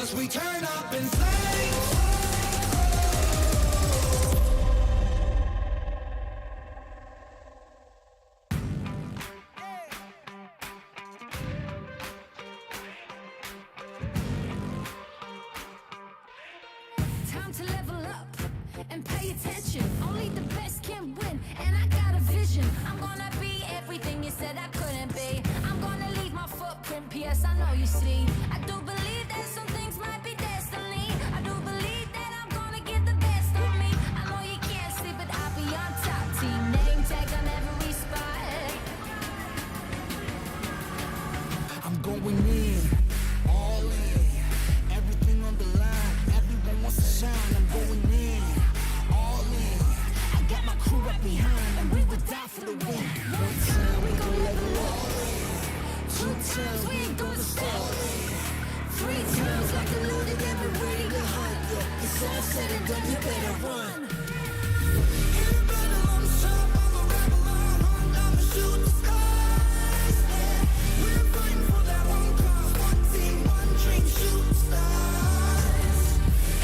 'cause we turn up in flames. Time to level up and pay attention. Only the best can win, and I got a vision. I'm gonna be everything you said I couldn't be. I'm gonna leave my footprint, P.S. I know you see. I do believe that some things might be destiny. I do believe that I'm gonna get the best of me. I know you can't see, but I'll be on top. Team name tag on every spot. I'm going in, all in, everything on the line. Everyone wants to shine. I'm going in, all in. I got my crew right behind, and we would die for the win. One time we gon' level up. Two times we ain't gonna stop. Three times like the loaded and we ready to hunt. It's all said and done, you better run. In the battle on the top, I'm a rebel, I'm hunt, I'ma shoot the skies. Yeah. We're fighting for that one cause, one team, one dream, shooting stars.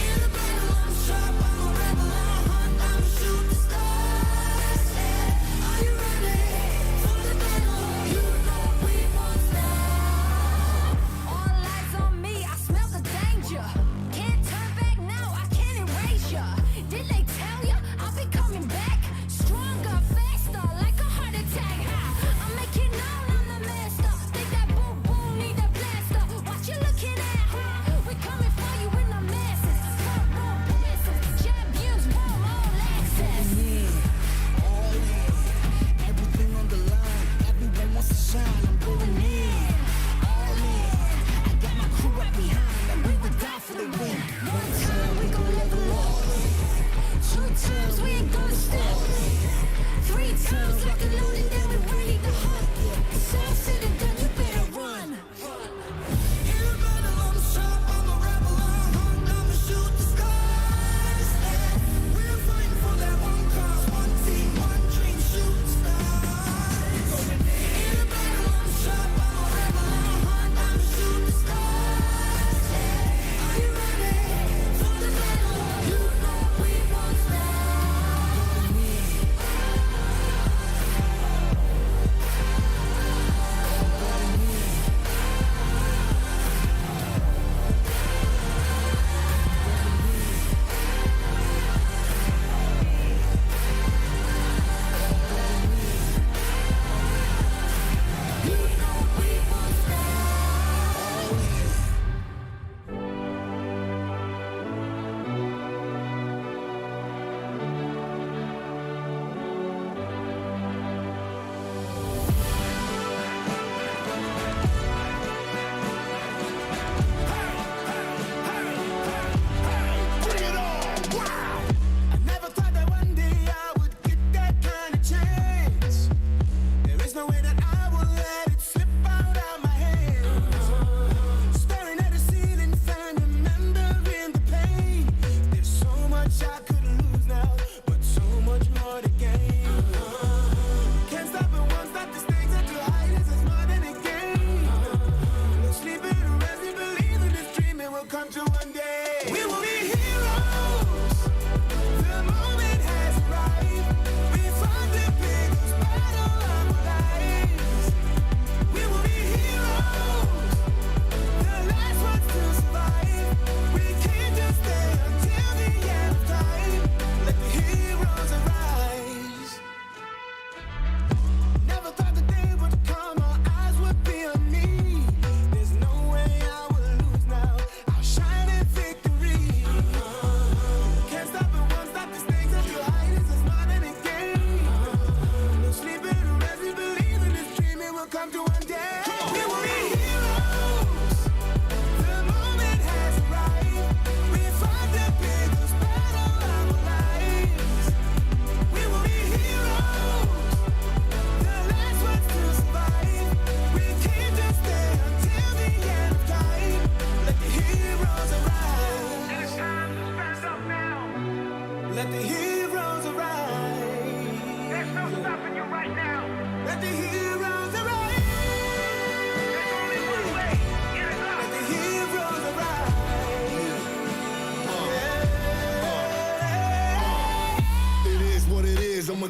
In the battle on the top, I'm a rebel, I'm hunt, I'ma shoot the stars. Yeah. Are you ready for the battle? You know we won't stop. All eyes on me, I smell the danger. Can't turn back now, I can't erase ya. Did they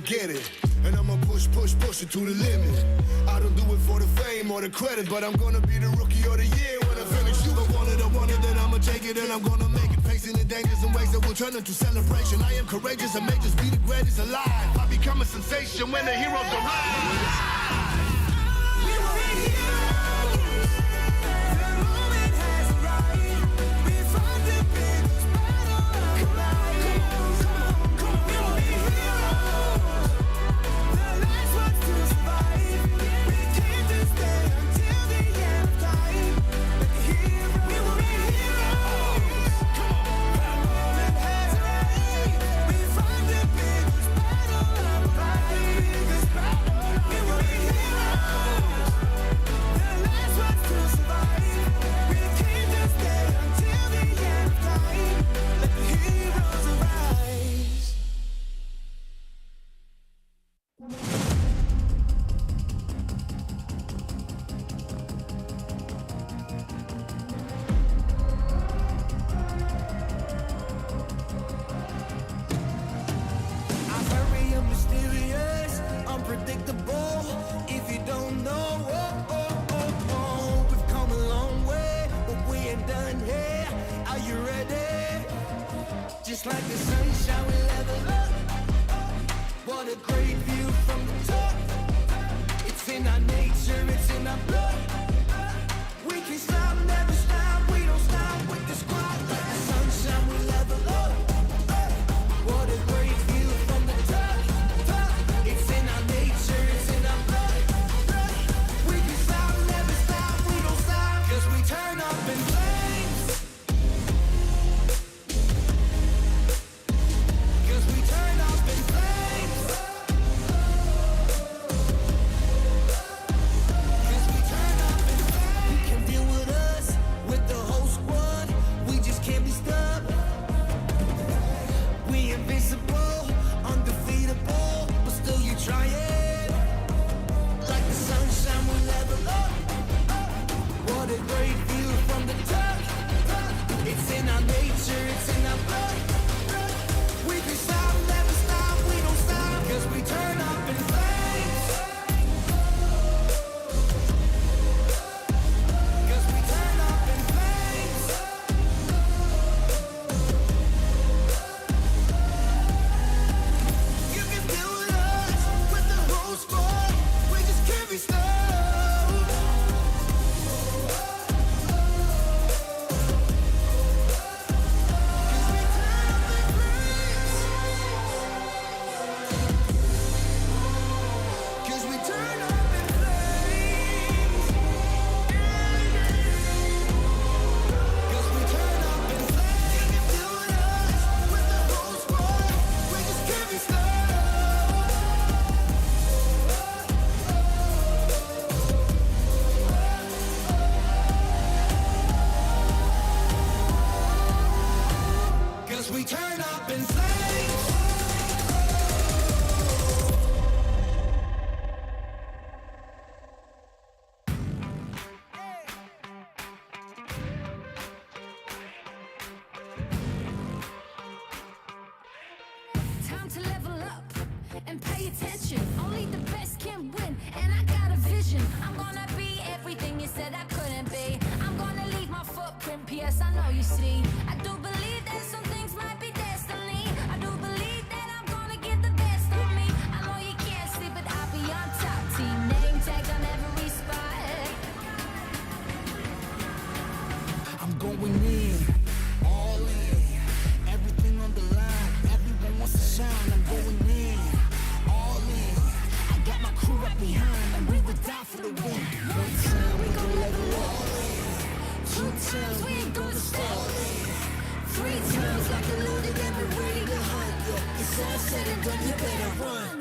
get it. And I'ma push it to the limit. I don't do it for the fame or the credit, but I'm gonna be the rookie of the year when I finish. You gon' want it, then I'ma take it and I'm gonna make it. Facing the dangers and ways that will turn into celebration. I am courageous, I may just be the greatest alive. I become a sensation when the heroes arrive. Just like the sunshine, we level up. What a great view from the top. It's in our nature, it's in our blood. We can stop, never stop. We don't stop with the squad. Like the sunshine, we level up. What a great view from the top. It's in our nature, it's in our blood. We can stop, never stop. We don't stop, 'cause we turn up in flames. Time to level up and pay attention. Only the best can win, and I got a vision. I'm gonna be everything you said I couldn't be. I'm gonna leave my footprint, P.S. I know you see. I do believe that some things might be destiny. I do believe that I'm gonna get the best of me. I know you can't see, but I'll be on top. Team name tag on every spot. I'm going in, all in, everything on the line. Everyone wants to shine. I'm going in, all in. I got my crew right behind, and we would die for the win. One time we gon' level up. Two times we ain't gonna stop. Three times like a loaded and we're ready to hunt. It's all said and done, you better run.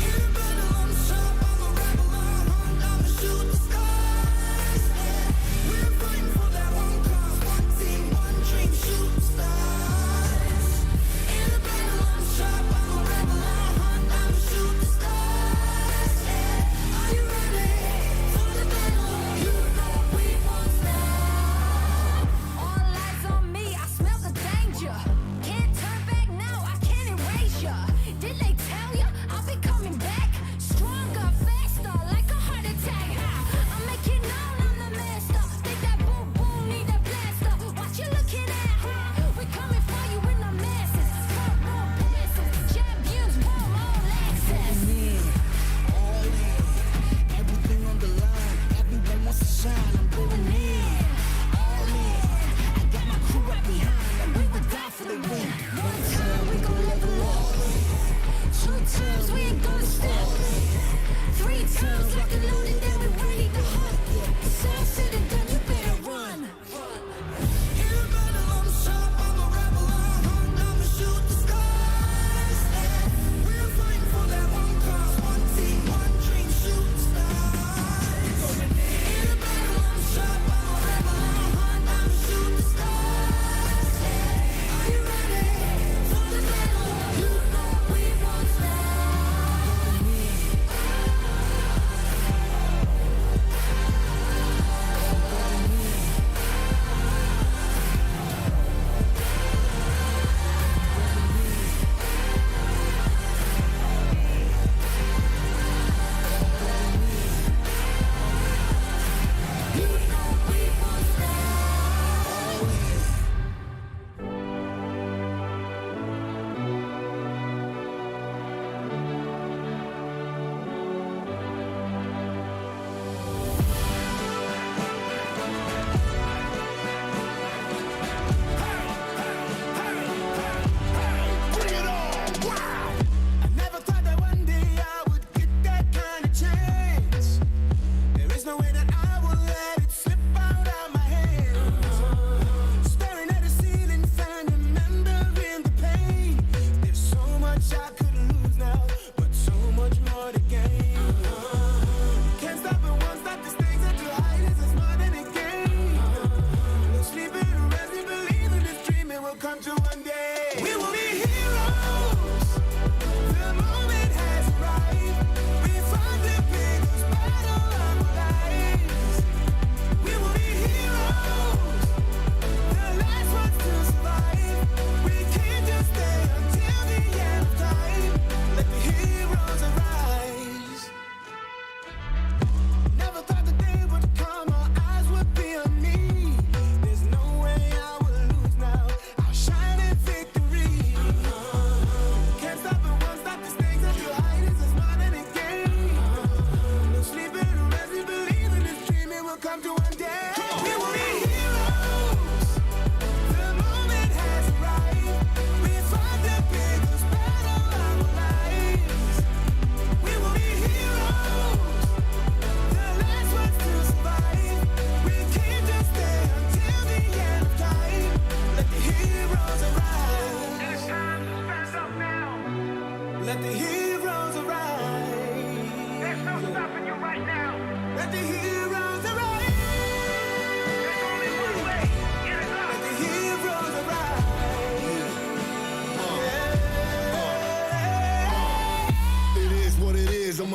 In the battle, I'm sharp, I'm a rebel, I'm a hunt, I'ma shoot the stars. Yeah. We're fighting for that one cause, one team, one dream, shooting stars. In the battle, I'm sharp, I'm a rebel, I'm a hunt, I'ma shoot the stars. Yeah. Are you ready for the battle? You know we won't stop. All eyes on me, I smell the danger. Can't turn back now, I can't erase ya. Did they tell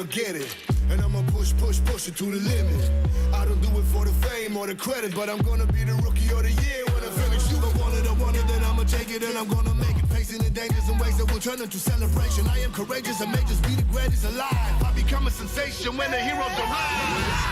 forget it. And I'ma push it to the limit. I don't do it for the fame or the credit, but I'm gonna be the rookie of the year when I finish. You gon' want it, I want it, then I'ma take it and I'm gonna make it. Facing the dangers and ways that will turn into celebration. I am courageous, I may just be the greatest alive. I become a sensation when the heroes arrive.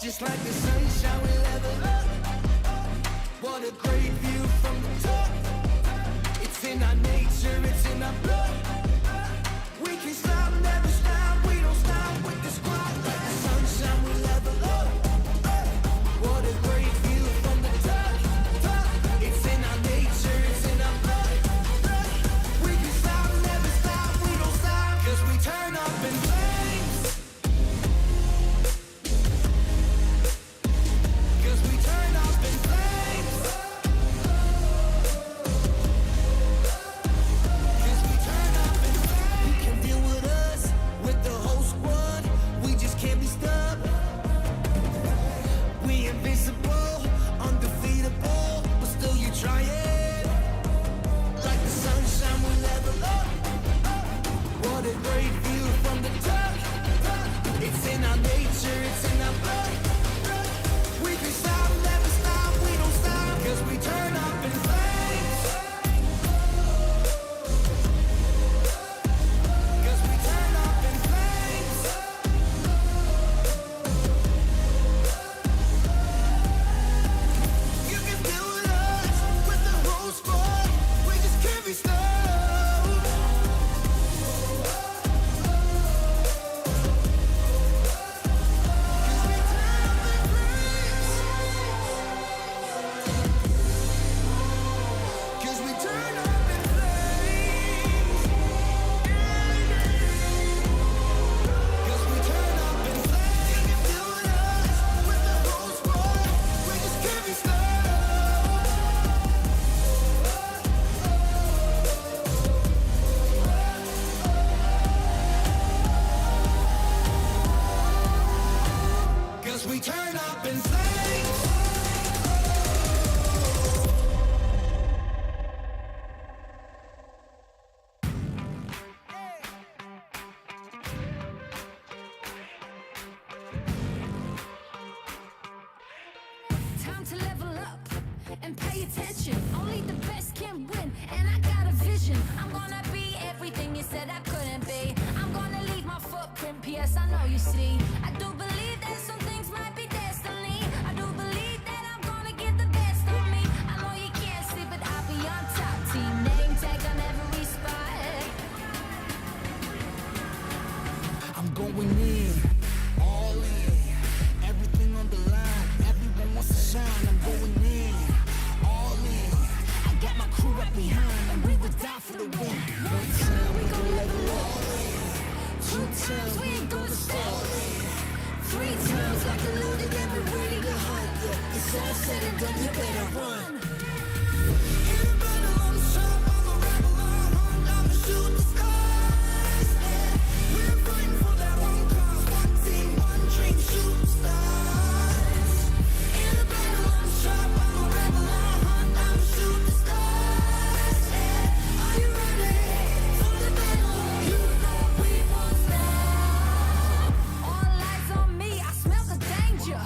Just like the sunshine, we level up. What a great view from the top. It's in our nature, it's in our blood. We can stop, never stop. We don't stop with the squad. Like the sunshine, we level up. What a great view from the top. It's in our nature, it's in our blood. We can stop, never stop. We don't stop, 'cause we turn up in flames. Time to level up and pay attention. Only the best can win, and I got a vision. I'm gonna be everything you said I couldn't be. I'm gonna leave my footprint, P.S. I know you see. I do believe that some things might be destiny. I do believe that I'm gonna get the best of me. I know you can't see, but I'll be on top. Team name tag on every spot. I'm going in, all in, everything on the line. Everyone wants to shine. I'm going in, all in. I got my crew right behind, and we would die for the win. One time we gon' level up. Two times we ain't gonna stop. Three times like a loaded, and we're ready to hunt. Yeah, it's all said and done, you better run. In the battle, I'm sharp, I'm a rebel, I'm hunt, I'ma shoot the skies. Yeah, we're fighting for that one cause, one team, one dream, shoot stars. In the battle, I'm sharp, I'm a rebel, I'm hunt, I'ma shoot the stars. Yeah, are you ready for the battle? You know we won't stop. All eyes on me, I smell the danger.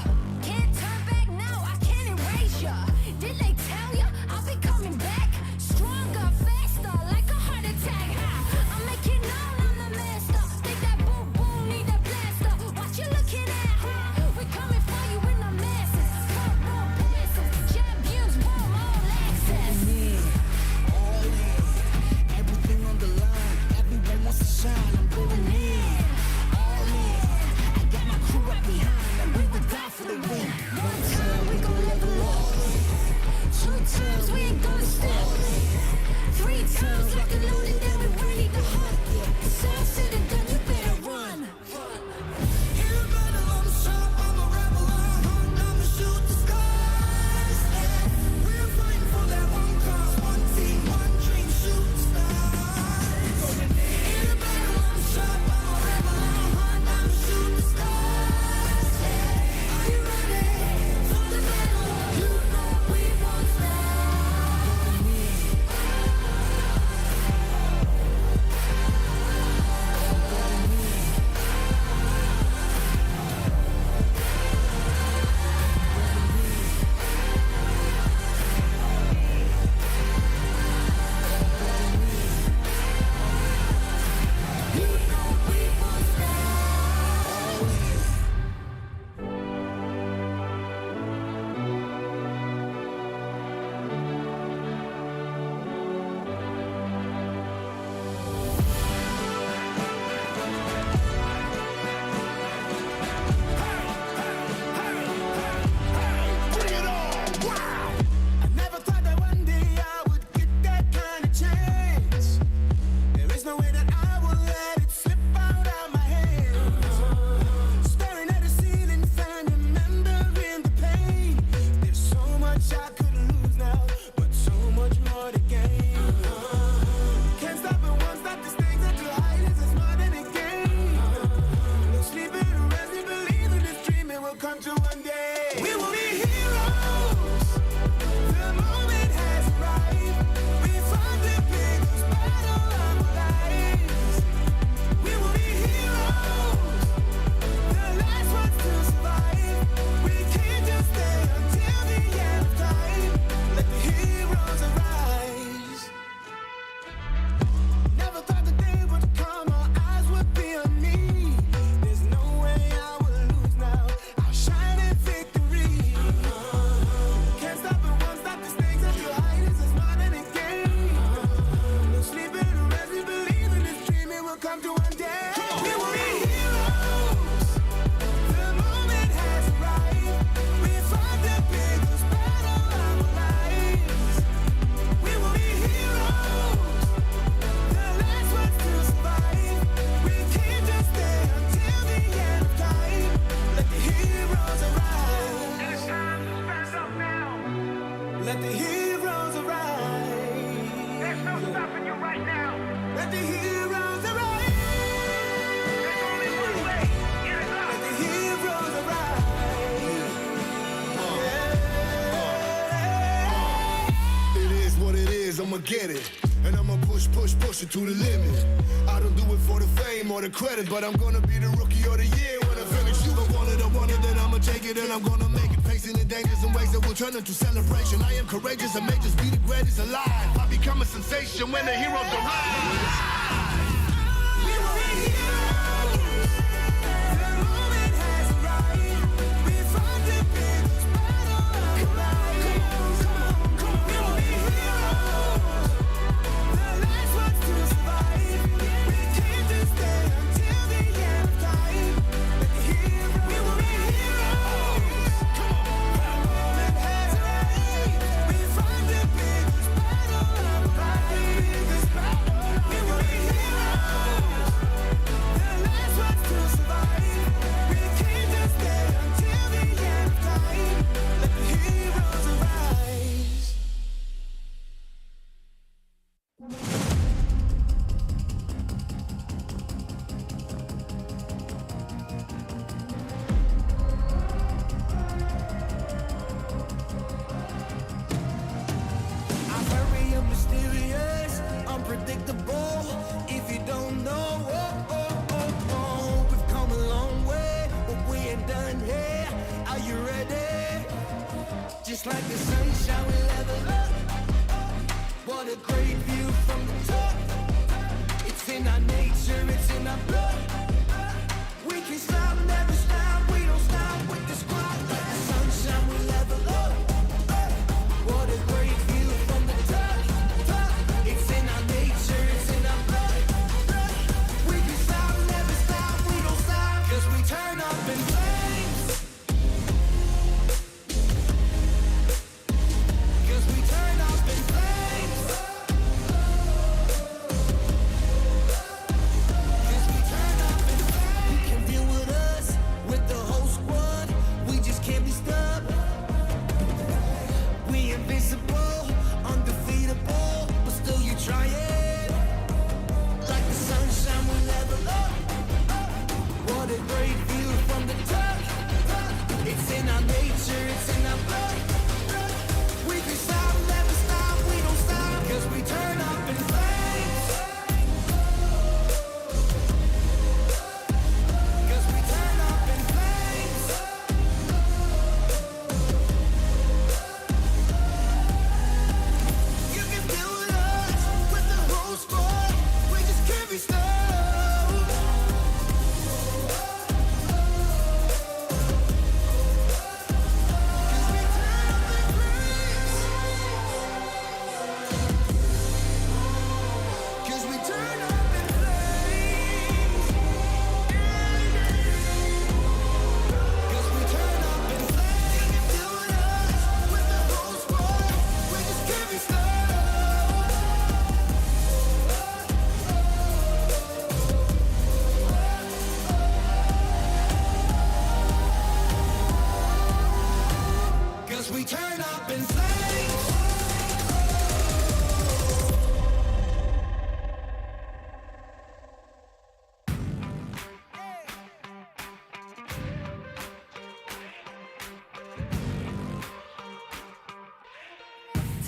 Can't turn back now, I can't erase ya. Did they tell Yeah, we will be heroes. The moment has arrived. We fought the biggest battle of our lives. We will be heroes. The last ones to survive. We can't just stay until the end of time. Let the heroes arrive. It's time to stand up now. Let the heroes arrive. There's no stopping you right now. Let the heroes arrive. There's only one way. Get it up. Let the heroes arrive. It is what it is, I'ma get it. And I'ma push it to the limit. I don't do it for the fame or the credit, but I'm gonna be the rookie of the year when I finish. You don't want it, then I'ma take it and I'm gonna make it. Facing the dangers and ways that will turn into celebration. I am courageous and may just be the greatest alive. I become a sensation when the heroes arrive. We will be heroes. The moment has arrived. We fought the biggest battle of our lives. We will be heroes. The last ones to survive. We can't just stay until the end of time. Let the heroes. We will be heroes. The moment has arrived. We fought the biggest battle of our lives. We will be heroes. The last ones to survive. We can't just stay until the end of time. Let the heroes arise. I'm very mysterious, unpredictable. If you don't know, we've come a long way, but we ain't done here. Are you ready? Just like the sunshine, we level up. What a great view from the top. It's in our nature, it's in our blood. We can stop, never stop. We don't stop with the squad. Like the sunshine, we level up. What a great view from the top. It's in our nature, it's in our blood. We can stop, never stop. We don't stop, 'cause we turn up in flames. 'Cause we turn up in flames. 'Cause we turn up in flames. You can deal with us, with the whole squad. We just can't be stopped. We invincible, undefeatable, but still you try it. Like the sunshine, we level up. What a great view from the top. It's in our nature, it's in our blood. We can stop, never stop, we don't stop, 'cause we turn up in flames. 'Cause we turn up in flames. You can deal with us, with the whole squad. We just can't be stopped. 'Cause we turn up in flames. 'Cause we turn up in flames. 'Cause we turn up in flames. You can deal with us, with the whole squad. We just can't be stopped. 'Cause we turn up in flames.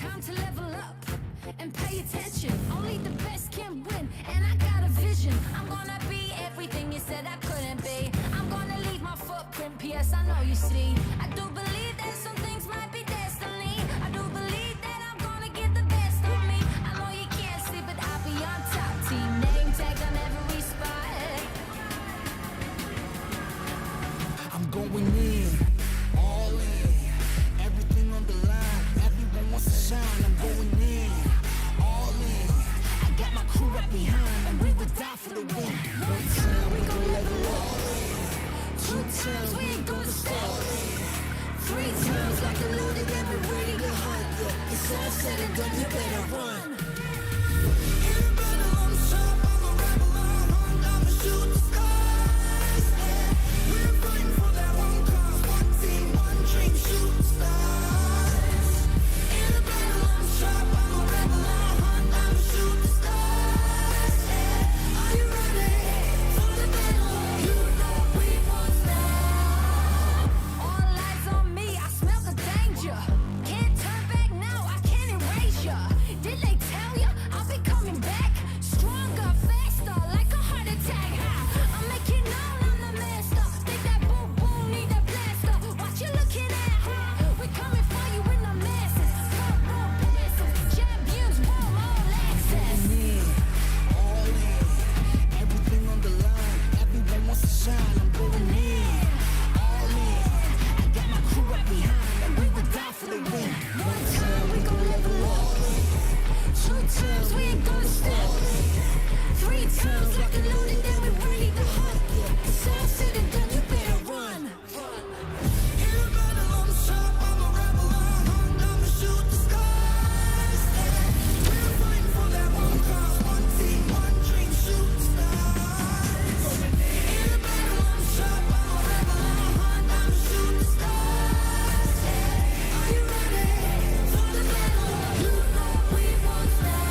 Time to level up and pay attention. Only the best can win, and I got a vision. I'm gonna be everything you said I couldn't be. I'm gonna leave my footprint. P.S. I know you see. I do believe that some things might be destiny. I do believe that I'm gonna get the best of me. I know you can't see, but I'll be on top. Team name tag on every spot. I'm going in, all in, everything on the line. Everyone wants to shine. I'm going in, all in. I got my crew right behind, and we would die for the win. One level up. 2 times, we ain't gonna stop. 3 times like a loaded and we're ready to hunt. It's all said and done, you better run. In the battle, I'm sharp, I'm a rebel, I'm hunt, I'ma shoot the stars. We're fighting for that one cause, one team, one dream, shoot the stars. In the battle, I'm sharp, I'm a rebel, I'm hunt, I'ma shoot the stars. Are you ready for the battle? You know we won't stop. All eyes on me, I smell the danger. Can't turn back now, I can't erase ya. Did they tell ya I'll be coming back? Stronger, faster, like a heart attack. I'm making known I'm the master. Think that boom boom need a blaster. What you looking at, huh? We coming for you in the masses. Front row passes, champions, warm all access. All in, everything on the line. Everyone wants to shine. I'm going in, all in. I got my crew right behind, and we would die for the win. 1 time we gon' level up. 2 times we ain't gonna stop. 3 times like a loaded and we're ready to hunt. It's all said and done, you better run. In the battle, I'm sharp, I'm a rebel, I'm hunt, I'ma shoot the stars. We're fighting for that one cause, one team, one dream, shoot the stars. In the battle, I'm sharp, I'm a rebel, I'm hunt, I'ma shoot the stars. Are you ready for the battle? You know we won't stop.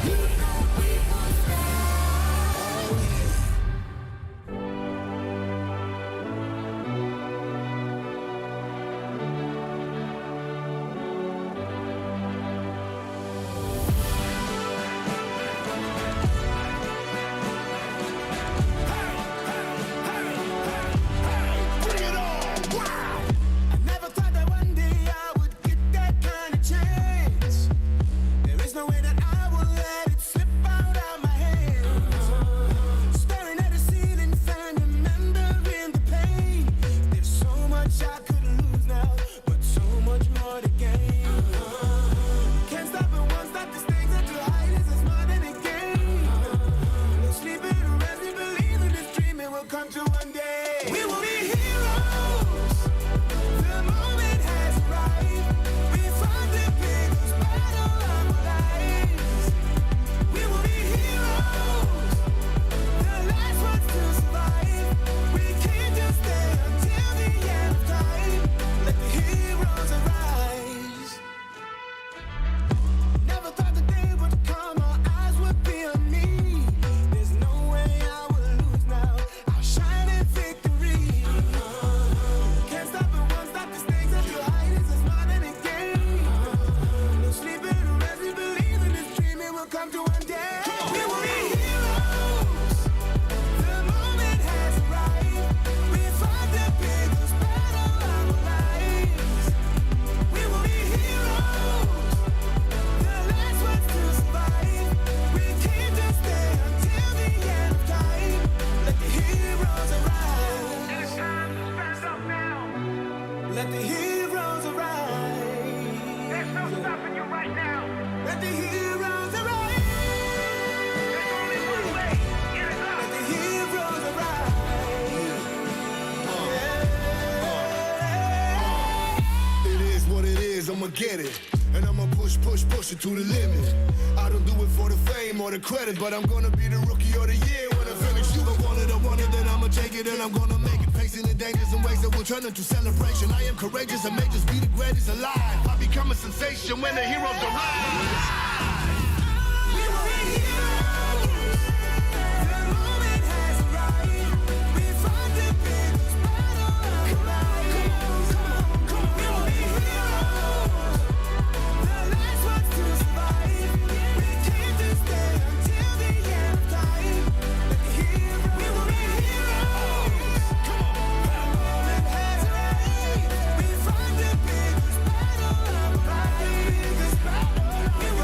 You know we won't stop. Bring it on! Wow! I never thought that one day I would get that kind of chance. There is no way that I will let it slip out of my hands. Staring at the ceiling fan, remembering the pain. There's so much I could lose now, but so much more to gain. Can't stop it, won't stop the stakes at your height is more than a game. No sleeping or resting, believing this dream it will come true one day. We will be heroes. The moment has arrived. We fought the biggest battle of our lives. We will be heroes. The last ones to survive. We can't just stay until the end of time. Let the heroes arise. Never thought the day would come, our eyes would be on me. There's no way I will lose now. I'll shine in victory. Can't stop it, won't stop the stakes at your height is more than a game. No sleeping or resting, believing this dream it will come to one day. We will be heroes. The moment has arrived. We fought the biggest battle of our lives. We will be heroes. The last ones to survive. We can't just stay until the end of time. Let the heroes arise. It's time to stand up now. Let the heroes arise. There's no stopping you right now. Let the heroes arise. There's only one way. It is up. Let the heroes arise. It is what it is, I'ma get it. And I'ma push it to the limit. I don't do it for the fame or the credit, but I'm gonna be the rookie of the year when I finish. You I want it, then I'ma take it and I'm gonna make it. Facing the dangers and ways that will turn into celebration. I am courageous and may just be the greatest alive. I become a sensation when the heroes arrive. We will be heroes. The moment has arrived. We fought the biggest battle of our lives. We will be heroes. The last ones to survive. We can't just stay until the end of time. Let the heroes. We will be heroes. The moment has arrived. We fought the biggest battle of our lives. We will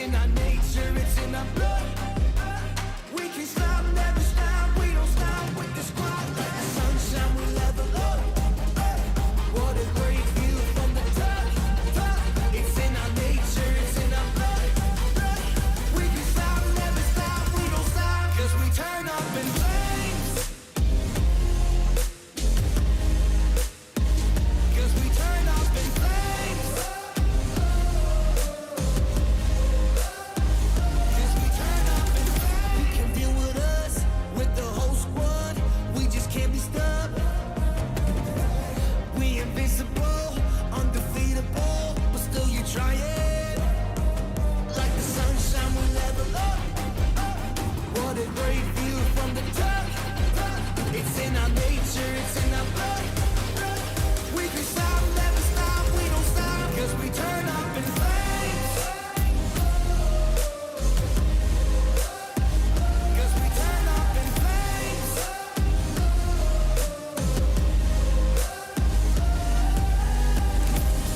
in our nature, it's in our blood. We can stop, never stop, we don't stop with the squad. Like the sunshine, we level up. What a great view from the top. It's in our nature, it's in our blood. We can stop, never stop, we don't stop, 'cause we turn up in flames. 'Cause we turn up in flames. 'Cause we turn up in flames. You can deal with us, with the whole squad. We just can't be stopped. We invincible, undefeatable, but still you try it. Like the sunshine, we level up. What a great view from the top. It's in our nature, it's in our blood. We can stop, never stop, we don't stop, 'cause we turn up in flames. 'Cause we turn up in flames.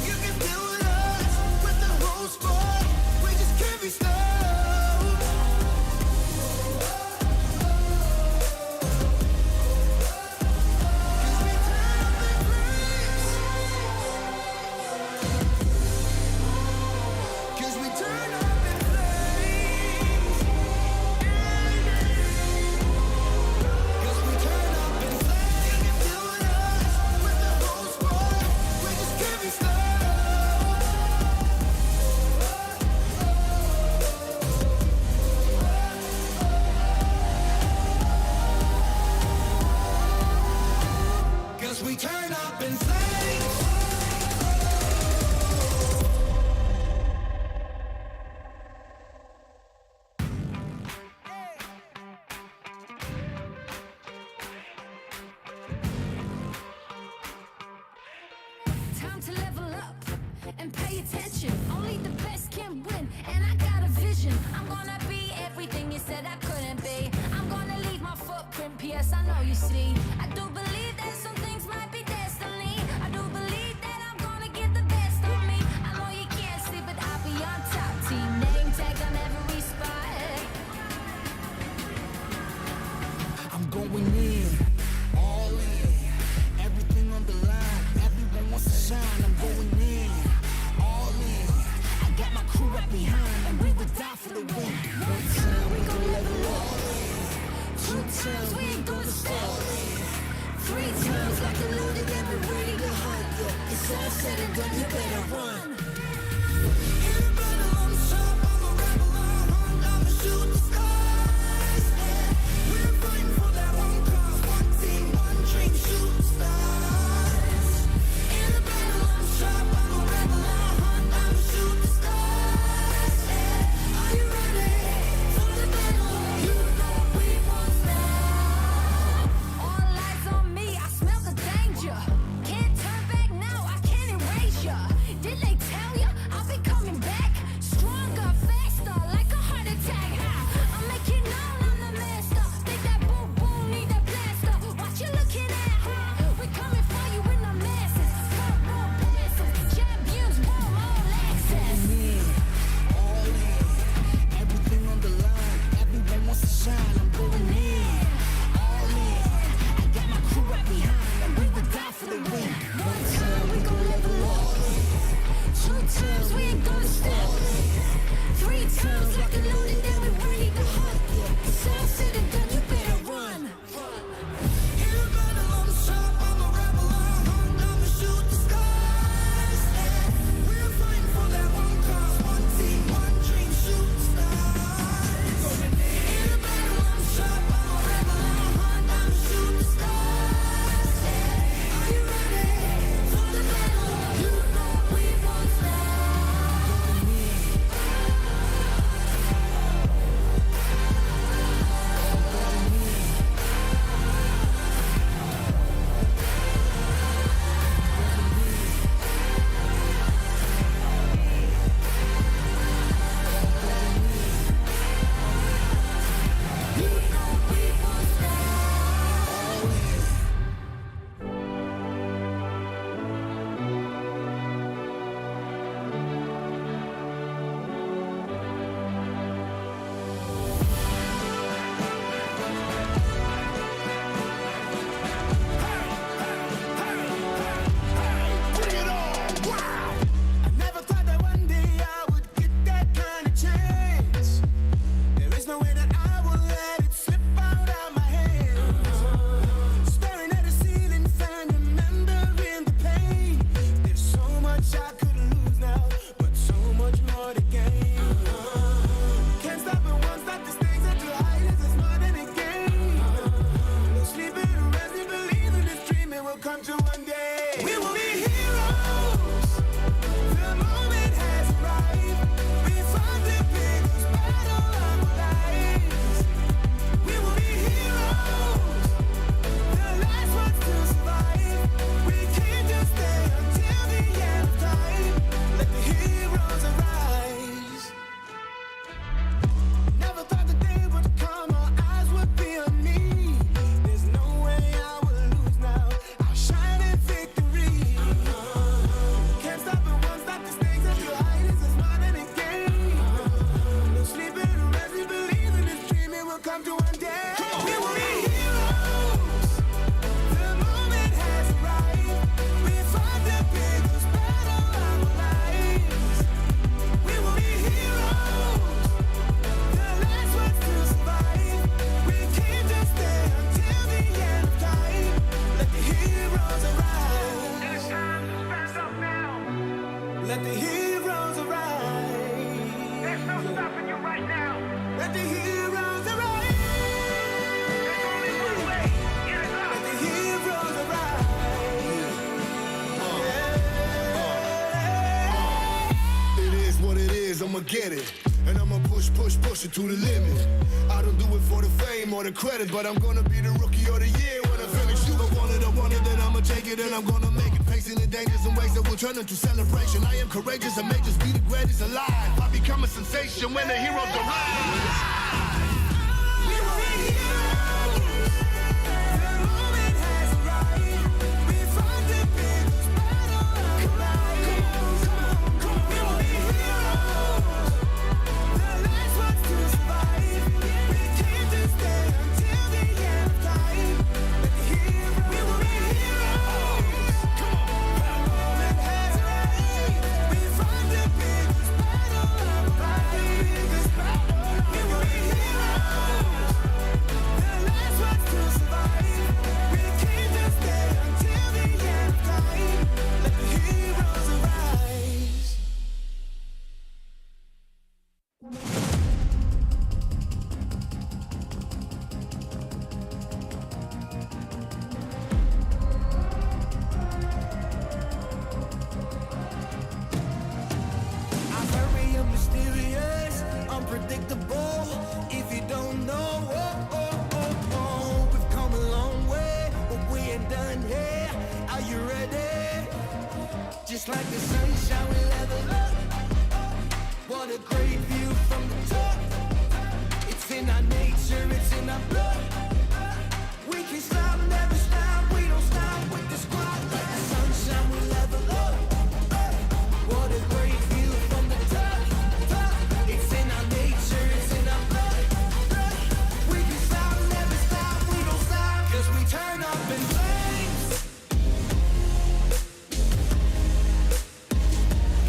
You can deal with us, with the whole squad. We just can't be stopped. 'Cause we turn up in flames. 'Cause we turn up in flames. You can deal with us, with the whole squad. We just can't be stopped. 'Cause we turn up in flames. Time to level up and pay attention. Only the best can win, and I got a vision. I'm gonna be everything you said I couldn't be. I'm gonna leave my footprint, P.S. I know you see. I do believe that some things might be destiny. I do believe that I'm gonna give the best of me. I know you can't see, but I'll be on top. Team name tag on every spot. I'm going in, all in, everything on the line. Everyone wants to shine. I'm going in, all in. I got my crew up behind, and we would die for the win. One time we gon' level up, two times we ain't gonna stop, three times like a loaded and we're ready to hunt. Yeah, it's all said and done, you better run. In the battle, I'm sharp, I'm a rebel, I'm hunt, I'ma shoot the stars. Yeah, we're fighting for that one cause, one team, one dream, shoot the stars. In the battle, I'm sharp, I'm a rebel, I'm hunt, I'ma shoot the stars. Yeah, are you ready for the battle? You know we won't stop. All eyes on me, I smell the danger. Can't turn back now, I can't erase ya. Did they get it. And I'ma push it to the limit. I don't do it for the fame or the credit, but I'm gonna be the rookie of the year when I finish. You gon' want it, then I'ma take it and I'm gonna make it. Facing the dangers and ways that will turn into celebration. I am courageous and may just be the greatest alive. I become a sensation when the heroes arrive. We were in here. The moment has arrived. We fought the biggest battle of life. We were in heroes. The last ones to survive. We came to stay until the end of time. Let the heroes. We were in heroes. The moment has arrived. We fought the biggest battle of life. We were in heroes. The last ones to survive. We came to stay until the end of time. Let the heroes arise. I'm very mysterious, unpredictable. If you don't know, we've come a long way, but we ain't done here. Are you ready? Just like the sunshine, we level up. What a great view from the top. It's in our nature, it's in our blood. We can stop, never stop. We don't stop with the squad. Like the sunshine, we level up. What a great view from the top. It's in our nature, it's in our blood. We can stop, never stop. We don't stop. 'Cause we turn up in flames.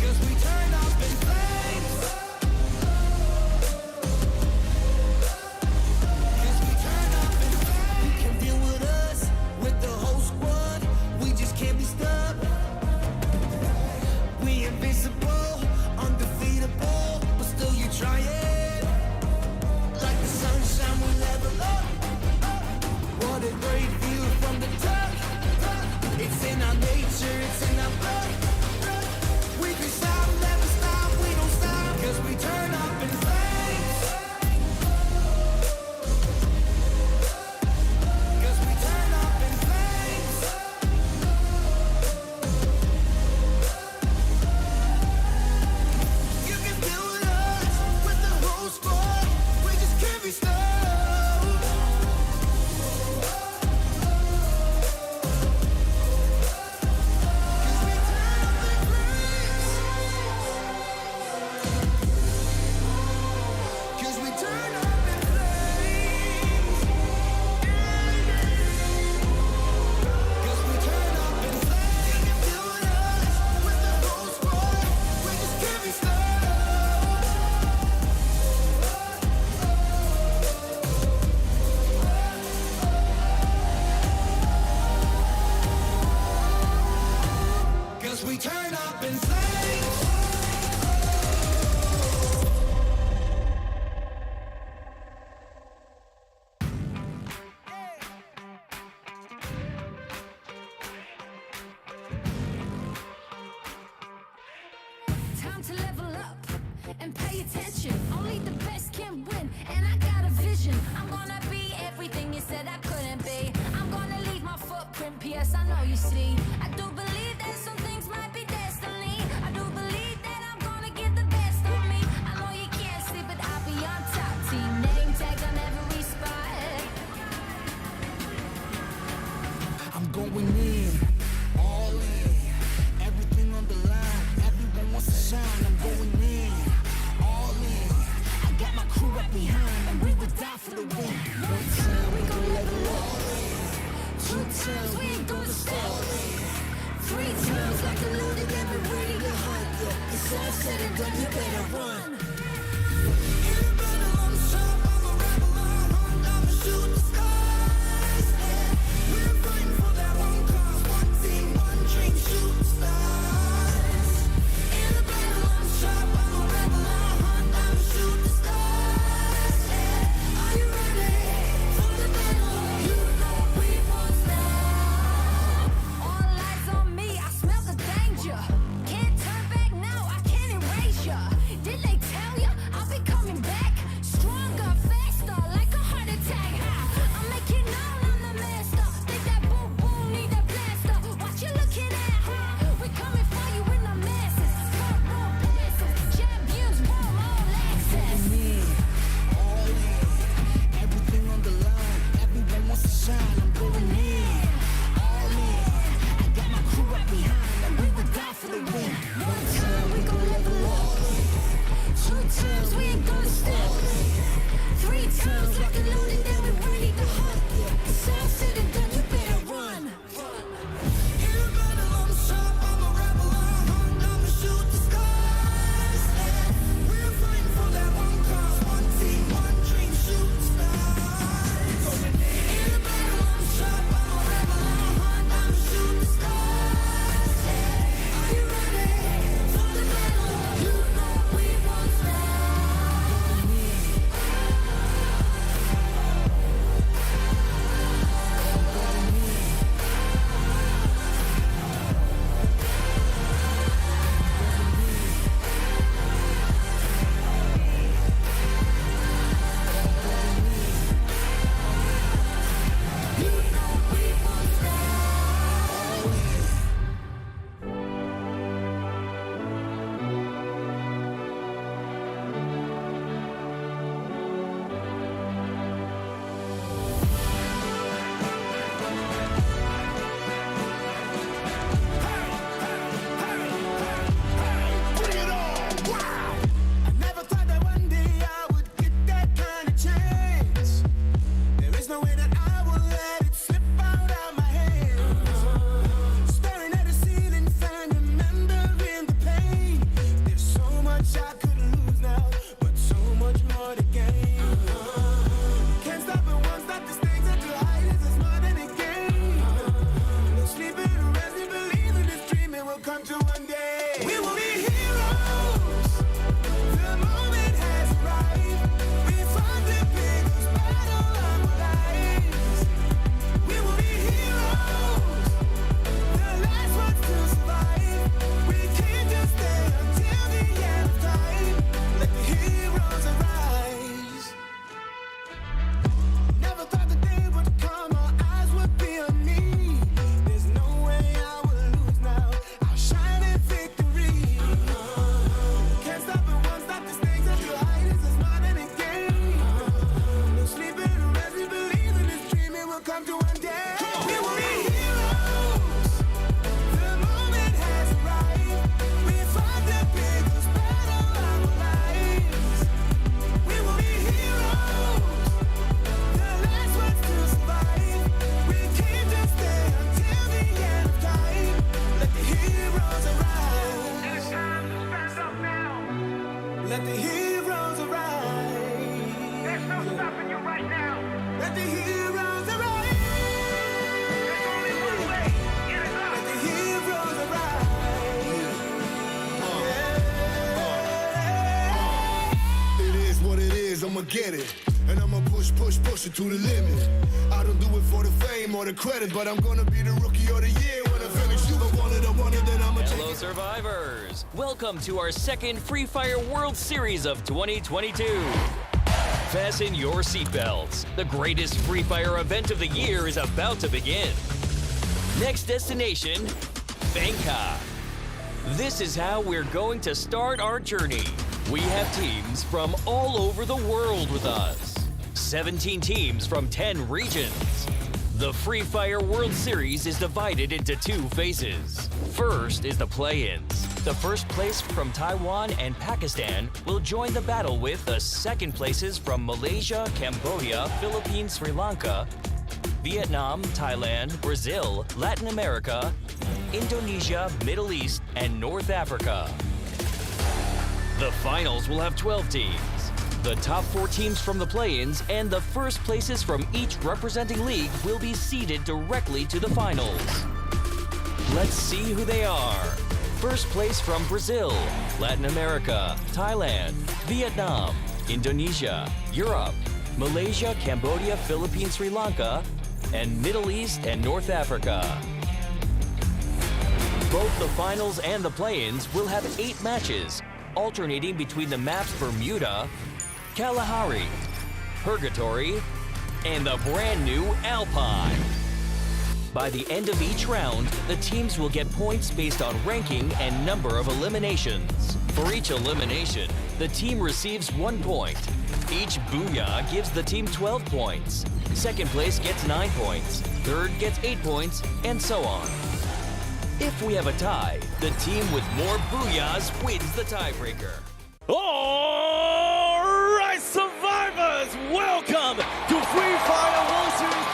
'Cause we turn up in flames. 'Cause we turn up in flames. You can deal with us, with the whole squad. We just can't be stopped. We invincible, undefeatable, but still you try it. Like the sunshine, we level up. What a great view from the top. It's in our nature, it's in our blood. We can stop, never stop, we don't stop. 'Cause we turn up in flames. 'Cause we turn up in flames. You can deal with us, with the whole squad. We just can't be stopped. 'Cause we turn up in flames. 'Cause we turn up in flames. 'Cause we turn up in flames. You can deal with us, with the whole squad. We just can't be stopped. 'Cause we turn up in flames. Time to level up and pay attention. Only the best can win, and I got a vision. I'm gonna be everything you said I couldn't be. I'm gonna leave my footprint, P.S. I know you see. I do believe that some things might be destiny. I do believe that I'm gonna give the best of me. I know you can't see, but I'll be on top. Team name tag on every spot. I'm going in, all in, everything on the line. Everyone wants to shine. I'm going in, all in. I got my crew up behind, and we would die for the win. One time we gon' level up, two times we ain't gonna stop. 3 times like a loaded, never ready to hunt. It's all said and done, you better run. In the battle, I'm sharp, I'm a rebel, I'm hunt, I'ma shoot the skies. Yeah, we're fighting for that one cause, one team, one dream, shoot the stars. In the battle, I'm sharp, I'm a rebel, I'm hunt, I'ma shoot the stars. Yeah, are you ready for the battle? You know we won't stop. All eyes on me, I smell the danger. Can't turn back now, I can't erase ya. Did they I'ma get it. And I'ma push it to the limit. I don't do it for the fame or the credit, but I'm gonna be the rookie of the year when I finish. You want it, then I'ma take it. Hello, survivors! Welcome to our second Free Fire World Series of 2022. Fasten your seatbelts. The greatest Free Fire event of the year is about to begin. Next destination, Bangkok. This is how we're going to start our journey. We have teams from all over the world with us. 17 teams from 10 regions. The Free Fire World Series is divided into two phases. First is the play-ins. The first place from Taiwan and Pakistan will join the battle with the second places from Malaysia, Cambodia, Philippines, Sri Lanka, Vietnam, Thailand, Brazil, Latin America, Indonesia, Middle East, and North Africa. The finals will have 12 teams. The top 4 teams from the play-ins and the first places from each representing league will be seeded directly to the finals. Let's see who they are. First place from Brazil, Latin America, Thailand, Vietnam, Indonesia, Europe, Malaysia, Cambodia, Philippines, Sri Lanka, and Middle East and North Africa. Both the finals and the play-ins will have 8 matches, alternating between the maps Bermuda, Kalahari, Purgatory, and the brand new Alpine. By the end of each round, the teams will get points based on ranking and number of eliminations. For each elimination, the team receives 1 point. Each booyah gives the team 12 points. Second place gets 9 points. Third gets 8 points, and so on. If we have a tie, the team with more booyahs wins the tiebreaker. All right, survivors, welcome to Free Fire World Series.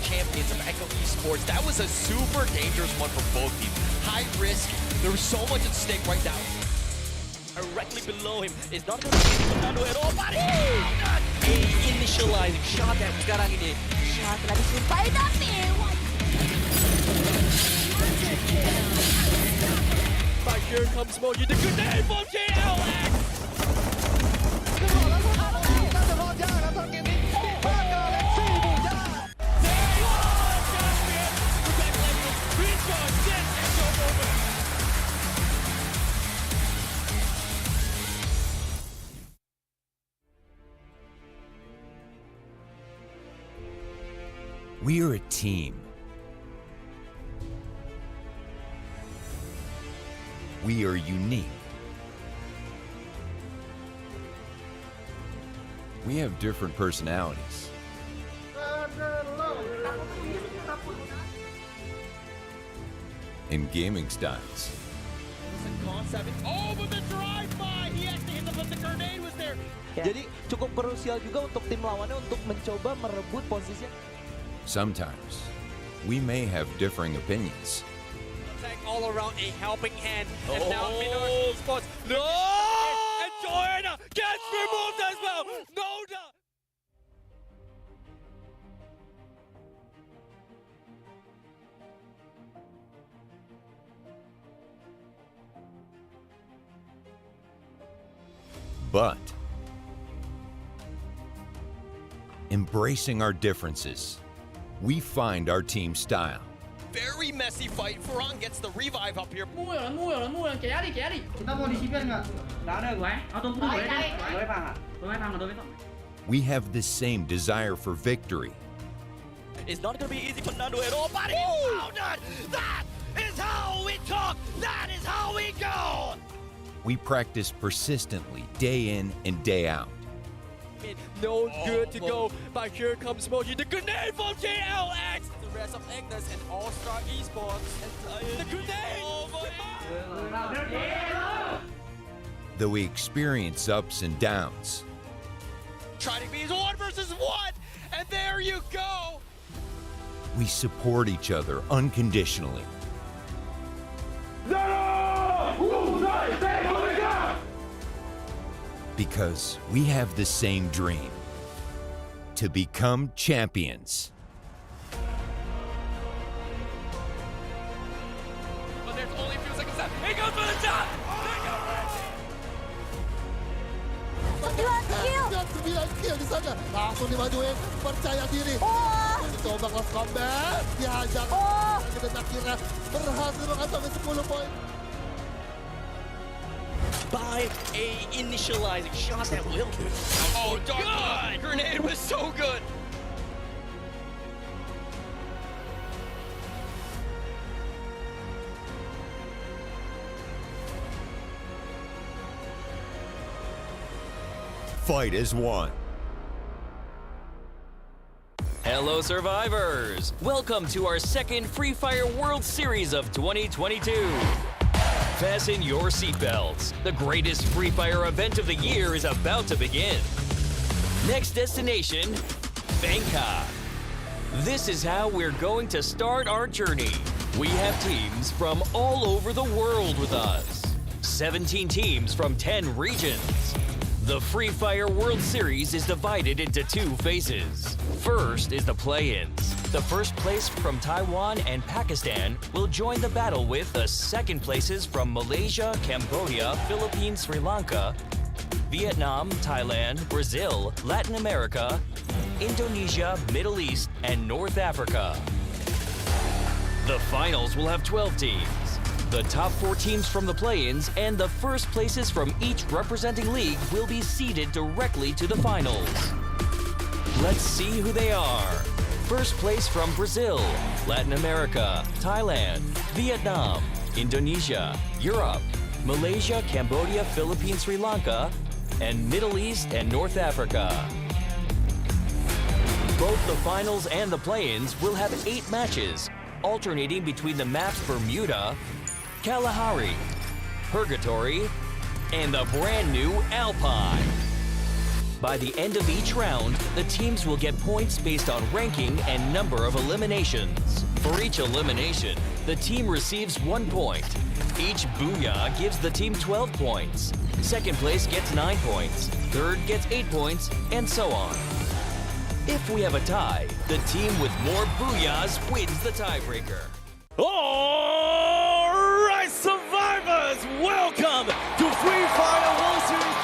Champions of Bangkok Esports. That was a super dangerous one for both teams. High risk. There was so much at stake right now. Directly below him is not going to be Fernando at all. But a initializing shot that sekarang ini. Shot telah disupai tapi. But here comes Moji, the grenade from JLX. We are a team. We are unique. We have different personalities. And gaming styles. Oh, but the drive-by! He actually hit the grenade was there. Jadi cukup krusial juga untuk tim lawannya untuk mencoba merebut posisi. Sometimes, we may have differing opinions. Attack all around, a helping hand. And now Minor spots. No! And Garena gets removed as well. No doubt. But embracing our differences, we find our team style. Very messy fight. Farhan gets the revive up here. Mua rồi, kéo đi. Chúng ta mua đi shipper nggak? Nggak ada gue. Tunggu boleh Pak. Boleh. We have the same desire for victory. It's not going to be easy for Fernando at all, but he found it! That is how we talk! That is how we go! We practice persistently, day in and day out. No good to go, but here comes Moji, the grenade from JLX! The rest of Agnes and All-Star Esports. The grenade! Though we experience ups and downs, Trying to be 1 versus 1, and there you go. we support each other unconditionally. Because we have the same dream, to become champions. But there's only a few seconds left. He goes for the top! Dan 9 kill di sana. Langsung dimajuin, percaya diri. Coba kelas combat, dihajar. Dan akhirnya berhasil mengantongi 10 poin. By a initializing shot that will. Oh, God! Grenade was so good! Fight as one. Hello, survivors! Welcome to our second Free Fire World Series of 2022. Fasten your seatbelts. The greatest Free Fire event of the year is about to begin. Next destination, Bangkok. This is how we're going to start our journey. We have teams from all over the world with us. 17 teams from 10 regions. The Free Fire World Series is divided into 2 phases. First is the play-ins. The first place from Taiwan and Pakistan will join the battle with the second places from Malaysia, Cambodia, Philippines, Sri Lanka, Vietnam, Thailand, Brazil, Latin America, Indonesia, Middle East, and North Africa. The finals will have 12 teams. The top 4 teams from the play-ins and the first places from each representing league will be seeded directly to the finals. Let's see who they are. First place from Brazil, Latin America, Thailand, Vietnam, Indonesia, Europe, Malaysia, Cambodia, Philippines, Sri Lanka, and Middle East and North Africa. Both the finals and the play-ins will have 8 matches, alternating between the maps Bermuda, Kalahari, Purgatory, and the brand new Alpine. By the end of each round, the teams will get points based on ranking and number of eliminations. For each elimination, the team receives 1 point. Each booyah gives the team 12 points. Second place gets 9 points. Third gets 8 points, and so on. If we have a tie, the team with more booyahs wins the tiebreaker. All right, survivors, welcome to Free Fire World Series.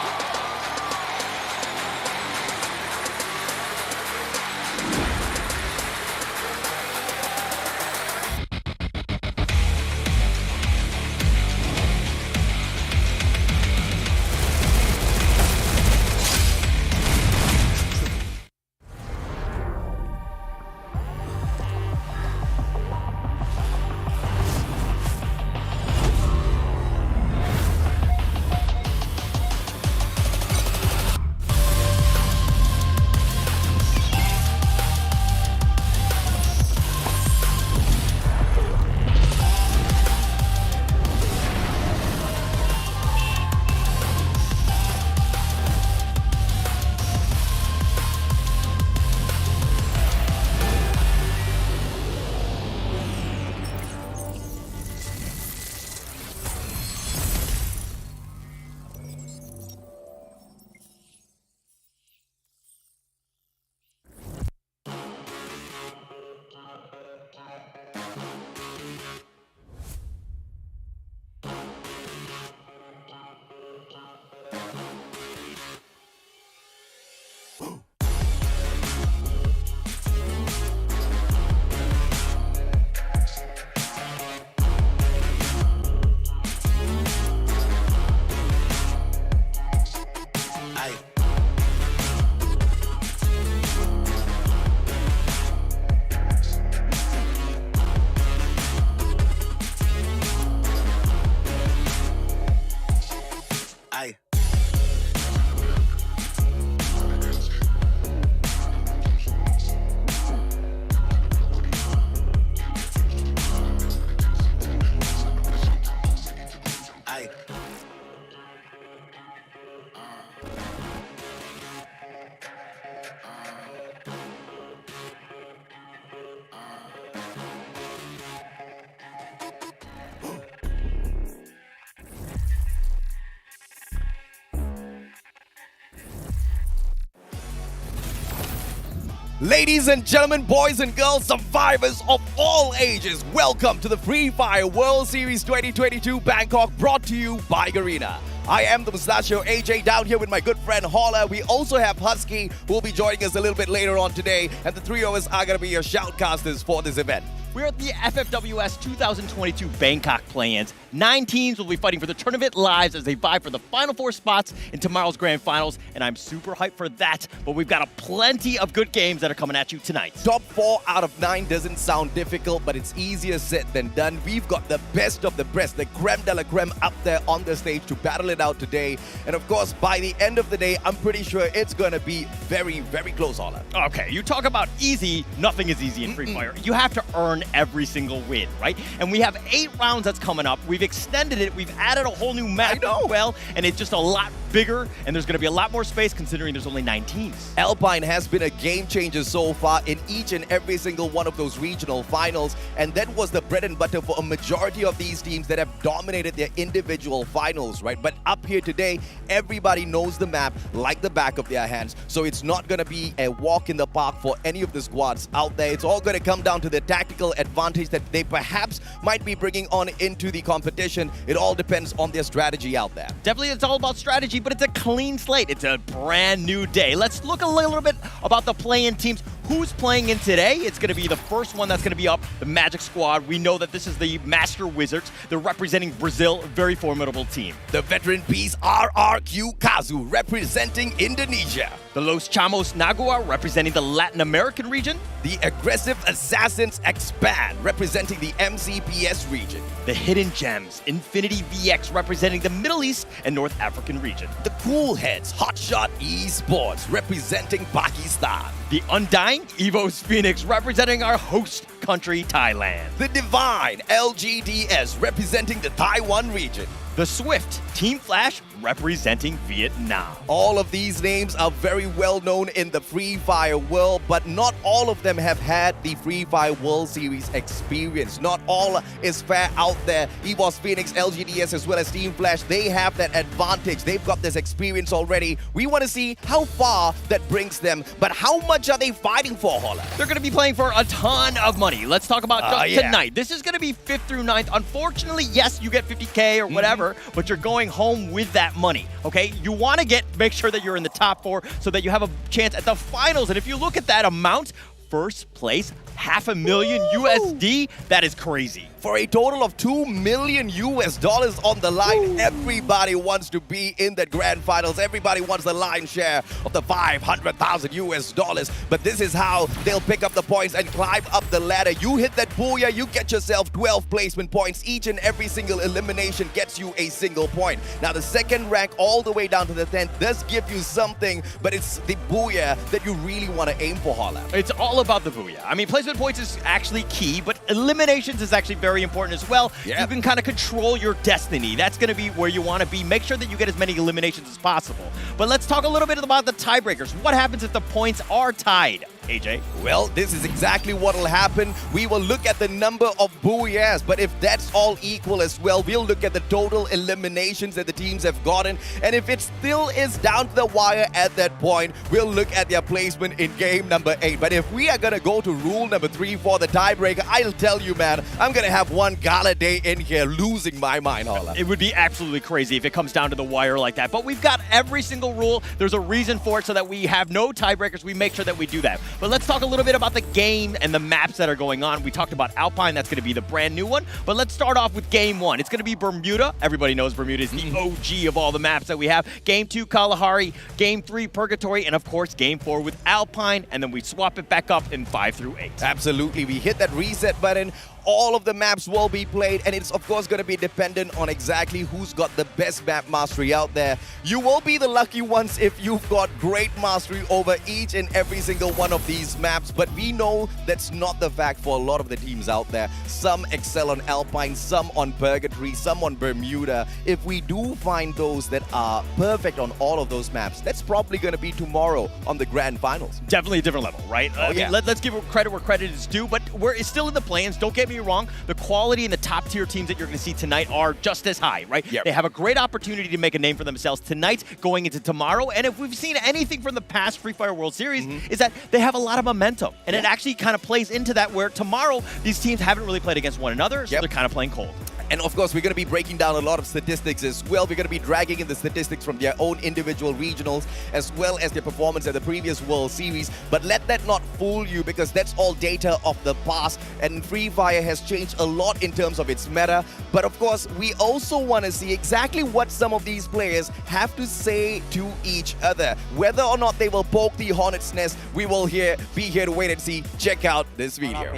Ladies and gentlemen, boys and girls, survivors of all ages, welcome to the Free Fire World Series 2022 Bangkok, brought to you by Garena. I am the Mustachio AJ, down here with my good friend Holler. We also have Husky, who will be joining us a little bit later on today, and the three of us are going to be your shoutcasters for this event. We're at the FFWS 2022 Bangkok play-ins. 9 teams will be fighting for the tournament lives as they vie for the final 4 spots in tomorrow's grand finals, and I'm super hyped for that. But we've got plenty of good games that are coming at you tonight. Top 4 out of 9 doesn't sound difficult, but it's easier said than done. We've got the best of the best, the creme de la creme up there on the stage to battle it out today. And of course, by the end of the day, I'm pretty sure it's going to be very, very close, Holler. Okay, you talk about easy. Nothing is easy in Free Fire. You have to earn every single win, right? And we have 8 rounds that's coming up. We've extended it. We've added a whole new map as well, and it's just a lot bigger, and there's going to be a lot more space considering there's only 9 teams. Alpine has been a game changer so far in each and every single one of those regional finals, and that was the bread and butter for a majority of these teams that have dominated their individual finals, right? But up here today, everybody knows the map like the back of their hands, so it's not going to be a walk in the park for any of the squads out there. It's all going to come down to the tactical advantage that they perhaps might be bringing on into the competition. It all depends on their strategy out there. Definitely, it's all about strategy, but it's a clean slate. It's a brand new day. Let's look a little bit about the play-in teams. Who's playing in today? It's going to be the first one that's going to be up, the Magic Squad. We know that this is the Master Wizards. They're representing Brazil, a very formidable team. The veteran piece RRQ Kazu representing Indonesia. The Los Chamos Nagua representing the Latin American region. The Aggressive Assassins Expand representing the MCPS region. The Hidden Gems Infinity VX representing the Middle East and North African region. The Cool Heads Hotshot Esports representing Pakistan. The Undying Evo's Phoenix representing our host country, Thailand. The Divine LGDS representing the Taiwan region. The Swift Team Flash representing Vietnam. All of these names are very well known in the Free Fire world, but not all of them have had the Free Fire World Series experience. Not all is fair out there. EVOS Phoenix, LGDS, as well as Team Flash, they have that advantage. They've got this experience already. We want to see how far that brings them, but how much are they fighting for, Holler? They're going to be playing for a ton of money. Let's talk about tonight. This is going to be 5th through 9th. Unfortunately, yes, you get 50K or whatever, but you're going home with that money, okay? You want to make sure that you're in the top 4 so that you have a chance at the finals. And if you look at that amount, first place, $500,000 USD, that is crazy. For a total of $2 million on the line. Everybody wants to be in that grand finals. Everybody wants the lion's share of the $500,000. But this is how they'll pick up the points and climb up the ladder. You hit that booyah, you get yourself 12 placement points. Each and every single elimination gets you a single point. Now the second rank all the way down to the 10th does give you something, but it's the booyah that you really want to aim for, Holler. It's all about the booyah. I mean, placement points is actually key, but eliminations is actually very important as well. You can kind of control your destiny. That's going to be where you want to be. Make sure that you get as many eliminations as possible. But let's talk a little bit about the tiebreakers. What happens if the points are tied? AJ? Well, this is exactly what will happen. We will look at the number of booyahs, but if that's all equal as well, we'll look at the total eliminations that the teams have gotten. And if it still is down to the wire at that point, we'll look at their placement in game number 8. But if we are going to go to rule number 3 for the tiebreaker, I'll tell you, man, I'm going to have one gala day in here losing my mind, Holler. It would be absolutely crazy if it comes down to the wire like that. But we've got every single rule. There's a reason for it so that we have no tiebreakers. We make sure that we do that. But let's talk a little bit about the game and the maps that are going on. We talked about Alpine. That's going to be the brand new one. But let's start off with game 1. It's going to be Bermuda. Everybody knows Bermuda is the OG of all the maps that we have. Game 2, Kalahari. Game 3, Purgatory. And, of course, game 4 with Alpine. And then we swap it back up in 5 through 8. Absolutely. We hit that reset button. All of the maps will be played, and it's of course going to be dependent on exactly who's got the best map mastery out there. You will be the lucky ones if you've got great mastery over each and every single one of these maps, but we know that's not the fact for a lot of the teams out there. Some excel on Alpine, some on Purgatory, some on Bermuda. If we do find those that are perfect on all of those maps, that's probably going to be tomorrow on the grand finals. Definitely a different level, right? Let's give credit where credit is due, but it's still in the plans. Don't get get me wrong, the quality and the top tier teams that you're going to see tonight are just as high, right? Yep. They have a great opportunity to make a name for themselves tonight going into tomorrow. And if we've seen anything from the past Free Fire World Series, is that they have a lot of momentum. And it actually kind of plays into that where tomorrow these teams haven't really played against one another, so they're kind of playing cold. And of course, we're going to be breaking down a lot of statistics as well. We're going to be dragging in the statistics from their own individual regionals as well as their performance at the previous World Series. But let that not fool you, because that's all data of the past. And Free Fire has changed a lot in terms of its meta. But of course, we also want to see exactly what some of these players have to say to each other. Whether or not they will poke the hornet's nest, we will be here to wait and see. Check out this video.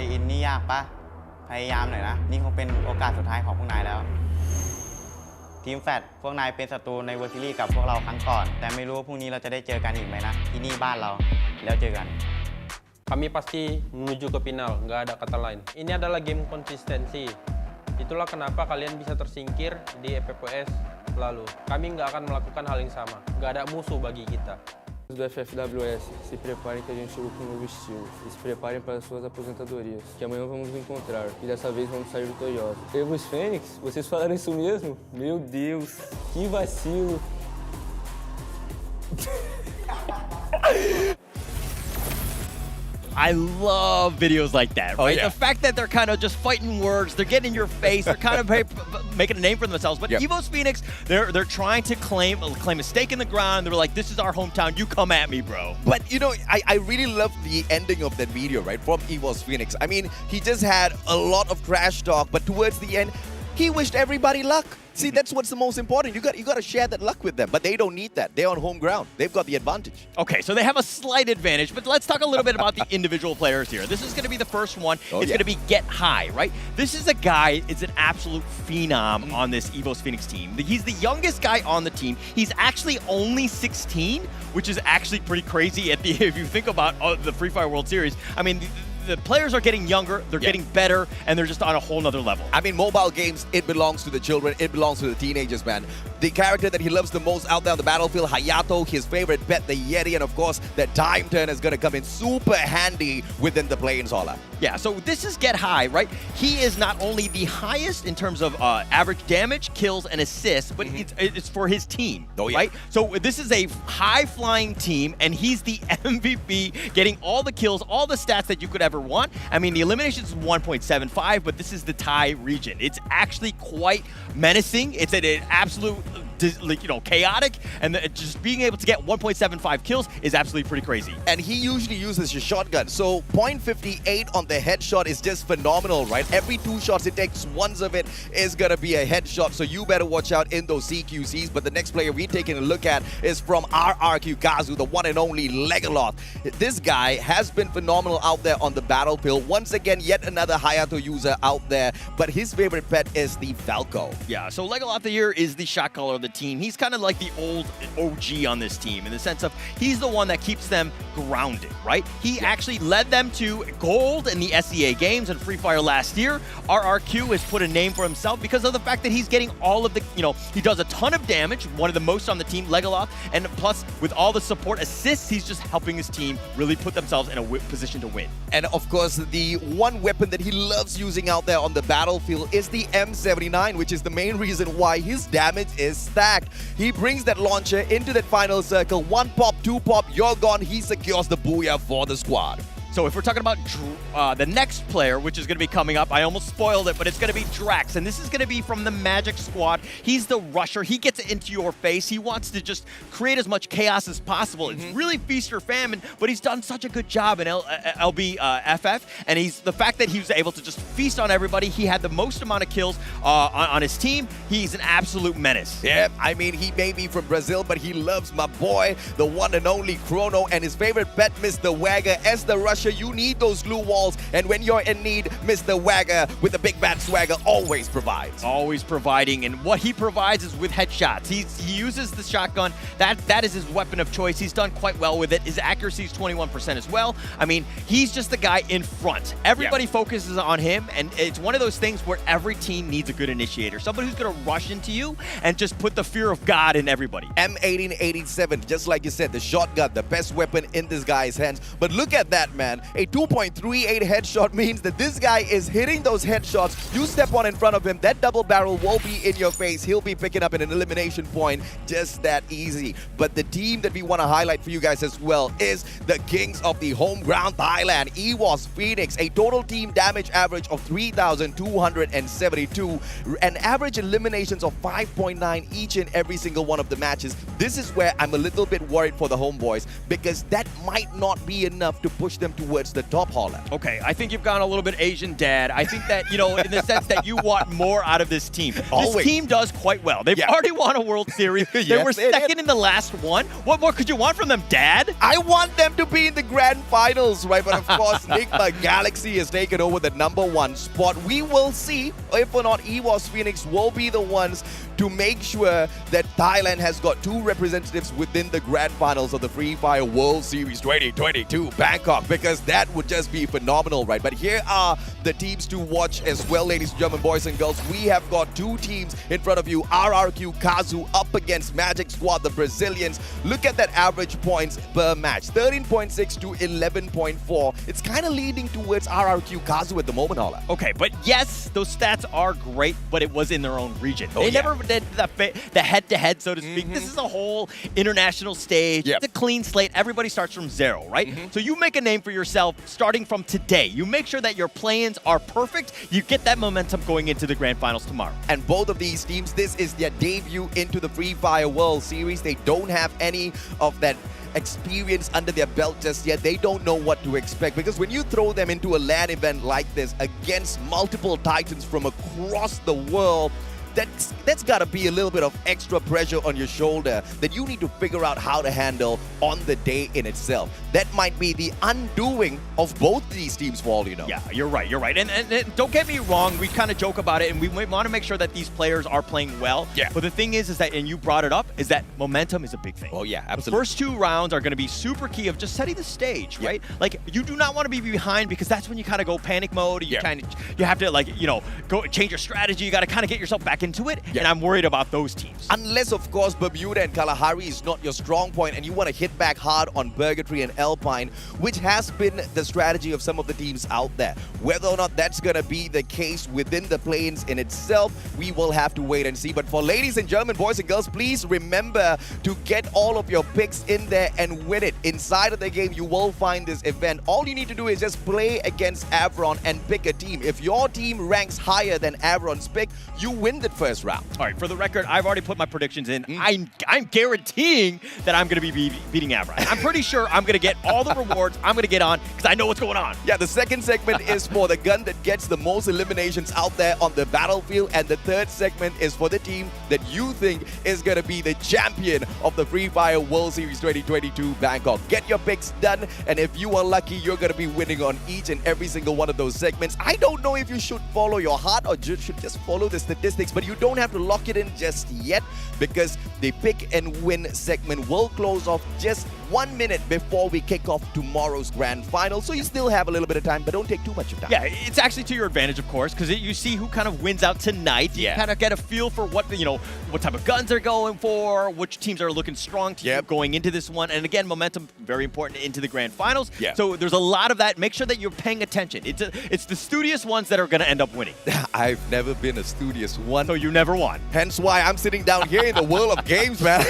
พยายามหน่อยนะนี่คงเป็นโอกาสสุดท้ายของพวกนายแล้วทีมแฟดพวกนายเป็นศัตรูในเวอร์ซิลี่กับพวกเราครั้งก่อนแต่ไม่รู้ว่าพรุ่งนี้เราจะได้เจอกันอีกไหมนะที่นี่บ้านเราแล้วเจอกัน Kami pasti menuju ke final, nggak ada kata lain. Ini adalah game konsistensi. Itulah kenapa kalian bisa tersingkir di FFWS lalu. Kami nggak akan melakukan hal yang sama. Nggak ada musuh bagi kita. Do FFWS, se preparem que a gente chegou com um novo estilo e se preparem para as suas aposentadorias, que amanhã vamos nos encontrar e dessa vez vamos sair vitoriosos. Evos Fênix, vocês falaram isso mesmo? Meu Deus, que vacilo! I love videos like that, right? The fact that they're kind of just fighting words, they're getting in your face, they're kind of making a name for themselves. But Evo's Phoenix, they're trying to claim a stake in the ground. They're like, this is our hometown. You come at me, bro. But you know, I really love the ending of that video, right? From Evo's Phoenix. I mean, he just had a lot of trash talk, but towards the end, he wished everybody luck. See, that's what's the most important. You got to share that luck with them, but they don't need that. They're on home ground. They've got the advantage. Okay, so they have a slight advantage, but let's talk a little bit about the individual players here. This is going to be the first one. It's going to be Get High, right? This is a guy, it's an absolute phenom on this Evo's Phoenix team. He's the youngest guy on the team. He's actually only 16, which is actually pretty crazy if you think about the Free Fire World Series. I mean, the players are getting younger, they're getting better, and they're just on a whole nother level. I mean, mobile games, it belongs to the children, it belongs to the teenagers, man. The character that he loves the most out there on the battlefield, Hayato, his favorite pet, the Yeti, and of course, the time turn is going to come in super handy within the Plains Holler. Yeah, so this is Get High, right? He is not only the highest in terms of average damage, kills, and assists, but it's for his team, right? So this is a high-flying team, and he's the MVP, getting all the kills, all the stats that you could ever want. I mean, the elimination is 1.75, but this is the tie region. It's actually quite menacing. It's an absolute, chaotic, and just being able to get 1.75 kills is absolutely pretty crazy. And he usually uses his shotgun, so 0.58 on the headshot is just phenomenal, right? Every 2 shots it takes, one of it is gonna be a headshot, so you better watch out in those CQCs. But the next player we're taking a look at is from RRQ Kazu, the one and only Legoloth. This guy has been phenomenal out there on the battlefield. Once again, yet another Hayato user out there, but his favorite pet is the Falco. Yeah, so Legoloth here is the shot caller of the team. He's kind of like the old OG on this team in the sense of he's the one that keeps them grounded, right? He actually led them to gold in the SEA games and Free Fire last year. RRQ has put a name for himself because of the fact that he's getting all of the, he does a ton of damage, one of the most on the team, Legoloth, and plus with all the support assists, he's just helping his team really put themselves in a position to win. And of course, the one weapon that he loves using out there on the battlefield is the M79, which is the main reason why his damage is stacked. He brings that launcher into that final circle. 1 pop, 2 pop, you're gone. He secures the booyah for the squad. So if we're talking about the next player, which is going to be coming up, I almost spoiled it, but it's going to be Drax, and this is going to be from the Magic Squad. He's the rusher. He gets into your face. He wants to just create as much chaos as possible. It's really feast or famine, but he's done such a good job in LBFF, and the fact that he was able to just feast on everybody. He had the most amount of kills on his team. He's an absolute menace. Yeah, I mean, he may be from Brazil, but he loves my boy, the one and only Chrono, and his favorite pet, Mr. Wagger, as the rusher. You need those glue walls, and when you're in need, Mr. Wagger with the big bad swagger always provides. Always providing, and what he provides is with headshots. He uses the shotgun. That is his weapon of choice. He's done quite well with it. His accuracy is 21% as well. I mean, he's just the guy in front. Everybody focuses on him, and it's one of those things where every team needs a good initiator. Somebody who's going to rush into you and just put the fear of God in everybody. M1887, just like you said, the shotgun, the best weapon in this guy's hands. But look at that, man. man. A 2.38 headshot means that this guy is hitting those headshots. You step on in front of him, that double barrel will be in your face. He'll be picking up an elimination point. Just that easy. But the team that we want to highlight for you guys as well is the kings of the home ground Thailand, EWOS Phoenix. A total team damage average of 3,272 and average eliminations of 5.9 each and every single one of the matches. This is where I'm a little bit worried for the homeboys because that might not be enough to push them towards the top hauler. Okay, I think you've gone a little bit Asian, Dad. I think that, you know, in the sense that you want more out of this team. Always. This team does quite well. They've already won a World Series. They Yes, were they did. second in the last one. What more could you want from them, Dad? I want them to be in the grand finals, right? But of course, Enigma Galaxy has taken over the #1 spot. We will see if or not EWOS Phoenix will be the ones to make sure that Thailand has got 2 representatives within the grand finals of the Free Fire World Series 2022 Bangkok, because that would just be phenomenal, right? But here are the teams to watch as well, ladies and gentlemen, boys and girls. We have got 2 teams in front of you. RRQ Kazu up against Magic Squad, the Brazilians. Look at that average points per match, 13.6 to 11.4. It's kind of leading towards RRQ Kazu at the moment, Hala. Okay, but yes, those stats are great, but it was in their own region. Oh, They yeah. never did the head-to-head, so to speak. This is a whole international stage. Yep. It's a clean slate. Everybody starts from zero, right? So you make a name for yourself starting from today. You make sure that your plans are perfect. You get that momentum going into the grand finals tomorrow. And both of these teams, this is their debut into the Free Fire World Series. They don't have any of that experience under their belt just yet. They don't know what to expect, because when you throw them into a LAN event like this against multiple titans from across the world, that's got to be a little bit of extra pressure on your shoulder that you need to figure out how to handle on the day in itself. That might be the undoing of both these teams for all you know. Yeah, you're right. You're right. And don't get me wrong. We kind of joke about it, and we want to make sure that these players are playing well. Yeah. But the thing is that, and you brought it up, is that momentum is a big thing. Oh, yeah, The absolutely. first 2 rounds are going to be super key of just setting the stage, right? Like, you do not want to be behind, because that's when you kind of go panic mode. You you have to, like, you know, go change your strategy. You got to kind of get yourself back into it. And I'm worried about those teams. Unless, of course, Bermuda and Kalahari is not your strong point and you want to hit back hard on Purgatory and Alpine, which has been the strategy of some of the teams out there. Whether or not that's going to be the case within the planes in itself, we will have to wait and see. But for ladies and gentlemen, boys and girls, please remember to get all of your picks in there and win it. Inside of the game, you will find this event. All you need to do is just play against Avron and pick a team. If your team ranks higher than Avron's pick, you win the first round. All right, for the record, I've already put my predictions in. I'm guaranteeing that I'm going to be beating Avron. I'm pretty sure I'm going to get all the rewards. I'm going to get on because I know what's going on. Yeah, the second segment is for the gun that gets the most eliminations out there on the battlefield, and the third segment is for the team that you think is going to be the champion of the Free Fire World Series 2022 Bangkok. Get your picks done, and if you are lucky, you're going to be winning on each and every single one of those segments. I don't know if you should follow your heart or should just follow the statistics, but you don't have to lock it in just yet, because the pick and win segment will close off just 1 minute before we kick off tomorrow's grand final. So you still have a little bit of time, but don't take too much of time. Yeah, it's actually to your advantage, of course, because you see who kind of wins out tonight. You kind of get a feel for what, you know, what type of guns they're going for, which teams are looking strong to you going into this one. And again, momentum, very important into the grand finals. So there's a lot of that. Make sure that you're paying attention. It's the studious ones that are going to end up winning. I've never been a studious one. So you never won. Hence why I'm sitting down here in the world of games, man.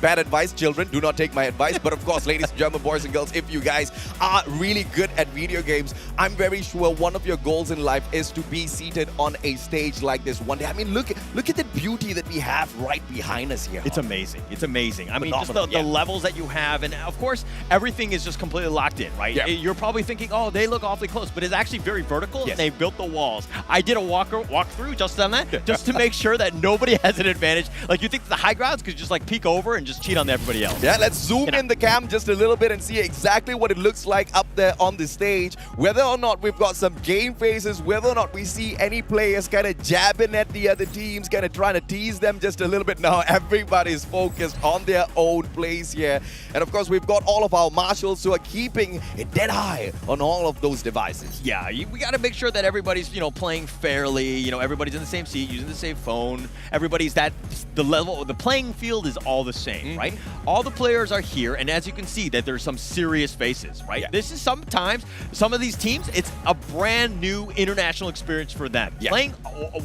Bad advice, children. Do not take my advice. But of course, ladies and gentlemen, boys and girls, if you guys are really good at video games, I'm very sure one of your goals in life is to be seated on a stage like this one day. I mean, look at the beauty that we have right behind us here. It's amazing. It's amazing. I mean, just Phenomenal, the levels that you have. And of course, everything is just completely locked in, right? Yeah. You're probably thinking, oh, they look awfully close, but it's actually very vertical. And they built the walls. I did a walkthrough just on that, just to make sure that nobody has an advantage. Like, you think the high grounds could just like peek over and just cheat on everybody else. Yeah, let's zoom in the cam just a little bit and see exactly what it looks like up there on the stage. Whether or not we've got some game phases, whether or not we see any players kind of jabbing at the other teams. teams kind of trying to tease them just a little bit now. Everybody's focused on their own plays here. And of course, we've got all of our marshals who are keeping it dead high on all of those devices. Yeah, we got to make sure that everybody's, playing fairly. Everybody's in the same seat, using the same phone. Everybody's the playing field is all the same, right? All the players are here, and as you can see, that there's some serious faces, right? Yeah. This is sometimes, some of these teams, it's a brand new international experience for them. Yeah. Playing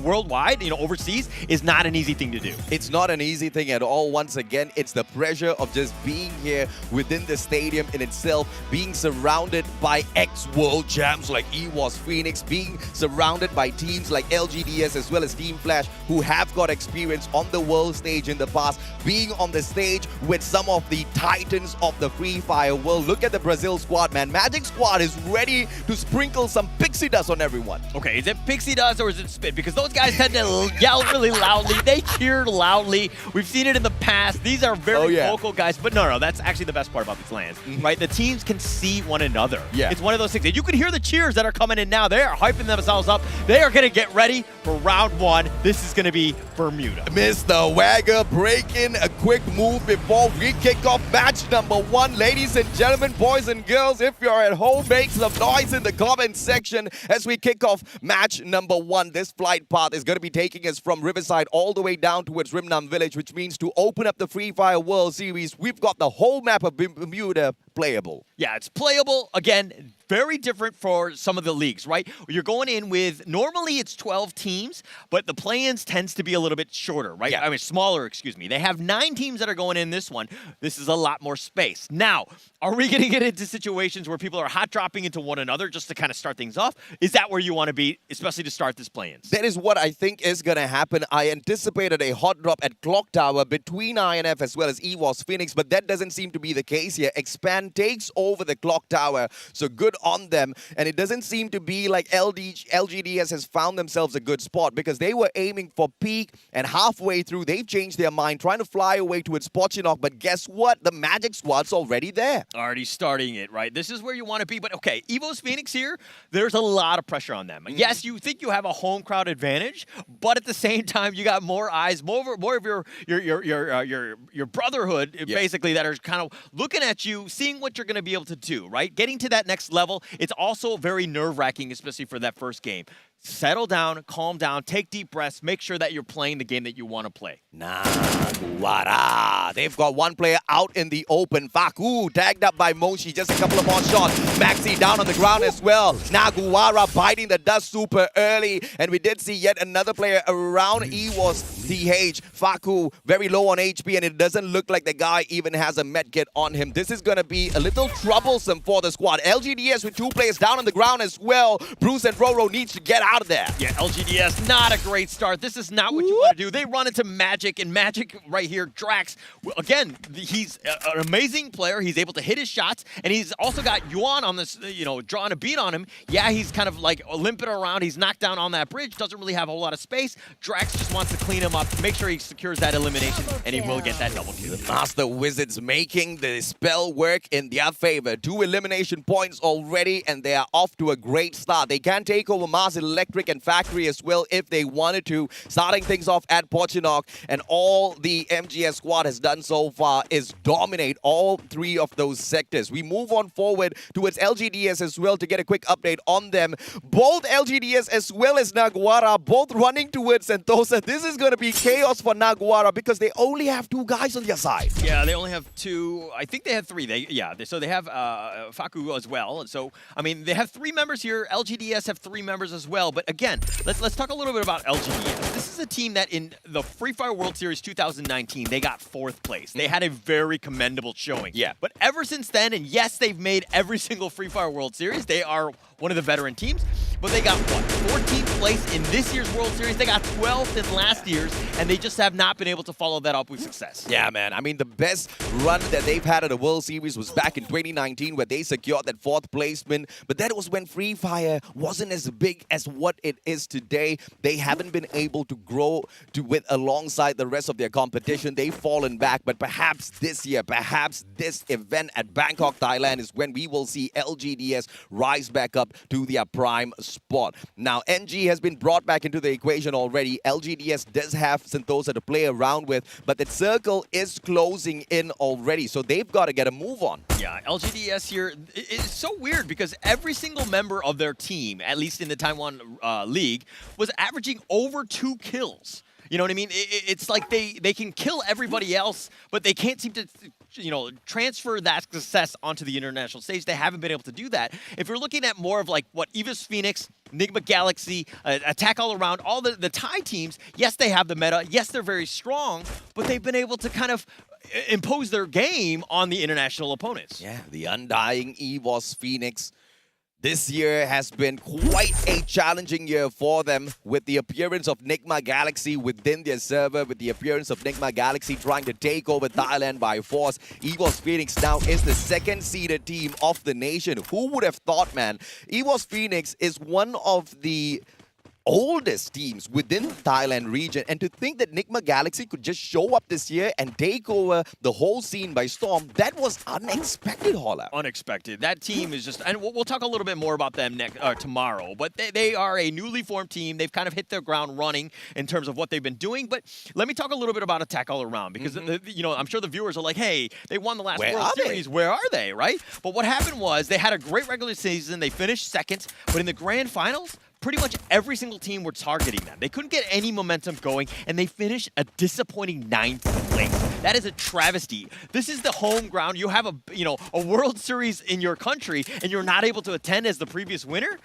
worldwide, overseas, is not an easy thing to do. It's not an easy thing at all. Once again, it's the pressure of just being here within the stadium in itself, being surrounded by ex-world champs like EWOS Phoenix, being surrounded by teams like LGDS as well as Team Flash, who have got experience on the world stage in the past, being on the stage with some of the titans of the Free Fire world. Look at the Brazil squad, man. Magic squad is ready to sprinkle some pixie dust on everyone. Okay, is it pixie dust or is it spit? Because those guys tend to yell really loudly. They cheer loudly. We've seen it in the past. These are very vocal guys. But no, that's actually the best part about these lands, right? The teams can see one another. Yeah. It's one of those things. And you can hear the cheers that are coming in now. They are hyping themselves up. They are going to get ready for round one. This is going to be Bermuda. Mr. Wagger breaking a quick move before we kick off match number one. Ladies and gentlemen, boys and girls, if you're at home, make some noise in the comment section as we kick off match number one. This flight path is going to be taking us from Riverside all the way down towards Rimnam Village, which means to open up the Free Fire World Series, we've got the whole map of Bermuda playable. Yeah, it's playable. Again, very different for some of the leagues, right? You're going in with, normally it's 12 teams, but the play-ins tends to be a little bit shorter, right? Yeah. I mean, smaller, excuse me. They have 9 teams that are going in this one. This is a lot more space. Now, are we going to get into situations where people are hot dropping into one another just to kind of start things off? Is that where you want to be, especially to start this play-ins? That is what I think is going to happen. I anticipated a hot drop at Clock Tower between INF as well as EWOS Phoenix, but that doesn't seem to be the case here. Expand takes over the Clock Tower, so good on them. And it doesn't seem to be like LGDS has found themselves a good spot, because they were aiming for peak, and halfway through, they've changed their mind, trying to fly away towards Pochinok. But guess what? The Magic Squad's already there. Already starting it, right? This is where you want to be. But okay, EVOS Phoenix here, there's a lot of pressure on them. Yes, you think you have a home crowd advantage, but at the same time, you got more eyes, more of your brotherhood, basically, that are kind of looking at you, seeing what you're going to be able to do, right? Getting to that next level, it's also very nerve-wracking, especially for that first game. Settle down, calm down, take deep breaths, make sure that you're playing the game that you want to play. Naguara. They've got one player out in the open. Faku tagged up by Moshi. Just a couple of more shots. Maxi down on the ground as well. Naguara biting the dust super early. And we did see yet another player around EWOS TH. Faku very low on HP, and it doesn't look like the guy even has a medkit on him. This is going to be a little troublesome for the squad. LGDS with 2 players down on the ground as well. Bruce and Roro needs to get out of there. Yeah, LGDS, not a great start. This is not what you want to do. They run into Magic, and Magic right here, Drax, again, he's an amazing player. He's able to hit his shots, and he's also got Yuan on this, drawing a beat on him. Yeah, he's kind of like limping around. He's knocked down on that bridge, doesn't really have a whole lot of space. Drax just wants to clean him up, make sure he secures that elimination, and he will get that double kill. The Master Wizards making the spell work in their favor. 2 elimination points already, and they are off to a great start. They can take over Mars Electric and Factory as well if they wanted to. Starting things off at Pochinok, and all the MGS squad has done so far is dominate all 3 of those sectors. We move on forward towards LGDS as well to get a quick update on them. Both LGDS as well as Naguara both running towards Sentosa. This is going to be chaos for Naguara because they only have 2 guys on their side. Yeah, they only have 2. I think they had 3. So they have Faku as well. So, I mean, they have 3 members here. LGDS have 3 members as well. But again, let's talk a little bit about LGDS. This is a team that in the Free Fire World Series 2019, they got 4th place. They had a very commendable showing. Yeah. But ever since then, and yes, they've made every single Free Fire World Series. They are one of the veteran teams, but they got, 14th place in this year's World Series. They got 12th in last year's, and they just have not been able to follow that up with success. Yeah, man. I mean, the best run that they've had at the World Series was back in 2019, where they secured that 4th placement, but that was when Free Fire wasn't as big as what it is today. They haven't been able to grow with alongside the rest of their competition. They've fallen back, but perhaps this year, perhaps this event at Bangkok, Thailand is when we will see LGDS rise back up to their prime spot. Now, NG has been brought back into the equation already. LGDS does have Sentosa to play around with, but the circle is closing in already, so they've got to get a move on. Yeah, LGDS here, it's so weird because every single member of their team, at least in the Taiwan League, was averaging over 2 kills. You know what I mean? It's like they can kill everybody else, but they can't seem to, transfer that success onto the international stage. They haven't been able to do that. If you're looking at more of like what Eva's Phoenix, Nigma Galaxy, Attack All Around, all the Thai teams, yes, they have the meta. Yes, they're very strong, but they've been able to kind of impose their game on the international opponents. Yeah, the undying EVOS Phoenix. This year has been quite a challenging year for them with the appearance of Nigma Galaxy within their server, with the appearance of Nigma Galaxy trying to take over Thailand by force. EVOS Phoenix now is the second-seeded team of the nation. Who would have thought, man? EVOS Phoenix is one of the oldest teams within the Thailand region, and to think that Nigma Galaxy could just show up this year and take over the whole scene by storm, that was unexpected, Holla. Unexpected. That team is just, and we'll talk a little bit more about them tomorrow, but they are a newly formed team. They've kind of hit their ground running in terms of what they've been doing, but let me talk a little bit about Attack All Around, because I'm sure the viewers are like, hey, they won the last World Series. Where are they, right? But what happened was they had a great regular season. They finished second, but in the grand finals, pretty much every single team were targeting them. They couldn't get any momentum going, and they finished a disappointing 9th place. That is a travesty. This is the home ground. You have a World Series in your country, and you're not able to attend as the previous winner?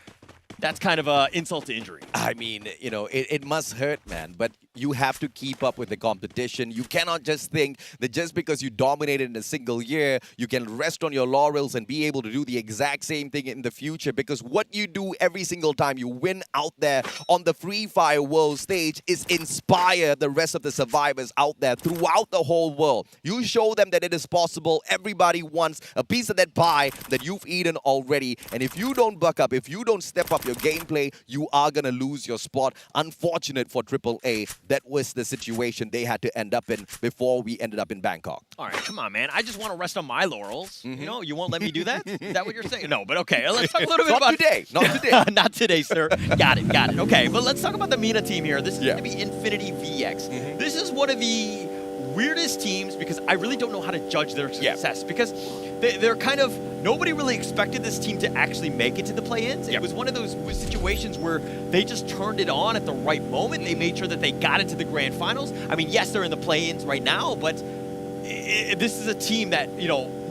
That's kind of an insult to injury. I mean, it must hurt, man, but you have to keep up with the competition. You cannot just think that just because you dominated in a single year, you can rest on your laurels and be able to do the exact same thing in the future, because what you do every single time you win out there on the Free Fire World stage is inspire the rest of the survivors out there throughout the whole world. You show them that it is possible. Everybody wants a piece of that pie that you've eaten already, and if you don't buck up, if you don't step up your gameplay, you are going to lose your spot. Unfortunate for AAA. That was the situation they had to end up in before we ended up in Bangkok. All right, come on, man. I just want to rest on my laurels. You won't let me do that? Is that what you're saying? No, but okay. Let's talk a little bit about... Not today. Not today. Not today, sir. Got it. Okay, but let's talk about the MENA team here. This is going to be Infinity VX. This is one of the weirdest teams because I really don't know how to judge their success because they're kind of... Nobody really expected this team to actually make it to the play-ins. It was one of those situations where they just turned it on at the right moment. They made sure that they got into the grand finals. I mean, yes, they're in the play-ins right now, but this is a team that,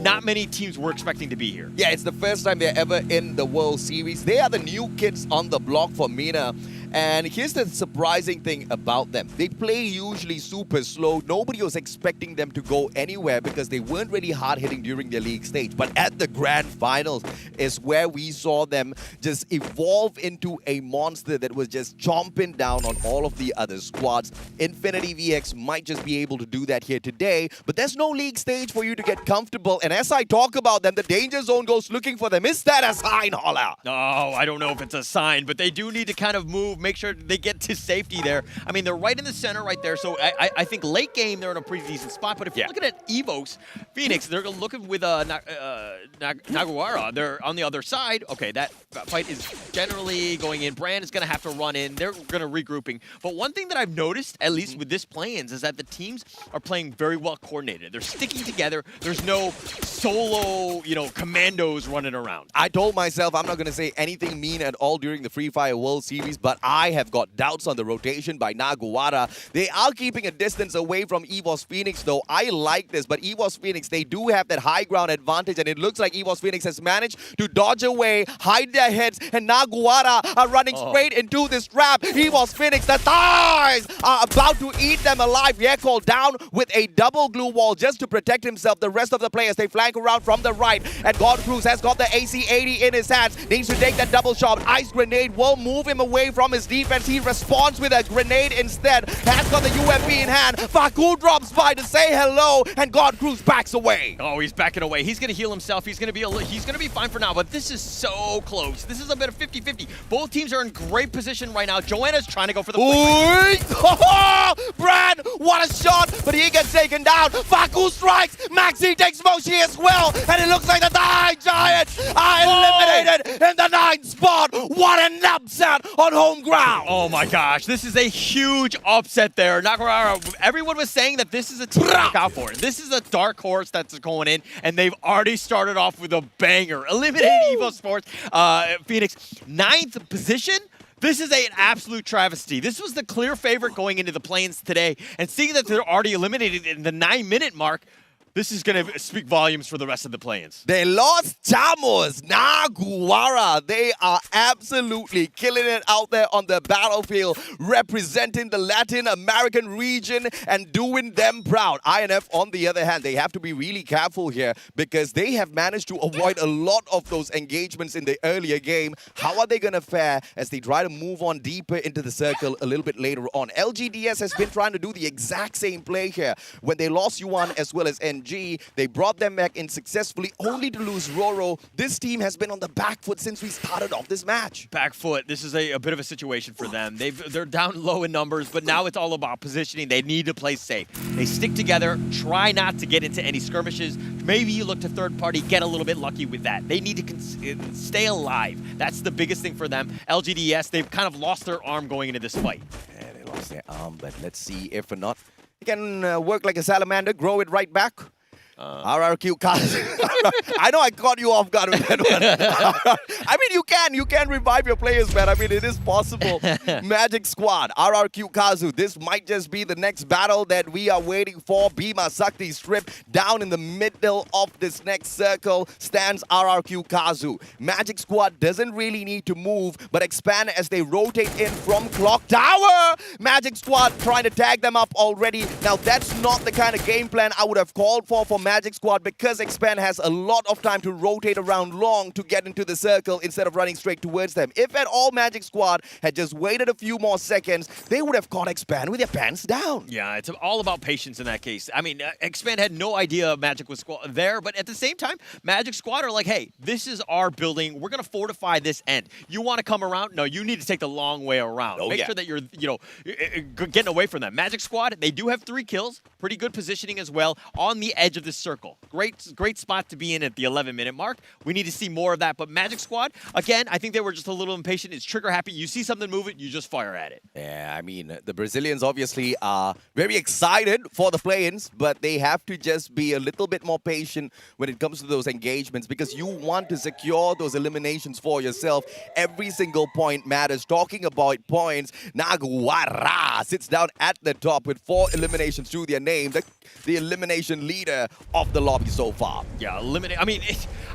not many teams were expecting to be here. Yeah, it's the first time they're ever in the World Series. They are the new kids on the block for MENA. And here's the surprising thing about them. They play usually super slow. Nobody was expecting them to go anywhere because they weren't really hard-hitting during their league stage. But at the grand finals is where we saw them just evolve into a monster that was just chomping down on all of the other squads. Infinity VX might just be able to do that here today, but there's no league stage for you to get comfortable. And as I talk about them, the danger zone goes looking for them. Is that a sign, Holla? No, I don't know if it's a sign, but they do need to kind of move, make sure they get to safety there. I mean, they're right in the center right there, so I think late game they're in a pretty decent spot. But if you're looking at EVOS Phoenix, they're looking with Naguara. They're on the other side. Okay, that fight is generally going in. Brand is going to have to run in. They're going to regrouping. But one thing that I've noticed, at least with this play-ins, is that the teams are playing very well coordinated. They're sticking together. There's no solo, commandos running around. I told myself I'm not going to say anything mean at all during the Free Fire World Series, but I have got doubts on the rotation by Naguara. They are keeping a distance away from EVOS Phoenix, though. I like this, but EVOS Phoenix, they do have that high ground advantage, and it looks like EVOS Phoenix has managed to dodge away, hide their heads, and Naguara are running straight into this trap. EVOS Phoenix, the thighs are about to eat them alive. Yekol down with a double glue wall just to protect himself. The rest of the players, they flank around from the right, and God Cruz has got the AC-80 in his hands. Needs to take that double shot. Ice Grenade will move him away from his defense. He responds with a grenade instead. Has got the UMP in hand. Faku drops by to say hello, and God Cruz backs away. Oh, he's backing away. He's going to heal himself. He's going to be fine for now, but this is so close. This is a bit of 50-50. Both teams are in great position right now. Joanna's trying to go for the Brad, what a shot but he gets taken down. Faku strikes, Maxi takes Moshi as well, and it looks like the Thai Giants are eliminated in the 9th spot. What an upset on home ground. Oh my gosh, this is a huge upset there. Naguara, everyone was saying that this is a team to look out for. This is a dark horse that's going in, and they've already started off with a banger. Eliminating Evo Sports, Phoenix, 9th position. This is an absolute travesty. This was the clear favorite going into the play-ins today, and seeing that they're already eliminated in the 9-minute mark, this is going to speak volumes for the rest of the play-ins. They lost Chamos, Naguara. They are absolutely killing it out there on the battlefield, representing the Latin American region and doing them proud. INF, on the other hand, they have to be really careful here because they have managed to avoid a lot of those engagements in the earlier game. How are they going to fare as they try to move on deeper into the circle a little bit later on? LGDS has been trying to do the exact same play here. When they lost Yuan as well as NG, they brought them back in successfully, only to lose Roro. This team has been on the back foot since we started off this match. Back foot. This is a bit of a situation for them. They're down low in numbers, but now it's all about positioning. They need to play safe. They stick together, try not to get into any skirmishes. Maybe you look to third party, get a little bit lucky with that. They need to stay alive. That's the biggest thing for them. LGDS, they've kind of lost their arm going into this fight. Yeah, they lost their arm, but let's see if or not. They can work like a salamander, grow it right back. RRQ Kazu. I know I caught you off guard with that one. I mean, you can revive your players, man. I mean, it is possible. Magic Squad, RRQ Kazu. This might just be the next battle that we are waiting for. Bhima Sakti Strip down in the middle of this next circle stands RRQ Kazu. Magic Squad doesn't really need to move, but expand as they rotate in from Clock Tower. Magic Squad trying to tag them up already. Now, that's not the kind of game plan I would have called for Magic Squad because Expand has a lot of time to rotate around long to get into the circle instead of running straight towards them. If at all Magic Squad had just waited a few more seconds, they would have caught Expand with their pants down. Yeah, it's all about patience in that case. I mean, Expand had no idea Magic was there, but at the same time, Magic Squad are like, hey, this is our building. We're going to fortify this end. You want to come around? No, you need to take the long way around. Make sure that you're, getting away from them. Magic Squad, they do have 3 kills. Pretty good positioning as well on the edge of the circle. Great spot to be in at the 11-minute mark. We need to see more of that. But Magic Squad, again, I think they were just a little impatient. It's trigger happy. You see something moving, you just fire at it. Yeah, I mean, the Brazilians obviously are very excited for the play-ins, but they have to just be a little bit more patient when it comes to those engagements because you want to secure those eliminations for yourself. Every single point matters. Talking about points, Naguara sits down at the top with 4 eliminations to their name. The elimination leader of the lobby so far. Yeah, I mean,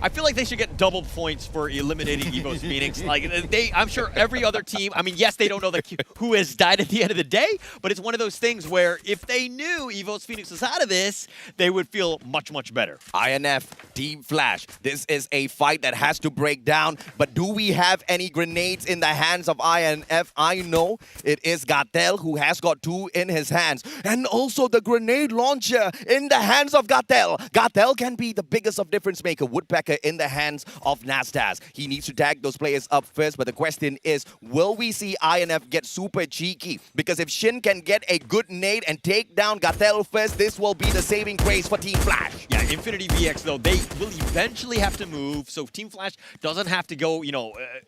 I feel like they should get double points for eliminating Evo's Phoenix. Like, I'm sure every other team, I mean, yes, they don't know who has died at the end of the day, but it's one of those things where if they knew Evo's Phoenix was out of this, they would feel much, much better. INF, Team Flash. This is a fight that has to break down, but do we have any grenades in the hands of INF? I know it is Gatel who has got 2 in his hands, and also the grenade launcher in the hands of Gatel. Gatel can be the biggest of difference maker. Woodpecker in the hands of Nastas. He needs to tag those players up first, but the question is, will we see INF get super cheeky? Because if Shin can get a good nade and take down Gatel first, this will be the saving grace for Team Flash. Yeah, Infinity VX, though, they will eventually have to move, so Team Flash doesn't have to go,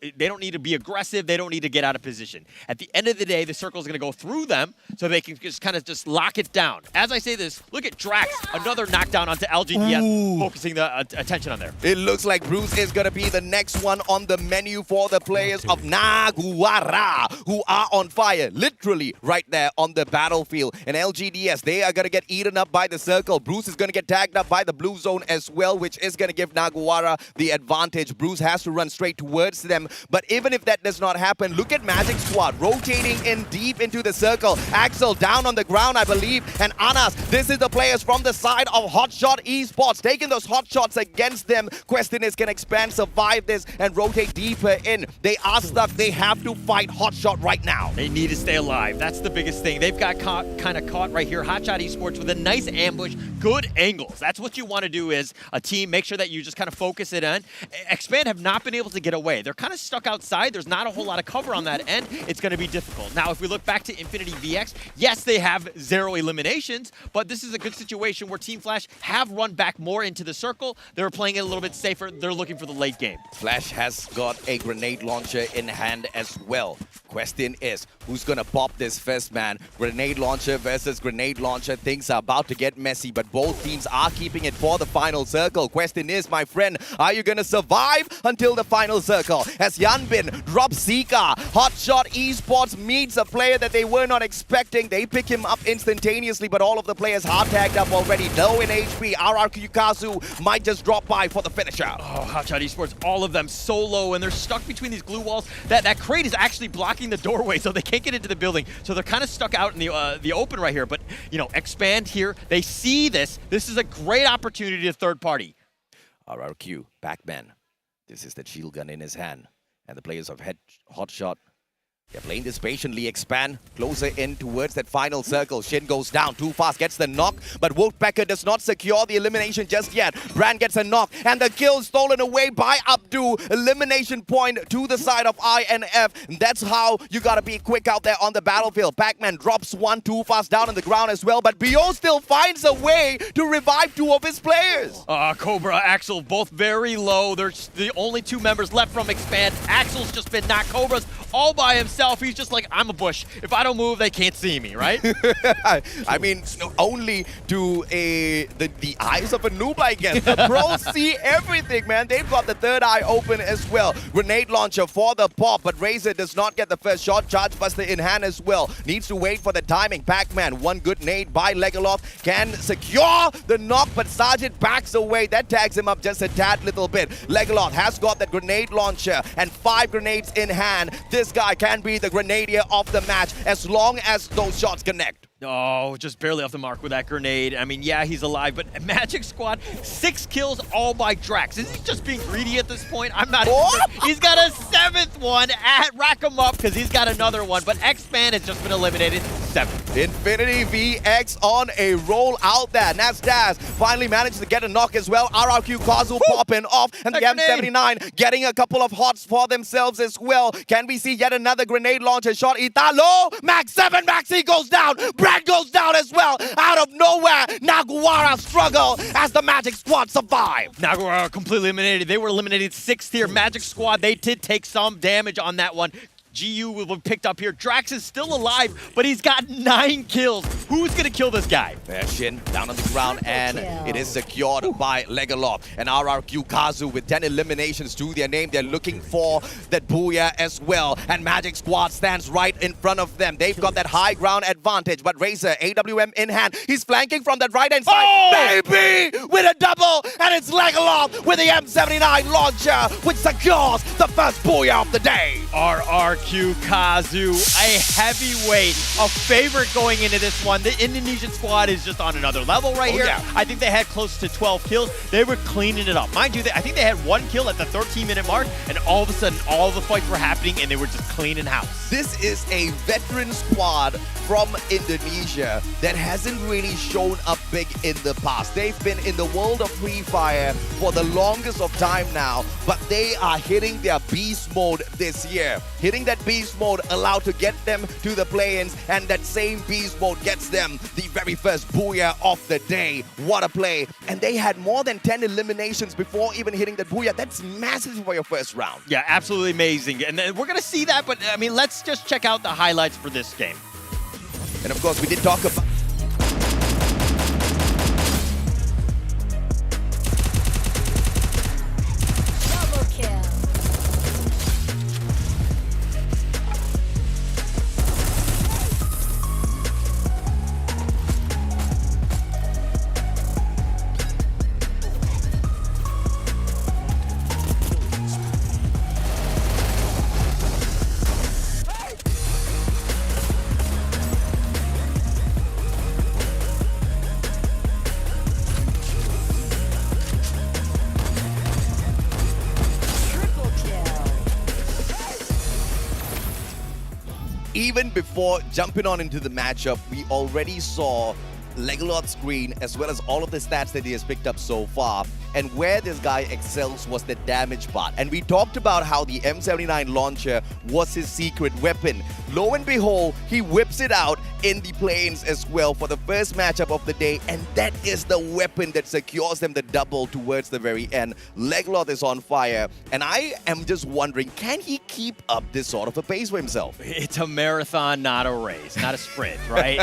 they don't need to be aggressive, they don't need to get out of position. At the end of the day, the circle is going to go through them, so they can just kind of just lock it down. As I say this, look at Drax, another knockdown onto LGDS, focusing the attention on there. It looks like Bruce is going to be the next one on the menu for the players of Naguara, who are on fire, literally right there on the battlefield. And LGDS, they are going to get eaten up by the circle. Bruce is going to get tagged up by the blue zone as well, which is going to give Naguara the advantage. Bruce has to run straight towards them. But even if that does not happen, look at Magic Squad rotating in deep into the circle. Axel down on the ground, I believe. And Anas, this is the players from the side of Hot Hotshot Esports taking those hot shots against them. Question is, can Expand survive this and rotate deeper in? They are stuck. They have to fight Hotshot right now. They need to stay alive. That's the biggest thing. They've got kind of caught right here. Hotshot Esports with a nice ambush, good angles. That's what you want to do as a team. Make sure that you just kind of focus it on. Expand have not been able to get away. They're kind of stuck outside. There's not a whole lot of cover on that end. It's going to be difficult. Now, if we look back to Infinity VX, yes, they have 0 eliminations, but this is a good situation where Team Flash have run back more into the circle. They're playing it a little bit safer. They're looking for the late game. Flash has got a grenade launcher in hand as well. Question is, who's gonna pop this first, man? Grenade launcher versus grenade launcher. Things are about to get messy, but both teams are keeping it for the final circle. Question is, my friend, are you gonna survive until the final circle? As Yanbin drops Zika, Hotshot Esports meets a player that they were not expecting. They pick him up instantaneously, but all of the players are tagged up already. Low in HP. RRQ Kazu might just drop by for the finisher. Oh, Hotshot Esports, all of them so low, and they're stuck between these glue walls. That crate is actually blocking the doorway, so they can't get into the building. So they're kind of stuck out in the open right here. But, you know, Expand here, they see this. This is a great opportunity to third party. RRQ, Pac-Man. This is the shield gun in his hand. And the players of Hotshot, they're playing this patiently. Expand closer in towards that final circle. Shin goes down too fast, gets the knock, but Wolfpacker does not secure the elimination just yet. Brand gets a knock, and the kill stolen away by Abdu. Elimination point to the side of INF. And that's how you gotta be quick out there on the battlefield. Pac-Man drops one too fast down on the ground as well, but BO still finds a way to revive 2 of his players. Cobra, Axel, both very low. There's the only 2 members left from Expand. Axel's just been knocked. Cobra's all by himself. He's just like, I'm a bush. If I don't move, they can't see me, right? I mean, only to the eyes of a noob, I guess. The pros see everything, man. They've got the third eye open as well. Grenade launcher for the pop, but Razor does not get the first shot. Charge Buster in hand as well. Needs to wait for the timing. Pac-Man, one good nade by Legoloth, can secure the knock, but Sergeant backs away. That tags him up just a tad little bit. Legoloth has got the grenade launcher and 5 grenades in hand. This guy can be the grenadier of the match as long as those shots connect. Oh, just barely off the mark with that grenade. I mean, yeah, he's alive, but Magic Squad, 6 kills all by Drax. Is he just being greedy at this point? I'm not sure. He's got a 7th one. Rack him up because he's got another one, but X-Man has just been eliminated. 7. Infinity VX on a roll out there. Nasdaz finally managed to get a knock as well. RRQ Kazu popping off, and the M79 getting a couple of hots for themselves as well. Can we see yet another grenade launcher shot? Italo, Max 7, Maxi goes down. Brad goes down as well. Out of nowhere, Naguara struggle as the Magic Squad survive. Naguara completely eliminated. They were eliminated 6th here. Magic Squad, they did take some damage on that one. GU will be picked up here. Drax is still alive, but he's got 9 kills. Who's going to kill this guy? Shin down on the ground, and it is secured by Legoloth. And RRQ Kazu with 10 eliminations to their name. They're looking for that Booyah as well. And Magic Squad stands right in front of them. They've got that high ground advantage, but Razor, AWM in hand. He's flanking from that right-hand side. Baby! With a double, and it's Legoloth with the M79 launcher, which secures the first Booyah of the day. RRQ Kazu, a heavyweight, a favorite going into this one. The Indonesian squad is just on another level right here. Yeah. I think they had close to 12 kills. They were cleaning it up. Mind you, I think they had 1 kill at the 13-minute mark, and all of a sudden, all the fights were happening, and they were just cleaning house. This is a veteran squad from Indonesia that hasn't really shown up big in the past. They've been in the world of Free Fire for the longest of time now, but they are hitting their beast mode this year. Hitting that beast mode allowed to get them to the play-ins, and that same beast mode gets them the very first Booyah of the day. What a play. And they had more than 10 eliminations before even hitting that Booyah. That's massive for your first round. Yeah, absolutely amazing. And we're going to see that, but I mean, let's just check out the highlights for this game. And of course, we did talk about... Double kill. before jumping on into the matchup, we already saw Legolas Green as well as all of the stats that he has picked up so far. And where this guy excels was the damage part. And we talked about how the M79 launcher was his secret weapon. Lo and behold, he whips it out in the plains as well for the first matchup of the day. And that is the weapon that secures them the double towards the very end. Legolas is on fire. And I am just wondering, can he keep up this sort of a pace for himself? It's a marathon, not a race, not a sprint, right?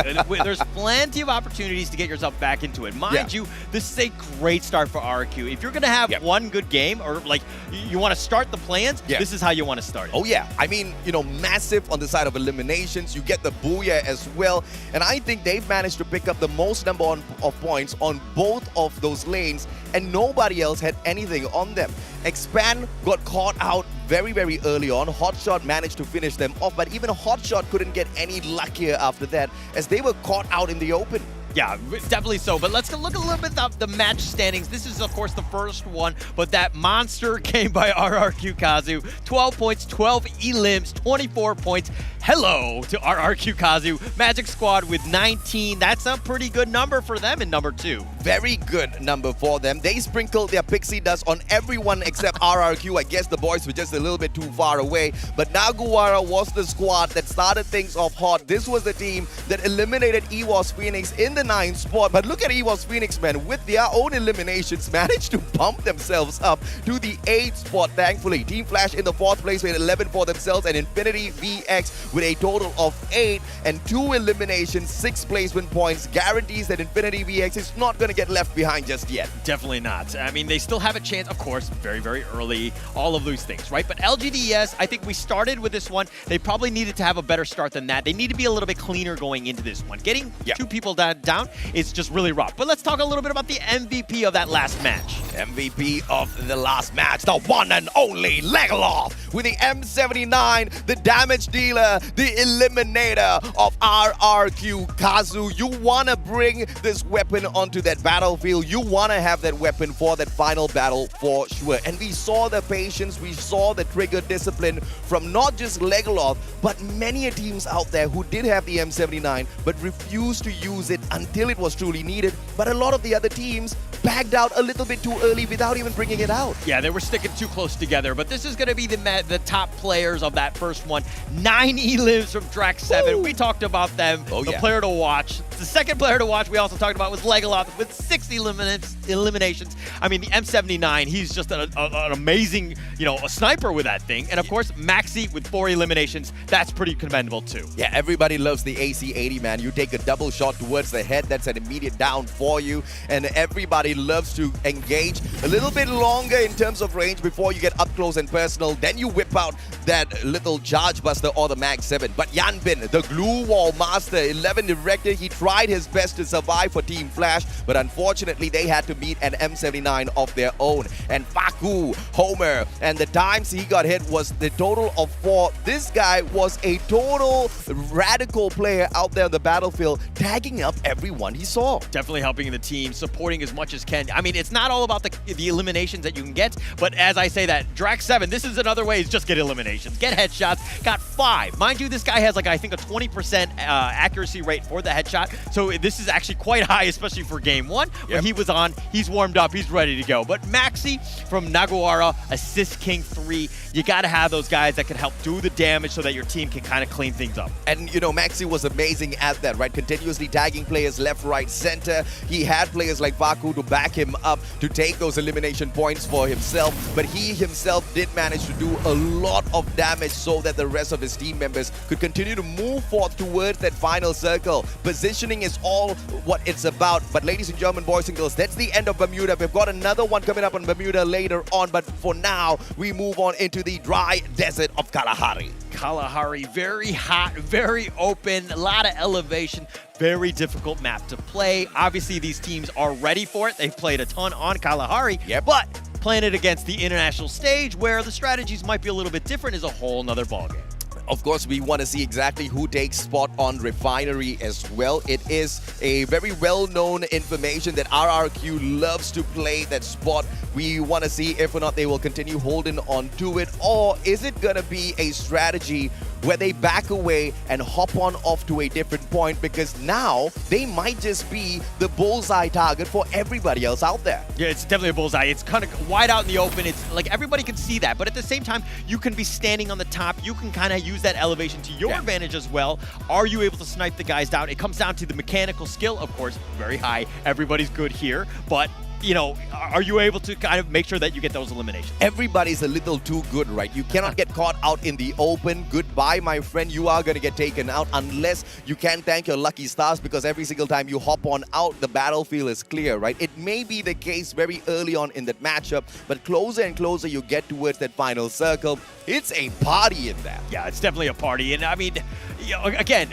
There's plenty of opportunities to get yourself back into it. Mind you, this is a great start for RQ. If you're going to have one good game, or like you want to start the plans, this is how you want to start it. Oh yeah, I mean, you know, massive on the side of eliminations. You get the booyah as well. And I think they've managed to pick up the most number of points on both of those lanes, and nobody else had anything on them. Expand got caught out very, very early on. Hotshot managed to finish them off, but even Hotshot couldn't get any luckier after that as they were caught out in the open. Yeah, definitely so. But let's look a little bit at the match standings. This is, of course, the first one, but that monster came by RRQ Kazu. 12 points, 12 elims, 24 points. Hello to RRQ Kazu. Magic Squad with 19. That's a pretty good number for them in number 2. Very good number for them. They sprinkled their pixie dust on everyone except RRQ. I guess the boys were just a little bit too far away. But Naguara was the squad that started things off hot. This was the team that eliminated EWAS Phoenix in the 9th spot. But look at EWAS Phoenix, man, with their own eliminations, managed to bump themselves up to the 8th spot, thankfully. Team Flash in the 4th place with 11 for themselves, and Infinity VX with a total of 8 and 2 eliminations, 6 placement points. Guarantees that Infinity VX is not going to get left behind just yet. Definitely not. I mean, they still have a chance, of course, very, very early, all of those things, right? But LGDS, I think we started with this one. They probably needed to have a better start than that. They need to be a little bit cleaner going into this one. Getting 2 people down is just really rough. But let's talk a little bit about the MVP of that last match. MVP of the last match, the one and only Legolas with the M79, the damage dealer, the eliminator of RRQ Kazu. You want to bring this weapon onto that battlefield. You want to have that weapon for that final battle for sure. And we saw the patience, we saw the trigger discipline from not just Legolas, but many teams out there who did have the M79 but refused to use it until it was truly needed. But a lot of the other teams bagged out a little bit too early without even bringing it out. Yeah, they were sticking too close together, but this is going to be the top players of that first one. 9 elims from Drax 7. Ooh. We talked about them. The player to watch. The second player to watch we also talked about was Legolas with 6 eliminations. I mean, the M79, he's just an amazing, a sniper with that thing. And of course, Maxi with 4 eliminations. That's pretty commendable too. Yeah, everybody loves the AC-80, man. You take a double shot towards the head, that's an immediate down for you. And everybody loves to engage a little bit longer in terms of range before you get up close and personal. Then you whip out that little charge buster or the Mag 7. But Yanbin, the glue wall master, 11 directed, he tried his best to survive for Team Flash, but unfortunately they had to meet an M79 of their own. And Faku, Homer, and the times he got hit was the total of 4. This guy was a total radical player out there on the battlefield, tagging up everyone he saw. Definitely helping the team, supporting as much as can. I mean, it's not all about the eliminations that you can get, but as I say that, Drax 7, this is another way is just get eliminations, get headshots, got 5. Mind you, this guy has I think a 20% accuracy rate for the headshot, so this is actually quite high, especially for game 1. When he was on, he's warmed up, he's ready to go. But Maxi from Naguara, Assist King 3, you got to have those guys that can help do the damage so that your team can kind of clean things up. And, Maxi was amazing at that, right? Continuously tagging players left, right, center. He had players like Baku to back him up to take those elimination points for himself, but he himself did manage to do a lot of damage so that the rest of his team members could continue to move forth towards that final circle. Positioning is all what it's about. But ladies and gentlemen, boys and girls, that's the end of Bermuda. We've got another one coming up on Bermuda later on, but for now, we move on into the dry desert of Kalahari. Kalahari, very hot, very open, a lot of elevation, very difficult map to play. Obviously, these teams are ready for it. They've played a ton on Kalahari, but playing it against the international stage where the strategies might be a little bit different is a whole nother ballgame. Of course, we want to see exactly who takes spot on Refinery as well. It is a very well-known information that RRQ loves to play that spot. We want to see if or not they will continue holding on to it, or is it going to be a strategy where they back away and hop on off to a different point, because now they might just be the bullseye target for everybody else out there. Yeah, it's definitely a bullseye. It's kind of wide out in the open. It's like everybody can see that, but at the same time, you can be standing on the top. You can kind of use that elevation to your advantage as well. Are you able to snipe the guys down? It comes down to the mechanical skill, of course, very high. Everybody's good here, but you know, are you able to kind of make sure that you get those eliminations? Everybody's a little too good, right? You cannot get caught out in the open. Goodbye, my friend. You are going to get taken out unless you can thank your lucky stars, because every single time you hop on out, the battlefield is clear, right? It may be the case very early on in that matchup, but closer and closer you get towards that final circle, it's a party in there. Yeah, it's definitely a party. And I mean, you know, again,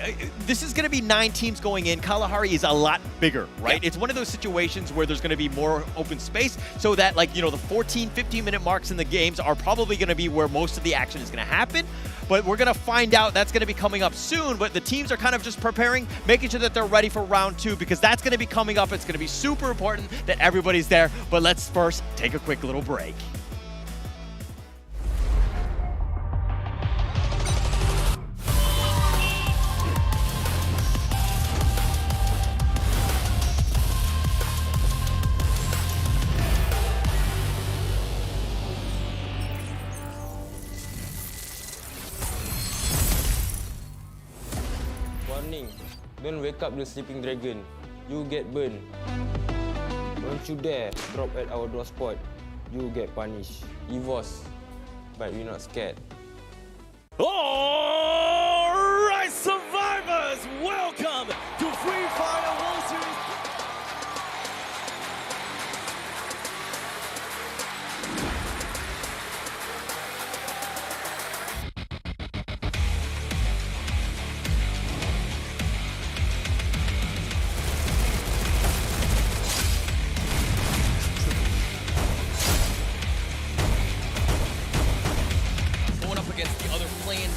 this is going to be 9 teams going in. Kalahari is a lot bigger, right? Yeah. It's one of those situations where there's going to be more open space, so that, like, you know, the 14, 15-minute marks in the games are probably going to be where most of the action is going to happen. But we're going to find out. That's going to be coming up soon. But the teams are kind of just preparing, making sure that they're ready for round 2, because that's going to be coming up. It's going to be super important that everybody's there. But let's first take a quick little break. Warning, don't wake up the sleeping dragon. You get burned. Don't you dare drop at our door spot. You get punished. EVOS, but we're not scared. Alright, survivors, welcome to Free Fire World Series.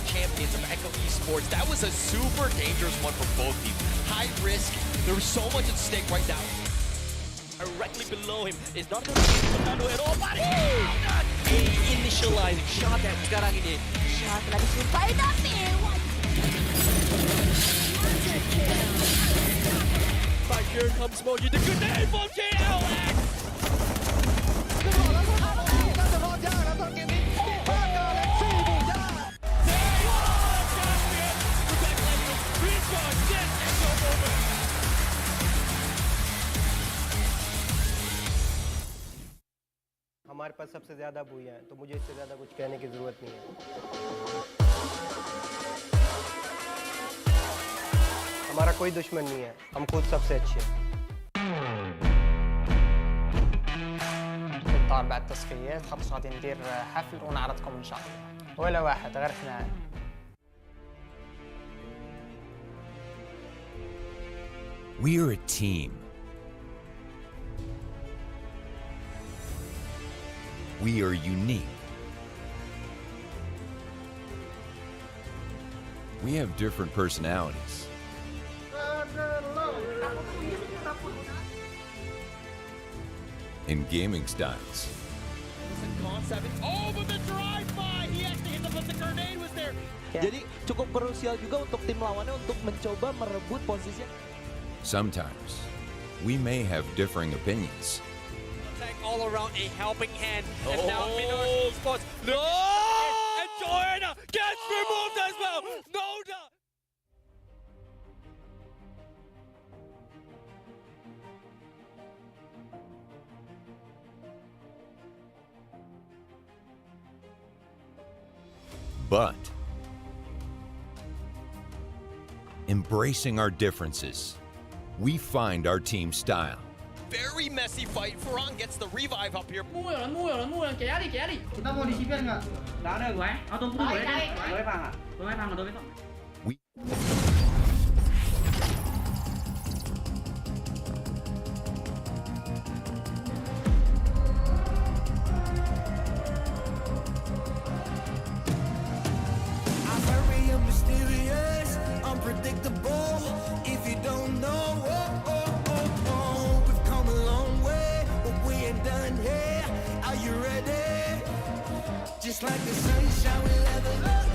Champions of Echo Esports. That was a super dangerous one for both teams. High risk. There was so much at stake right now. Directly below him is not going to be Fernando at all. But initializing shot that sekarang ini. Shot lagi supaya dapet. But here comes Moji, the grenade from JLX. हमारे पास सबसे ज़्यादा बुइयां हैं, तो मुझे इससे ज़्यादा कुछ कहने की ज़रूरत नहीं है। हमारा कोई दुश्मन नहीं है, हम खुद सबसे अच्छे हैं। بالطبع بعد التصفيات خاطر غادي ندير حفل ونعرضكم ان شاء الله. ولا واحد غير اثنين. We are a team. We are unique. We have different personalities. And gaming styles. Oh, but the drive-by! He actually hit them, but the grenade was there. Jadi cukup krusial juga untuk tim lawannya untuk mencoba merebut posisi. Sometimes, we may have differing opinions. All around a helping hand, and now Minor spots. No! And Garena gets removed as well. No doubt. But embracing our differences, we find our team style. Very messy fight. Ferran gets the revive up here. Mua rồi, kéo đi. Chúng ta mua đi shipper nggak? Nggak ada gue. Atau tunggu gue deh. Gue paham. I'm very mysterious, unpredictable. If you don't know, we've come a long way, but we ain't done here. Are you ready? Just like the sunshine, we level up.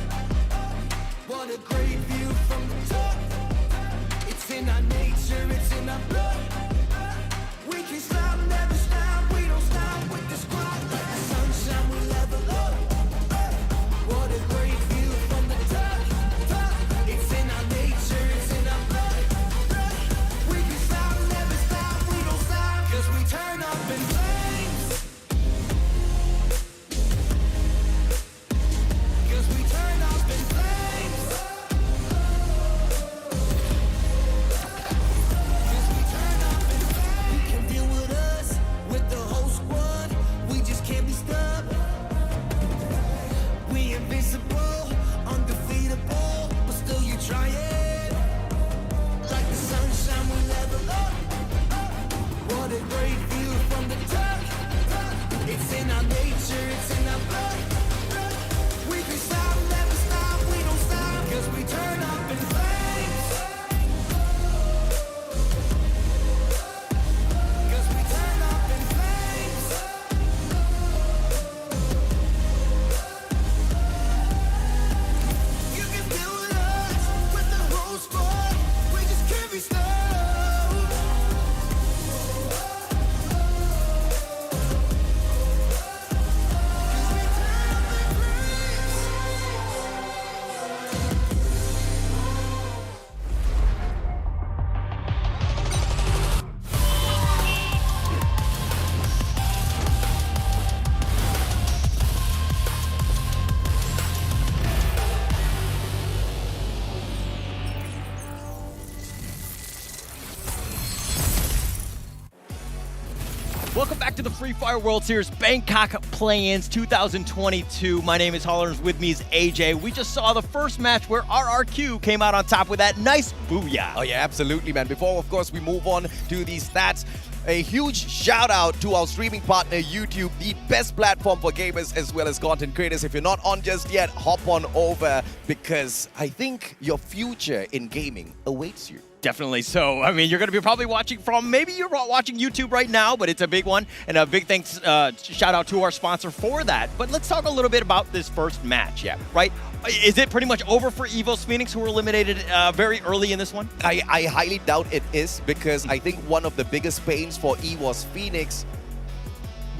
Welcome back to the Free Fire World Series Bangkok Play-Ins 2022. My name is Holler, and with me is AJ. We just saw the first match where RRQ came out on top with that nice booyah. Oh yeah, absolutely, man. Before, of course, we move on to these stats, a huge shout out to our streaming partner YouTube, the best platform for gamers as well as content creators. If you're not on just yet, hop on over because I think your future in gaming awaits you. Definitely so. I mean, you're going to be probably watching from, maybe you're watching YouTube right now, but it's a big one. And a big thanks, shout out to our sponsor for that. But let's talk a little bit about this first match. Yeah. Right? Is it pretty much over for EVOS Phoenix, who were eliminated very early in this one? I highly doubt it is, because I think one of the biggest pains for EVOS Phoenix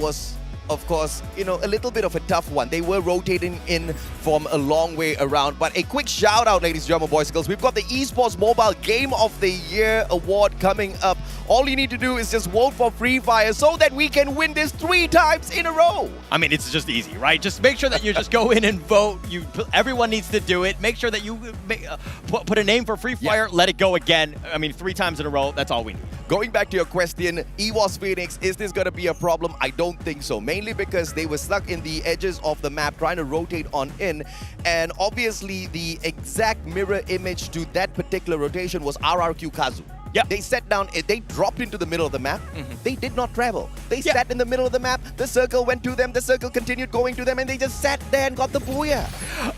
was, of course, you know, a little bit of a tough one. They were rotating in from a long way around. But a quick shout out, ladies and gentlemen, boys and girls. We've got the Esports Mobile Game of the Year award coming up. All you need to do is just vote for Free Fire so that we can win this 3 times in a row. I mean, it's just easy, right? Just make sure that you just go in and vote. Everyone needs to do it. Make sure that you put a name for Free Fire, let it go again. I mean, 3 times in a row, that's all we need. Going back to your question, EVOS Phoenix, is this going to be a problem? I don't think so. Mainly because they were stuck in the edges of the map trying to rotate on in. And obviously, the exact mirror image to that particular rotation was RRQ Kazu. Yeah. They sat down, they dropped into the middle of the map. They did not travel. They sat in the middle of the map. The circle went to them. The circle continued going to them, and they just sat there and got the booyah.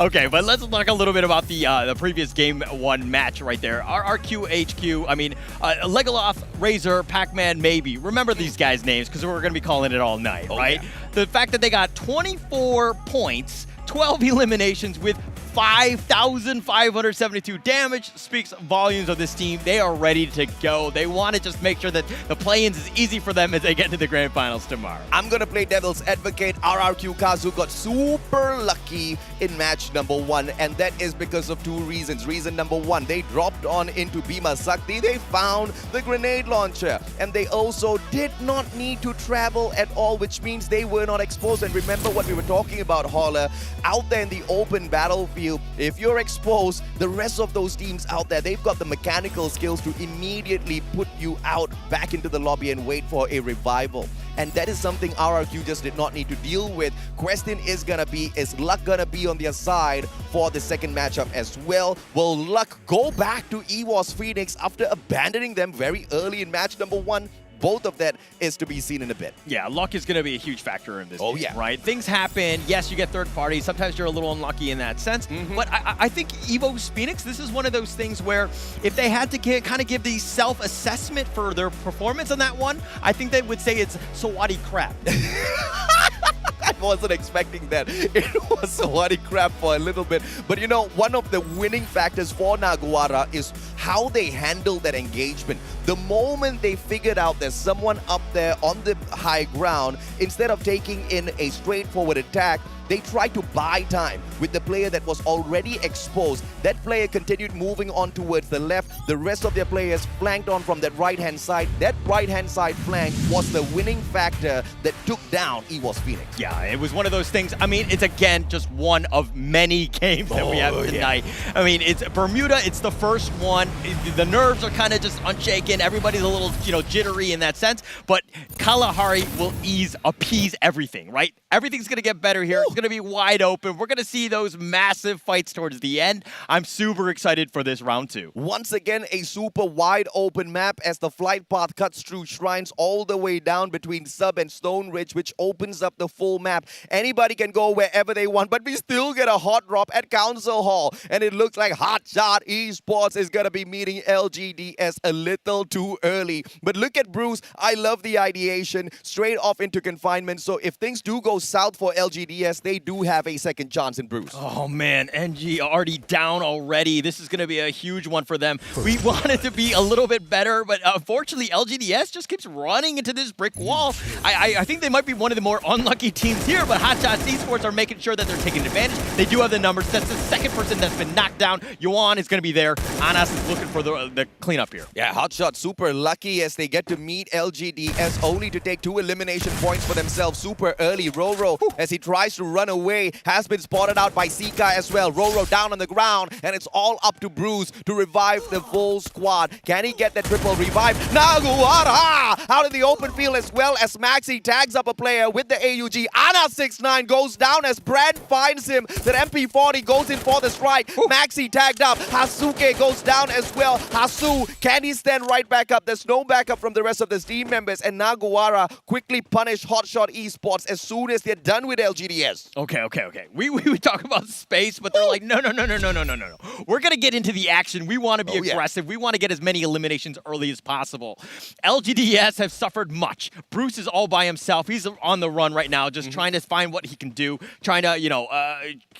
Okay, but let's talk a little bit about the previous Game 1 match right there. RRQ HQ, I mean, Legoloth, Razor, Pac-Man, maybe. Remember these guys' names, because we're going to be calling it all night, right? Yeah. The fact that they got 24 points, 12 eliminations with 5,572 damage speaks volumes of this team. They are ready to go. They want to just make sure that the play-ins is easy for them as they get to the grand finals tomorrow. I'm going to play devil's advocate. RRQ Kazu got super lucky in match number 1, and that is because of 2 reasons. Reason number 1, they dropped on into Bhima Sakti. They found the grenade launcher, and they also did not need to travel at all, which means they were not exposed. And remember what we were talking about, Holler, out there in the open battlefield, if you're exposed, the rest of those teams out there, they've got the mechanical skills to immediately put you out back into the lobby and wait for a revival. And that is something RRQ just did not need to deal with. Question is gonna be, is luck gonna be on their side for the second matchup as well? Will luck go back to EVOS Phoenix after abandoning them very early in match number 1? Both of that is to be seen in a bit. Yeah, luck is going to be a huge factor in this game, yeah. Right? Things happen. Yes, you get third parties. Sometimes you're a little unlucky in that sense. But I think EVOS Phoenix, this is one of those things where if they had to kind of give the self-assessment for their performance on that one, I think they would say it's Sawadi crap. I wasn't expecting that. It was Sawadi crap for a little bit. But you know, one of the winning factors for Naguara is how they handled that engagement. The moment they figured out there's someone up there on the high ground, instead of taking in a straightforward attack, they tried to buy time with the player that was already exposed. That player continued moving on towards the left. The rest of their players flanked on from that right-hand side. That right-hand side flank was the winning factor that took down EVOS Phoenix. Yeah, it was one of those things. I mean, it's again just one of many games that we have tonight. Yeah. I mean, it's Bermuda. It's the first one. The nerves are kind of just unshaken. Everybody's a little, jittery in that sense. But Kalahari will appease everything, right? Everything's going to get better here. It's going to be wide open. We're going to see those massive fights towards the end. I'm super excited for this round 2. Once again, a super wide open map as the flight path cuts through shrines all the way down between Sub and Stone Ridge, which opens up the full map. Anybody can go wherever they want, but we still get a hot drop at Council Hall. And it looks like Hotshot Esports is going to be meeting LGDS a little too early. But look at Bruce. I love the ideation. Straight off into confinement. So if things do go south for LGDS, they do have a second chance in Bruce. Oh man, NG already down already. This is going to be a huge one for them. We want it to be a little bit better, but unfortunately LGDS just keeps running into this brick wall. I think they might be one of the more unlucky teams here, but Hotshot Esports are making sure that they're taking advantage. They do have the numbers. That's the second person that's been knocked down. Yuan is going to be there. Anas is looking important for the cleanup here. Yeah, Hotshot super lucky as they get to meet LGDS only to take 2 elimination points for themselves super early. Roro, as he tries to run away, has been spotted out by Sika as well. Roro down on the ground, and it's all up to Bruce to revive the full squad. Can he get that triple revive? Naguara out of the open field as well as Maxi tags up a player with the AUG. Ana 6-9 goes down as Brad finds him. That MP40 goes in for the strike. Maxi tagged up. Hasuke goes down as well. Hasu, can he stand right back up? There's no backup from the rest of the team members, and Naguara quickly punish Hotshot Esports as soon as they're done with LGDS. Okay. We talk about space, but they're like, no. We're going to get into the action. We want to be aggressive. Yeah. We want to get as many eliminations early as possible. LGDS have suffered much. Bruce is all by himself. He's on the run right now, just trying to find what he can do, trying to,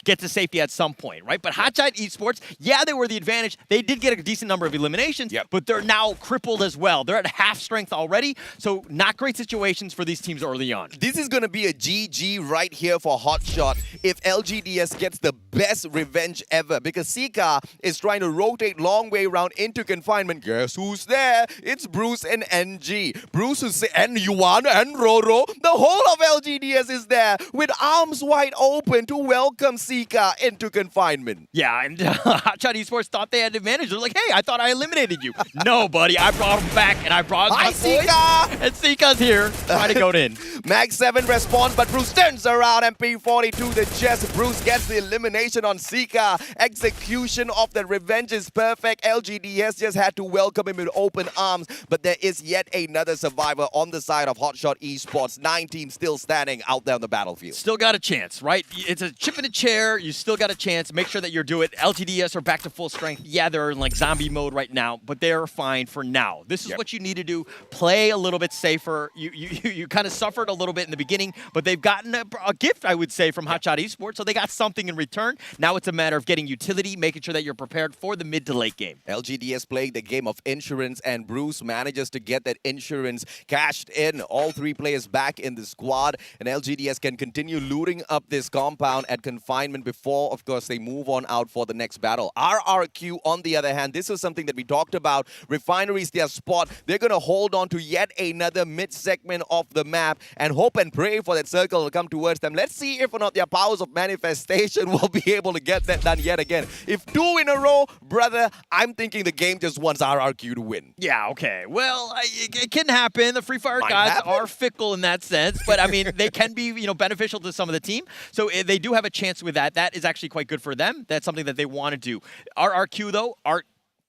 get to safety at some point, right? But Hotshot Esports, yeah, they were the advantage. They did get a decent number of eliminations, but they're now crippled as well. They're at half strength already, so not great situations for these teams early on. This is going to be a GG right here for Hotshot if LGDS gets the best revenge ever, because Sika is trying to rotate long way around into confinement. Guess who's there? It's Bruce and NG. Bruce and Yuan and Roro. The whole of LGDS is there with arms wide open to welcome Sika into confinement. Yeah, and Hotshot Esports thought they had the advantage. They're like, hey, I thought I eliminated you. No, buddy, I brought him back, and I brought Hi, Sika! And Sika's here, trying to go in. Max 7 responds, but Bruce turns around. MP40 to the chest. Bruce gets the elimination on Sika. Execution of the revenge is perfect. LGDS just had to welcome him with open arms, but there is yet another survivor on the side of Hotshot Esports. 9 teams still standing out there on the battlefield. Still got a chance, right? It's a chip in a chair. You still got a chance. Make sure that you do it. LGDS are back to full strength. Yeah, they're in like zombie mode right now, but they're fine for now. This is what you need to do. Play a little bit safer. You kind of suffered a little bit in the beginning, but they've gotten a gift, I would say, from Hotshot Esports, so they got something in return. Now it's a matter of getting utility, making sure that you're prepared for the mid to late game. LGDS playing the game of insurance, and Bruce manages to get that insurance cashed in. All 3 players back in the squad, and LGDS can continue looting up this compound at confinement before, of course, they move on out for the next battle. RRQ, on the other hand, this was something that we talked about. Refinery's their spot. They're going to hold on to yet another mid-segment of the map and hope and pray for that circle to come towards them. Let's see if or not their powers of manifestation will be able to get that done yet again. If 2 in a row, brother, I'm thinking the game just wants RRQ to win. Yeah, okay. Well, it can happen. The Free Fire gods are fickle in that sense, but I mean, they can be, beneficial to some of the team. So they do have a chance with that. That is actually quite good for them. That's something that they want to do. RRQ, though, are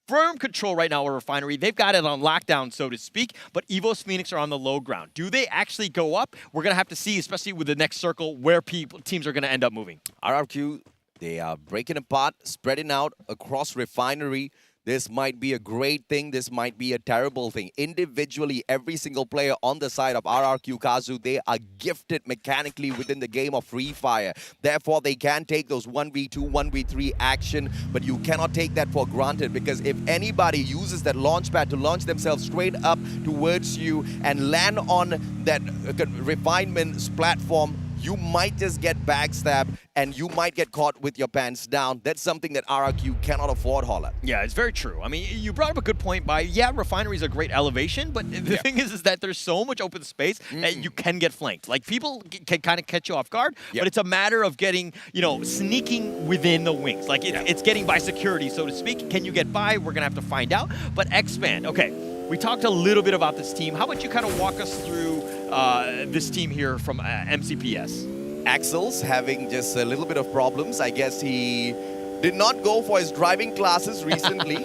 firm control right now of Refinery. They've got it on lockdown, so to speak, but Evo's Phoenix are on the low ground. Do they actually go up? We're going to have to see, especially with the next circle, where teams are going to end up moving. RRQ, they are breaking apart, spreading out across Refinery. This might be a great thing. This might be a terrible thing. Individually, every single player on the side of RRQ Kazu, they are gifted mechanically within the game of Free Fire. Therefore, they can take those 1v2, 1v3 action, but you cannot take that for granted, because if anybody uses that launch pad to launch themselves straight up towards you and land on that refinement's platform, you might just get backstabbed and you might get caught with your pants down. That's something that RRQ cannot afford, Holla. Yeah, it's very true. I mean, you brought up a good point by, Refinery is a great elevation, but the thing is that there's so much open space that you can get flanked. Like, people can kind of catch you off guard, but it's a matter of getting, sneaking within the wings. Like, it's getting by security, so to speak. Can you get by? We're going to have to find out. But Expand, okay, we talked a little bit about this team. How about you kind of walk us through this team here from MCPS? Axel's having just a little bit of problems. I guess he did not go for his driving classes recently.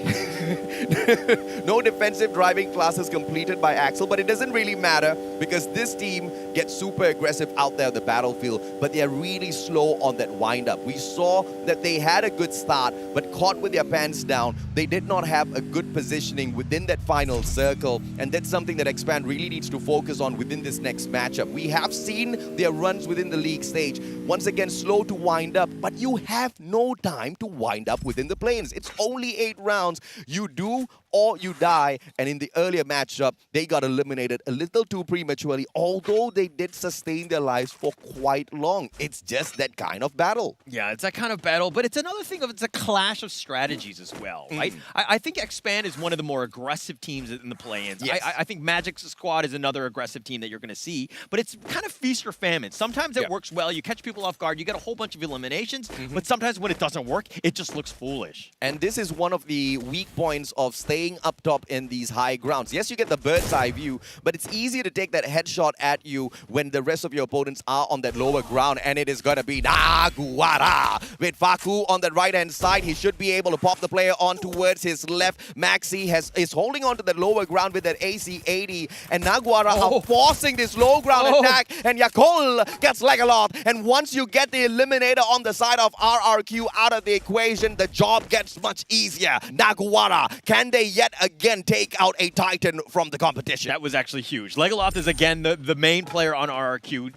No defensive driving classes completed by Axel, but it doesn't really matter because this team gets super aggressive out there on the battlefield, but they're really slow on that wind-up. We saw that they had a good start, but caught with their pants down, they did not have a good positioning within that final circle, and that's something that Expand really needs to focus on within this next matchup. We have seen their runs within the league stage. Once again, slow to wind up, but you have no time to wind up within the planes. It's only 8 rounds. You do or you die. And in the earlier matchup, they got eliminated a little too prematurely, although they did sustain their lives for quite long. It's just that kind of battle. Yeah, it's that kind of battle, but it's another thing of it's a clash of strategies as well, right? I think Expand is one of the more aggressive teams in the play-ins. Yes. I think Magic's squad is another aggressive team that you're going to see, but it's kind of feast or famine. Sometimes it works well, you catch people off guard, you get a whole bunch of eliminations, but sometimes when it doesn't work, it just looks foolish. And this is one of the weak points of staying up top in these high grounds. Yes, you get the bird's eye view, but it's easier to take that headshot at you when the rest of your opponents are on that lower ground, and it is going to be Naguara. With Faku on the right-hand side, he should be able to pop the player on towards his left. Maxi is holding on to the lower ground with that AC-80, and Naguara are forcing this low ground attack, and Yakol gets like a lot. And once you get the eliminator on the side of RRQ out of the equation, the job gets much easier. Naguara, can they yet again take out a Titan from the competition? That was actually huge. Legoloth is again the main player on RRQ.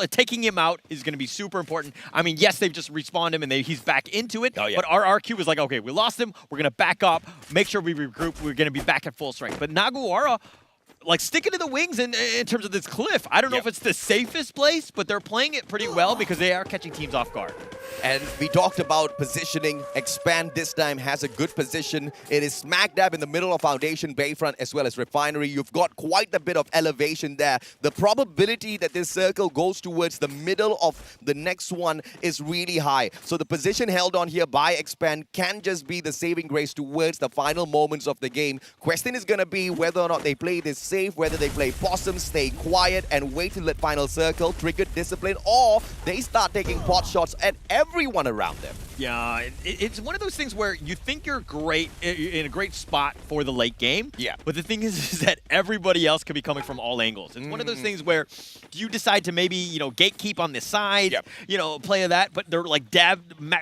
Taking him out is going to be super important. I mean, yes, they've just respawned him and he's back into it, but RRQ was like, okay, we lost him, we're going to back up, make sure we regroup, we're going to be back at full strength. But Naguara, like, sticking to the wings in terms of this cliff. I don't know if it's the safest place, but they're playing it pretty well because they are catching teams off guard. And we talked about positioning. Expand this time has a good position. It is smack dab in the middle of Foundation, Bayfront, as well as Refinery. You've got quite a bit of elevation there. The probability that this circle goes towards the middle of the next one is really high. So the position held on here by Expand can just be the saving grace towards the final moments of the game. Question is going to be whether or not they play this safe, whether they play possum, stay quiet, and wait till that final circle, trigger discipline, or they start taking pot shots at everyone around them. Yeah, it's one of those things where you think you're great in a great spot for the late game. Yeah. But the thing is that everybody else could be coming from all angles. It's one of those things where you decide to maybe, gatekeep on this side, play that, but they're like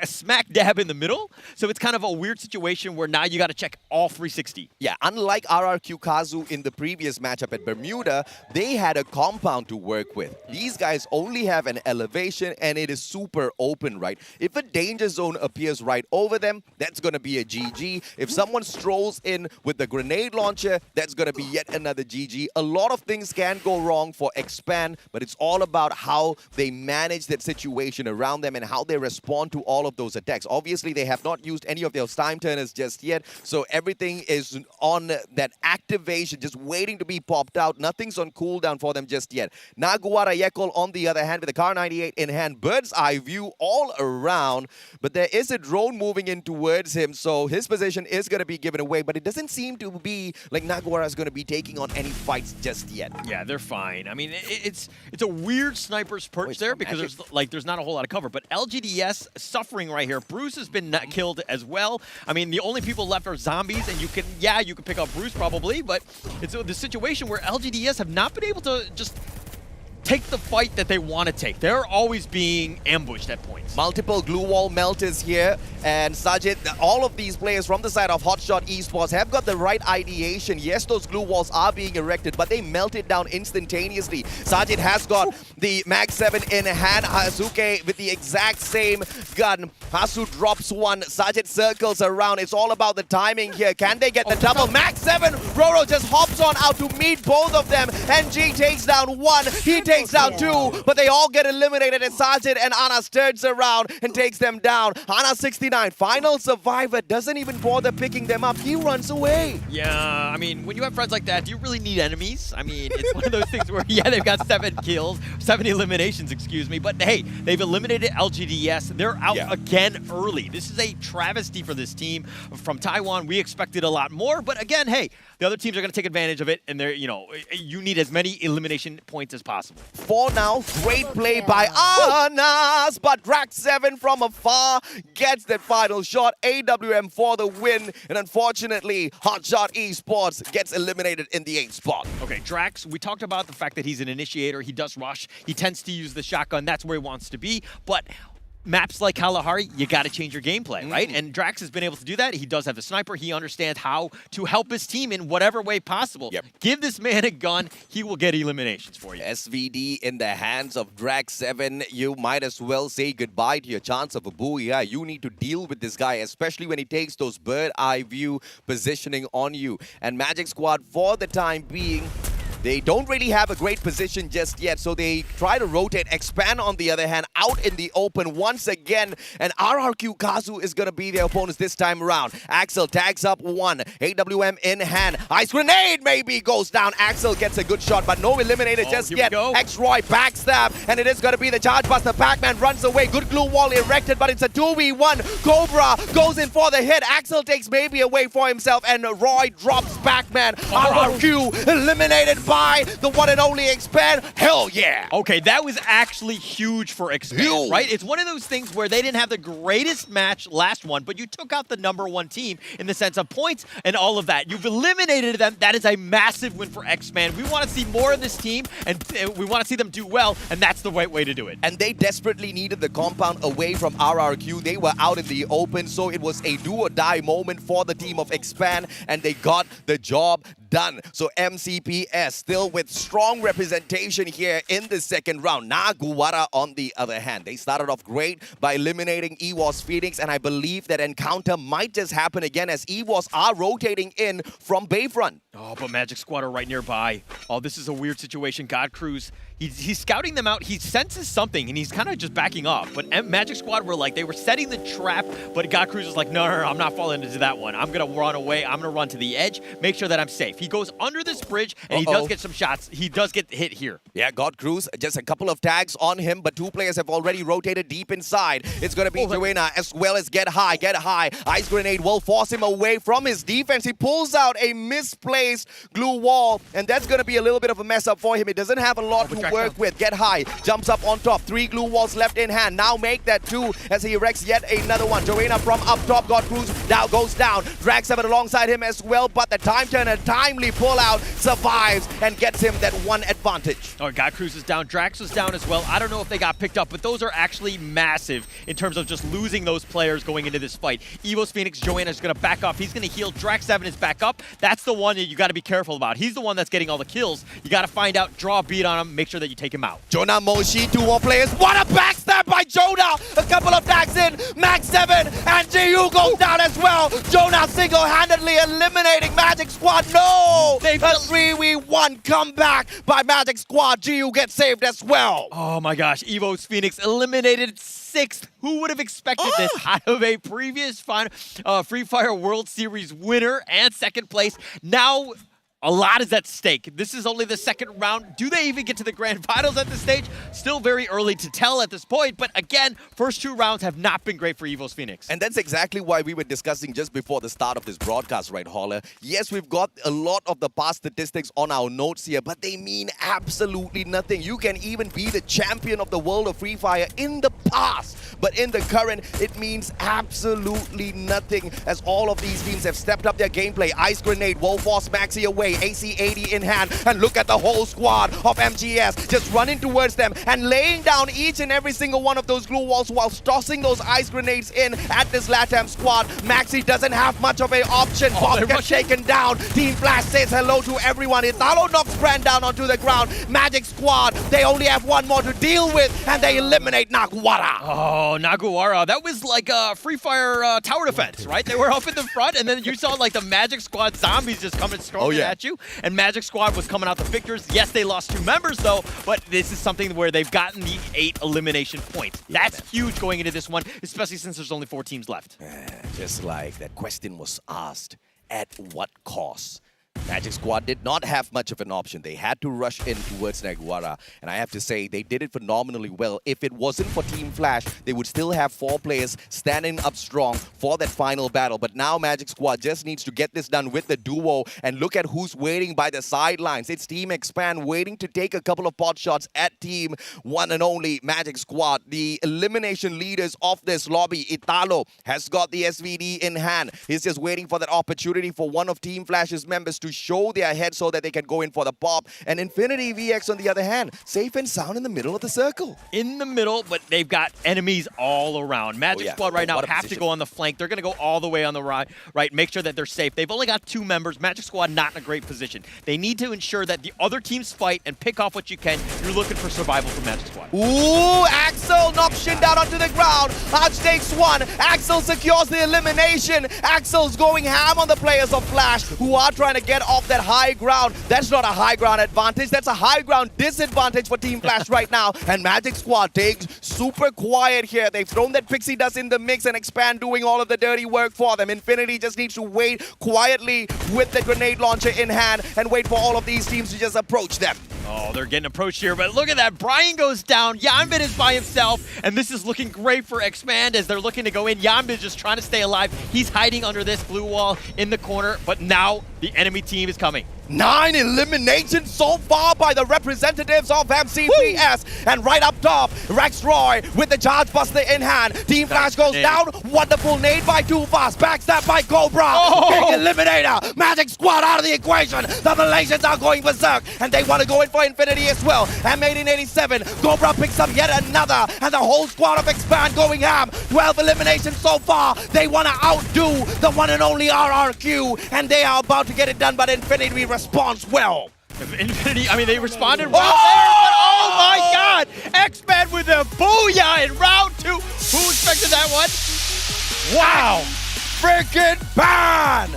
smack dab in the middle. So it's kind of a weird situation where now you got to check all 360. Yeah, unlike RRQ Kazu in the previous matchup at Bermuda, they had a compound to work with. These guys only have an elevation and it is super open, right? If a danger zone appears right over them, that's going to be a GG. If someone strolls in with the grenade launcher, that's going to be yet another GG. A lot of things can go wrong for Expand, but it's all about how they manage that situation around them and how they respond to all of those attacks. Obviously, they have not used any of those time turners just yet, so everything is on that activation, just waiting to be popped out. Nothing's on cooldown for them just yet. Naguara Yekol, on the other hand, with the Car 98 in hand, bird's eye view all around, but there is a drone moving in towards him, so his position is going to be given away, but it doesn't seem to be like Naguara is going to be taking on any fights just yet. Yeah, they're fine. I mean, it's a weird sniper's perch there because there's not a whole lot of cover, but LGDS suffering right here. Bruce has been killed as well. I mean, the only people left are zombies, and you can pick up Bruce probably, but it's the situation where LGDS have not been able to just take the fight that they want to take. They're always being ambushed at points. Multiple glue wall melters here, and Sajid, all of these players from the side of Hotshot Esports have got the right ideation. Yes, those glue walls are being erected, but they melt it down instantaneously. Sajid has got the Mag 7 in hand. Hazuke with the exact same gun. Hasu drops one. Sajid circles around. It's all about the timing here. Can they get the double? Mag 7! Roro just hops on out to meet both of them. NG takes down one. He takes down two, but they all get eliminated, and Sajid and Anas turns around and takes them down. Anas 69, final survivor, doesn't even bother picking them up. He runs away. Yeah, I mean, when you have friends like that, do you really need enemies? I mean, it's one of those things where, they've got 7 kills, 7 eliminations, excuse me, but hey, they've eliminated LGDS. They're out again early. This is a travesty for this team from Taiwan. We expected a lot more, but again, hey, the other teams are going to take advantage of it, and they're, you need as many elimination points as possible. For now, great play by Anas, but Drax 7 from afar gets that final shot. AWM for the win, and unfortunately, Hotshot Esports gets eliminated in the 8th spot. Okay, Drax, we talked about the fact that he's an initiator. He does rush. He tends to use the shotgun. That's where he wants to be, but maps like Kalahari, you got to change your gameplay, right? And Drax has been able to do that. He does have the sniper. He understands how to help his team in whatever way possible. Give this man a gun, he will get eliminations for you. SVD in the hands of Drax 7. You might as well say goodbye to your chance of a booyah. You need to deal with this guy, especially when he takes those bird eye view positioning on you. And Magic Squad, for the time being, they don't really have a great position just yet, so they try to rotate. Expand, on the other hand, out in the open once again, and RRQ Kazu is going to be their opponents this time around. Axel tags up one, AWM in hand. Ice grenade maybe goes down. Axel gets a good shot, but no eliminator just yet. X-Roy backstab, and it is going to be the Charge Buster. Pac-Man runs away. Good glue wall erected, but it's a 2v1. Cobra goes in for the hit. Axel takes maybe away for himself, and Roy drops Pac-Man. RRQ eliminated by the one and only Expand. Hell yeah! Okay, that was actually huge for Expand, right? It's one of those things where they didn't have the greatest match last one, but you took out the #1 team in the sense of points and all of that. You've eliminated them. That is a massive win for Expand. We want to see more of this team, and we want to see them do well, and that's the right way to do it. And they desperately needed the compound away from RRQ. They were out in the open, so it was a do-or-die moment for the team of Expand, and they got the job done. So MCPS still with strong representation here in the second round. Naguwara, on the other hand, they started off great by eliminating EWOS Phoenix, and I believe that encounter might just happen again as EWOS are rotating in from Bayfront. Oh, but Magic Squad are right nearby. Oh, this is a weird situation. God Cruz, he's scouting them out. He senses something, and he's kind of just backing off. But Magic Squad were like, they were setting the trap, but God Cruz was like, no, I'm not falling into that one. I'm going to run away. I'm going to run to the edge, make sure that I'm safe. He goes under this bridge, and he does get some shots. He does get hit here. Yeah, God Cruz, just a couple of tags on him, but two players have already rotated deep inside. It's going to be Garena as well as Get High. Get High. Ice Grenade will force him away from his defense. He pulls out a misplaced glue wall, and that's going to be a little bit of a mess up for him. He doesn't have a lot to work with. Get High jumps up on top. 3 glue walls left in hand. Now make that 2 as he erects yet another one. Garena from up top. God Cruz now goes down. Drag 7 alongside him as well, but the time turner, timely pull out, survives and gets him that one advantage. Oh, God Cruz is down. Drax was down as well. I don't know if they got picked up, but those are actually massive in terms of just losing those players going into this fight. EWOS Phoenix, Joanna is going to back off. He's going to heal. Drax 7 is back up. That's the one that you got to be careful about. He's the one that's getting all the kills. You got to find out, draw a beat on him, make sure that you take him out. Jonah Moshi, 2 more players. What a backstab by Jonah! A couple of tags in. Max 7 and GU goes down as well. Jonah single-handedly eliminating Magic Squad. No! A 3v1 comeback by Magic Squad. GU gets saved as well. Oh my gosh, EWOS Phoenix eliminated 6th. Who would have expected this out of a previous Free Fire World Series winner and 2nd place? Now, a lot is at stake. This is only the 2nd round. Do they even get to the grand finals at this stage? Still very early to tell at this point, but again, first 2 rounds have not been great for EWOS Phoenix. And that's exactly why we were discussing just before the start of this broadcast, right, Holler? Yes, we've got a lot of the past statistics on our notes here, but they mean absolutely nothing. You can even be the champion of the world of Free Fire in the past, but in the current, it means absolutely nothing as all of these teams have stepped up their gameplay. Ice Grenade will force Maxi away. AC-80 in hand, and look at the whole squad of MGS just running towards them and laying down each and every single one of those glue walls whilst tossing those ice grenades in at this LATAM squad. Maxi doesn't have much of an option. Bob gets taken down. Team Flash says hello to everyone. Italo knocks Brand down onto the ground. Magic Squad, they only have one more to deal with, and they eliminate Naguwara. Oh, Naguwara. That was like a Free Fire tower defense, right? They were up in the front, and then you saw like the Magic Squad zombies just coming storming at you, and Magic Squad was coming out the victors. Yes, they lost 2 members though, but this is something where they've gotten the 8 elimination points. That's huge going into this one, especially since there's only 4 teams left. Just like that question was asked, at what cost? Magic Squad did not have much of an option. They had to rush in towards Naguwara, and I have to say, they did it phenomenally well. If it wasn't for Team Flash, they would still have 4 players standing up strong for that final battle. But now Magic Squad just needs to get this done with the duo, and look at who's waiting by the sidelines. It's Team Expand waiting to take a couple of pot shots at Team one and only Magic Squad. The elimination leaders of this lobby, Italo, has got the SVD in hand. He's just waiting for that opportunity for one of Team Flash's members to to show their head so that they can go in for the pop. And Infinity VX, on the other hand, safe and sound in the middle of the circle. In the middle, but they've got enemies all around. Magic Squad right now have to go on the flank. They're going to go all the way on the right, make sure that they're safe. They've only got 2 members. Magic Squad not in a great position. They need to ensure that the other teams fight and pick off what you can. You're looking for survival from Magic Squad. Ooh, Axel knocks Shin down onto the ground. Arch takes 1. Axel secures the elimination. Axel's going ham on the players of Flash, who are trying to get off that high ground. That's not a high ground advantage. That's a high ground disadvantage for Team Flash right now. And Magic Squad takes super quiet here. They've thrown that pixie dust in the mix and Expand doing all of the dirty work for them. Infinity just needs to wait quietly with the grenade launcher in hand and wait for all of these teams to just approach them. Oh, they're getting approached here, but look at that. Brian goes down. Yanbit is by himself, and this is looking great for Expand as they're looking to go in. Yanbit is just trying to stay alive. He's hiding under this blue wall in the corner, but now the enemy team is coming. 9 eliminations so far by the representatives of MCPS. Woo! And right up top, Rex Roy with the charge buster in hand. Team Flash goes down. Wonderful nade by Too Fast. Backstab by Cobra. Oh! Big eliminator. Magic Squad out of the equation. The Malaysians are going berserk. And they want to go in for Infinity as well. M1887. Cobra picks up yet another. And the whole squad of Expand going ham. 12 eliminations so far. They want to outdo the one and only RRQ. And they are about to get it done, but Infinity responds well. Infinity, I mean, they responded well there, but oh my God! X-Men with a booyah in round 2. Who expected that one? Wow! Freaking ban!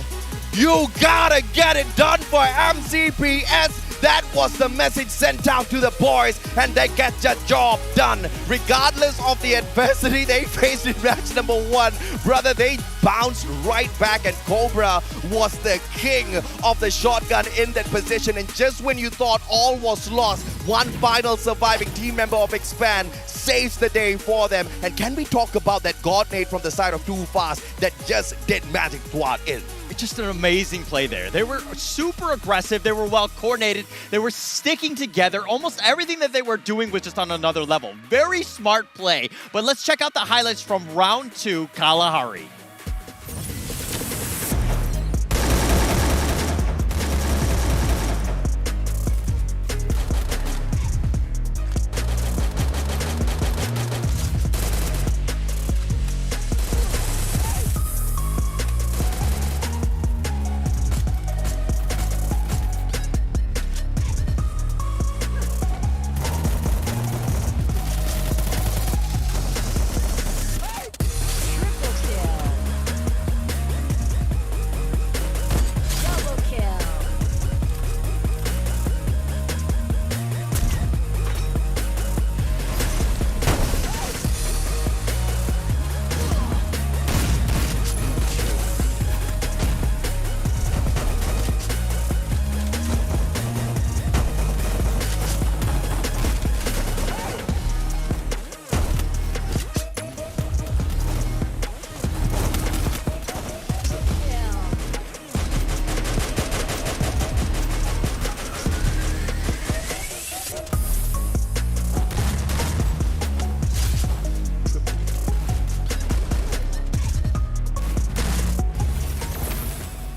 You gotta get it done for MCPS. That was the message sent out to the boys, and they get the job done. Regardless of the adversity they faced in match number 1, brother, they bounced right back, and Cobra was the king of the shotgun in that position. And just when you thought all was lost, one final surviving team member of Expand saves the day for them. And can we talk about that God nade from the side of Too Fast that just did Magic Squad in? It's just an amazing play there. They were super aggressive. They were well coordinated. They were sticking together. Almost everything that they were doing was just on another level. Very smart play. But let's check out the highlights from round 2, Kalahari.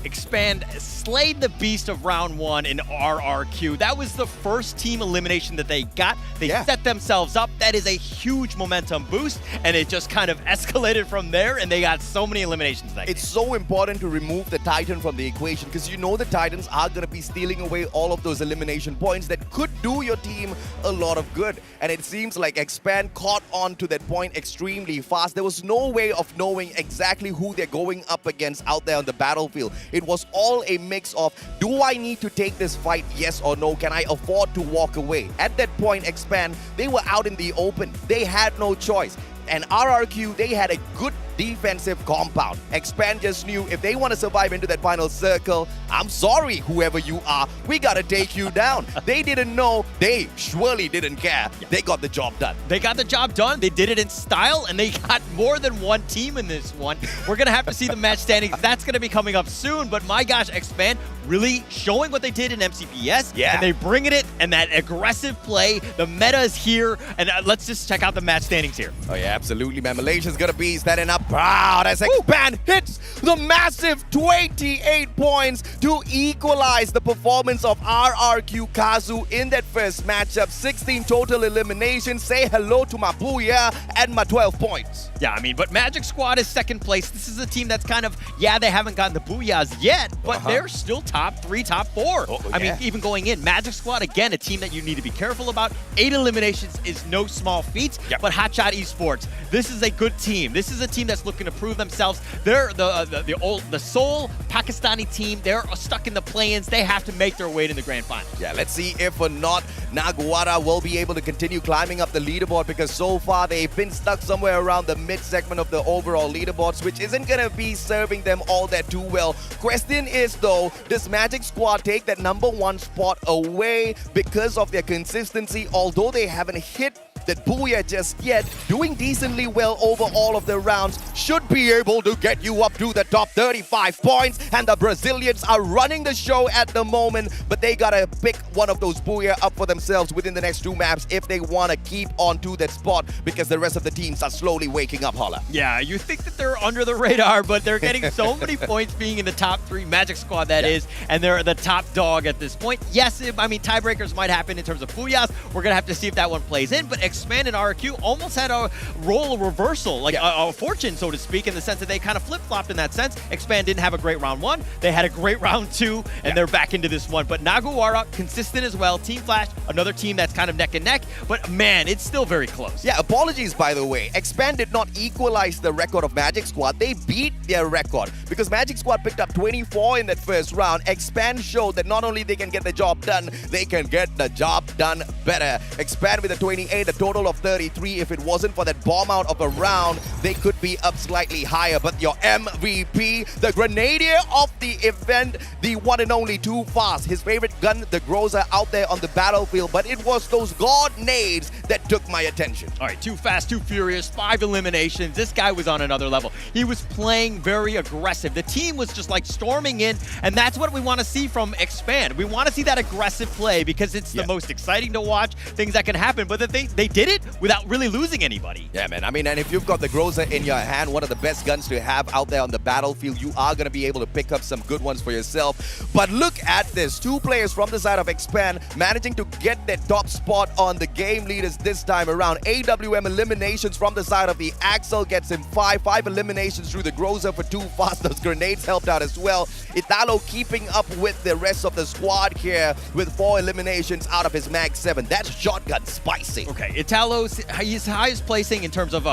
Expand slayed the beast of round 1 in RRQ. That was the first team elimination that they got. They set themselves up. That is a huge momentum boost, and it just kind of escalated from there, and they got so many eliminations that It's so important to remove the Titan from the equation, because you know the Titans are going to be stealing away all of those elimination points that could do your team a lot of good. And it seems like Expand caught on to that point extremely fast. There was no way of knowing exactly who they're going up against out there on the battlefield. It was all a mix of, do I need to take this fight, yes or no? Can I afford to walk away? At that point, Expand, they were out in the open. They had no choice. And RRQ, they had a good defensive compound. Expand just knew if they want to survive into that final circle, I'm sorry, whoever you are, we gotta take you down. They didn't know, they surely didn't care. They got the job done. They got the job done. They did it in style, and they got more than one team in this one. We're gonna have to see the match standings. That's gonna be coming up soon, but my gosh, Expand, really showing what they did in MCPS. Yeah. And they bringing it, and that aggressive play. The meta is here, and let's just check out the match standings here. Oh yeah, absolutely, man. Malaysia's gonna be standing up proud as Expand hits the massive 28 points to equalize the performance of RRQ Kazu in that first matchup. 16 total eliminations. Say hello to my Booyah and my 12 points. Yeah, I mean, but Magic Squad is second place. This is a team that's kind of, yeah, they haven't gotten the Booyahs yet, but they're still top 3, top 4. I mean, even going in, Magic Squad, again, a team that you need to be careful about. 8 eliminations is no small feat, but Hotshot Esports, this is a good team. This is a team that's looking to prove themselves. They're the sole Pakistani team. They're stuck in the play-ins. They have to make their way to the grand final. Yeah, let's see if or not Naguara will be able to continue climbing up the leaderboard, because so far they've been stuck somewhere around the mid-segment of the overall leaderboards, which isn't going to be serving them all that too well. Question is, though, does Magic Squad take that #1 spot away because of their consistency, although they haven't hit that Booyah just yet, doing decently well over all of the rounds, should be able to get you up to the top 35 points, and the Brazilians are running the show at the moment, but they gotta pick one of those Booyah up for themselves within the next 2 maps if they want to keep on to that spot, because the rest of the teams are slowly waking up, Holla. Yeah, you think that they're under the radar, but they're getting so many points being in the top 3 Magic Squad, that is, and they're the top dog at this point. Yes, I mean, tiebreakers might happen in terms of Booyahs. We're gonna have to see if that one plays in, but Expand and RRQ almost had a role reversal, like a fortune, so to speak, in the sense that they kind of flip-flopped in that sense. Expand didn't have a great round 1. They had a great round 2, and they're back into this one. But Naguara, consistent as well. Team Flash, another team that's kind of neck and neck, but man, it's still very close. Yeah, apologies, by the way. Expand did not equalize the record of Magic Squad. They beat their record, because Magic Squad picked up 24 in that first round. Expand showed that not only they can get the job done, they can get the job done better. Expand with a 28, a total of 33. If it wasn't for that bomb out of a round, they could be up slightly higher. But your MVP, the Grenadier of the event, the one and only Too Fast, his favorite gun, the Groza, out there on the battlefield, but it was those God nades that took my attention. All right, Too Fast, Too Furious, 5 eliminations. This guy was on another level. He was playing very aggressive. The team was just like storming in, and that's what we want to see from Expand. We want to see that aggressive play, because it's the most exciting to watch, things that can happen, but that they did it without really losing anybody. Yeah, man. I mean, and if you've got the Groza in your hand, one of the best guns to have out there on the battlefield, you are going to be able to pick up some good ones for yourself. But look at this. 2 players from the side of Expand managing to get their top spot on the game leaders this time around. AWM eliminations from the side of the Axel gets him 5 eliminations through the Groza for Too Fast. Those grenades helped out as well. Italo keeping up with the rest of the squad here with 4 eliminations out of his Mag 7. That's shotgun spicy. Okay, Italo's his highest placing in terms of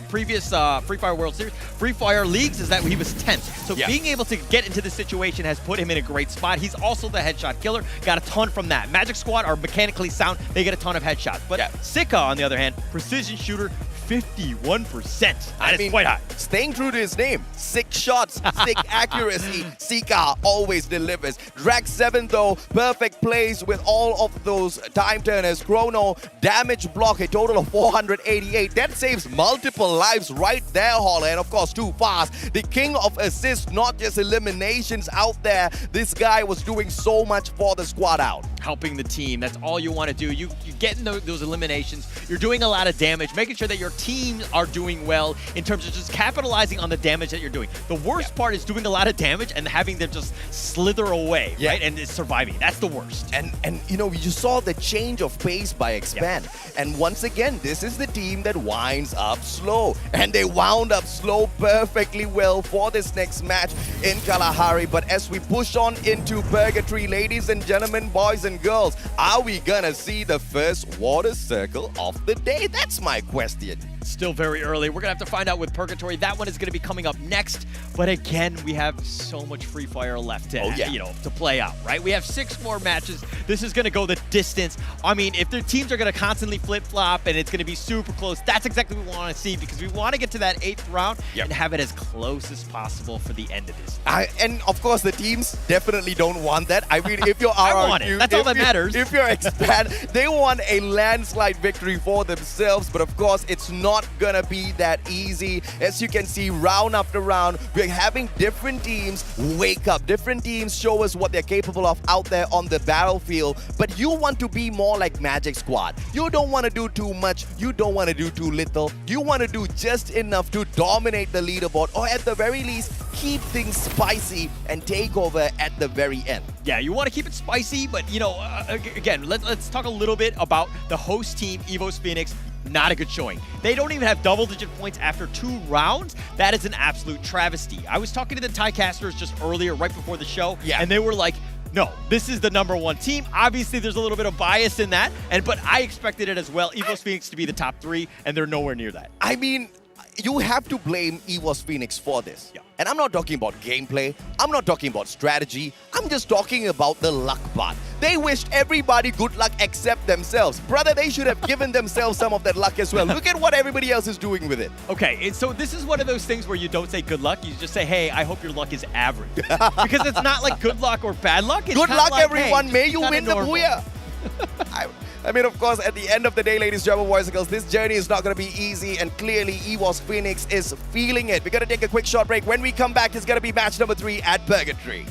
previous Free Fire World Series, Free Fire Leagues, is that he was 10th. So being able to get into this situation has put him in a great spot. He's also the headshot killer. Got a ton from that. Magic Squad are mechanically sound. They get a ton of headshots. But Sika, on the other hand, precision shooter, 51%. That is quite high. Staying true to his name, 6 shots, 6 accuracy. Sika always delivers. Drag 7 though, perfect plays with all of those time turners. Chrono, damage block, a total of 488. That saves multiple lives right there, Holler. And of course, Too Fast, the king of assists, not just eliminations out there. This guy was doing so much for the squad out. Helping the team, that's all you want to do. You get in those eliminations, you're doing a lot of damage, making sure that your teams are doing well in terms of just capitalizing on the damage that you're doing. The worst part is doing a lot of damage and having them just slither away, right? And surviving. That's the worst. And you know, you saw the change of pace by Expand. And once again, this is the team that winds up slow. And they wound up slow perfectly well for this next match in Kalahari. But as we push on into Purgatory, ladies and gentlemen, boys and girls, are we gonna see the first water circle of the day? That's my question. Still very early. We're going to have to find out with Purgatory. That one is going to be coming up next. But again, we have so much Free Fire left to play out, right? We have 6 more matches. This is going to go the distance. I mean, if their teams are going to constantly flip-flop and it's going to be super close, that's exactly what we want to see, because we want to get to that 8th round and have it as close as possible for the end of this. And of course, the teams definitely don't want that. I mean, if you're RRQ, I want it. That's all that matters. If you're Expand, they want a landslide victory for themselves. But of course, it's not not gonna be that easy. As you can see, round after round, we're having different teams wake up. Different teams show us what they're capable of out there on the battlefield. But you want to be more like Magic Squad. You don't want to do too much. You don't want to do too little. You want to do just enough to dominate the leaderboard, or at the very least, keep things spicy and take over at the very end. Yeah, you want to keep it spicy, but you know, again, let's talk a little bit about the host team, EVOS Phoenix. Not a good showing. They don't even have double-digit points after 2 rounds. That is an absolute travesty. I was talking to the Tycasters just earlier, right before the show, and they were like, no, this is the #1 team. Obviously, there's a little bit of bias in that, but I expected it as well. EVOS Phoenix to be the top 3, and they're nowhere near that. I mean, you have to blame EVOS Phoenix for this. Yeah. And I'm not talking about gameplay. I'm not talking about strategy. I'm just talking about the luck part. They wished everybody good luck except themselves. Brother, they should have given themselves some of that luck as well. Look at what everybody else is doing with it. Okay, so this is one of those things where you don't say good luck. You just say, hey, I hope your luck is average. Because it's not like good luck or bad luck. It's good luck, like, everyone. Hey, may you win the booyah. I mean, of course, at the end of the day, ladies, gentlemen, boys and girls, this journey is not going to be easy, and clearly EVOS Phoenix is feeling it. We're going to take a quick short break. When we come back, it's going to be match number 3 at Purgatory.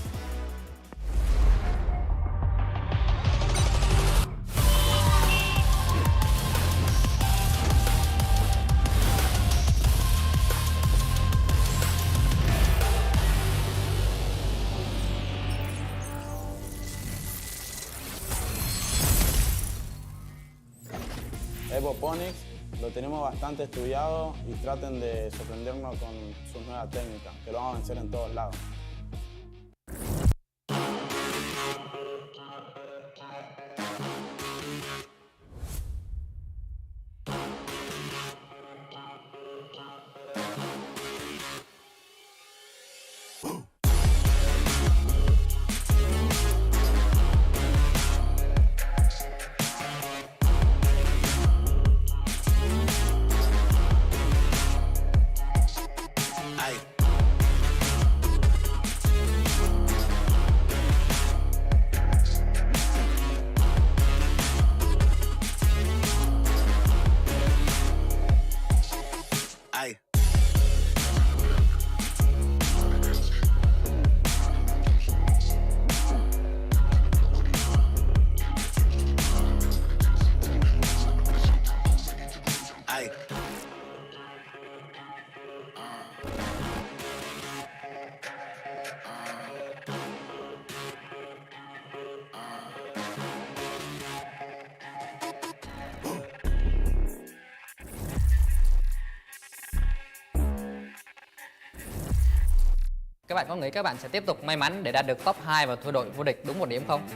Phoenix lo tenemos bastante estudiado y traten de sorprendernos con sus nuevas técnicas, que lo van a vencer en todos lados. Các bạn có nghĩ các bạn sẽ tiếp tục may mắn để đạt được top 2 và thua đội vô địch đúng 1 điểm không?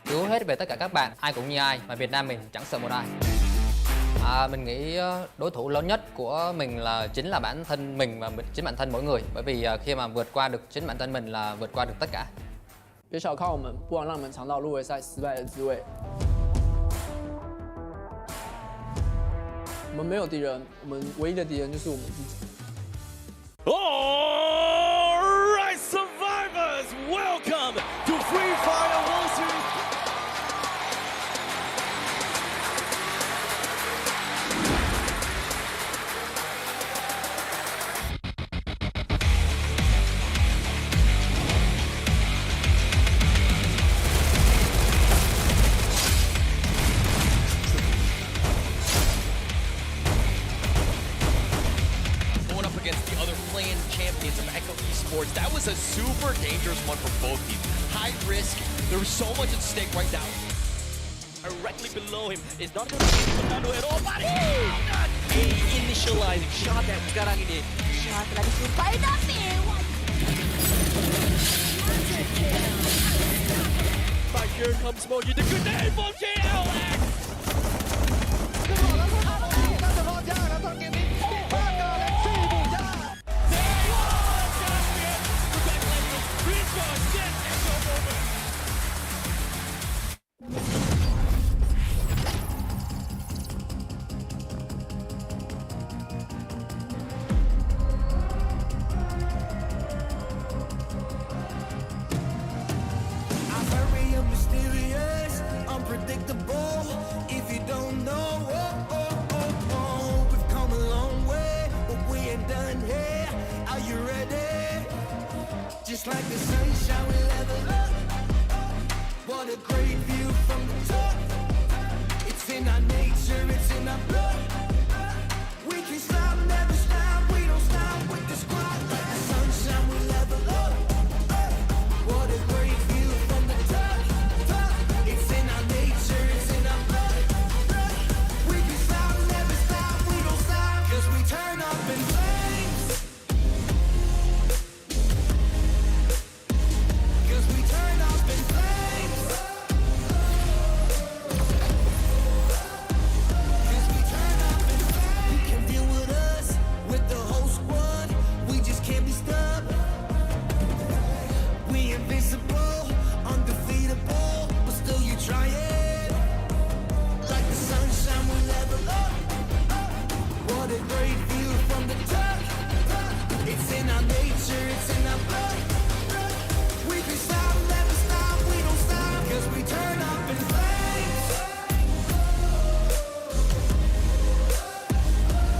Cứu hết về tất cả các bạn, ai cũng như ai, và Việt Nam mình chẳng sợ một ai. Mình nghĩ đối thủ lớn nhất của mình chính là bản thân mình và chính bản thân mỗi người. Bởi vì khi mà vượt qua được chính bản thân mình là vượt qua được tất cả. 别小看我们，不枉让你们尝到入围赛失败的滋味。我们没有敌人，我们唯一的敌人就是我们自己。 All right, survivors, welcome to Free Fire World Series. That was a super dangerous one for both teams. High risk. There was so much at stake right now. Directly below him is not going to be Fernando at all. But a initializing shot that sekarang ini. Shot telah disupai tapi. But here comes Moji. The grenade from JLX. Unpredictable. If you don't know what Just like the sunshine, we level up. What a great view from the top. It's in our nature, it's in our blood. We can stop, never stop. We don't stop with the squad. Like the sunshine, we level up. What a great view from the top. It's in our nature, it's in our blood. We can stop, never stop. We don't stop. 'Cause we turn up in flames. 'Cause we turn up in flames. 'Cause we turn up in flames. You can deal with us, with the whole squad. We just can't be stopped. We invincible, undefeatable, but still you try it. Like the sunshine, we level up. What a great view from the top. It's in our nature, it's in our blood. We can stop, never stop, we don't stop. 'Cause we turn up in flames.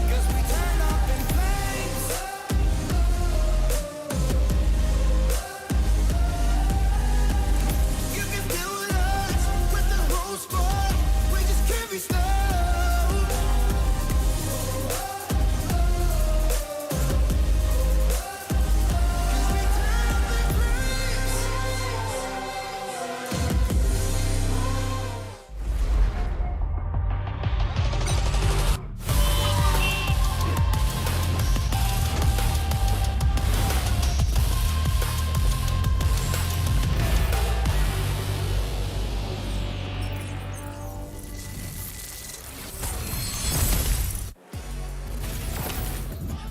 'Cause we turn up in flames. You can deal with us, with the whole squad. We just can't be stopped.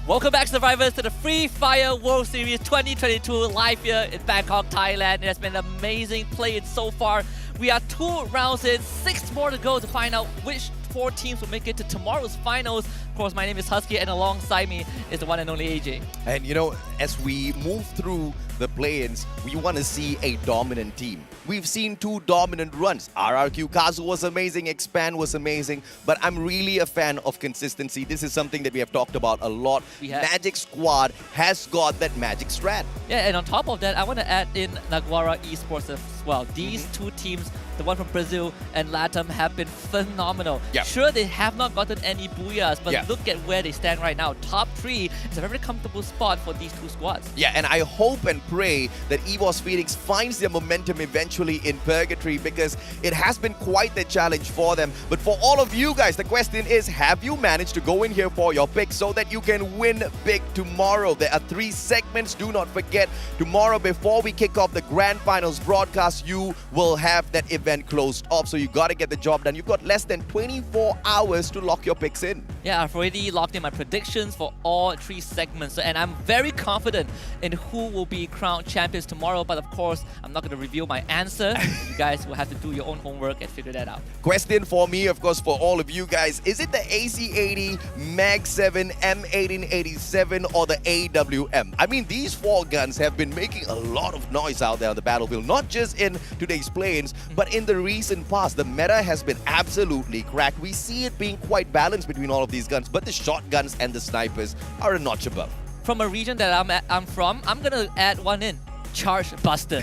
Welcome back, survivors, to the Free Fire World Series 2022 live here in Bangkok, Thailand. It has been amazing playing so far. We are 2 rounds in, 6 more to go to find out which 4 teams will make it to tomorrow's finals. Of course, my name is Husky, and alongside me is the one and only AJ. And you know, as we move through the play-ins, we want to see a dominant team. We've seen 2 dominant runs. RRQ Kazu was amazing, Expand was amazing, but I'm really a fan of consistency. This is something that we have talked about a lot. Magic Squad has got that magic strat. Yeah, and on top of that, I want to add in Naguara Esports as well. These 2 teams, the one from Brazil and LATAM, have been phenomenal. Yep. Sure, they have not gotten any booyahs, but look at where they stand right now. Top 3 is a very comfortable spot for these 2 squads. Yeah, and I hope and pray that EVOS Phoenix finds their momentum eventually in Purgatory, because it has been quite the challenge for them. But for all of you guys, the question is, have you managed to go in here for your pick so that you can win big tomorrow? There are 3 segments. Do not forget, tomorrow before we kick off the Grand Finals broadcast, you will have that event closed off. So you got to get the job done. You've got less than 24 hours to lock your picks in. Yeah, I've already locked in my predictions for all 3 segments, and I'm very confident in who will be crowned champions tomorrow. But of course, I'm not going to reveal my answer. You guys will have to do your own homework and figure that out. Question for me, of course, for all of you guys. Is it the AC80, Mag7, M1887, or the AWM? I mean, these 4 guns have been making a lot of noise out there on the battlefield, not just in today's play-ins, but in the recent past. The meta has been absolutely cracked. We see it being quite balanced between all of these guns, but the shotguns and the snipers are a notch above. From a region that I'm from, I'm going to add one in. Charge Buster.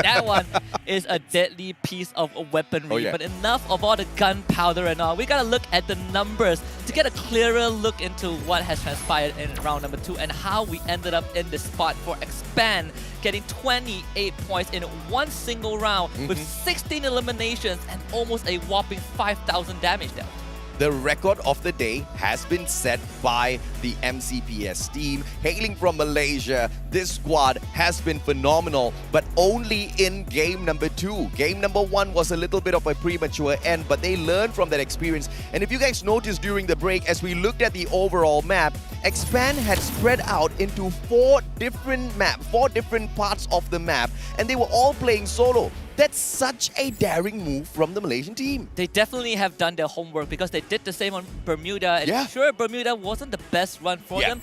That one is a deadly piece of weaponry. But enough of all the gunpowder and all. We gotta look at the numbers to get a clearer look into what has transpired in round number 2 and how we ended up in this spot for Expand, getting 28 points in one single round with 16 eliminations and almost a whopping 5,000 damage dealt. The record of the day has been set by the MCPS team. Hailing from Malaysia, this squad has been phenomenal, but only in game number 2. Game number 1 was a little bit of a premature end, but they learned from that experience. And if you guys noticed during the break, as we looked at the overall map, Expand had spread out into 4 different parts of the map, and they were all playing solo. That's such a daring move from the Malaysian team. They definitely have done their homework, because they did the same on Bermuda. And sure, Bermuda wasn't the best run for them,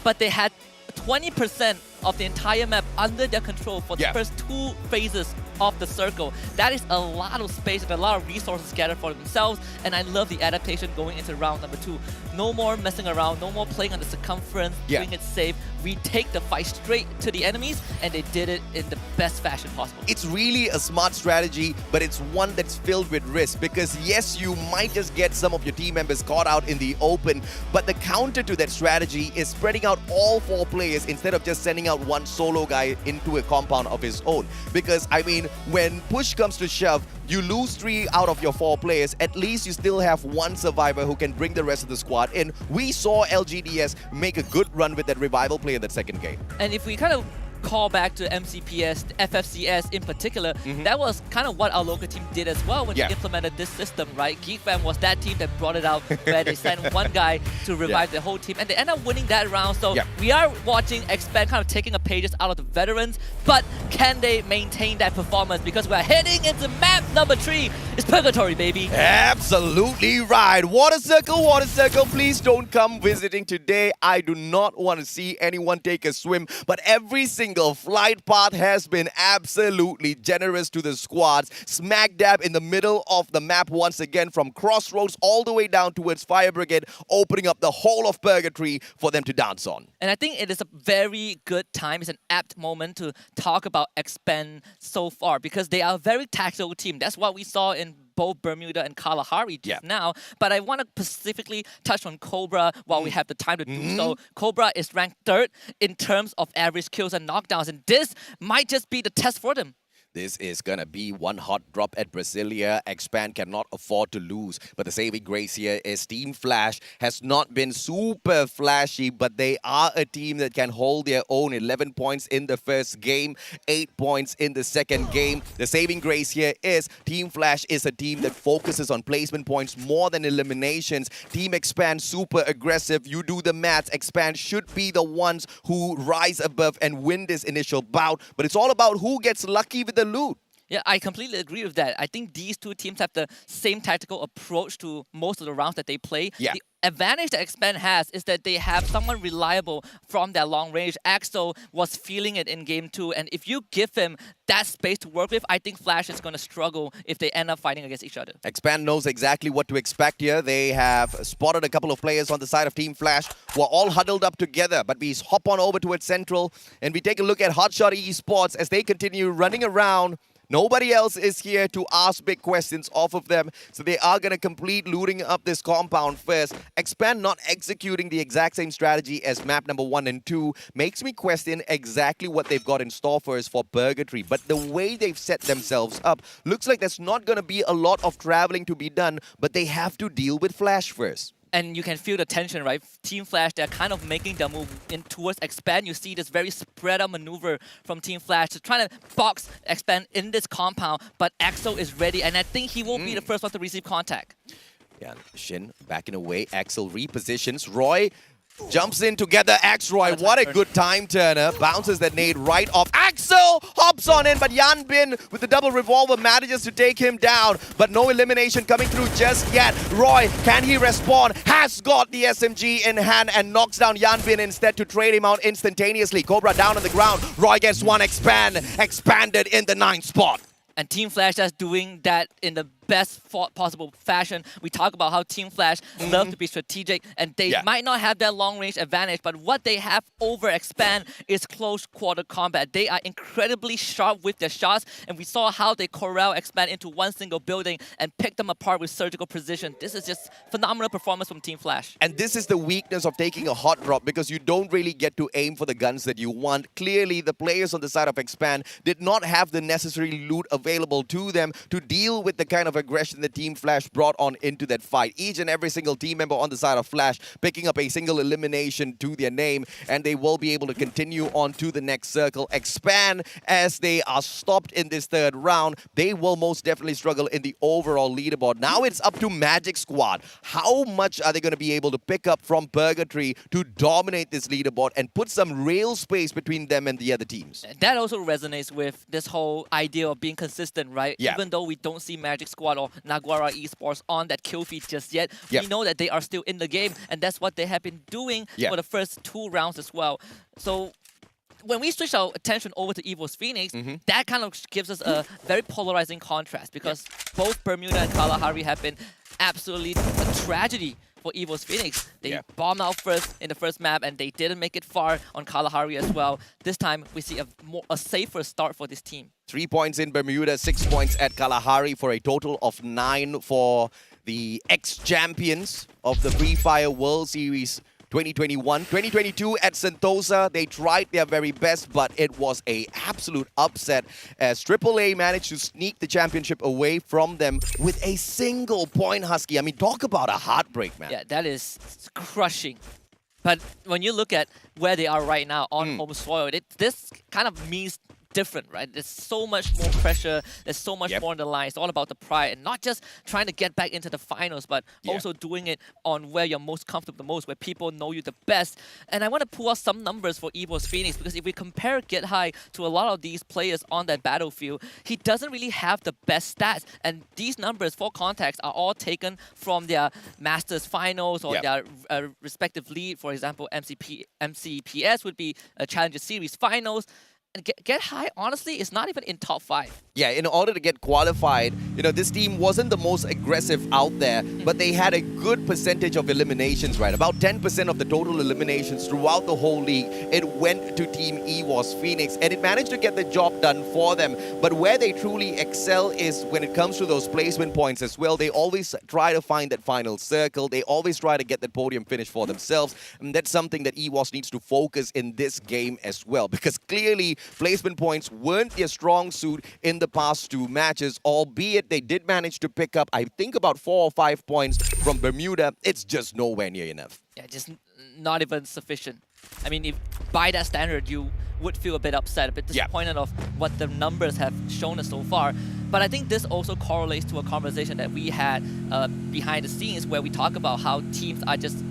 but they had 20% of the entire map under their control for the first 2 phases of the circle. That is a lot of space and a lot of resources gathered for themselves, and I love the adaptation going into round number 2. No more messing around, no more playing on the circumference, doing it safe, retake the fight straight to the enemies, and they did it in the best fashion possible. It's really a smart strategy, but it's one that's filled with risk because yes, you might just get some of your team members caught out in the open, but the counter to that strategy is spreading out all 4 players instead of just sending out one solo guy into a compound of his own. Because, I mean, when push comes to shove, you lose 3 out of your 4 players, at least you still have one survivor who can bring the rest of the squad in. We saw LGDS make a good run with that revival play in that second game. And if we kind of call back to MCPS, FFCS in particular, that was kind of what our local team did as well when they implemented this system, right? GeekFam was that team that brought it out where they sent one guy to revive the whole team, and they end up winning that round. So we are watching Expand kind of taking a pages out of the veterans, but can they maintain that performance? Because we're heading into map number 3. It's Purgatory, baby. Absolutely right. Water Circle, please don't come visiting today. I do not want to see anyone take a swim, but every single flight path has been absolutely generous to the squads. Smack dab in the middle of the map once again, from Crossroads all the way down towards Fire Brigade, opening up the whole of Purgatory for them to dance on. And I think it is a very good time, it's an apt moment to talk about Expand so far, because they are a very tactical team. That's what we saw in both Bermuda and Kalahari just now. But I want to specifically touch on Cobra while we have the time to do so. Cobra is ranked 3rd in terms of average kills and knockdowns, and this might just be the test for them. This is gonna be one hot drop at Brasilia. Expand cannot afford to lose. But the saving grace here is Team Flash has not been super flashy, but they are a team that can hold their own. 11 points in the first game, 8 points in the second game. The saving grace here is Team Flash is a team that focuses on placement points more than eliminations. Team Expand super aggressive. You do the maths. Expand should be the ones who rise above and win this initial bout. But it's all about who gets lucky with the loot. Yeah, I completely agree with that. I think these two teams have the same tactical approach to most of the rounds that they play. Yeah. The advantage that Expand has is that they have someone reliable from their long range. Axel was feeling it in game 2, and if you give him that space to work with, I think Flash is going to struggle if they end up fighting against each other. Expand knows exactly what to expect here. They have spotted a couple of players on the side of Team Flash who are all huddled up together, but we hop on over towards Central and we take a look at Hotshot Esports as they continue running around. Nobody else is here to ask big questions off of them, so they are going to complete looting up this compound first. Expand not executing the exact same strategy as map number 1 and 2 makes me question exactly what they've got in store for us for Purgatory. But the way they've set themselves up looks like there's not going to be a lot of traveling to be done, but they have to deal with Flash first. And you can feel the tension, right? Team Flash, they're kind of making their move in towards Expand. You see this very spread out maneuver from Team Flash to try to box Expand in this compound, but Axel is ready, and I think he will be the first one to receive contact. Yeah, Shin backing away. Axel repositions. Roy jumps in together. Roy, what a good time turner. Bounces that nade right off. Axel hops on in, but Yan Bin with the double revolver manages to take him down. But no elimination coming through just yet. Roy, can he respawn? Has got the SMG in hand and knocks down Yan Bin instead to trade him out instantaneously. Cobra down on the ground. Roy gets one expanded in the 9th spot. And Team Flash is doing that in the best possible fashion. We talk about how Team Flash love to be strategic, and they might not have that long-range advantage, but what they have over Expand is close-quarter combat. They are incredibly sharp with their shots, and we saw how they corral Expand into one single building and pick them apart with surgical precision. This is just phenomenal performance from Team Flash. And this is the weakness of taking a hot drop, because you don't really get to aim for the guns that you want. Clearly, the players on the side of Expand did not have the necessary loot available to them to deal with the kind of aggression that Team Flash brought on into that fight. Each and every single team member on the side of Flash picking up a single elimination to their name, and they will be able to continue on to the next circle. Expand, as they are stopped in this 3rd round, they will most definitely struggle in the overall leaderboard. Now it's up to Magic Squad. How much are they going to be able to pick up from Purgatory to dominate this leaderboard and put some real space between them and the other teams? That also resonates with this whole idea of being consistent, right? Yeah. Even though we don't see Magic Squad or Naguara Esports on that kill feed just yet, we know that they are still in the game, and that's what they have been doing for the first 2 rounds as well. So when we switch our attention over to Evo's Phoenix, that kind of gives us a very polarizing contrast, because both Bermuda and Kalahari have been absolutely a tragedy for Evo's Phoenix. They bombed out first in the first map, and they didn't make it far on Kalahari as well. This time, we see a safer start for this team. 3 points in Bermuda, 6 points at Kalahari for a total of 9 for the ex-champions of the Free Fire World Series 2021. 2022 at Sentosa, they tried their very best, but it was an absolute upset as AAA managed to sneak the championship away from them with a single point, Husky. I mean, talk about a heartbreak, man. Yeah, that is crushing. But when you look at where they are right now on home soil, this kind of means different, right? There's so much more pressure. There's so much more on the line. It's all about the pride, and not just trying to get back into the finals, but also doing it on where you're most comfortable the most, where people know you the best. And I want to pull out some numbers for Evo's Phoenix, because if we compare Get High to a lot of these players on that battlefield, he doesn't really have the best stats. And these numbers, for context, are all taken from their Masters finals or their respective league. For example, MCPS would be a Challenger Series finals. And Get High, honestly, is not even in top 5. Yeah, in order to get qualified, you know, this team wasn't the most aggressive out there, but they had a good percentage of eliminations, right? About 10% of the total eliminations throughout the whole league, it went to Team Evo's Phoenix, and it managed to get the job done for them. But where they truly excel is when it comes to those placement points as well. They always try to find that final circle. They always try to get that podium finish for themselves, and that's something that EVOS needs to focus in this game as well, because clearly placement points weren't their strong suit in the past 2 matches, albeit they did manage to pick up, I think, about 4 or 5 points from Bermuda. It's just nowhere near enough. Yeah, just not even sufficient. I mean, if by that standard, you would feel a bit upset, a bit disappointed of what the numbers have shown us so far. But I think this also correlates to a conversation that we had behind the scenes, where we talk about how teams are just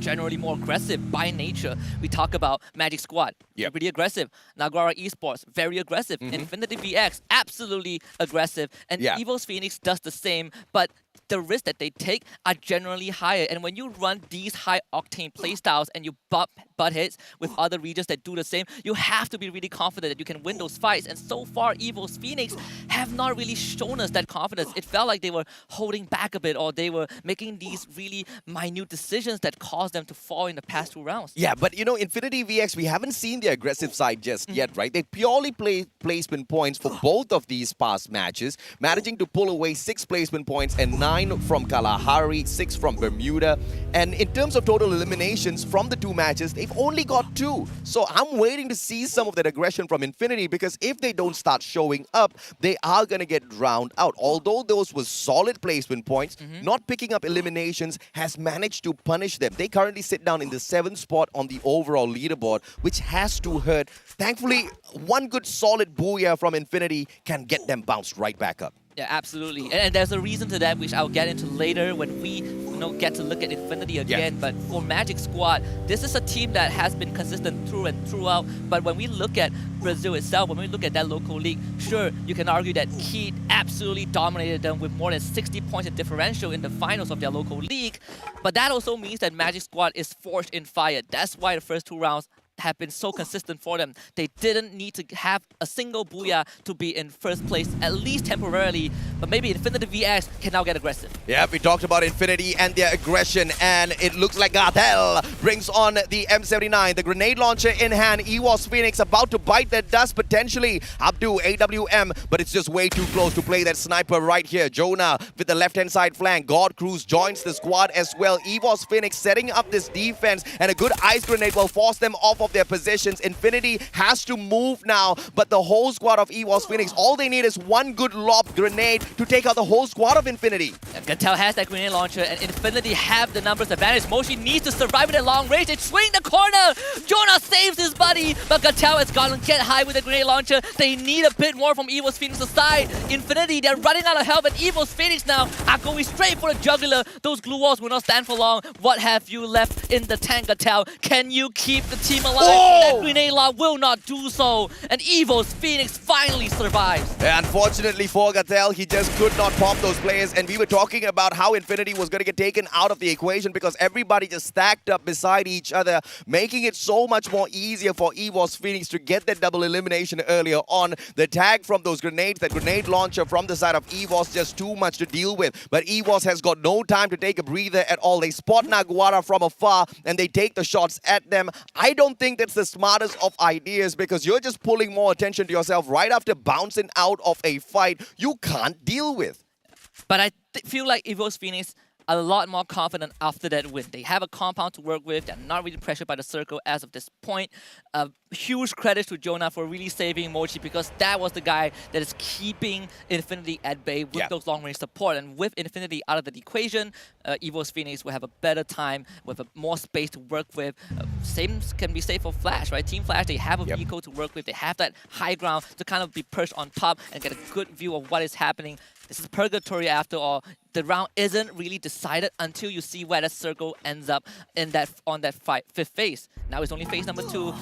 generally more aggressive by nature. We talk about Magic Squad, pretty aggressive. Naguara Esports, very aggressive. Infinity VX, absolutely aggressive. And Evo's Phoenix does the same, but the risks that they take are generally higher. And when you run these high-octane playstyles and you butt heads with other regions that do the same, you have to be really confident that you can win those fights. And so far, Evo's Phoenix have not really shown us that confidence. It felt like they were holding back a bit, or they were making these really minute decisions that caused them to fall in the past 2 rounds. Yeah, but you know, Infinity VX, we haven't seen their aggressive side just yet, right? They purely play placement points for both of these past matches, managing to pull away 6 placement points and 9 from Kalahari, 6 from Bermuda. And in terms of total eliminations from the 2 matches, they've only got 2. So I'm waiting to see some of that aggression from Infinity, because if they don't start showing up, they are going to get drowned out. Although those were solid placement points, not picking up eliminations has managed to punish them. They currently sit down in the 7th spot on the overall leaderboard, which has to hurt. Thankfully, one good solid booyah from Infinity can get them bounced right back up. Yeah, absolutely. And there's a reason to that, which I'll get into later when we get to look at Infinity again. But for Magic Squad, this is a team that has been consistent through and throughout. But when we look at Brazil itself, when we look at that local league, sure, you can argue that Heat absolutely dominated them with more than 60 points in differential in the finals of their local league. But that also means that Magic Squad is forged in fire. That's why the first 2 rounds have been so consistent for them. They didn't need to have a single booyah to be in first place, at least temporarily. But maybe Infinity VX can now get aggressive. Yeah, we talked about Infinity and their aggression, and it looks like Gartel brings on the M79, the grenade launcher in hand. EVOS Phoenix about to bite that dust potentially. Abdu, AWM, but it's just way too close to play that sniper right here. Jonah with the left-hand side flank. God Cruz joins the squad as well. EVOS Phoenix setting up this defense, and a good ice grenade will force them off of their positions. Infinity has to move now, but the whole squad of EVOS Phoenix, all they need is one good lob grenade to take out the whole squad of Infinity. Gatel has that grenade launcher, and Infinity have the numbers advantage. Moshi needs to survive at long range. They swing the corner. Jonah saves his buddy, but Gatel has gone Get High with the grenade launcher. They need a bit more from EVOS Phoenix's side. Infinity, they're running out of health, and EVOS Phoenix now are going straight for the jugular. Those glue walls will not stand for long. What have you left in the tank, Gatel? Can you keep the team alive? alive. That grenade launch will not do so. And Evo's Phoenix finally survives. Unfortunately for Gatel, he just could not pop those players. And we were talking about how Infinity was going to get taken out of the equation because everybody just stacked up beside each other, making it so much more easier for Evo's Phoenix to get that double elimination earlier on. The tag from those grenades, that grenade launcher from the side of Evos, just too much to deal with. But Evos has got no time to take a breather at all. They spot Naguara from afar and they take the shots at them. I don't think that's the smartest of ideas because you're just pulling more attention to yourself right after bouncing out of a fight you can't deal with. But I feel like Evo's Phoenix a lot more confident after that win. They have a compound to work with. They're not really pressured by the circle as of this point. Huge credit to Jonah for really saving Mochi because that was the guy that is keeping Infinity at bay with those long-range support. And with Infinity out of the equation, Evo's Phoenix will have a better time with more space to work with. Same can be said for Flash, right? Team Flash, they have a vehicle to work with. They have that high ground to kind of be perched on top and get a good view of what is happening. This is purgatory after all. The round isn't really decided until you see where the circle ends up in that fifth phase. Now it's only phase number 2.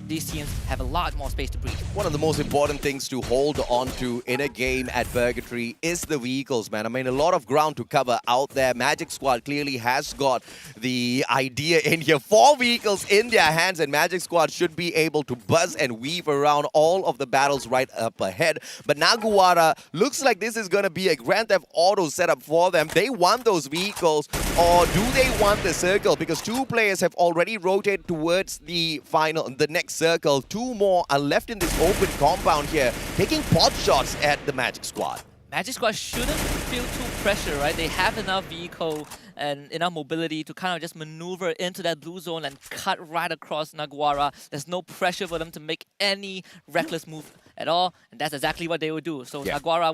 These teams have a lot more space to breathe. One of the most important things to hold on to in a game at Purgatory is the vehicles, man. I mean, a lot of ground to cover out there. Magic Squad clearly has got the idea in here. 4 vehicles in their hands, and Magic Squad should be able to buzz and weave around all of the battles right up ahead. But Naguara looks like this is going to be a Grand Theft Auto setup for them. They want those vehicles, or do they want the circle? Because 2 players have already rotated towards the next circle. 2 more are left in this open compound here, taking pot shots at the Magic Squad. Magic Squad shouldn't feel too pressure, right? They have enough vehicle and enough mobility to kind of just maneuver into that blue zone and cut right across Naguara. There's no pressure for them to make any reckless move at all, and that's exactly what they will do. So Naguara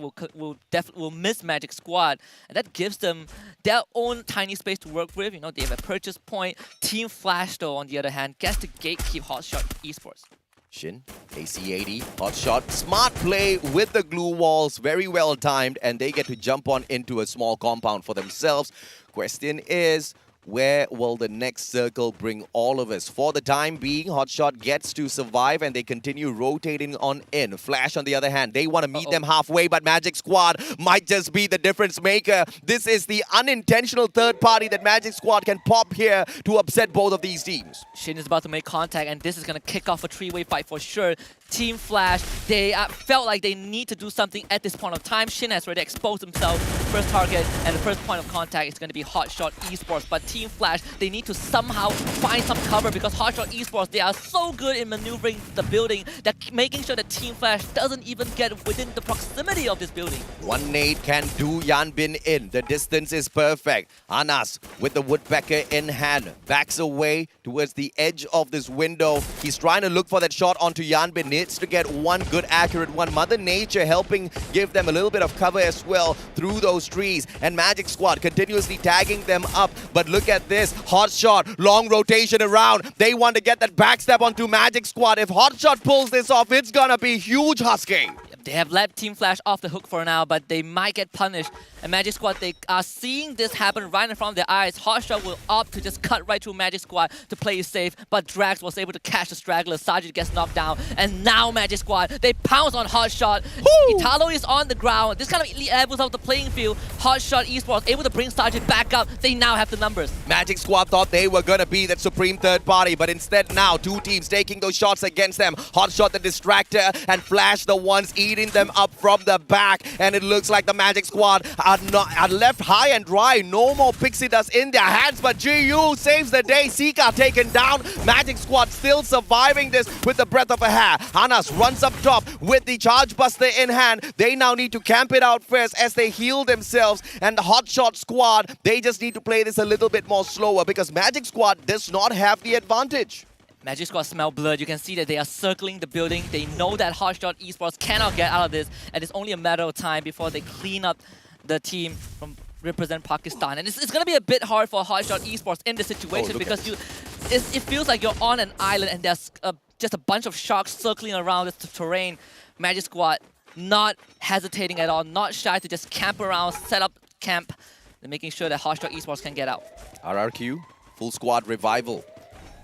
will miss Magic Squad, and that gives them their own tiny space to work with. You know, they have a purchase point. Team Flash, though, on the other hand, gets to gatekeep Hotshot Esports. Shin, AC80, hot shot, smart play with the glue walls, very well timed, and they get to jump on into a small compound for themselves. Question is, where will the next circle bring all of us? For the time being, Hotshot gets to survive and they continue rotating on in. Flash, on the other hand, they want to meet them halfway, but Magic Squad might just be the difference maker. This is the unintentional third party that Magic Squad can pop here to upset both of these teams. Shin is about to make contact, and this is going to kick off a 3-way fight for sure. Team Flash, they felt like they need to do something at this point of time. Shin has already exposed himself. First target and the first point of contact is going to be Hotshot Esports. But Team Flash, they need to somehow find some cover because Hotshot Esports, they are so good in maneuvering the building that making sure that Team Flash doesn't even get within the proximity of this building. One nade can do Yanbin in. The distance is perfect. Anas with the woodpecker in hand backs away towards the edge of this window. He's trying to look for that shot onto Yanbin. Needs to get one good accurate one. Mother Nature helping give them a little bit of cover as well through those trees. And Magic Squad continuously tagging them up. But look at this. Hotshot, long rotation around. They want to get that backstab onto Magic Squad. If Hotshot pulls this off, it's gonna be huge, Husky. They have left Team Flash off the hook for now, but they might get punished. And Magic Squad, they are seeing this happen right in front of their eyes. Hotshot will opt to just cut right through Magic Squad to play it safe, but Drax was able to catch the straggler. Sajid gets knocked down, and now Magic Squad, they pounce on Hotshot. Italo is on the ground. This kind of levels out the playing field. Hotshot Esports able to bring Sajid back up. They now have the numbers. Magic Squad thought they were gonna be that supreme third party, but instead now 2 teams taking those shots against them. Hotshot the distractor, and Flash the ones eating them up from the back, and it looks like the Magic Squad are left high and dry. No more pixie dust in their hands, but GU saves the day. Sika taken down. Magic Squad still surviving this with the breath of a hair. Anas runs up top with the Charge Buster in hand. They now need to camp it out first as they heal themselves, and the Hotshot Squad, they just need to play this a little bit more slower because Magic Squad does not have the advantage. Magic Squad smell blood. You can see that they are circling the building. They know that Hotshot Esports cannot get out of this, and it's only a matter of time before they clean up the team from represent Pakistan. And it's going to be a bit hard for Hotshot Esports in this situation because it feels like you're on an island and there's just a bunch of sharks circling around this terrain. Magic Squad not hesitating at all, not shy to just camp around, set up camp, and making sure that Hotshot Esports can get out. RRQ, full squad revival.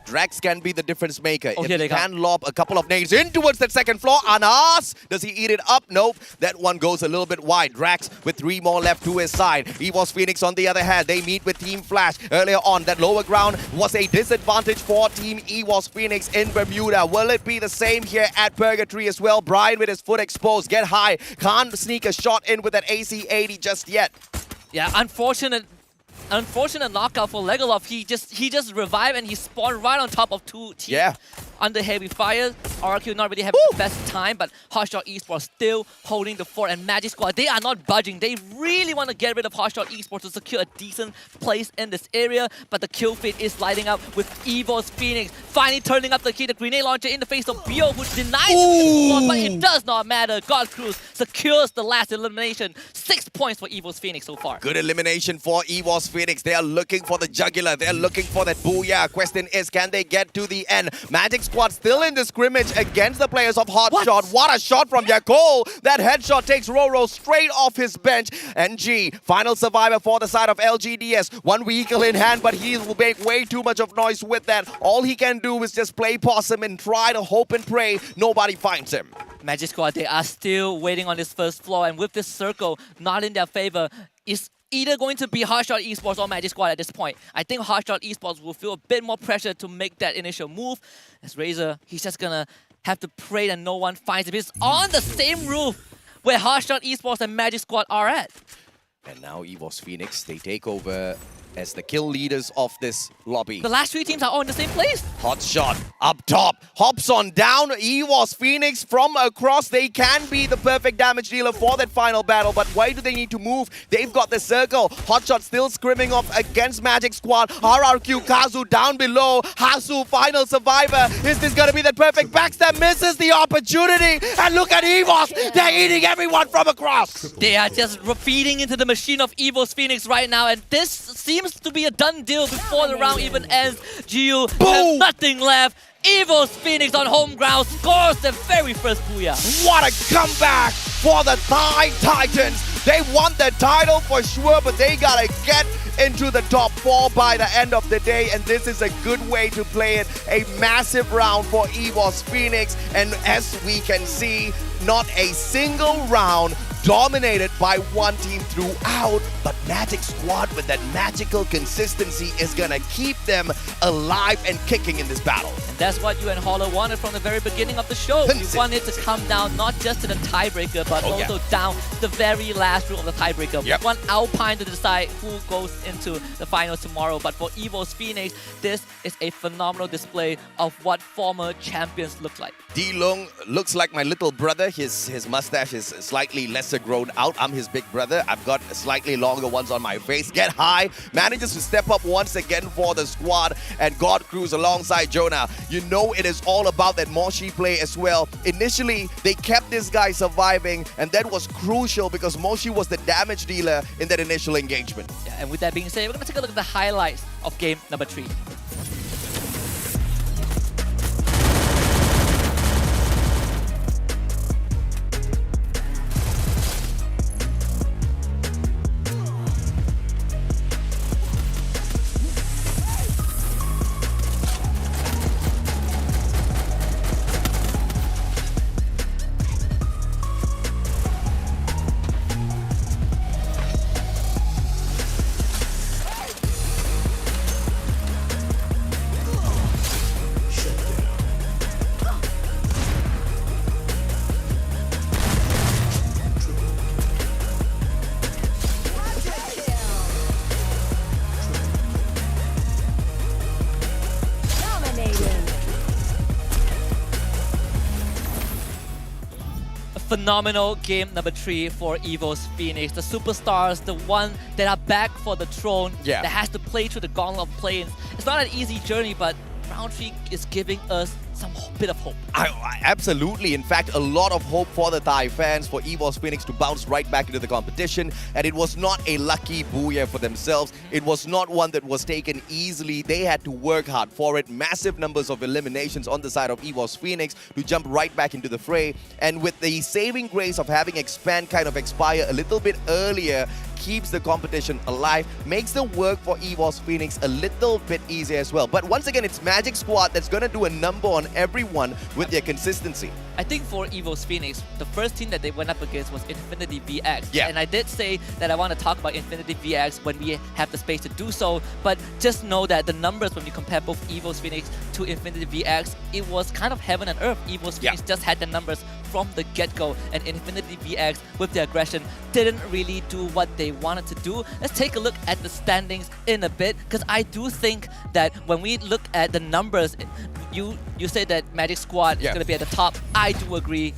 Drax can be the difference maker. Oh, if here he they can lob a couple of nades in towards that second floor, Anas, does he eat it up? Nope. That one goes a little bit wide. Drax with 3 more left to his side. EVOS Phoenix on the other hand, they meet with Team Flash. Earlier on, that lower ground was a disadvantage for Team EVOS Phoenix in Bermuda. Will it be the same here at Purgatory as well? Brian with his foot exposed, get high, can't sneak a shot in with that AC-80 just yet. Yeah, unfortunate knockout for Legolas. He just revived and he spawned right on top of 2 teams. Yeah. Under heavy fire. RQ not really having the best time, but Hotshot Esports still holding the fort. And Magic Squad, they are not budging. They really want to get rid of Hotshot Esports to secure a decent place in this area. But the kill feed is lighting up with EVOS Phoenix finally turning up the key. The grenade launcher in the face of Bio, who denies the squad, but it does not matter. God Cruz secures the last elimination. 6 points for EVOS Phoenix so far. Good elimination for EVOS Phoenix. They are looking for the jugular. They're looking for that booyah. Question is, can they get to the end? Magic Squad still in the scrimmage against the players of Hotshot. What a shot from Yakol. That headshot takes Roro straight off his bench. NG, final survivor for the side of LGDS. 1 vehicle in hand, but he will make way too much of noise with that. All he can do is just play possum and try to hope and pray nobody finds him. Magic Squad, they are still waiting on this first floor, and with this circle not in their favor, it's either going to be Hotshot Esports or Magic Squad at this point. I think Hotshot Esports will feel a bit more pressure to make that initial move. As Razor, he's just gonna have to pray that no one finds him. He's on the same roof where Hotshot Esports and Magic Squad are at. And now EVOS Phoenix, they take over as the kill leaders of this lobby. The last 3 teams are all in the same place. Hotshot up top, hops on down. EVOS Phoenix from across. They can be the perfect damage dealer for that final battle, but why do they need to move? They've got the circle. Hotshot still scrimming off against Magic Squad. RRQ, Kazu down below. Hasu, final survivor. Is this gonna be the perfect backstab? Misses the opportunity. And look at EVOS. They're eating everyone from across. They are just feeding into the machine of EVOS Phoenix right now, and this seems to be a done deal before the round even ends. GU has nothing left. EVOS Phoenix on home ground scores their very first booyah. What a comeback for the Thai Titans. They want the title for sure, but they gotta get into the top 4 by the end of the day, and this is a good way to play it. A massive round for EVOS Phoenix, and as we can see, not a single round dominated by one team throughout, but Magic Squad with that magical consistency is gonna keep them alive and kicking in this battle. And that's what you and Holler wanted from the very beginning of the show. We wanted to come down not just to the tiebreaker, but also down to the very last round of the tiebreaker. We want Alpine to decide who goes into the finals tomorrow. But for EVOS Phoenix, this is a phenomenal display of what former champions look like. D Lung looks like my little brother. His mustache is slightly lesser grown out. I'm his big brother. I've got slightly longer ones on my face. Get high, manages to step up once again for the squad, and God Cruz alongside Jonah. You know it is all about that Moshi play as well. Initially, they kept this guy surviving, and that was crucial because Moshi was the damage dealer in that initial engagement. Yeah, and with that being said, we're going to take a look at the highlights of game number 3. Phenomenal game number 3 for EVOS Phoenix. The superstars, the one that are back for the throne, that has to play through the gauntlet of planes. It's not an easy journey, but round 3 is giving us some bit of hope. Absolutely. In fact, a lot of hope for the Thai fans, for EVOS Phoenix to bounce right back into the competition. And it was not a lucky booyah for themselves. It was not one that was taken easily. They had to work hard for it. Massive numbers of eliminations on the side of EVOS Phoenix to jump right back into the fray. And with the saving grace of having Expand kind of expire a little bit earlier, keeps the competition alive, makes the work for EVOS Phoenix a little bit easier as well. But once again, it's Magic Squad that's going to do a number on everyone with their consistency. I think for EVOS Phoenix, the first team that they went up against was Infinity VX. Yeah. And I did say that I want to talk about Infinity VX when we have the space to do so, but just know that the numbers when you compare both EVOS Phoenix to Infinity VX, it was kind of heaven and earth. EVOS Phoenix just had the numbers from the get-go, and Infinity VX, with their aggression, didn't really do what they wanted to do. Let's take a look at the standings in a bit, because I do think that when we look at the numbers, you say that Magic Squad is going to be at the top. I do agree,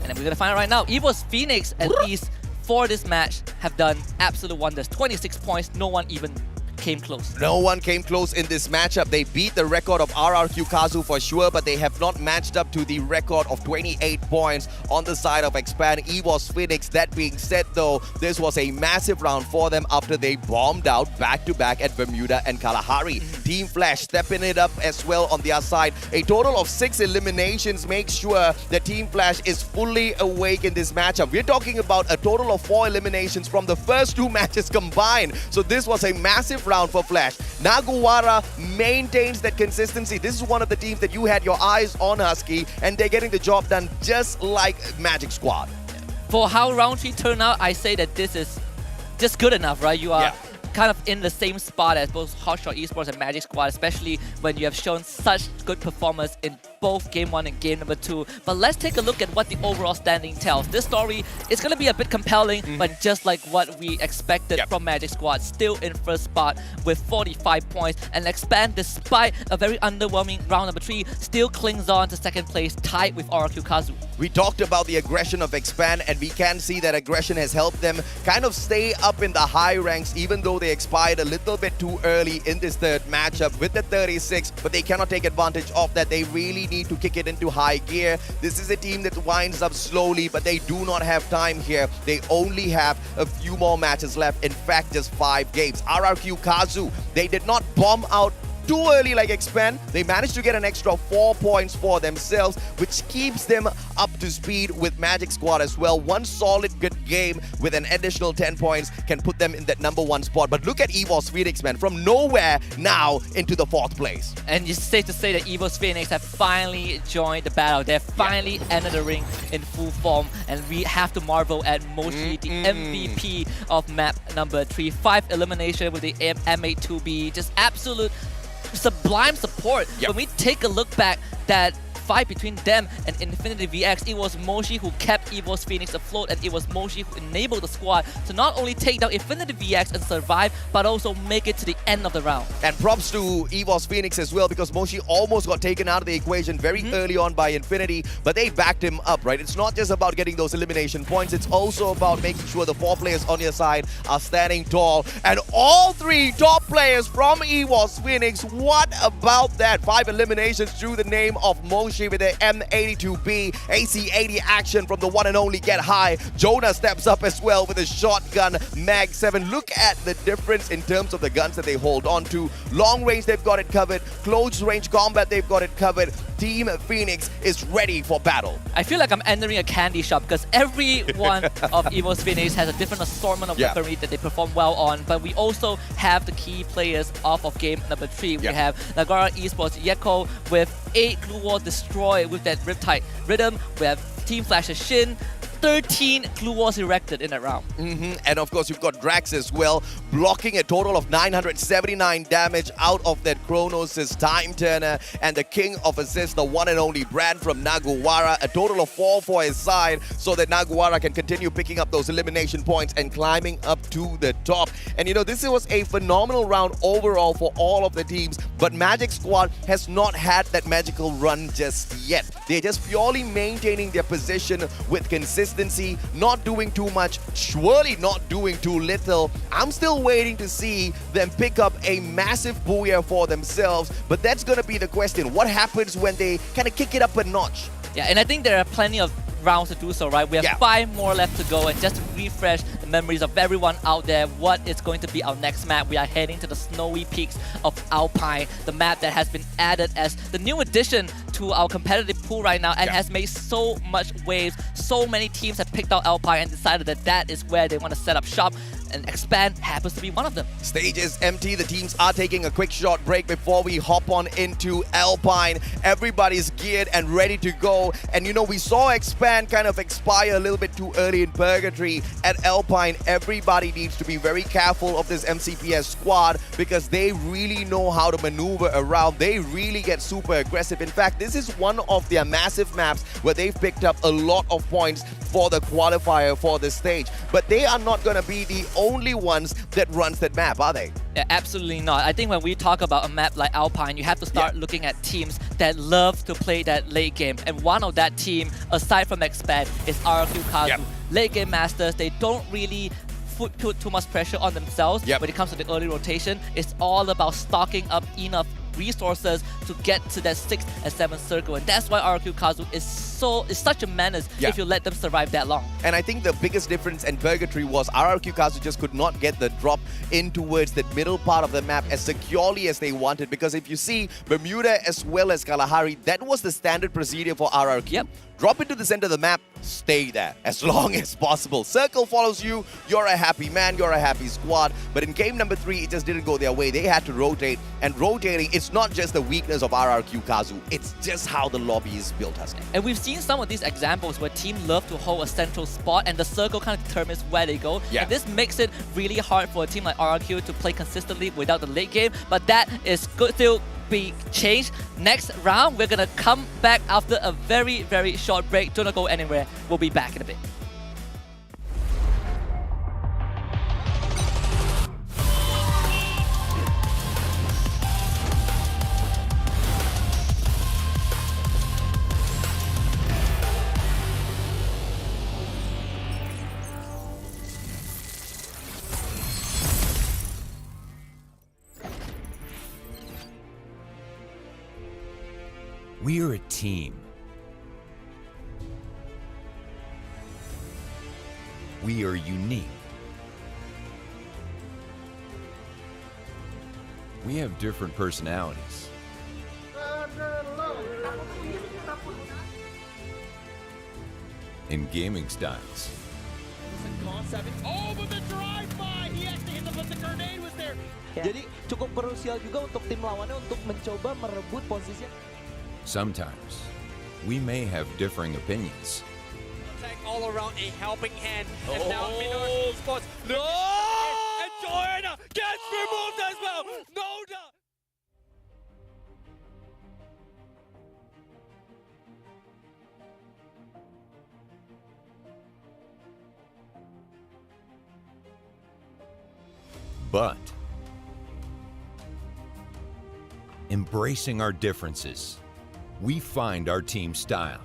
and we're going to find out right now. EVOS Phoenix, at least for this match, have done absolute wonders. 26 points, no one even came close. No one came close in this matchup. They beat the record of RRQ Kazu for sure, but they have not matched up to the record of 28 points on the side of Expand EVOS Phoenix. That being said though, this was a massive round for them after they bombed out back-to-back at Bermuda and Kalahari. Team Flash stepping it up as well on their side. A total of 6 eliminations makes sure that Team Flash is fully awake in this matchup. We're talking about a total of 4 eliminations from the first 2 matches combined. So this was a massive round for Flash. Naguwara maintains that consistency. This is one of the teams that you had your eyes on, Husky, and they're getting the job done just like Magic Squad. For how round 3 turned out, I say that this is just good enough, right? You are kind of in the same spot as both Hotshot Esports and Magic Squad, especially when you have shown such good performance in both Game 1 and Game number 2. But let's take a look at what the overall standing tells. This story is going to be a bit compelling, but just like what we expected from Magic Squad, still in first spot with 45 points. And Expand, despite a very underwhelming round number 3, still clings on to second place, tied with RRQ Kazu. We talked about the aggression of Expand, and we can see that aggression has helped them kind of stay up in the high ranks, even though they expired a little bit too early in this third matchup with the 36, but they cannot take advantage of that. They really need to kick it into high gear. This is a team that winds up slowly, but they do not have time here. They only have a few more matches left. In fact, just 5 games. RRQ Kazu, they did not bomb out too early like Expand. They managed to get an extra 4 points for themselves, which keeps them up to speed with Magic Squad as well. One solid good game with an additional 10 points can put them in that number 1 spot. But look at EVOS Phoenix, man, from nowhere now into the 4th place. And it's safe to say that EVOS Phoenix have finally joined the battle. They've finally entered the ring in full form, and we have to marvel at Moshi, the MVP of map number 3. 5 elimination with the M82B, just absolute sublime support. When we take a look back, that fight between them and Infinity VX, it was Moshi who kept EVOS Phoenix afloat, and it was Moshi who enabled the squad to not only take down Infinity VX and survive, but also make it to the end of the round. And props to EVOS Phoenix as well, because Moshi almost got taken out of the equation very early on by Infinity, but they backed him up, right? It's not just about getting those elimination points, it's also about making sure the 4 players on your side are standing tall. And all 3 top players from EVOS Phoenix, what about that? 5 eliminations through the name of Moshi with the M82B, AC80 action from the one and only Get High. Jonah steps up as well with a shotgun Mag 7. Look at the difference in terms of the guns that they hold on to. Long range, they've got it covered. Close range combat, they've got it covered. Team Phoenix is ready for battle. I feel like I'm entering a candy shop, because every one of EVOS Phoenix has a different assortment of weaponry that they perform well on, but we also have the key players off of game number 3. We have Nagara Esports Yeko with 8 Glue Wall Destroy with that Riptide Rhythm. We have Team Flash's Shin, 13 glue walls erected in that round. And of course, you've got Drax as well, blocking a total of 979 damage out of that Kronos' Time Turner, and the king of assists, the one and only Brand from Naguwara, a total of 4 for his side, so that Naguwara can continue picking up those elimination points and climbing up to the top. And you know, this was a phenomenal round overall for all of the teams, but Magic Squad has not had that magical run just yet. They're just purely maintaining their position with consistency, not doing too much, surely not doing too little. I'm still waiting to see them pick up a massive booyah for themselves, but that's going to be the question. What happens when they kind of kick it up a notch? Yeah, and I think there are plenty of rounds to do so, right? We have 5 more left to go, and just to refresh the memories of everyone out there, what is going to be our next map? We are heading to the snowy peaks of Alpine, the map that has been added as the new addition to our competitive pool right now and has made so much waves. So many teams have picked out Alpine and decided that that is where they want to set up shop, and Expand happens to be one of them. Stage is empty. The teams are taking a quick short break before we hop on into Alpine. Everybody's geared and ready to go. And you know, we saw Expand kind of expire a little bit too early in Purgatory. At Alpine, everybody needs to be very careful of this MCPS squad because they really know how to maneuver around. They really get super aggressive. In fact, this is one of their massive maps where they've picked up a lot of points for the qualifier for this stage. But they are not going to be the only ones that runs that map, are they? Yeah, absolutely not. I think when we talk about a map like Alpine, you have to start looking at teams that love to play that late game. And one of that team, aside from Expand, is RRQ Kazu. Late game masters, they don't really put too much pressure on themselves when it comes to the early rotation. It's all about stocking up enough resources to get to that 6th and 7th circle, and that's why RRQ Kazu is such a menace if you let them survive that long. And I think the biggest difference in Purgatory was RRQ Kazu just could not get the drop in towards the middle part of the map as securely as they wanted, because if you see Bermuda as well as Kalahari, that was the standard procedure for RRQ. Drop into the center of the map, stay there as long as possible. Circle follows you, you're a happy man, you're a happy squad. But in game number 3, it just didn't go their way. They had to rotate, and rotating, it's not just the weakness of RRQ Kazu, it's just how the lobby is built, Husky. And we've seen some of these examples where teams love to hold a central spot and the circle kind of determines where they go. And this makes it really hard for a team like RRQ to play consistently without the late game, but that is good still be changed. Next round, we're gonna come back after a very, very short break. Do not go anywhere. We'll be back in a bit. We are a team. We are unique. We have different personalities. And gaming styles. Oh, but the drive-by! He actually hit them, but the grenade was there. Jadi cukup krusial juga untuk tim lawannya untuk mencoba merebut posisi. Sometimes, we may have differing opinions. Attack all around, a helping hand, and now Minor spots. No! And Garena gets removed as well. No doubt. But embracing our differences, we find our team style.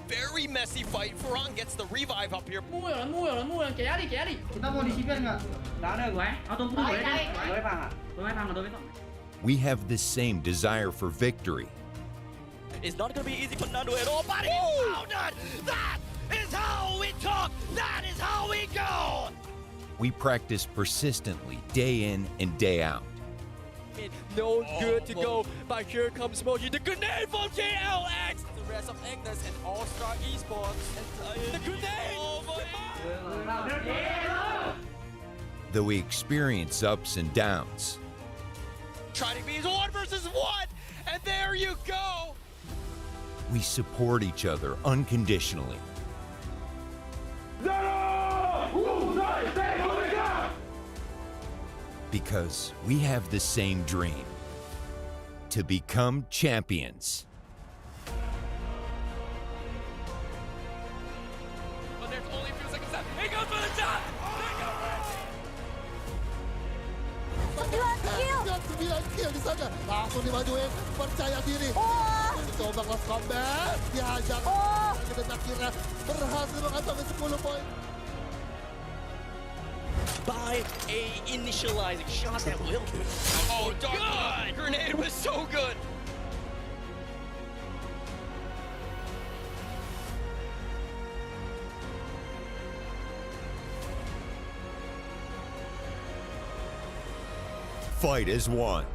Very messy fight. Farang gets the revive up here. Mua rồi, kéo đi. Chúng ta mua đi shipper nggak? Nggak ada gue. Tunggu dulu ya. Gue paham. We have the same desire for victory. It's not going to be easy for Nando at all, but he found it! That is how we talk! That is how we go! We practice persistently, day in and day out. No good to go, but here comes Moji. The grenade from JLX! The rest of Agnes and All-Star Esports. The grenade! Though we experience ups and downs, Trying to be 1 versus 1, and there you go! we support each other unconditionally. Because we have the same dream, to become champions. But there's only a few seconds left. He goes for the shot! 9 kill di sana. Langsung dimajuin, percaya diri. Coba close combat, dihajar. Dan akhirnya berhasil mengantongi 10 poin. By a initializing shot that will kill. Oh, dark good! Grenade was so good! Fight as one.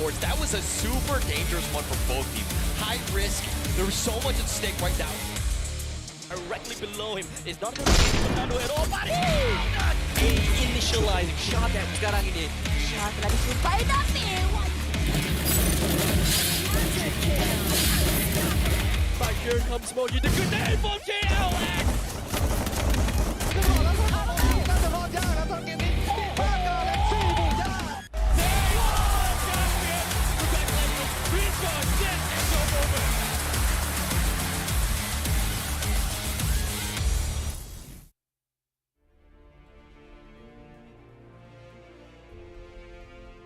esports. That was a super dangerous one for both teams. High risk. There was so much at stake right now. Directly below him is not going to be Fernando at all. But initializing shot that sekarang ini. Shot telah disumpahi tapi. But here comes Moji, the grenade from JLX!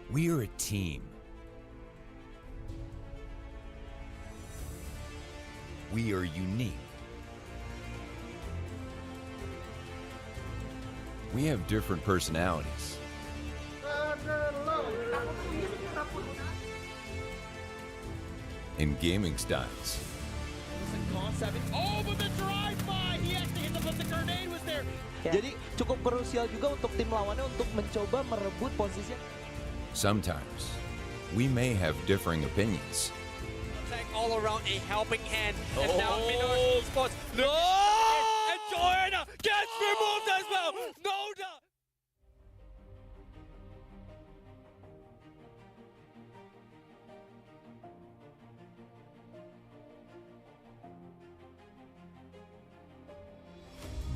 We are a team. We are unique. We have different personalities. And gaming styles. Oh, but the drive-by! He actually hit the grenade was there. Jadi cukup krusial juga untuk tim lawannya untuk mencoba merebut posisi. Sometimes, we may have differing opinions. All around a helping hand. And now Minor Esports. No! And Garena gets removed as well. No doubt.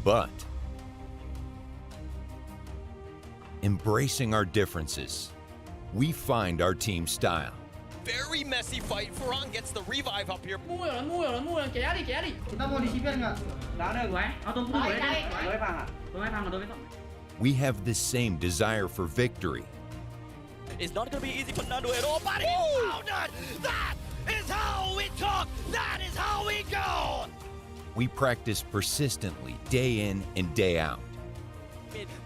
But embracing our differences, we find our team style. Very messy fight. Ferran gets the revive up here. Mua rồi, kéo đi. Chúng ta mua đi shipper nggak? Nggak ada gue. Tunggu dulu ya. Gue paham. We have the same desire for victory. It's not going to be easy for Nando at all, but he found it! That is how we talk! That is how we go! We practice persistently, day in and day out.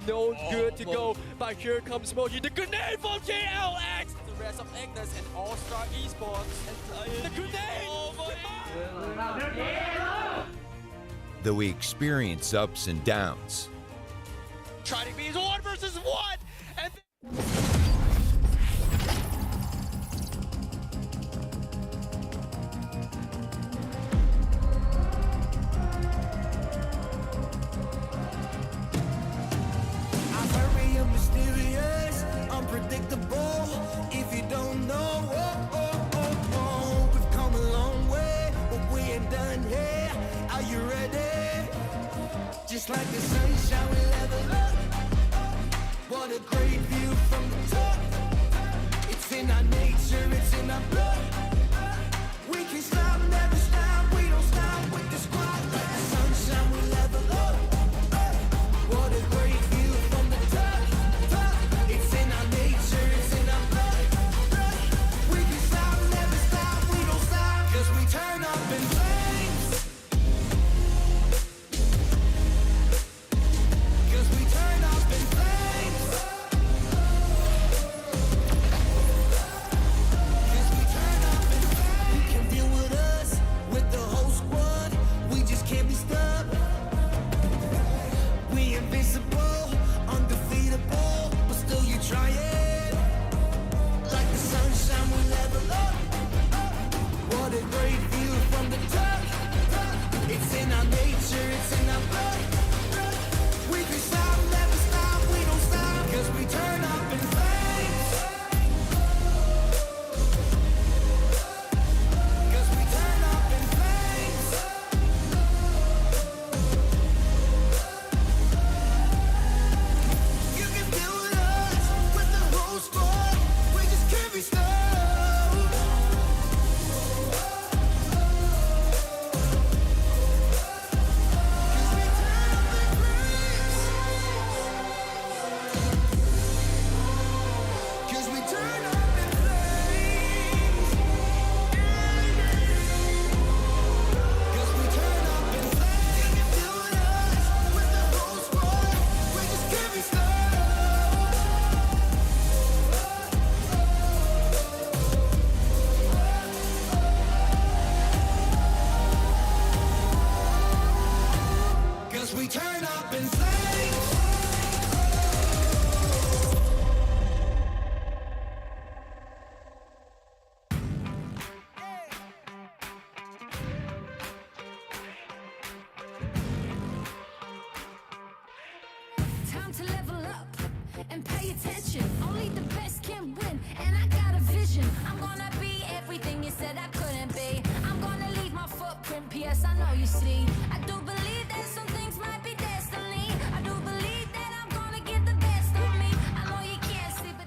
No good to go. But here comes Moji, the grenade from JLX. The rest of Ignis and All-Star Esports. And the grenade! Though we experience ups and downs, Trying to be 1 versus 1! And I'm very mysterious, unpredictable. If you don't know, we've come a long way, but we ain't done here. Are you ready? Just like the sunshine, we level up. What a great view from the top. It's in our nature, it's in our blood. We can stop, never stop. We don't stop with the squad. Like the sunshine, we level up. What a great view from the top. It's in our nature, it's in our blood. We can stop, never stop. We don't stop, 'cause we turn up in flames. 'Cause we turn up in flames. 'Cause we turn up in flames. You can deal with us, time to level up and pay attention. Only the best can win, and I got a vision. I'm gonna be everything you said I couldn't be. I'm gonna leave my footprint, P.S. I know you see. I do believe that some things might be destiny. I do believe that I'm gonna get the best of me. I know you can't see, but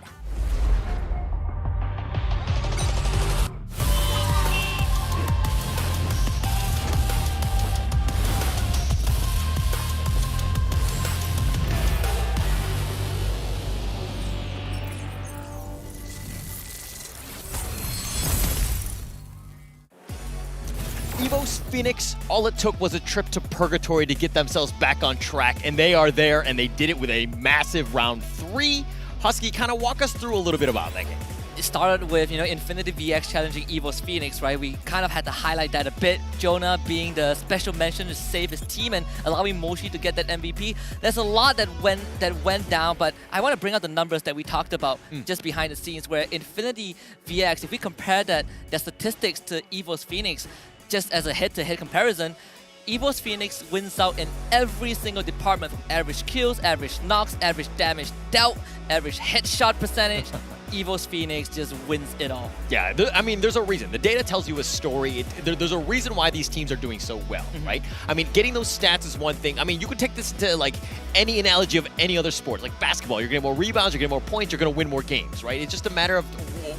Evo's Phoenix, all it took was a trip to purgatory to get themselves back on track, and they are there, and they did it with a massive round 3. Husky, kind of walk us through a little bit about that game. It started with, Infinity VX challenging Evo's Phoenix, right? We kind of had to highlight that a bit. Jonah being the special mention to save his team and allowing Moshi to get that MVP. There's a lot that went down, but I want to bring out the numbers that we talked about just behind the scenes, where Infinity VX, if we compare their statistics to Evo's Phoenix, just as a head-to-head comparison, Evo's Phoenix wins out in every single department, from average kills, average knocks, average damage dealt, average headshot percentage. Evo's Phoenix just wins it all. Yeah, I mean, there's a reason. The data tells you a story. There's a reason why these teams are doing so well, right? I mean, getting those stats is one thing. I mean, you could take this to like any analogy of any other sport, like basketball. You're getting more rebounds, you're getting more points, you're going to win more games, right? It's just a matter of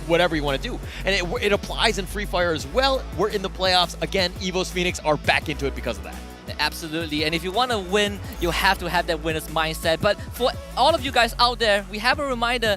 whatever you want to do. And it applies in Free Fire as well. We're in the playoffs. Again, Evo's Phoenix are back into it because of that. Absolutely, and if you want to win, you have to have that winner's mindset. But for all of you guys out there, we have a reminder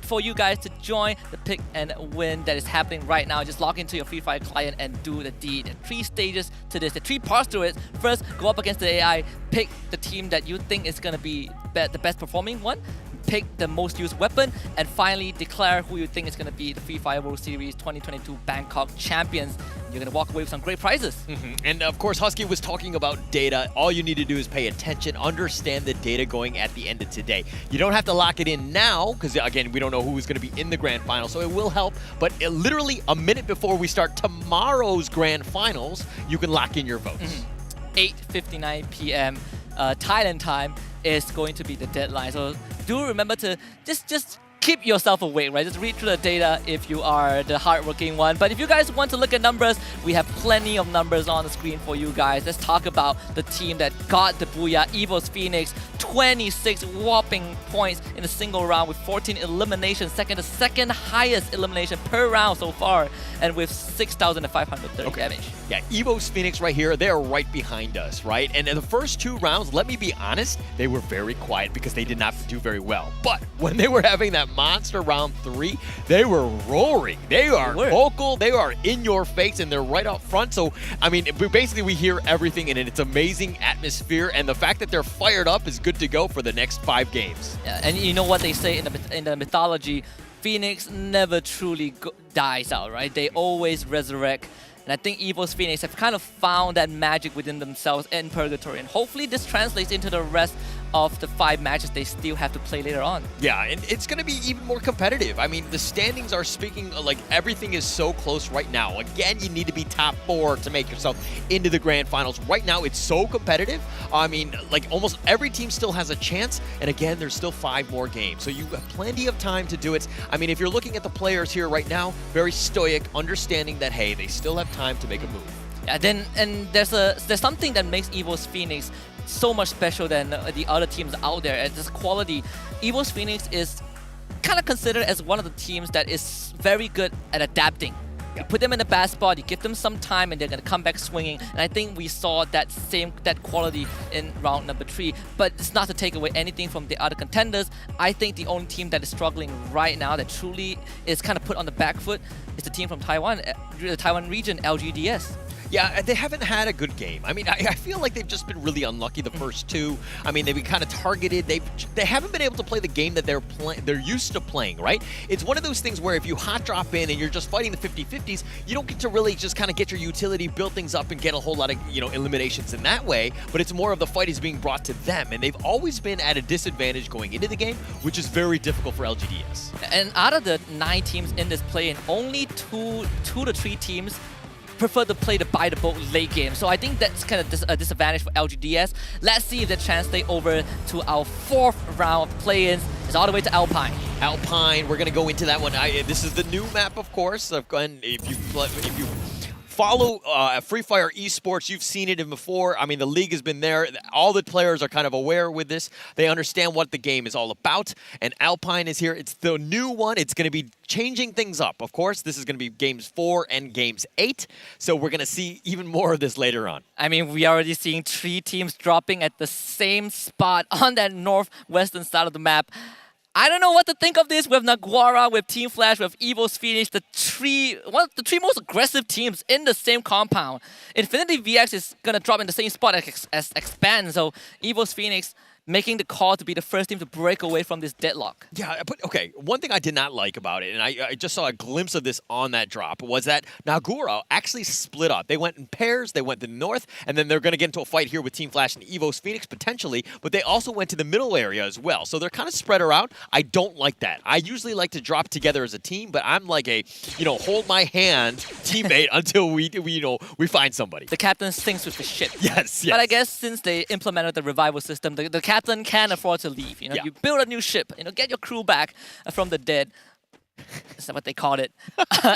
for you guys to join the Pick and Win that is happening right now. Just log into your Free Fire client and do the deed. There are 3 stages to this. There are 3 parts to it. First, go up against the AI, pick the team that you think is going to be the best performing one, pick the most used weapon, and finally declare who you think is going to be the Free Fire World Series 2022 Bangkok champions. You're going to walk away with some great prizes. And of course, Husky was talking about data. All you need to do is pay attention, understand the data going at the end of today. You don't have to lock it in now, because again, we don't know who's going to be in the grand final, so it will help. But literally a minute before we start tomorrow's grand finals, you can lock in your votes. 8:59 p.m. Thailand time is going to be the deadline. So do remember to just keep yourself awake, right? Just read through the data if you are the hardworking one. But if you guys want to look at numbers, we have plenty of numbers on the screen for you guys. Let's talk about the team that got the booyah, Evo's Phoenix. 26 whopping points in a single round with 14 eliminations, the second highest elimination per round so far, and with 6,530 damage. Yeah, Evo's Phoenix right here, they're right behind us, right? And in the first 2 rounds, let me be honest, they were very quiet because they did not do very well. But when they were having that monster round 3, they were roaring. They are vocal, they are in your face, and they're right up front. So, I mean, basically we hear everything, and it's amazing atmosphere, and the fact that they're fired up is good to go for the next 5 games. Yeah, and you know what they say in the mythology, Phoenix never truly dies out, right? They always resurrect. And I think Evo's Phoenix have kind of found that magic within themselves in Purgatory. And hopefully this translates into the rest of the 5 matches they still have to play later on. Yeah, and it's going to be even more competitive. I mean, the standings are speaking, like, everything is so close right now. Again, you need to be top 4 to make yourself into the grand finals. Right now, it's so competitive. I mean, like, almost every team still has a chance. And again, there's still 5 more games. So you have plenty of time to do it. I mean, if you're looking at the players here right now, very stoic, understanding that, hey, they still have time to make a move. Yeah, and there's something that makes Evo's Phoenix so much special than the other teams out there. And this quality, Evo's Phoenix is kind of considered as one of the teams that is very good at adapting. You put them in a bad spot, you give them some time, and they're going to come back swinging. And I think we saw that quality in round number 3. But it's not to take away anything from the other contenders. I think the only team that is struggling right now, that truly is kind of put on the back foot, is the team from Taiwan, the Taiwan region, LGDS. Yeah, they haven't had a good game. I mean, I feel like they've just been really unlucky the first 2. I mean, they've been kind of targeted. They haven't been able to play the game that they're used to playing, right? It's one of those things where if you hot drop in and you're just fighting the 50-50s, you don't get to really just kind of get your utility, build things up, and get a whole lot of, eliminations in that way. But it's more of the fight is being brought to them, and they've always been at a disadvantage going into the game, which is very difficult for LGDS. And out of the 9 teams in this play-in, only 2 to 3 teams prefer to play the buy the boat late game. So I think that's kind of a disadvantage for LGDS. Let's see if that translates over to our 4th round of play-ins. It's all the way to Alpine. Alpine, we're going to go into that one. This is the new map, of course. And if you follow Free Fire Esports, you've seen it before. I mean, the league has been there. All the players are kind of aware with this. They understand what the game is all about. And Alpine is here. It's the new one. It's going to be changing things up. Of course, this is going to be Games 4 and Games 8. So we're going to see even more of this later on. I mean, we are already seeing 3 teams dropping at the same spot on that northwestern side of the map. I don't know what to think of this with Naguara, with Team Flash, with Evo's Phoenix, the 3 most aggressive teams in the same compound. Infinity VX is going to drop in the same spot as Expand, so Evo's Phoenix making the call to be the first team to break away from this deadlock. Yeah, but okay, one thing I did not like about it, and I just saw a glimpse of this on that drop, was that Nagura actually split up. They went in pairs, they went to the north, and then they're going to get into a fight here with Team Flash and Evo's Phoenix, potentially, but they also went to the middle area as well. So they're kind of spread around. I don't like that. I usually like to drop together as a team, but I'm like a, hold my hand teammate until we find somebody. The captain sinks with the ship. Yes. But I guess since they implemented the revival system, the captain can afford to leave. You build a new ship, get your crew back from the dead. Is that what they called it?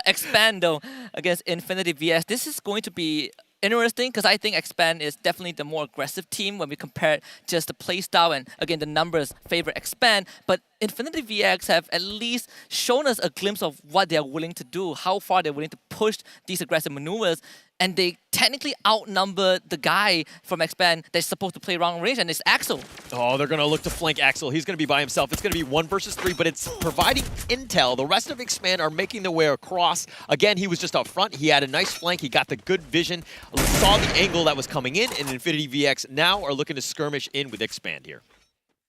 Expand, though, against Infinity VS. This is going to be interesting because I think Expand is definitely the more aggressive team when we compare just the playstyle and, again, the numbers favor Expand. But Infinity VX have at least shown us a glimpse of what they're willing to do, how far they're willing to push these aggressive maneuvers. And they technically outnumber the guy from Expand that's supposed to play long range, and it's Axel. Oh, they're going to look to flank Axel. He's going to be by himself. It's going to be 1 versus 3, but it's providing intel. The rest of Expand are making their way across. Again, he was just up front. He had a nice flank. He got the good vision, saw the angle that was coming in, and Infinity VX now are looking to skirmish in with Expand here.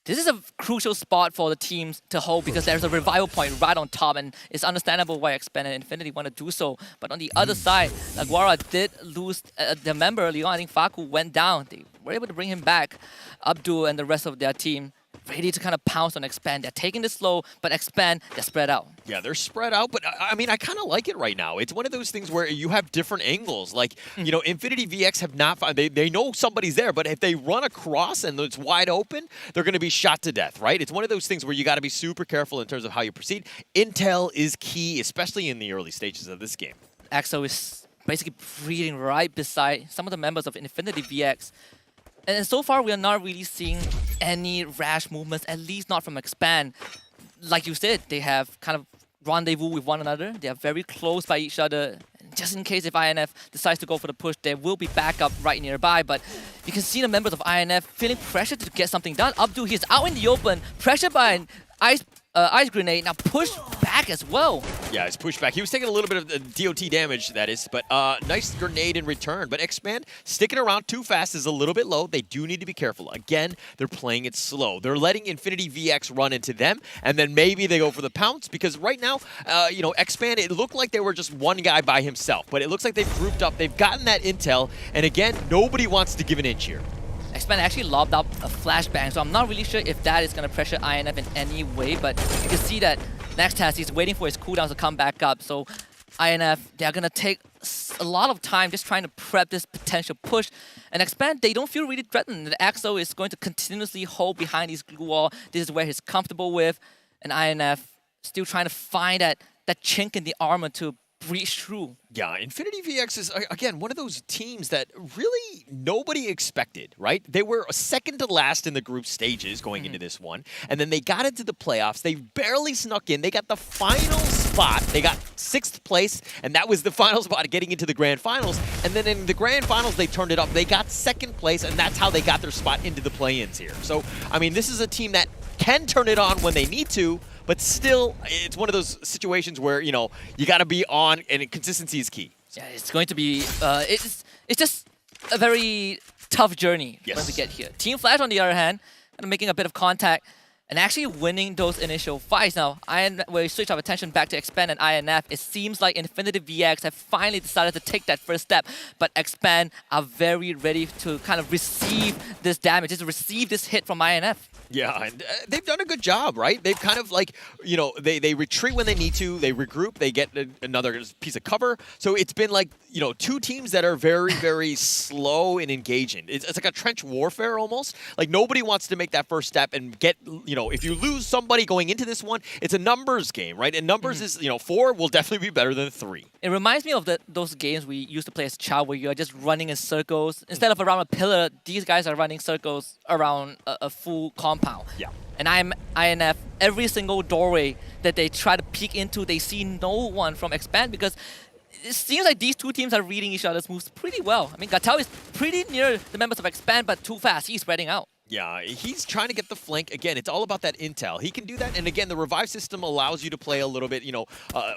This is a crucial spot for the teams to hold because there's a revival point right on top, and it's understandable why Expand and Infinity want to do so. But on the other side, Naguara did lose their member early on. I think Faku went down. They were able to bring him back. Abdul and the rest of their team ready to kind of pounce on Expand. They're taking this slow, but Expand, they're spread out. Yeah, they're spread out, but I mean, I kind of like it right now. It's one of those things where you have different angles. Like, Infinity VX have not found, they know somebody's there, but if they run across and it's wide open, they're going to be shot to death, right? It's one of those things where you got to be super careful in terms of how you proceed. Intel is key, especially in the early stages of this game. Axel is basically breathing right beside some of the members of Infinity VX. And so far, we are not really seeing any rash movements, at least not from Expand. Like you said, they have kind of rendezvous with one another. They are very close by each other. And just in case if INF decides to go for the push, there will be backup right nearby. But you can see the members of INF feeling pressured to get something done. Abdul, he's out in the open, pressured by an ice grenade, now push back as well. Yeah, he's pushed back. He was taking a little bit of DOT damage, that is, but nice grenade in return. But Expand, sticking around too fast is a little bit low. They do need to be careful. Again, they're playing it slow. They're letting Infinity VX run into them, and then maybe they go for the pounce, because right now, Expand, it looked like they were just one guy by himself, but it looks like they've grouped up. They've gotten that intel, and again, nobody wants to give an inch here. Expand actually lobbed up a flashbang, so I'm not really sure if that is going to pressure INF in any way, but you can see that Nextas, he's waiting for his cooldowns to come back up, so INF, they're going to take a lot of time just trying to prep this potential push. And Expand, they don't feel really threatened. The Axel is going to continuously hold behind his glue wall. This is where he's comfortable with, and INF still trying to find that chink in the armor to breach through. Yeah, Infinity VX is, again, one of those teams that really nobody expected, right? They were second to last in the group stages going into this one, and then they got into the playoffs. They barely snuck in. They got the final spot. They got 6th place, and that was the final spot getting into the grand finals. And then in the grand finals, they turned it up. They got 2nd place, and that's how they got their spot into the play-ins here. So, I mean, this is a team that can turn it on when they need to, but still, it's one of those situations where, you got to be on, and consistency is key. Yeah, it's going to be, it's just a very tough journey when we get here. Team Flash, on the other hand, kind of making a bit of contact and actually winning those initial fights. Now, we switch our attention back to Expand and INF. It seems like Infinity VX have finally decided to take that first step, but Expand are very ready to kind of receive this damage, just receive this hit from INF. Yeah, and they've done a good job, right? They've kind of like, you know, they retreat when they need to, they regroup, they get another piece of cover. So it's been like, you know, two teams that are very, very slow in engaging. It's like a trench warfare almost. Like nobody wants to make that first step and get, you know, if you lose somebody going into this one, it's a numbers game, right? And numbers is, you know, 4 will definitely be better than 3. It reminds me of those games we used to play as a child where you are just running in circles. Instead of around a pillar, these guys are running circles around a full compound. Yeah. And INF, every single doorway that they try to peek into, they see no one from Expand because it seems like these two teams are reading each other's moves pretty well. I mean, Gatel is pretty near the members of Expand, but too fast. He's spreading out. Yeah, he's trying to get the flank. Again, it's all about that intel. He can do that. And again, the revive system allows you to play a little bit, you know,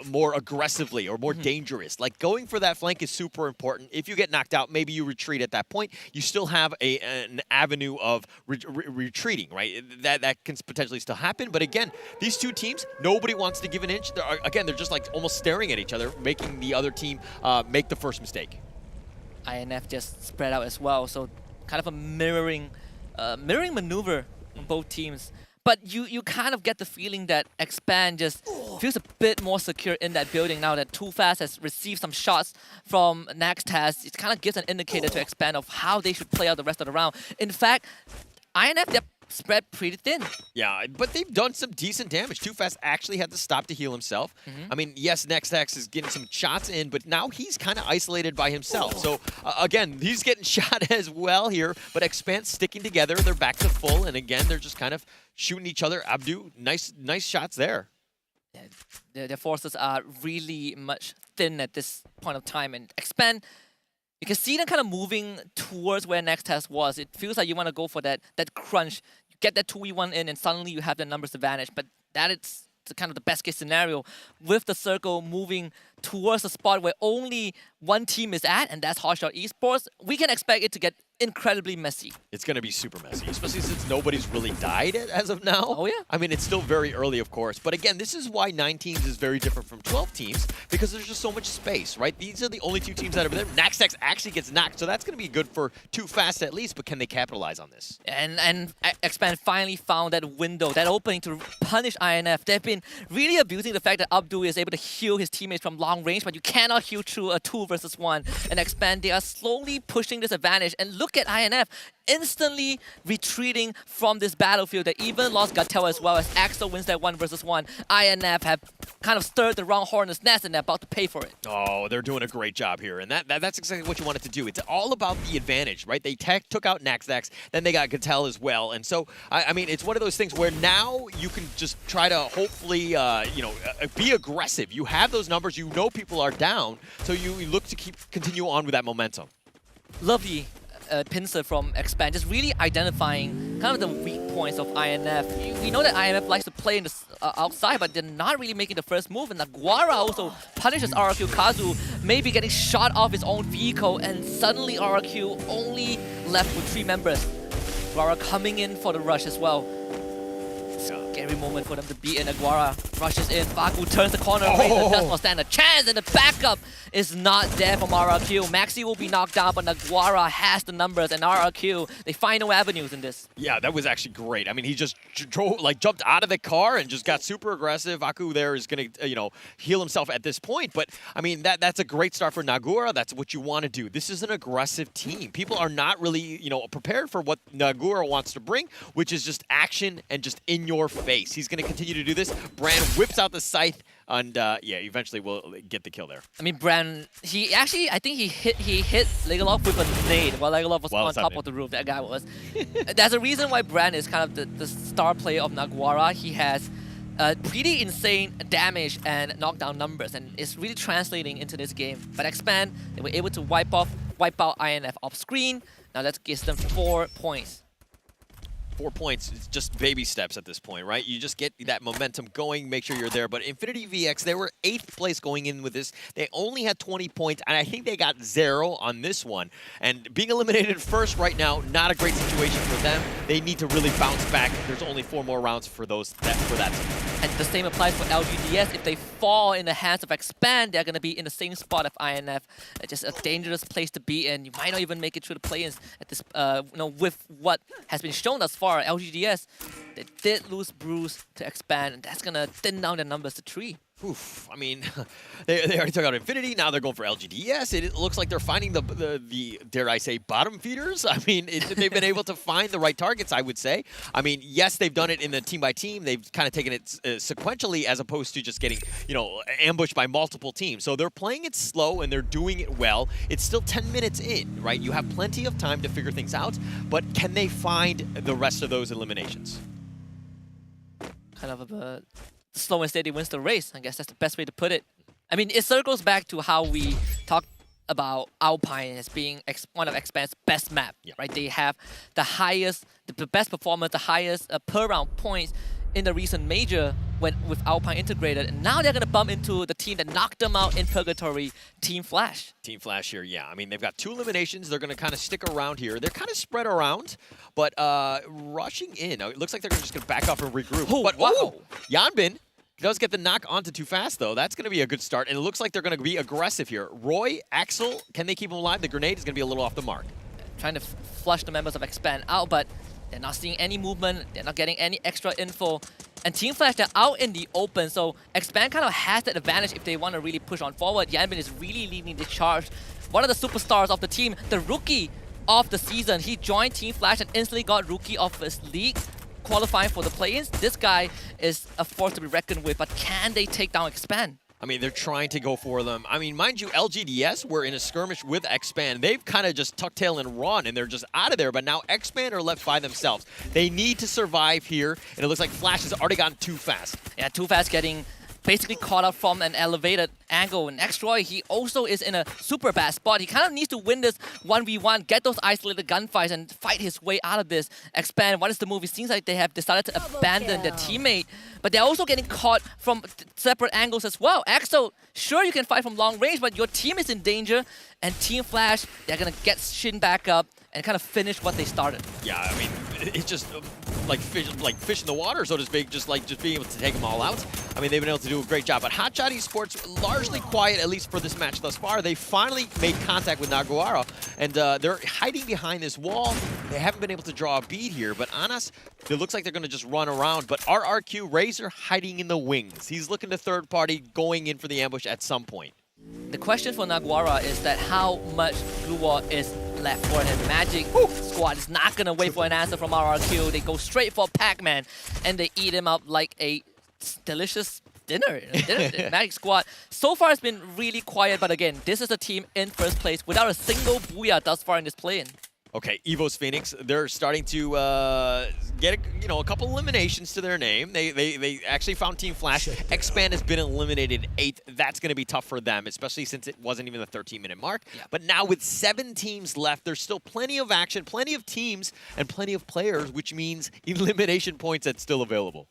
more aggressively or more dangerous. Like going for that flank is super important. If you get knocked out, maybe you retreat at that point. You still have an avenue of retreating, right? That can potentially still happen. But again, these two teams, nobody wants to give an inch. They're just like almost staring at each other, making the other team make the first mistake. INF just spread out as well. So kind of a mirroring maneuver on both teams. But you kind of get the feeling that Expand just feels a bit more secure in that building now that Too Fast has received some shots from Naxtaz. It kind of gives an indicator to Expand of how they should play out the rest of the round. In fact, INF, they're spread pretty thin. Yeah, but they've done some decent damage. Too Fast actually had to stop to heal himself. I mean, yes, Naxtaz is getting some shots in, but now he's kind of isolated by himself. So, again, he's getting shot as well here, but Expand sticking together. They're back to full, and again, they're just kind of shooting each other. Abdu, nice shots there. Yeah, their forces are really much thin at this point of time, and Expand, you can see them kind of moving towards where Naxtaz was. It feels like you want to go for that crunch. You get that 2v1 in, and suddenly you have the numbers advantage. But that is kind of the best case scenario with the circle moving towards the spot where only one team is at, and that's Hotshot Esports. We can expect it to get incredibly messy. It's going to be super messy, especially since nobody's really died as of now. Oh, yeah? I mean, it's still very early, of course. But again, this is why 9 teams is very different from 12 teams, because there's just so much space, right? These are the only 2 teams that are there. Naxtaz actually gets knocked, so that's going to be good for Too Fast at least, but can they capitalize on this? And Expand finally found that window, that opening to punish INF. They've been really abusing the fact that Abdul is able to heal his teammates from long range, but you cannot heal through a 2 versus 1. And Expand, they are slowly pushing this advantage. And look at INF instantly retreating from this battlefield. They even lost Gatel as well as Axel wins that 1 versus 1. INF have kind of stirred the wrong hornet's nest and they're about to pay for it. Oh, they're doing a great job here. And that's exactly what you wanted to do. It's all about the advantage, right? They took out Naxtaz, then they got Gatel as well. And so, I mean, it's one of those things where now you can just try to hopefully, be aggressive. You have those numbers. You know people are down. So you look to continue on with that momentum. Lovely pincer from Expand, just really identifying kind of the weak points of INF. We know that INF likes to play in the outside, but they're not really making the first move. And Naguara also punishes RRQ. Kazu maybe getting shot off his own vehicle, and suddenly RRQ only left with 3 members. Naguara coming in for the rush as well. Scary moment for them to beat in. Naguara rushes in. Faku turns the corner. Razor does not stand a chance, and the backup is not there from RRQ. Maxi will be knocked down, but Naguara has the numbers, and RRQ, they find no avenues in this. Yeah, that was actually great. I mean, he just jumped out of the car and just got super aggressive. Aku there is going to, heal himself at this point. But, I mean, that's a great start for Naguara. That's what you want to do. This is an aggressive team. People are not really, prepared for what Naguara wants to bring, which is just action and just in your face. He's going to continue to do this. Bran whips out the scythe, and eventually we'll get the kill there. I mean, Bran, I think he hit Legolas with a nade while Legolas was on top of the roof. That guy was. There's a reason why Bran is kind of the star player of Naguara. He has pretty insane damage and knockdown numbers, and it's really translating into this game. But Expand, they were able to wipe out INF off screen. Now that gives them 4 points. 4 points, it's just baby steps at this point, right? You just get that momentum going, make sure you're there. But Infinity VX, they were 8th place going in with this. They only had 20 points, and I think they got 0 on this one. And being eliminated first right now, not a great situation for them. They need to really bounce back. There's only 4 more rounds for that team. And the same applies for LGDS. If they fall in the hands of Expand, they're going to be in the same spot of INF. It's just a dangerous place to be in. You might not even make it through the play-ins at this, with what has been shown thus far. far. LGDS, they did lose Bruce to expand, and that's gonna thin down their numbers to 3. Oof, I mean, they already took out Infinity. Now they're going for LGDS. It looks like they're finding the dare I say, bottom feeders. I mean, they've been able to find the right targets, I would say. I mean, yes, they've done it in the team by team. They've kind of taken it sequentially as opposed to just getting, you know, ambushed by multiple teams. So they're playing it slow and they're doing it well. It's still 10 minutes in, right? You have plenty of time to figure things out, but can they find the rest of those eliminations? Kind of a slow and steady wins the race. I guess that's the best way to put it. I mean, it circles back to how we talked about Alpine as being one of Expand's best map, right? They have the highest, the best performance, the highest per round points in the recent major with Alpine integrated, and now they're going to bump into the team that knocked them out in Purgatory, Team Flash. Team Flash here, yeah. I mean, they've got 2 eliminations. They're going to kind of stick around here. They're kind of spread around, but rushing in. Now, it looks like they're just going to back up and regroup. Oh, but wow. Yanbin does get the knock onto Too Fast, though. That's going to be a good start, and it looks like they're going to be aggressive here. Roy, Axel, can they keep him alive? The grenade is going to be a little off the mark. Trying to flush the members of Expand out, but they're not seeing any movement. They're not getting any extra info. And Team Flash, they're out in the open, so Expand kind of has that advantage if they want to really push on forward. Yanbin is really leading the charge. One of the superstars of the team, the rookie of the season. He joined Team Flash and instantly got rookie of his league, qualifying for the play-ins. This guy is a force to be reckoned with, but can they take down Expand? I mean, they're trying to go for them. I mean, mind you, LGDS were in a skirmish with Expand. They've kind of just tuck tail and run, and they're just out of there. But now Expand are left by themselves. They need to survive here, and it looks like Flash has already gotten Too Fast. Yeah, Too Fast getting basically caught up from an elevated angle. And Xroy, he also is in a super bad spot. He kind of needs to win this 1v1, get those isolated gunfights, and fight his way out of this. Expand, what is the move? It seems like they have decided to abandon their teammate, but they're also getting caught from separate angles as well. Axel, sure, you can fight from long range, but your team is in danger, and Team Flash, they're going to get Shin back up and kind of finish what they started. Yeah, I mean, it's just like fish in the water, so to speak, just being able to take them all out. I mean, they've been able to do a great job. But Hotshot Esports, largely quiet, at least for this match thus far. They finally made contact with Naguara, and they're hiding behind this wall. They haven't been able to draw a bead here, but Anas, it looks like they're going to just run around. But RRQ, Razor hiding in the wings. He's looking to third party, going in for the ambush at some point. The question for Naguara is that how much Blue Wall is left for him. Magic Squad is not going to wait for an answer from RRQ. They go straight for Pac-Man, and they eat him up like a delicious dinner. Magic Squad, so far, has been really quiet, but again, this is a team in first place without a single Booyah thus far in this play-in. Okay, Evo's Phoenix, they're starting to get a couple eliminations to their name. They actually found Team Flash. Expand has been eliminated 8th. That's going to be tough for them, especially since it wasn't even the 13-minute mark. Yeah. But now with 7 teams left, there's still plenty of action, plenty of teams, and plenty of players, which means elimination points that's still available.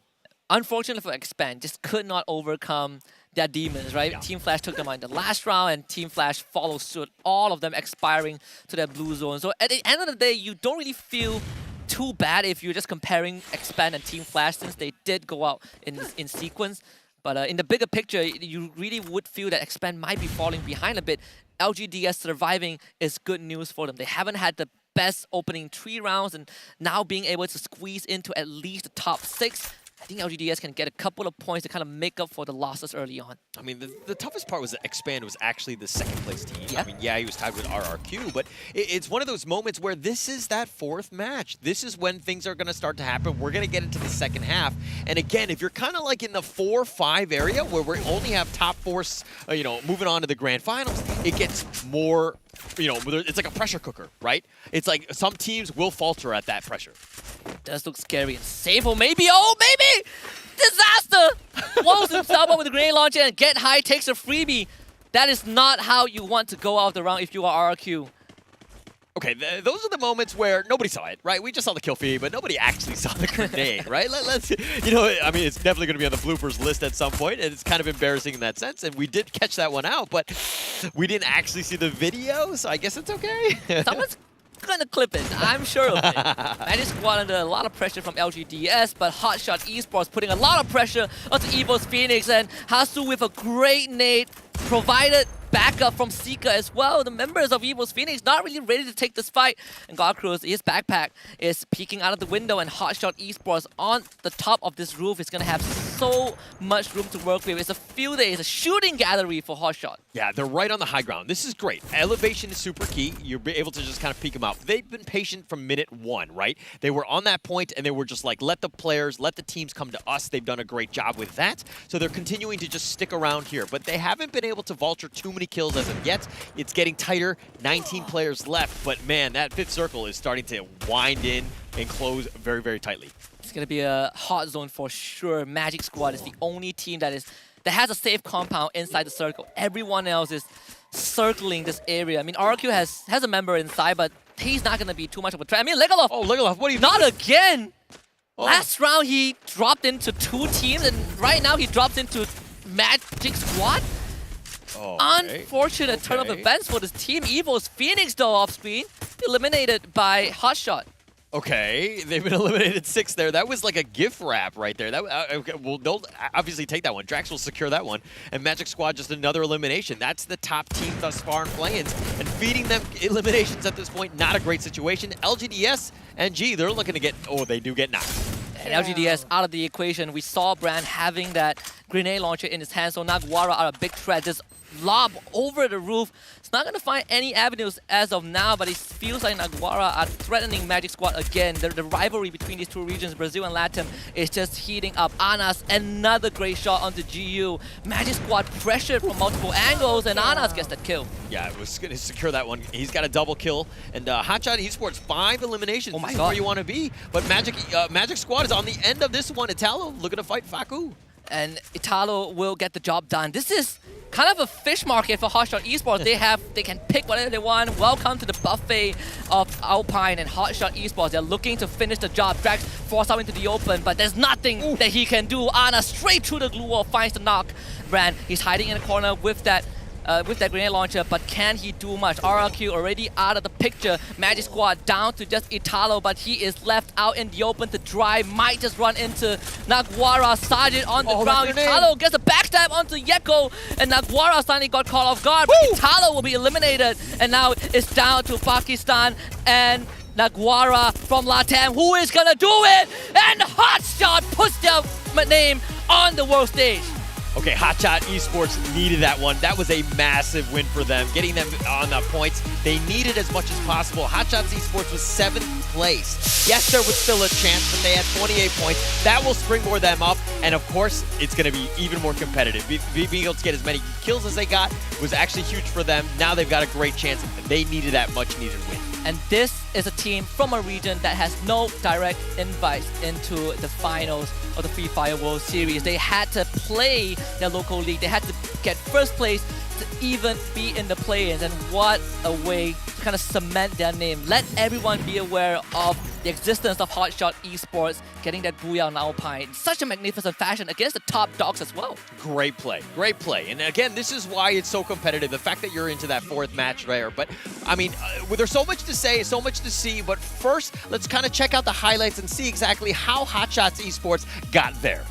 Unfortunately for Expand, just could not overcome their demons, right? Yeah. Team Flash took them out in the last round, and Team Flash follows suit, all of them expiring to their blue zone. So at the end of the day, you don't really feel too bad if you're just comparing Expand and Team Flash, since they did go out in sequence. But in the bigger picture, you really would feel that Expand might be falling behind a bit. LGDS surviving is good news for them. They haven't had the best opening 3 rounds, and now being able to squeeze into at least the top 6, I think LGDS can get a couple of points to kind of make up for the losses early on. I mean, the toughest part was that Expand was actually the 2nd place team. Yeah. I mean, yeah, he was tied with RRQ, but it's one of those moments where this is that 4th match. This is when things are going to start to happen. We're going to get into the second half. And again, if you're kind of like in the 4-5 area where we only have top 4, moving on to the grand finals, it gets more, it's like a pressure cooker, right? It's like some teams will falter at that pressure. It does look scary and Sable maybe, disaster! Blows himself up with a grenade launcher and Get High takes a freebie. That is not how you want to go out the round if you are RRQ. Okay, those are the moments where nobody saw it, right? We just saw the kill feed, but nobody actually saw the grenade, right? Let's, I mean, it's definitely going to be on the bloopers list at some point, and it's kind of embarrassing in that sense. And we did catch that one out, but we didn't actually see the video, so I guess it's okay. Someone's gonna clip it, I'm sure of it. Magic Squad under a lot of pressure from LGDS, but Hotshot Esports putting a lot of pressure onto Evo's Phoenix, and Hasu with a great nade provided backup from Seeker as well. The members of Evil's Phoenix not really ready to take this fight. And Godcruz, his backpack is peeking out of the window, and Hotshot Esports on the top of this roof is going to have so much room to work with. It's a field day, it's a shooting gallery for Hotshot. Yeah, they're right on the high ground. This is great. Elevation is super key. You're able to just kind of peek them out. They've been patient from minute one, right? They were on that point, and they were just like, let the players, let the teams come to us. They've done a great job with that. So they're continuing to just stick around here. But they haven't been able to vulture too many kills as of yet. It's getting tighter. 19 players left. But man, that fifth circle is starting to wind in and close very, very tightly. It's going to be a hot zone for sure. Magic Squad is the only team that has a safe compound inside the circle. Everyone else is circling this area. I mean, RQ has a member inside, but he's not going to be too much of a threat. I mean, Legalov. Oh, Legalov, what are you Not doing? again. Oh. Last round, he dropped into 2 teams, and right now he drops into Magic Squad. Oh, Unfortunate turn of events for this team. Evil's Phoenix, though, off screen, eliminated by Hotshot. Okay, they've been eliminated 6 there. That was like a gift wrap right there. That okay, well, they'll obviously take that one. Drax will secure that one. And Magic Squad, just another elimination. That's the top team thus far in play-ins. And feeding them eliminations at this point, not a great situation. LGDS and G, they're looking to get, oh, they do get knocked. And LGDS out of the equation. We saw Brand having that grenade launcher in his hand, so Naguara are a big threat. Just lob over the roof. It's not going to find any avenues as of now, but it feels like Naguara are threatening Magic Squad again. The rivalry between these two regions, Brazil and Latam, is just heating up. Anas, another great shot onto GU. Magic Squad pressured from multiple angles, and Anas gets that kill. Yeah, it was going to secure that one. He's got a double kill. And Hotshot Esports, 5 eliminations. Oh my This is God. where you want to be. But Magic Squad is on the end of this one. Italo looking to fight Faku. And Italo will get the job done. This is kind of a fish market for Hotshot Esports. They can pick whatever they want. Welcome to the buffet of Alpine and Hotshot Esports. They're looking to finish the job. Drax forced out into the open, but there's nothing that he can do. Ana straight through the glue wall finds the knock. Brand, he's hiding in the corner with that grenade launcher, but can he do much? RRQ already out of the picture. Magic Squad down to just Italo, but he is left out in the open to dry. Might just run into Naguara. Sergeant on the ground. Italo gets a backstab onto Yeko, and Naguara suddenly got caught off guard. But Italo will be eliminated, and now it's down to Pakistan and Naguara from Latam. Who is gonna do it? And Hotshot puts their name on the world stage. Okay, Hotshot Esports needed that one. That was a massive win for them, getting them on the points. They needed as much as possible. Hotshot Esports was 7th place. Yes, there was still a chance, but they had 28 points. That will springboard them up, and of course, it's going to be even more competitive. Being able to get as many kills as they got was actually huge for them. Now they've got a great chance. They needed that much-needed win. And this is a team from a region that has no direct invites into the finals of the Free Fire World Series. They had to play their local league. They had to get first place to even be in the play-ins. And what a way to kind of cement their name. Let everyone be aware of the existence of Hotshot Esports getting that booyah on Alpine in such a magnificent fashion against the top dogs as well. Great play. Great play. And again, this is why it's so competitive. The fact that you're into that 4th match there. But, I mean, there's so much to say, so much to see. But first, let's kind of check out the highlights and see exactly how Hotshot Esports got there.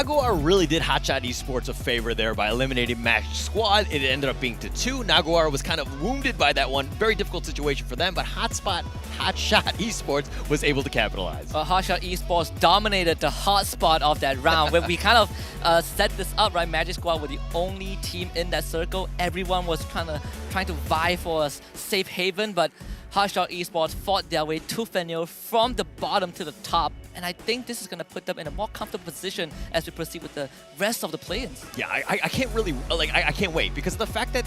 Naguara really did Hotshot Esports a favor there by eliminating Magic Squad. It ended up being to 2. Naguara was kind of wounded by that one. Very difficult situation for them, but Hotshot Esports was able to capitalize. Hotshot Esports dominated the hotspot of that round. When we kind of set this up, right? Magic Squad were the only team in that circle. Everyone was trying to vie for a safe haven, but Hotshot Esports fought their way tooth and nail from the bottom to the top, and I think this is going to put them in a more comfortable position as we proceed with the rest of the play-ins. Yeah, I can't really, I can't wait because of the fact that,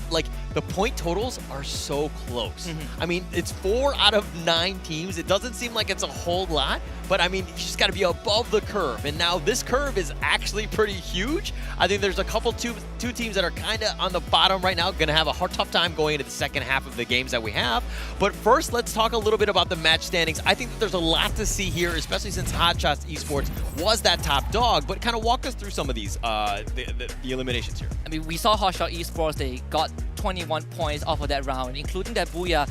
the point totals are so close. I mean, it's 4 out of 9 teams. It doesn't seem like it's a whole lot, but I mean, you just got to be above the curve, and now this curve is actually pretty huge. I think there's a couple, two teams that are kind of on the bottom right now, going to have a tough time going into the second half of the games that we have. But first, let's talk a little bit about the match standings. I think that there's a lot to see here, especially since Hotshot Esports was that top dog, but kind of walk us through some of these, the eliminations here. I mean, we saw Hotshot Esports, they got 21 points off of that round, including that Booyah.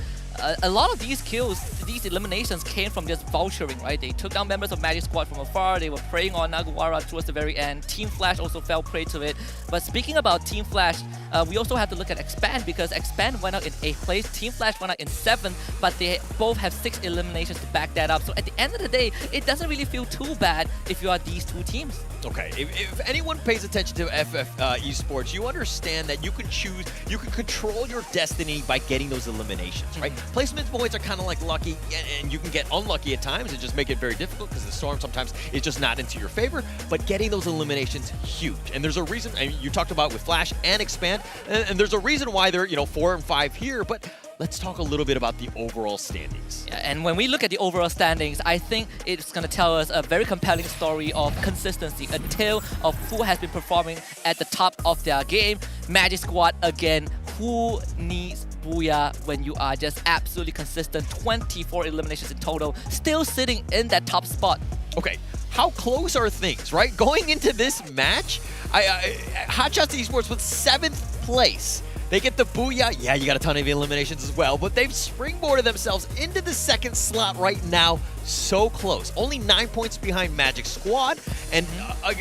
A lot of these kills, these eliminations came from just vulturing, right? They took down members of Magic Squad from afar. They were preying on Naguara towards the very end. Team Flash also fell prey to it. But speaking about Team Flash, we also have to look at Expand because Expand went out in 8th place. Team Flash went out in 7th, but they both have 6 eliminations to back that up. So at the end of the day, it doesn't really feel too bad if you are these two teams. Okay, if anyone pays attention to FF Esports, you understand that you can choose, you can control your destiny by getting those eliminations, right? Placement points are kind of like lucky, and you can get unlucky at times and just make it very difficult because the storm sometimes is just not into your favor, but getting those eliminations, huge. And there's a reason, and you talked about with Flash and Expand, and there's a reason why they're, 4 and 5 here, but let's talk a little bit about the overall standings. Yeah, and when we look at the overall standings, I think it's going to tell us a very compelling story of consistency, a tale of who has been performing at the top of their game. Magic Squad, again, who needs Booyah when you are just absolutely consistent? 24 eliminations in total, still sitting in that top spot. Okay, how close are things, right? Going into this match, Hotshot Esports with 7th place. They get the Booyah. Yeah, you got a ton of eliminations as well, but they've springboarded themselves into the 2nd slot right now. So close. Only 9 points behind Magic Squad. And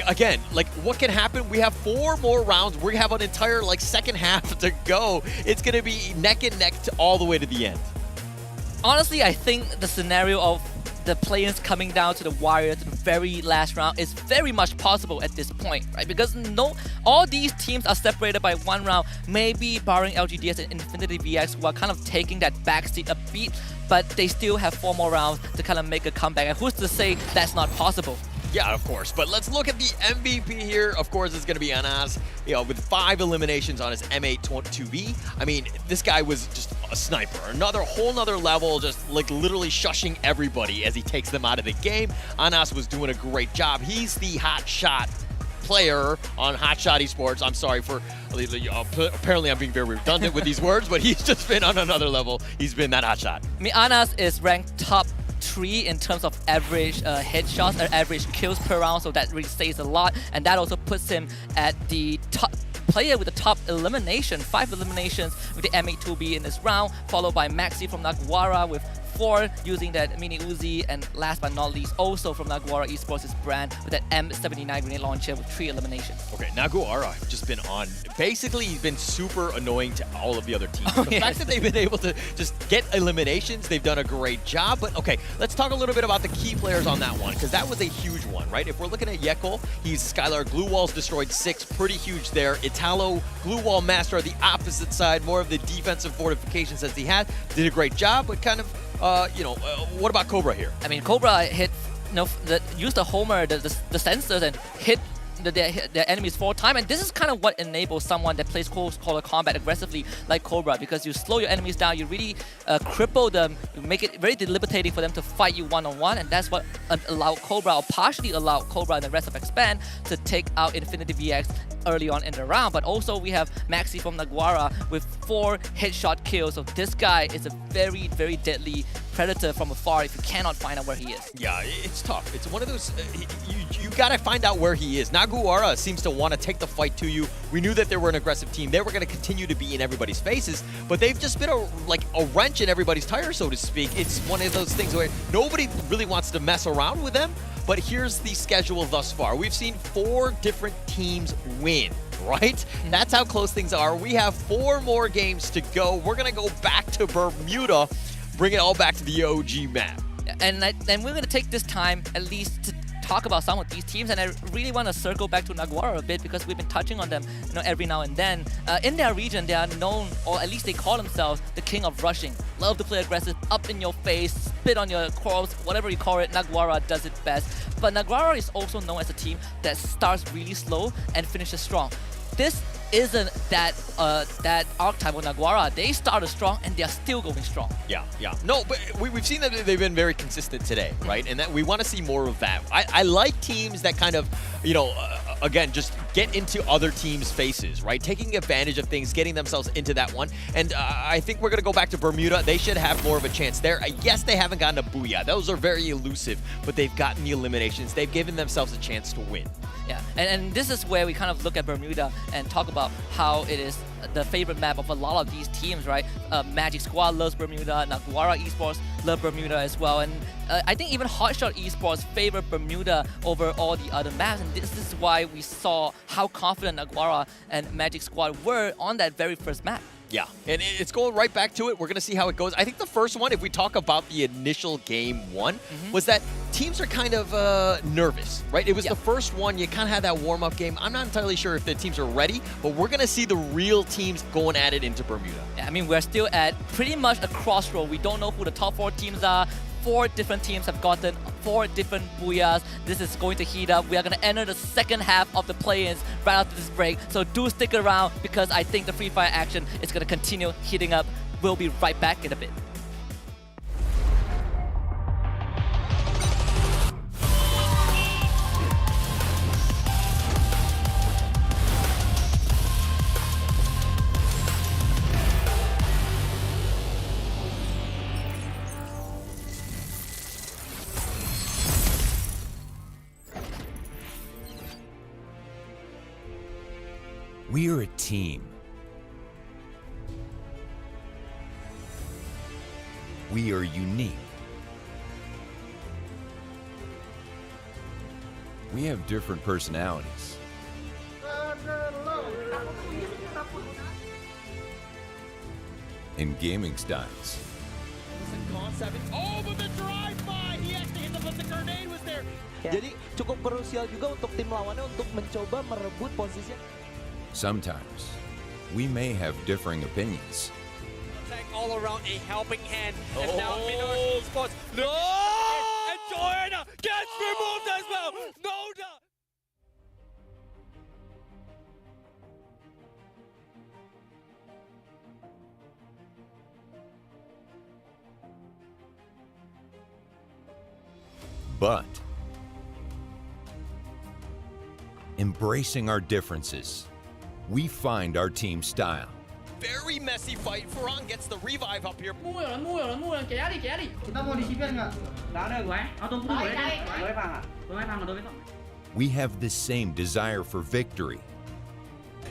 again, what can happen? We have 4 more rounds. We have an entire, second half to go. It's going to be neck and neck all the way to the end. Honestly, I think the scenario of the players coming down to the wire to the very last round is very much possible at this point, right? Because all these teams are separated by 1 round, maybe barring LGDS and Infinity VX, who are kind of taking that backseat a bit, but they still have 4 more rounds to kind of make a comeback. And who's to say that's not possible? Yeah, of course. But let's look at the MVP here. Of course, it's going to be Anas, with 5 eliminations on his M8-2B. I mean, this guy was just a sniper. Whole nother level, just literally shushing everybody as he takes them out of the game. Anas was doing a great job. He's the hot shot player on Hotshot Esports. I'm sorry for, apparently I'm being very redundant with these words, but he's just been on another level. He's been that hot shot. I mean, Anas is ranked top 3 in terms of average headshots or average kills per round, so that really says a lot, and that also puts him at the top player with the top elimination, 5 eliminations with the M8-2B in this round, followed by Maxi from Naguara with 4 using that mini Uzi, and last but not least, also from Naguara Esports' brand with that M79 grenade launcher with 3 eliminations. Okay, Naguara just been on. Basically, he's been super annoying to all of the other teams. The fact that they've been able to just get eliminations, they've done a great job. But okay, let's talk a little bit about the key players on that one, because that was a huge one, right? If we're looking at Yekel, he's Skylar Glue Walls destroyed 6, pretty huge there. Italo, Glue Wall Master, the opposite side, more of the defensive fortifications as he had. Did a great job, but kind of what about Cobra here? I mean, Cobra hit, used the Homer, the sensors, and hit their enemies 4 times, and this is kind of what enables someone that plays close quarter combat aggressively like Cobra, because you slow your enemies down, you really cripple them, you make it very debilitating for them to fight you one-on-one, and that's what allowed Cobra, or partially allowed Cobra and the rest of Expand to take out Infinity VX early on in the round. But also we have Maxi from Naguara with 4 headshot kills, so this guy is a very, very deadly predator from afar if you cannot find out where he is. Yeah, it's tough. It's one of those, you gotta find out where he is. Naguara seems to want to take the fight to you. We knew that they were an aggressive team. They were going to continue to be in everybody's faces, but they've just been a wrench in everybody's tire, so to speak. It's one of those things where nobody really wants to mess around with them, but here's the schedule thus far. We've seen 4 different teams win, right? That's how close things are. We have 4 more games to go. We're going to go back to Bermuda, bring it all back to the OG map. And we're going to take this time at least to talk about some of these teams, and I really want to circle back to Naguara a bit because we've been touching on them, every now and then. In their region, they are known, or at least they call themselves, the king of rushing. Love to play aggressive, up in your face, spit on your corpse, whatever you call it. Naguara does it best. But Naguara is also known as a team that starts really slow and finishes strong. This isn't that archetype of Naguara. They started strong and they are still going strong. Yeah. No, but we've seen that they've been very consistent today, right? And that we want to see more of that. I like teams that kind of, again, just get into other teams' faces, right? Taking advantage of things, getting themselves into that one. And I think we're going to go back to Bermuda. They should have more of a chance there. Yes, they haven't gotten a booyah. Those are very elusive, but they've gotten the eliminations. They've given themselves a chance to win. Yeah, and this is where we kind of look at Bermuda and talk about how it is the favorite map of a lot of these teams, right? Magic Squad loves Bermuda, Naguara Esports love Bermuda as well, and I think even Hotshot Esports favor Bermuda over all the other maps, and this is why we saw how confident Naguara and Magic Squad were on that very first map. Yeah, and it's going right back to it. We're going to see how it goes. I think the first one, if we talk about the initial game one, was that teams are kind of nervous, right? It was the first one. You kind of had that warm-up game. I'm not entirely sure if the teams are ready, but we're going to see the real teams going at it into Bermuda. Yeah, I mean, we're still at pretty much a crossroad. We don't know who the top 4 teams are. 4 different teams have gotten 4 different booyahs. This is going to heat up. We are going to enter the second half of the play-ins right after this break. So do stick around because I think the Free Fire action is going to continue heating up. We'll be right back in a bit. We are a team. We are unique. We have different personalities. And gaming styles. Oh, but the drive-by! He actually hit them, but the grenade was there. Jadi cukup krusial juga untuk tim lawannya untuk mencoba merebut posisi. Sometimes, we may have differing opinions. All around a helping hand. And now Minor Esports. No! And Garena gets removed as well. No doubt. But embracing our differences, we find our team style. Very messy fight. Ferran gets the revive up here. Mua rồi, kéo đi. Chúng ta mua đi shipper nggak? Nggak ada gue. Tunggu gue deh. Gue paham. We have the same desire for victory.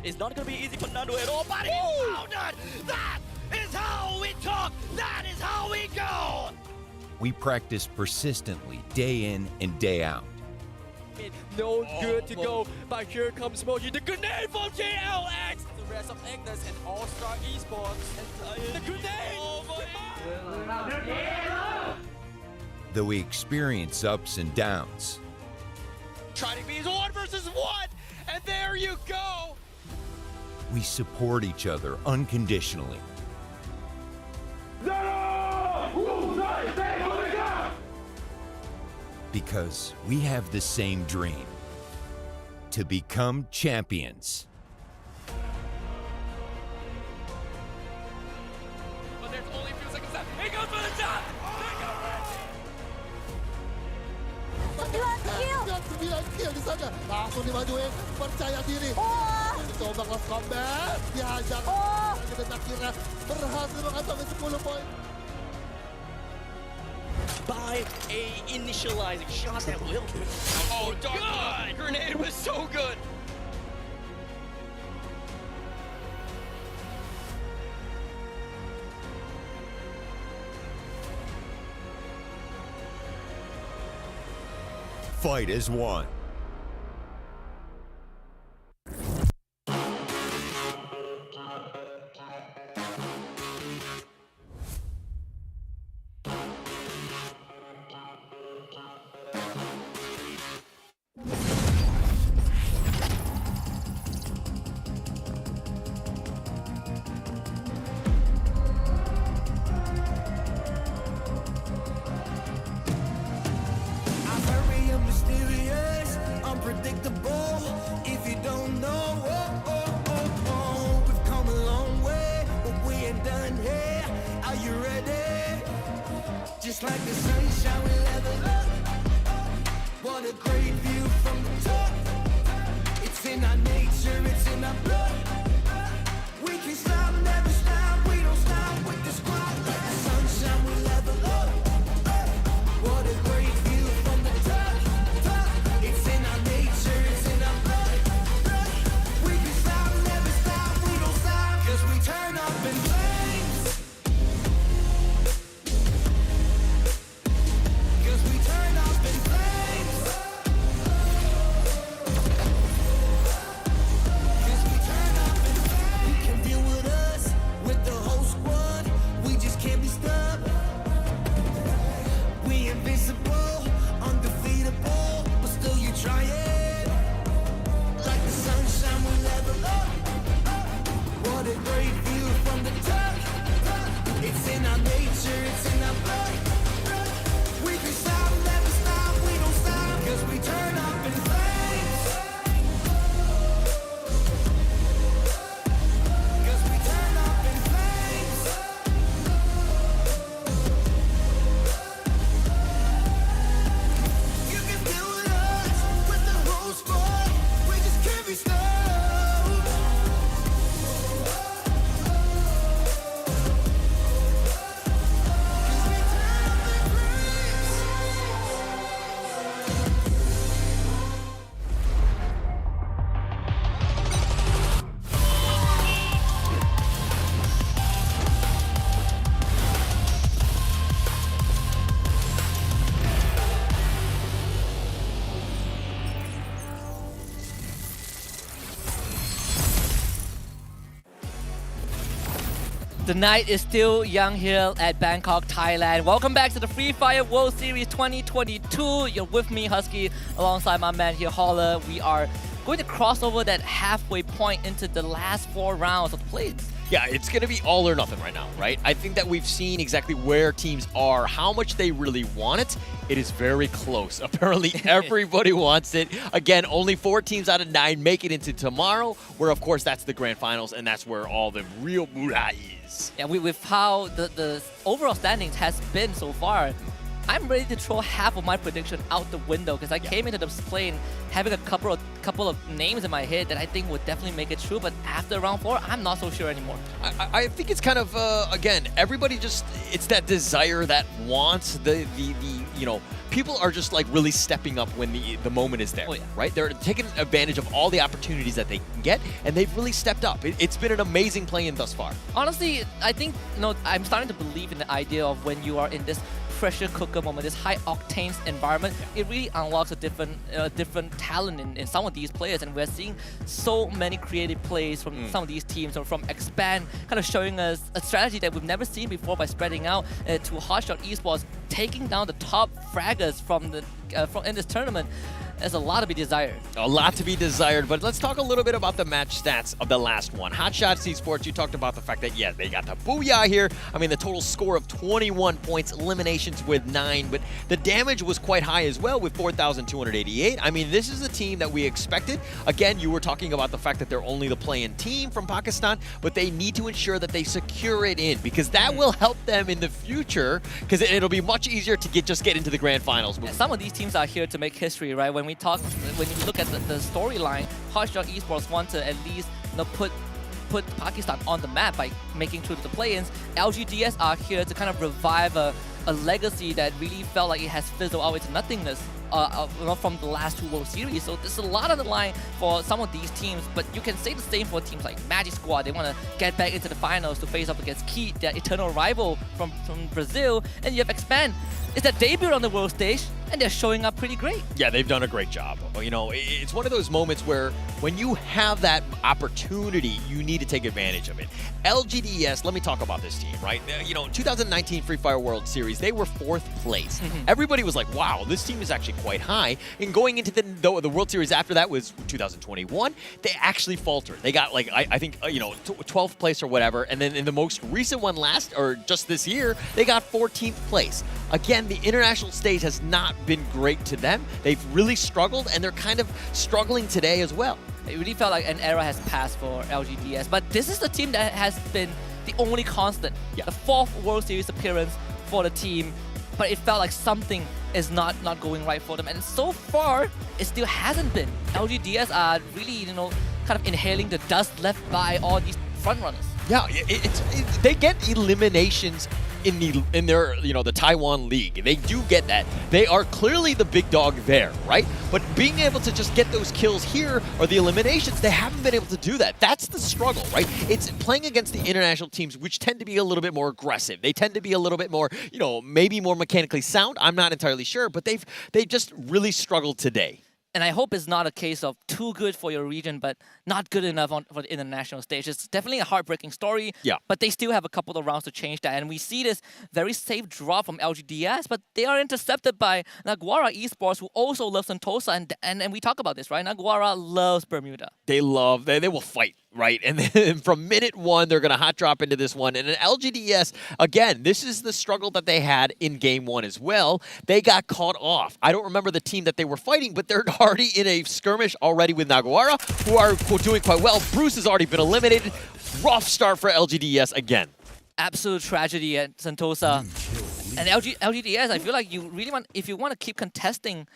It's not going to be easy for Nando at all, but he found it! That is how we talk! That is how we go! We practice persistently, day in and day out. No good to go, but here comes Moji. The grenade from JLX! The rest of Agnes and All-Star Esports. And the grenade! Though we experience ups and downs, Trying to be 1 versus 1, and there you go! we support each other unconditionally. Because we have the same dream, to become champions. But there's only a few seconds left. He goes for the shot! 9 kill di sana. Langsung dimajuin, percaya diri. Coba kelas comeback, dihajar. Dan akhirnya berhasil mengantongi 10 poin. by a initializing shot that will. Oh, God! Grenade was so good. Fight is one. Mysterious, unpredictable. If you don't know, we've come a long way, but we ain't done here. Are you ready? Just like the sunshine, we level up. What a great view from the top. It's in our nature, it's in our blood. We can stop, never stop. We don't stop with the squad. Like the sunshine, we level up. What a great view from the top. It's in our nature, it's in our blood. We can stop, never stop, we don't stop. 'Cause we turn up in flames. 'Cause we turn up in flames. 'Cause we turn up in flames. You can deal with us, with the whole squad. We just can't be stopped. We invincible, undefeatable, but still you try it. Like the sunshine, we level up. What a great view from the top. It's in our nature, it's in our blood. We can stop, never stop, we don't stop. 'Cause we turn up in flames. 'Cause we turn up in flames. You can deal with us, with the whole squad. We just can't be stopped. The night is still young here at Bangkok, Thailand. Welcome back to the Free Fire World Series 2022. You're with me, Husky, alongside my man here, Holler. We are going to cross over that halfway point into the last 4 rounds of the plays. Yeah, it's going to be all or nothing right now, right? I think that we've seen exactly where teams are, how much they really want it. It is very close. Apparently, everybody wants it. Again, only 4 teams out of 9 make it into tomorrow, where, of course, that's the grand finals, and that's where all the real moolah is. Yeah, with how the overall standings has been so far, I'm ready to throw half of my prediction out the window because I came into this plane having a couple of names in my head that I think would definitely make it true, but after round 4, I'm not so sure anymore. I think it's kind of, again, everybody just, it's that desire that wants the you know, people are just like really stepping up when the moment is there, right? They're taking advantage of all the opportunities that they can get, and they've really stepped up. It's been an amazing play-in thus far. Honestly, I think, I'm starting to believe in the idea of when you are in this pressure cooker moment, this high octane environment, it really unlocks a different talent in some of these players, and we're seeing so many creative plays from some of these teams, or from Expand, kind of showing us a strategy that we've never seen before by spreading out to Hotshot Esports, taking down the top fraggers from in this tournament. There's a lot to be desired. A lot to be desired, but let's talk a little bit about the match stats of the last one. Hotshot Esports, you talked about the fact that, yeah, they got the booyah here. I mean, the total score of 21 points, eliminations with 9, but the damage was quite high as well with 4,288. I mean, this is a team that we expected. Again, you were talking about the fact that they're only the play-in team from Pakistan, but they need to ensure that they secure it in, because that will help them in the future, because it'll be much easier to just get into the grand finals. Yeah, some of these teams are here to make history, right? When you look at the storyline, Hotshot Esports want to at least put Pakistan on the map by making through the play-ins. LGDS are here to kind of revive a a legacy that really felt like it has fizzled out into nothingness from the last 2 World Series. So there's a lot on the line for some of these teams, but you can say the same for teams like Magic Squad. They want to get back into the finals to face up against Keat, their eternal rival from Brazil. And you have Expand. It's their debut on the world stage, and they're showing up pretty great. Yeah, they've done a great job. You know, it's one of those moments where when you have that opportunity, you need to take advantage of it. LGDS, let me talk about this team, right? You know, 2019 Free Fire World Series, they were 4th place. Everybody was like, wow, this team is actually quite high. And going into the World Series after that was 2021, they actually faltered. They got like, I think, you know, 12th place or whatever. And then in the most recent one just this year, they got 14th place. Again, the international stage has not been great to them. They've really struggled, and they're kind of struggling today as well. It really felt like an era has passed for LGDS, but this is the team that has been the only constant. The 4th World Series appearance for the team, but it felt like something is not going right for them, and so far, it still hasn't been. LGDS are really, you know, kind of inhaling the dust left by all these frontrunners. Yeah, they get eliminations in their, you know, the Taiwan League. They do get that. They are clearly the big dog there, right? But being able to just get those kills here or the eliminations, they haven't been able to do that. That's the struggle, right? It's playing against the international teams, which tend to be a little bit more aggressive. They tend to be a little bit more, you know, maybe more mechanically sound. I'm not entirely sure, but they just really struggled today. And I hope it's not a case of too good for your region, but not good enough for the international stage. It's definitely a heartbreaking story, but they still have a couple of rounds to change that. And we see this very safe draw from LGDS, but they are intercepted by Naguara Esports, who also loves Sentosa. And we talk about this, right? Naguara loves Bermuda. They will fight, right? And then from minute 1, they're going to hot drop into this one. And an LGDS, again, this is the struggle that they had in game 1 as well. They got caught off. I don't remember the team that they were fighting, but they're already in a skirmish already with Naguara, who are doing quite well. Bruce has already been eliminated. Rough start for LGDS again. Absolute tragedy at Sentosa. And LGDS, I feel like you really if you want to keep contesting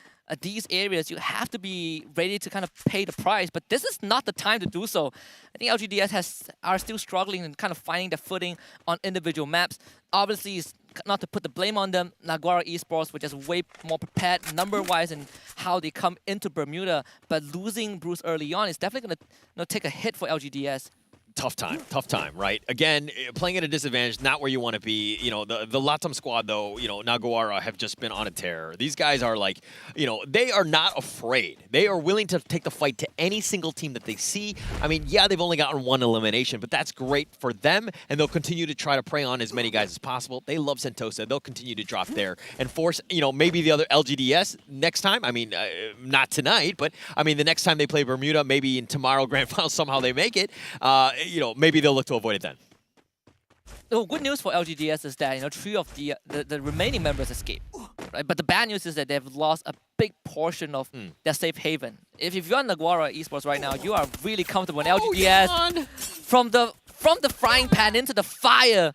these areas, you have to be ready to kind of pay the price. But this is not the time to do so. I think LGDS are still struggling and kind of finding their footing on individual maps. Obviously, it's not to put the blame on them. Naguara Esports were just way more prepared number-wise and how they come into Bermuda. But losing Bruce early on is definitely going to take a hit for LGDS. Tough time, right? Again, playing at a disadvantage, not where you want to be. You know, the Latam squad, though, you know, Naguara have just been on a tear. These guys are like, you know, they are not afraid. They are willing to take the fight to any single team that they see. I mean, yeah, they've only gotten 1 elimination, but that's great for them, and they'll continue to try to prey on as many guys as possible. They love Sentosa. They'll continue to drop there and force, you know, maybe the other LGDS next time. I mean, not tonight, but I mean, the next time they play Bermuda, maybe in tomorrow grand final, somehow they make it. You know, maybe they'll look to avoid it then. Oh, good news for LGDS is that, you know, 3 of the remaining members escaped, right? But the bad news is that they've lost a big portion of their safe haven. If you're on Naguara Esports right now, you are really comfortable in LGDS. From the frying pan into the fire,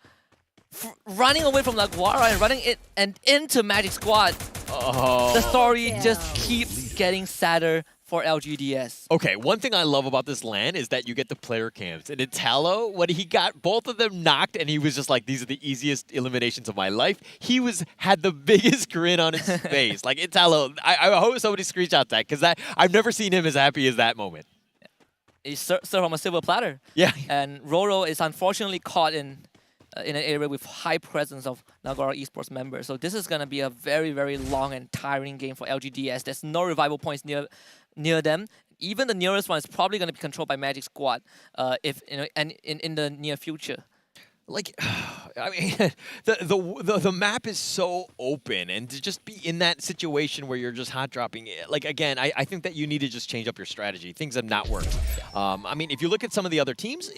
running away from Naguara and running it and into Magic Squad. The story just keeps getting sadder for LGDS. Okay, one thing I love about this LAN is that you get the player cams. And Italo, when he got both of them knocked and he was just like, these are the easiest eliminations of my life, he had the biggest grin on his face. Like, Italo, I hope somebody screenshots that, because I've never seen him as happy as that moment. He's served from a silver platter. Yeah. And Roro is unfortunately caught in an area with high presence of Naguara Esports members. So this is going to be a very, very long and tiring game for LGDS. There's no revival points near them. Even the nearest one is probably going to be controlled by Magic Squad if in the near future. Like, I mean, the map is so open, and to just be in that situation where you're just hot dropping, like, again, I think that you need to just change up your strategy. Things have not worked. I mean, if you look at some of the other teams,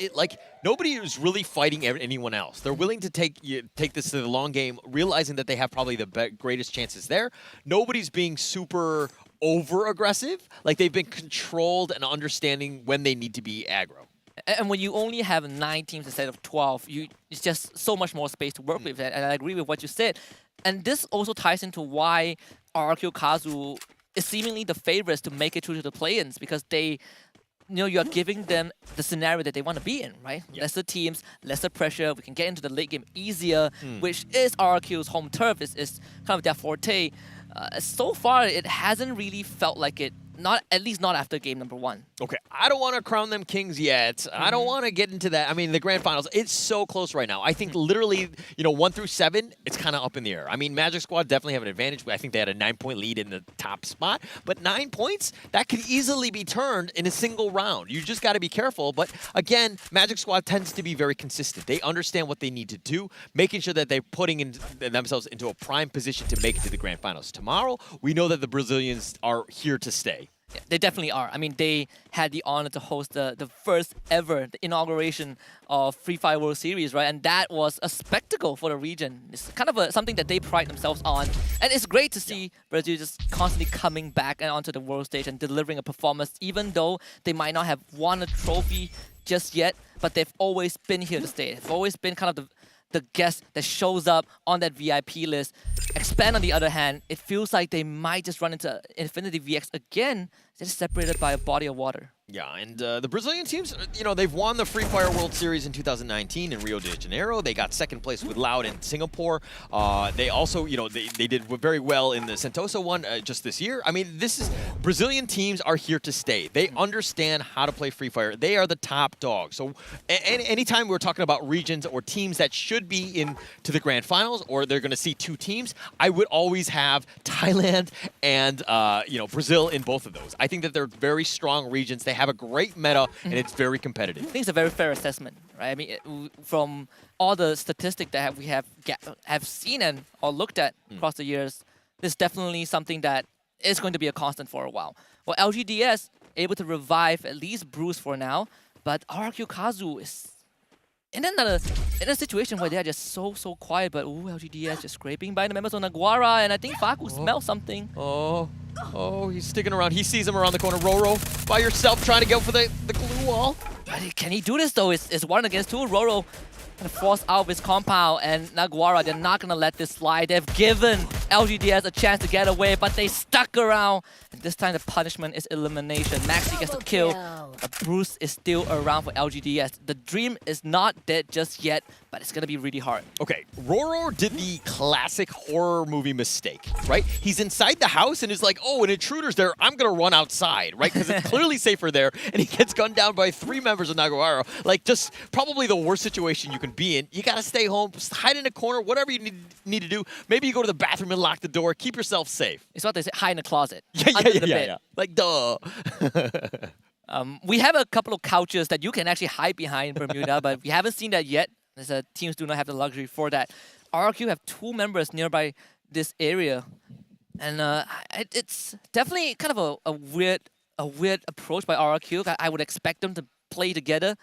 nobody is really fighting anyone else. They're willing to take this to the long game, realizing that they have probably the greatest chances there. Nobody's being super over-aggressive. Like, they've been controlled and understanding when they need to be aggro. And when you only have 9 teams instead of 12, it's just so much more space to work with. And I agree with what you said. And this also ties into why RQ Kazu is seemingly the favorites to make it through to the play-ins, because they you're giving them the scenario that they want to be in, right? Lesser teams, lesser pressure. We can get into the late game easier, which is RRQ's home turf. Is kind of their forte. So far, it hasn't really felt like it. Not at least not after game number 1. Okay, I don't want to crown them kings yet. I don't want to get into that. I mean, the grand finals, it's so close right now. I think literally, 1 through 7, it's kind of up in the air. I mean, Magic Squad definitely have an advantage. I think they had a 9-point lead in the top spot, but 9 points, that could easily be turned in a single round. You just got to be careful. But again, Magic Squad tends to be very consistent. They understand what they need to do, making sure that they're putting themselves into a prime position to make it to the grand finals. Tomorrow, we know that the Brazilians are here to stay. Yeah, they definitely are. I mean, they had the honor to host the first ever, the inauguration of Free Fire World Series, right? And that was a spectacle for the region. It's kind of something that they pride themselves on. And it's great to see Brazil just constantly coming back and onto the world stage and delivering a performance, even though they might not have won a trophy just yet, but they've always been here to stay. They've always been kind of the guest that shows up on that VIP list. Expand, on the other hand, it feels like they might just run into Infinity VX again, just separated by a body of water. Yeah, and the Brazilian teams, they've won the Free Fire World Series in 2019 in Rio de Janeiro. They got second place with Loud in Singapore. They also, they did very well in the Sentosa one just this year. I mean, Brazilian teams are here to stay. They understand how to play Free Fire. They are the top dog. So anytime we're talking about regions or teams that should be in to the grand finals, or they're going to see 2 teams, I would always have Thailand and Brazil in both of those. I think that they're very strong regions. They have a great meta, and it's very competitive. I think it's a very fair assessment, right? I mean, from all the statistics that we have seen and or looked at across the years, this is definitely something that is going to be a constant for a while. Well, LGDS able to revive at least Bruce for now, but RRQ Kazu is in a situation where they're just so quiet, but LGDS just scraping by the members of Naguara, and I think Faku smells something. Oh, he's sticking around. He sees him around the corner. Roro, by yourself, trying to go for the glue wall. But can he do this, though? It's 1 against 2. Roro kind of forced out of his compound, and Naguara, they're not going to let this slide. They've given LGDS a chance to get away, but they stuck around. And this time, the punishment is elimination. Maxi gets the kill. But Bruce is still around for LGDS. The dream is not dead just yet, but it's going to be really hard. Okay, Roro did the classic horror movie mistake, right? He's inside the house and is like, oh, an intruder's there. I'm going to run outside, right? Because it's clearly safer there. And he gets gunned down by 3 members of Naguara. Like, just probably the worst situation you can be in. You got to stay home, just hide in a corner, whatever you need to do. Maybe you go to the bathroom and lock the door. Keep yourself safe. It's what they say, hide in the closet. Yeah. Like, duh. We have a couple of couches that you can actually hide behind in Bermuda, but we haven't seen that yet. Teams do not have the luxury for that. RRQ have 2 members nearby this area, and it's definitely kind of a weird approach by RRQ. I would expect them to play together.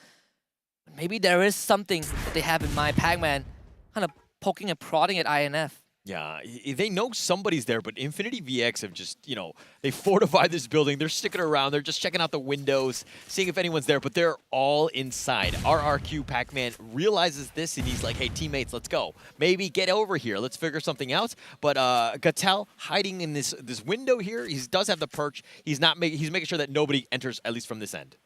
Maybe there is something they have in mind. Pac-Man kind of poking and prodding at INF. Yeah, they know somebody's there, but Infinity VX have just, they fortified this building. They're sticking around. They're just checking out the windows, seeing if anyone's there, but they're all inside. RRQ Pac-Man realizes this, and he's like, hey, teammates, let's go. Maybe get over here. Let's figure something out. But Gattel hiding in this window here. He does have the perch. He's making sure that nobody enters, at least from this end.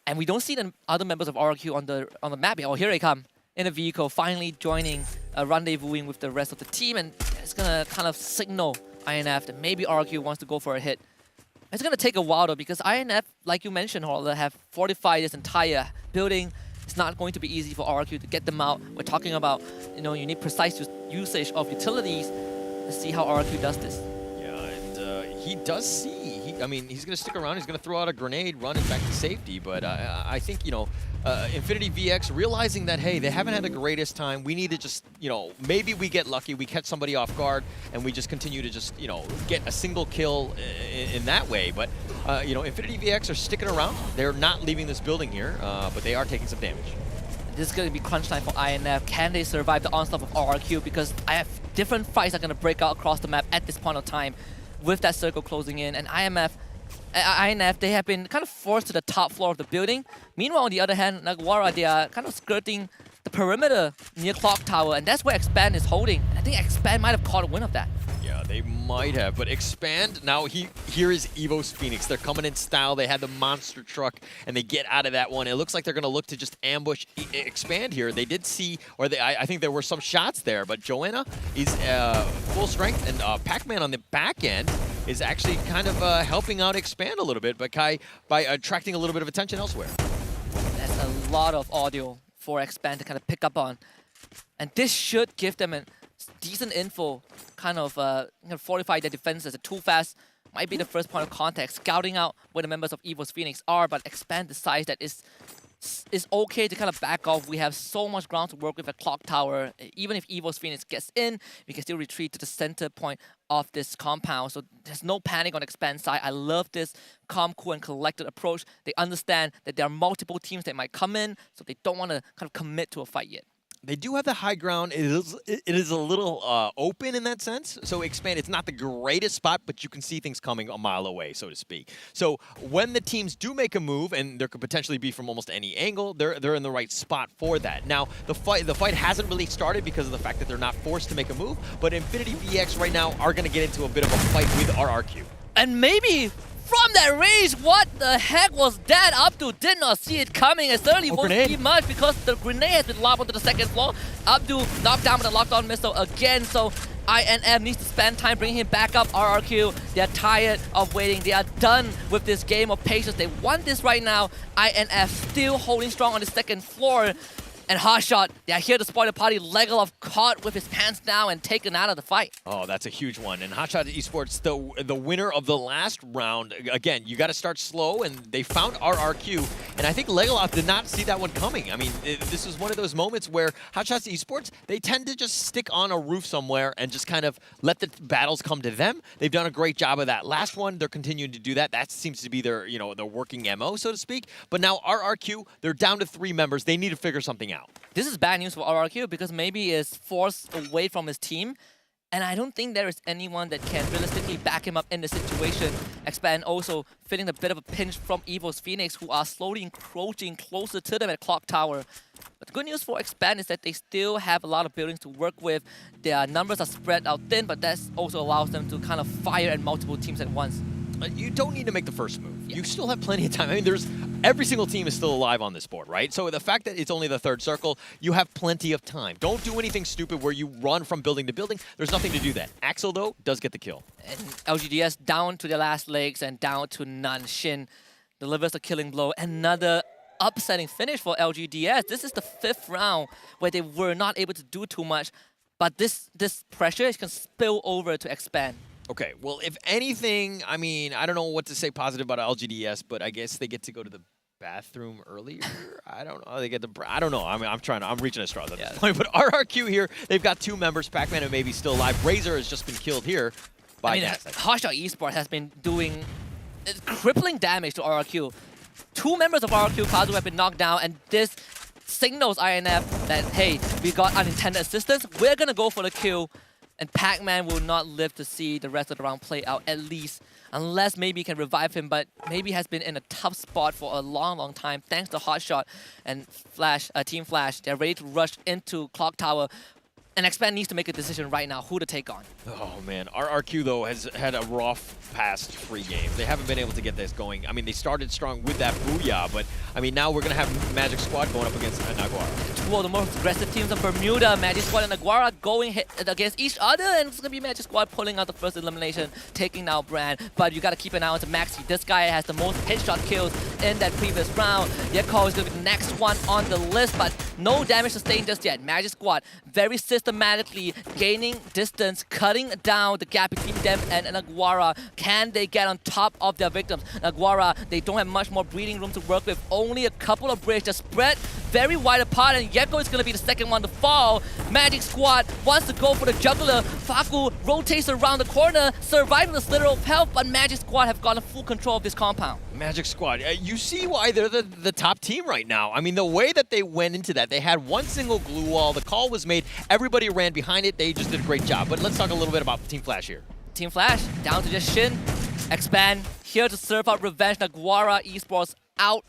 And we don't see the other members of RRQ on the map yet. Oh, here they come. In a vehicle, finally joining, rendezvousing with the rest of the team, and it's gonna kind of signal INF that maybe RRQ wants to go for a hit. It's gonna take a while though, because INF, like you mentioned, Horler, have fortified this entire building. It's not going to be easy for RRQ to get them out. We're talking about, you need precise usage of utilities. Let's see how RRQ does this. Yeah, and he does see. He's going to stick around. He's going to throw out a grenade, run it back to safety. But I think, Infinity VX realizing that, hey, they haven't had the greatest time. We need to just, maybe we get lucky. We catch somebody off guard, and we just continue to just, get a single kill in that way. But, Infinity VX are sticking around. They're not leaving this building here, but they are taking some damage. This is going to be crunch time for INF. Can they survive the onslaught of RRQ? Because I have different fights that are going to break out across the map at this point of time, with that circle closing in, and INF, they have been kind of forced to the top floor of the building. Meanwhile, on the other hand, Naguara, they are kind of skirting the perimeter near Clock Tower, and that's where Expand is holding. And I think Expand might have caught a win of that. Yeah, They might have, but Expand, now here is Evo's Phoenix. They're coming in style. They had the monster truck, and they get out of that one. It looks like they're going to look to just ambush Expand here. They did see, or I think there were some shots there, but Joanna is full strength, and Pac-Man on the back end is actually kind of helping out Expand a little bit by attracting a little bit of attention elsewhere. That's a lot of audio for Expand to kind of pick up on. And this should give them a decent info, kind of fortify their defenses. Too fast might be the first point of contact, scouting out where the members of Evo's Phoenix are, but Expand decides that it's okay to kind of back off. We have so much ground to work with at Clock Tower. Even if Evo's Phoenix gets in, we can still retreat to the center point of this compound. So there's no panic on Expand's side. I love this calm, cool, and collected approach. They understand that there are multiple teams that might come in, so they don't want to kind of commit to a fight yet. They do have the high ground. It is a little open in that sense. So Expand, it's not the greatest spot, but you can see things coming a mile away, so to speak. So when the teams do make a move, and there could potentially be from almost any angle, they're in the right spot for that. Now, the fight hasn't really started because of the fact that they're not forced to make a move, but Infinity BX right now are going to get into a bit of a fight with RRQ. And maybe from that range, what the heck was that? Abdul did not see it coming. It certainly won't see much because the grenade has been lobbed onto the second floor. Abdul knocked down with a lockdown missile again, so INF needs to spend time bringing him back up. RRQ, they're tired of waiting. They are done with this game of patience. They want this right now. INF still holding strong on the second floor. And Hotshot, they are here to spoil the party. Legalov caught with his pants down and taken out of the fight. Oh, that's a huge one. And Hotshot Esports, the winner of the last round. Again, you got to start slow, and they found RRQ. And I think Legalov did not see that one coming. I mean, this was one of those moments where Hotshot Esports, they tend to just stick on a roof somewhere and just kind of let the battles come to them. They've done a great job of that. Last one, they're continuing to do that. That seems to be their, their working MO, so to speak. But now RRQ, they're down to 3 members. They need to figure something out. This is bad news for RRQ because maybe it's forced away from his team. And I don't think there is anyone that can realistically back him up in the situation. Expand also feeling a bit of a pinch from Evo's Phoenix, who are slowly encroaching closer to them at Clock Tower. But the good news for Expand is that they still have a lot of buildings to work with. Their numbers are spread out thin, but that also allows them to kind of fire at multiple teams at once. You don't need to make the first move. You still have plenty of time. I mean, every single team is still alive on this board, right? So the fact that it's only the 3rd circle, you have plenty of time. Don't do anything stupid where you run from building to building. There's nothing to do that. Axel, though, does get the kill. And LGDS down to their last legs and down to none. Shin delivers a killing blow. Another upsetting finish for LGDS. This is the 5th round where they were not able to do too much, but this pressure can spill over to Expand. Okay, well, if anything, I mean, I don't know what to say positive about LGDS, but I guess they get to go to the bathroom earlier. I don't know. They get the. I don't know. I mean, I'm reaching a straw at this point. But RRQ here, they've got 2 members. Pac-Man who may be still alive. Razor has just been killed here by Nasdaq. Hotshot Esports has been doing crippling damage to RRQ. 2 members of RRQ Kazu have been knocked down, and this signals INF that, hey, we got unintended assistance. We're gonna go for the kill. And Pac-Man will not live to see the rest of the round play out, at least. Unless maybe he can revive him, but maybe has been in a tough spot for a long, long time. Thanks to Hotshot and Flash, Team Flash. They're ready to rush into Clock Tower. And Expand needs to make a decision right now who to take on. Oh, man. RRQ, though, has had a rough past 3 games. They haven't been able to get this going. I mean, they started strong with that Booyah, but, I mean, now we're going to have Magic Squad going up against Naguara. 2 of the most aggressive teams in Bermuda, Magic Squad and Naguara going against each other, and it's going to be Magic Squad pulling out the first elimination, taking out Brand. But you got to keep an eye on to Maxi. This guy has the most headshot kills in that previous round. Yeko is going to be the next one on the list, but no damage sustained just yet. Magic Squad very systematically gaining distance, cutting down the gap between them and Naguara. Can they get on top of their victims? Naguara, they don't have much more breathing room to work with. Only a couple of bridges. They're spread very wide apart, and Yeko is going to be the second one to fall. Magic Squad wants to go for the juggler. Faku rotates around the corner, surviving the slither of health, but Magic Squad have gotten full control of this compound. Magic Squad, you see why they're the top team right now. I mean, the way that they went into that, they had one single glue wall. The call was made. Everybody ran behind it. They just did a great job. But let's talk a little bit about Team Flash here. Team Flash, down to just Shin. Expand, here to serve out revenge. Naguara Esports out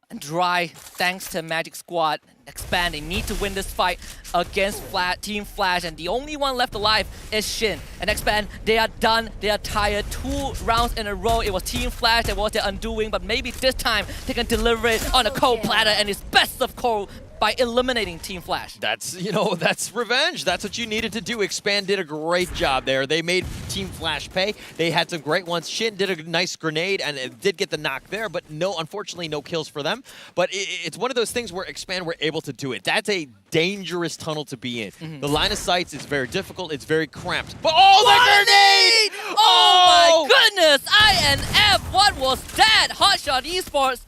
and dry, thanks to Magic Squad. Expand, they need to win this fight against Team Flash, and the only one left alive is Shin. And Expand, they are done, they are tired. 2 rounds in a row, it was Team Flash that was their undoing, but maybe this time they can deliver it on a cold platter, and it's best of cold by eliminating Team Flash. That's, that's revenge. That's what you needed to do. Expand did a great job there. They made Team Flash pay. They had some great ones. Shin did a nice grenade and it did get the knock there, but unfortunately, no kills for them. But it's one of those things where Expand were able to do it. That's a dangerous tunnel to be in. The line of sight is very difficult. It's very cramped. But the grenade! Oh my goodness! INF, what was that? Hotshot Esports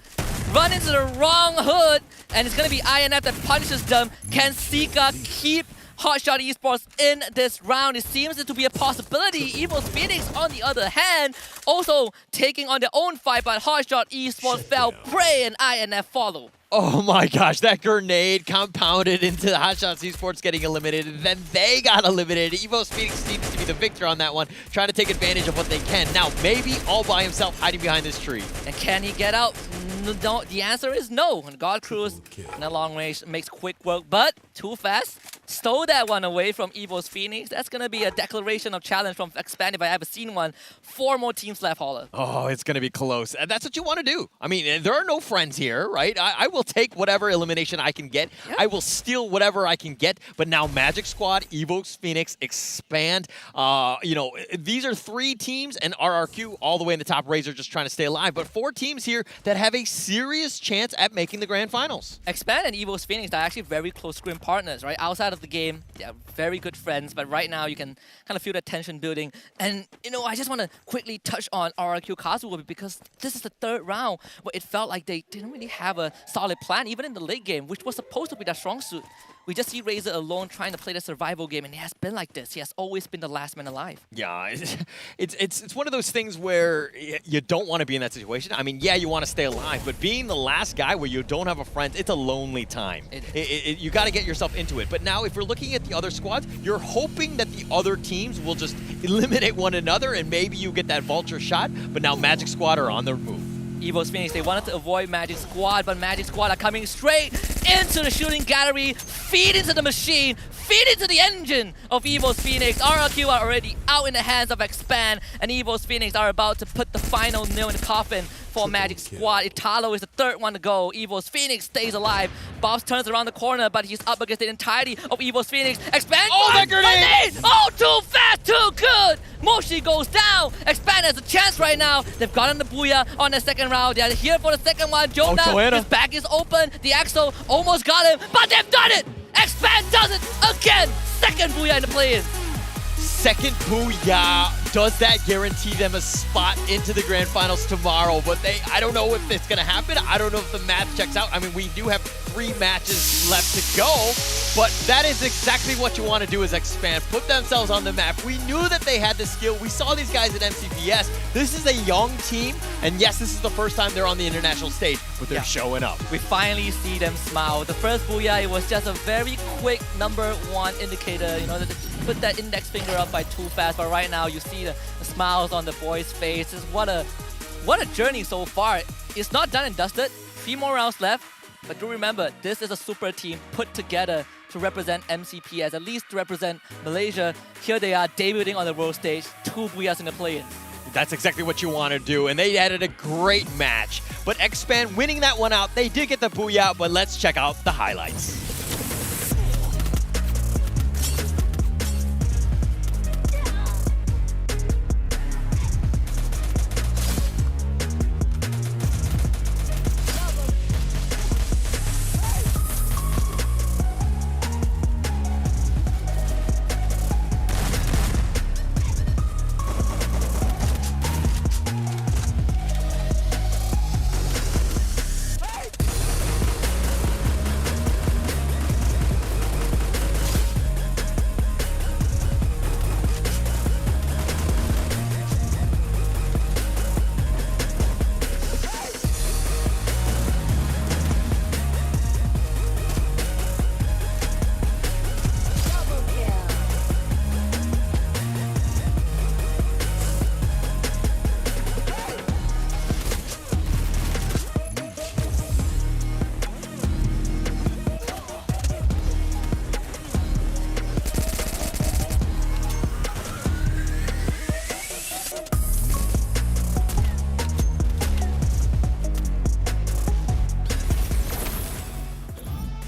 run into the wrong hood, and it's going to be INF that punishes them. Can Sika keep Hotshot Esports in this round? It seems to be a possibility. Evil's Phoenix, on the other hand, also taking on their own fight, but Hotshot Esports fell prey and INF follow. Oh my gosh, that grenade compounded into the Hotshot Esports getting eliminated. Then they got eliminated. Evo's Phoenix seems to be the victor on that one, trying to take advantage of what they can. Now, maybe all by himself hiding behind this tree. And can he get out? No, the answer is no. And God Cruz in the long range makes quick work, but too fast. Stole that one away from Evo's Phoenix. That's going to be a declaration of challenge from Expand if I ever seen one. 4 more teams left, Holler. Oh, it's going to be close. And that's what you want to do. I mean, there are no friends here, right? I will take whatever elimination I can get. Yep. I will steal whatever I can get. But now Magic Squad, Evo's Phoenix, Expand. These are 3 teams, and RRQ all the way in the top. Razor just trying to stay alive. But 4 teams here that have a serious chance at making the grand finals. Expand and Evo's Phoenix are actually very close scrim partners, right? Outside of the game, they're very good friends, but right now you can kind of feel the tension building. And, I just want to quickly touch on RRQ Kazuo because this is the 3rd round where it felt like they didn't really have a solid plan, even in the late game, which was supposed to be their strong suit. We just see Razor alone trying to play the survival game, and he has been like this. He has always been the last man alive. Yeah, it's one of those things where you don't want to be in that situation. I mean, yeah, you want to stay alive, but being the last guy where you don't have a friend, it's a lonely time. You got to get yourself into it. But now, if we're looking at the other squads, you're hoping that the other teams will just eliminate one another, and maybe you get that vulture shot. But now Magic Squad are on the move. Evo's Phoenix, they wanted to avoid Magic Squad, but Magic Squad are coming straight into the shooting gallery, feed into the machine, feed into the engine of Evo's Phoenix. RRQ are already out in the hands of Expand, and Evo's Phoenix are about to put the final nail in the coffin for Magic Squad. Italo is the 3rd one to go. Evo's Phoenix stays alive. Bobs turns around the corner, but he's up against the entirety of Evo's Phoenix. Expand! Oh, that grenade! Oh, too fast, too good! Moshi goes down. Expand has a chance right now. They've gotten the Booyah on the 2nd round. They're here for the 2nd one. Jonah, his back is open. The Axo almost got him, but they've done it! Expand does it again! 2nd Booyah in the play-in. 2nd Booyah. Does that guarantee them a spot into the grand finals tomorrow? But I don't know if it's going to happen. I don't know if the math checks out. I mean, we do have 3 matches left to go, but that is exactly what you want to do is Expand. Put themselves on the map. We knew that they had the skill. We saw these guys at MCPS. This is a young team, and yes, this is the first time they're on the international stage, but they're showing up. We finally see them smile. The first Booyah, it was just a very quick #1 indicator, put that index finger up by too fast, but right now you see the smiles on the boys' faces. What a journey so far. It's not done and dusted. 3 more rounds left, but do remember, this is a super team put together to represent MCPS, at least to represent Malaysia. Here they are debuting on the world stage, 2 Booyahs in the play-in. That's exactly what you want to do, and they added a great match. But Expand winning that one out, they did get the Booyah, but let's check out the highlights.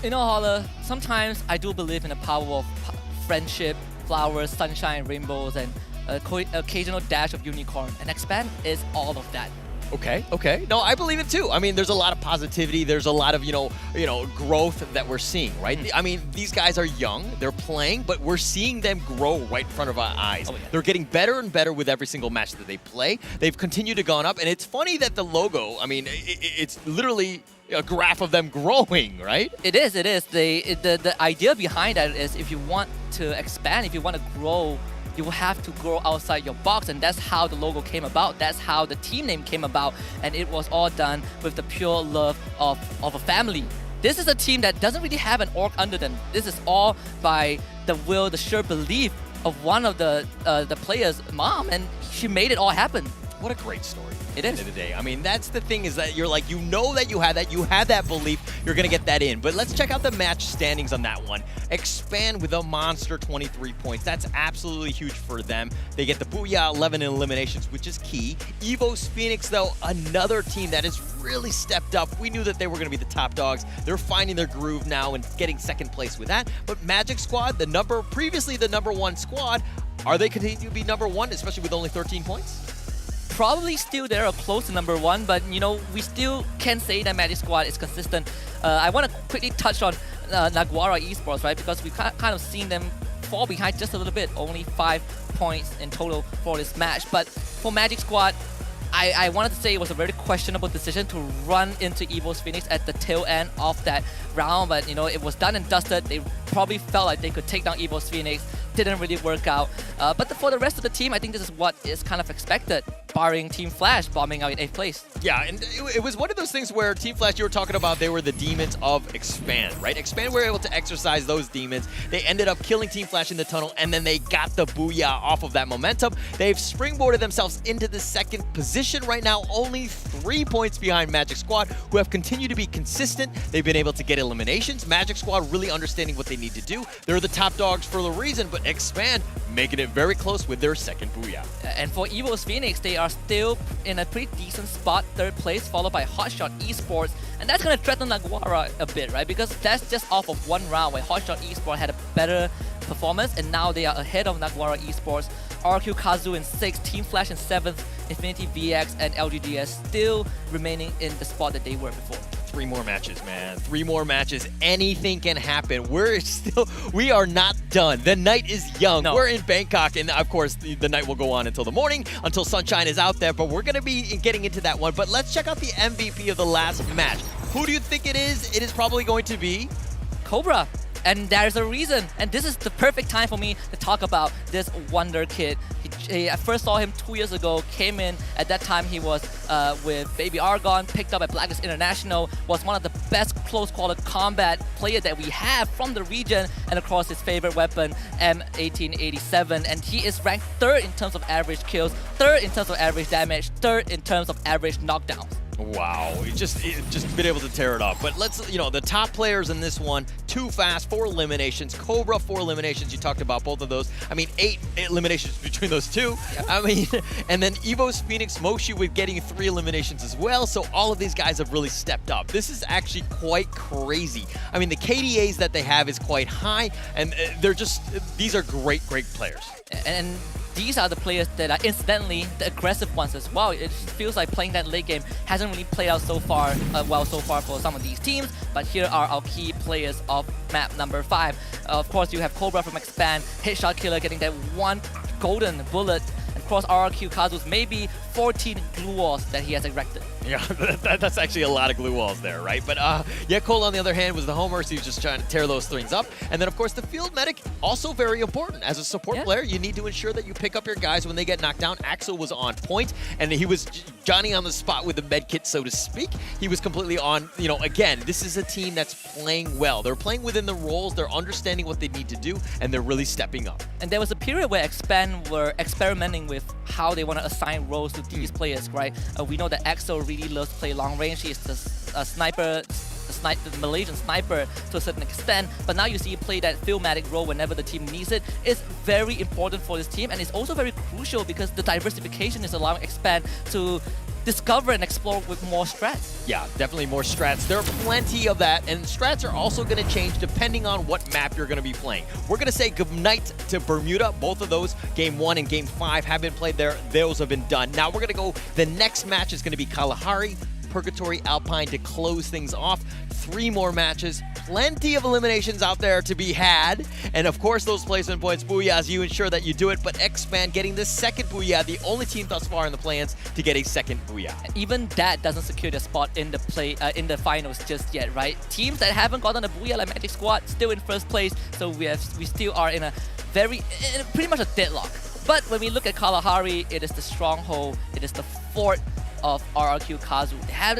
You know, Holler, sometimes I do believe in the power of friendship, flowers, sunshine, rainbows, and occasional dash of unicorn. And Expand is all of that. Okay. No, I believe it too. I mean, there's a lot of positivity. There's a lot of, growth that we're seeing, right? I mean, these guys are young. They're playing, but we're seeing them grow right in front of our eyes. Oh, yeah. They're getting better and better with every single match that they play. They've continued to go up, and it's funny that the logo, I mean, it's literally a graph of them growing, right? It is. The idea behind that is if you want to expand, if you want to grow, you will have to grow outside your box, and that's how the logo came about. That's how the team name came about, and it was all done with the pure love of a family. This is a team that doesn't really have an org under them. This is all by the will, the sheer belief of one of the players' mom, and she made it all happen. What a great story. It At the end of the day. I mean, that's the thing, is that you're like, you know that you have that belief, you're going to get that in. But let's check out the match standings on that one. Expand with a monster 23 points. That's absolutely huge for them. They get the Booyah 11 in eliminations, which is key. Evo's Phoenix, though, another team that has really stepped up. We knew that they were going to be the top dogs. They're finding their groove now and getting second place with that. But Magic Squad, previously the number one squad, are they continuing to be number one, especially with only 13 points? Probably still there or close to number one, but we still can say that Magic Squad is consistent. I want to quickly touch on Naguara Esports, right? Because we've kind of seen them fall behind just a little bit, only 5 points in total for this match. But for Magic Squad, I wanted to say it was a very questionable decision to run into Evo's Phoenix at the tail end of that round, but it was done and dusted. They probably felt like they could take down Evo's Phoenix. Didn't really work out. But for the rest of the team, I think this is what is kind of expected, barring Team Flash bombing out in 8th place. Yeah, and it was one of those things where Team Flash, you were talking about, they were the demons of Expand, right? Expand were able to exercise those demons. They ended up killing Team Flash in the tunnel, and then they got the Booyah off of that momentum. They've springboarded themselves into the second position right now, only 3 points behind Magic Squad, who have continued to be consistent. They've been able to get eliminations. Magic Squad really understanding what they need to do. They're the top dogs for the reason, but Expand making it very close with their second Booyah. And for Evo's Phoenix, they are still in a pretty decent spot, 3rd place, followed by Hotshot Esports. And that's going to threaten Naguara a bit, right? Because that's just off of one round where Hotshot Esports had a better performance, and now they are ahead of Naguara Esports. RQ Kazu in 6th, Team Flash in 7th, Infinity VX and LGDS still remaining in the spot that they were before. 3 more matches, man. 3 more matches. Anything can happen. We are not done. The night is young. No. We're in Bangkok, and of course, the night will go on until the morning, until sunshine is out there, but we're going to be getting into that one. But let's check out the MVP of the last match. Who do you think it is? It is probably going to be Cobra. And there's a reason, and this is the perfect time for me to talk about this wonder kid. I first saw him 2 years ago, came in, at that time he was with Baby Argon, picked up at Blacklist International, was one of the best close quarter combat players that we have from the region, and of course his favorite weapon, M1887, and he is ranked 3rd in terms of average kills, 3rd in terms of average damage, 3rd in terms of average knockdowns. Wow, just been able to tear it up. But let's, the top players in this one, Too Fast, 4 eliminations, Cobra, 4 eliminations. You talked about both of those. I mean, 8 eliminations between those two. Yep. I mean, and then Evo's Phoenix, Moshi with getting 3 eliminations as well. So all of these guys have really stepped up. This is actually quite crazy. I mean, the KDAs that they have is quite high, and these are great players. And these are the players that are incidentally the aggressive ones as well. It feels like playing that late game hasn't really played out so far for some of these teams, but here are our key players of map number 5. Of course, you have Cobra from Expand, Headshot Killer getting that 1 golden bullet, and of course RRQ Kazu's maybe 14 glue walls that he has erected. Yeah, that's actually a lot of glue walls there, right? But Cole, on the other hand, was the homer, so he was just trying to tear those things up. And then, of course, the field medic, also very important. As a support player, you need to ensure that you pick up your guys when they get knocked down. Axel was on point, and he was Johnny on the spot with the med kit, so to speak. He was completely on, again, this is a team that's playing well. They're playing within the roles, they're understanding what they need to do, and they're really stepping up. And there was a period where Expand were experimenting with how they want to assign roles to these players, right? We know that Axel really loves to play long range. He's the sniper, the Malaysian sniper to a certain extent, but now you see him play that filmatic role whenever the team needs it. It's very important for this team, and it's also very crucial because the diversification is allowing Expand to discover and explore with more strats. Yeah, definitely more strats. There are plenty of that, and strats are also going to change depending on what map you're going to be playing. We're going to say goodnight to Bermuda. Both of those, Game 1 and Game 5, have been played there. Those have been done. Now we're going to go, the next match is going to be Kalahari, Purgatory, Alpine to close things off. 3 more matches, plenty of eliminations out there to be had, and of course those placement points, Booyahs, you ensure that you do it, but X-Man getting the second Booyah, the only team thus far in the play-ins to get a second Booyah. Even that doesn't secure their spot in the finals just yet, right? Teams that haven't gotten a Booyah like Magic Squad still in first place, so we still are in pretty much a deadlock. But when we look at Kalahari, it is the stronghold, it is the fort of RRQ Kazu.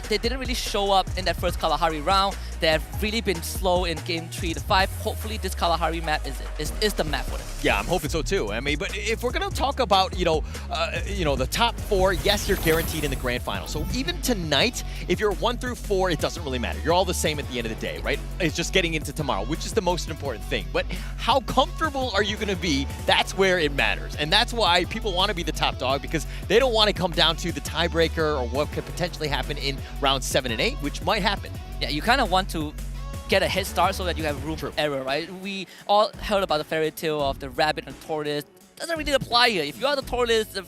They didn't really show up in that first Kalahari round. They have really been slow in game 3 to 5. Hopefully this Kalahari map is the map for them. Yeah, I'm hoping so too. I mean, but if we're gonna talk about the top 4, yes, you're guaranteed in the grand final. So even tonight, if you're 1 through 4, it doesn't really matter. You're all the same at the end of the day, right? It's just getting into tomorrow, which is the most important thing. But how comfortable are you gonna be? That's where it matters, and that's why people want to be the top dog, because they don't want to come down to the tiebreaker or what could potentially happen in rounds 7 and 8, which might happen. Yeah, you kind of want to get a head start so that you have room for error, right? We all heard about the fairy tale of the rabbit and tortoise. Doesn't really apply here. If you are the tortoise, the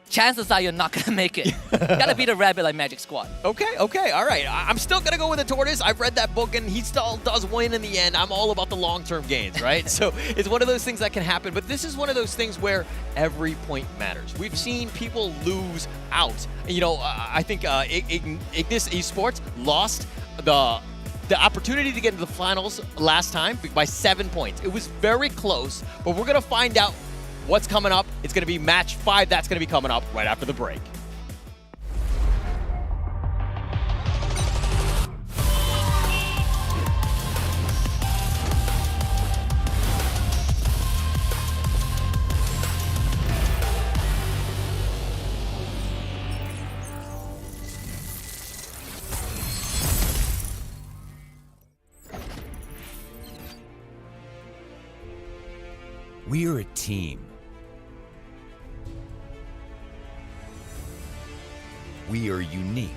chances are you're not going to make it. You gotta be the rabbit like Magic Squad. Okay, all right. I'm still going to go with the tortoise. I've read that book, and he still does win in the end. I'm all about the long-term gains, right? So it's one of those things that can happen, but this is one of those things where every point matters. We've seen people lose out. I think Ignis Esports lost the opportunity to get into the finals last time by 7 points. It was very close, but we're going to find out what's coming up. It's going to be match 5. That's going to be coming up right after the break. We are a team. We are unique.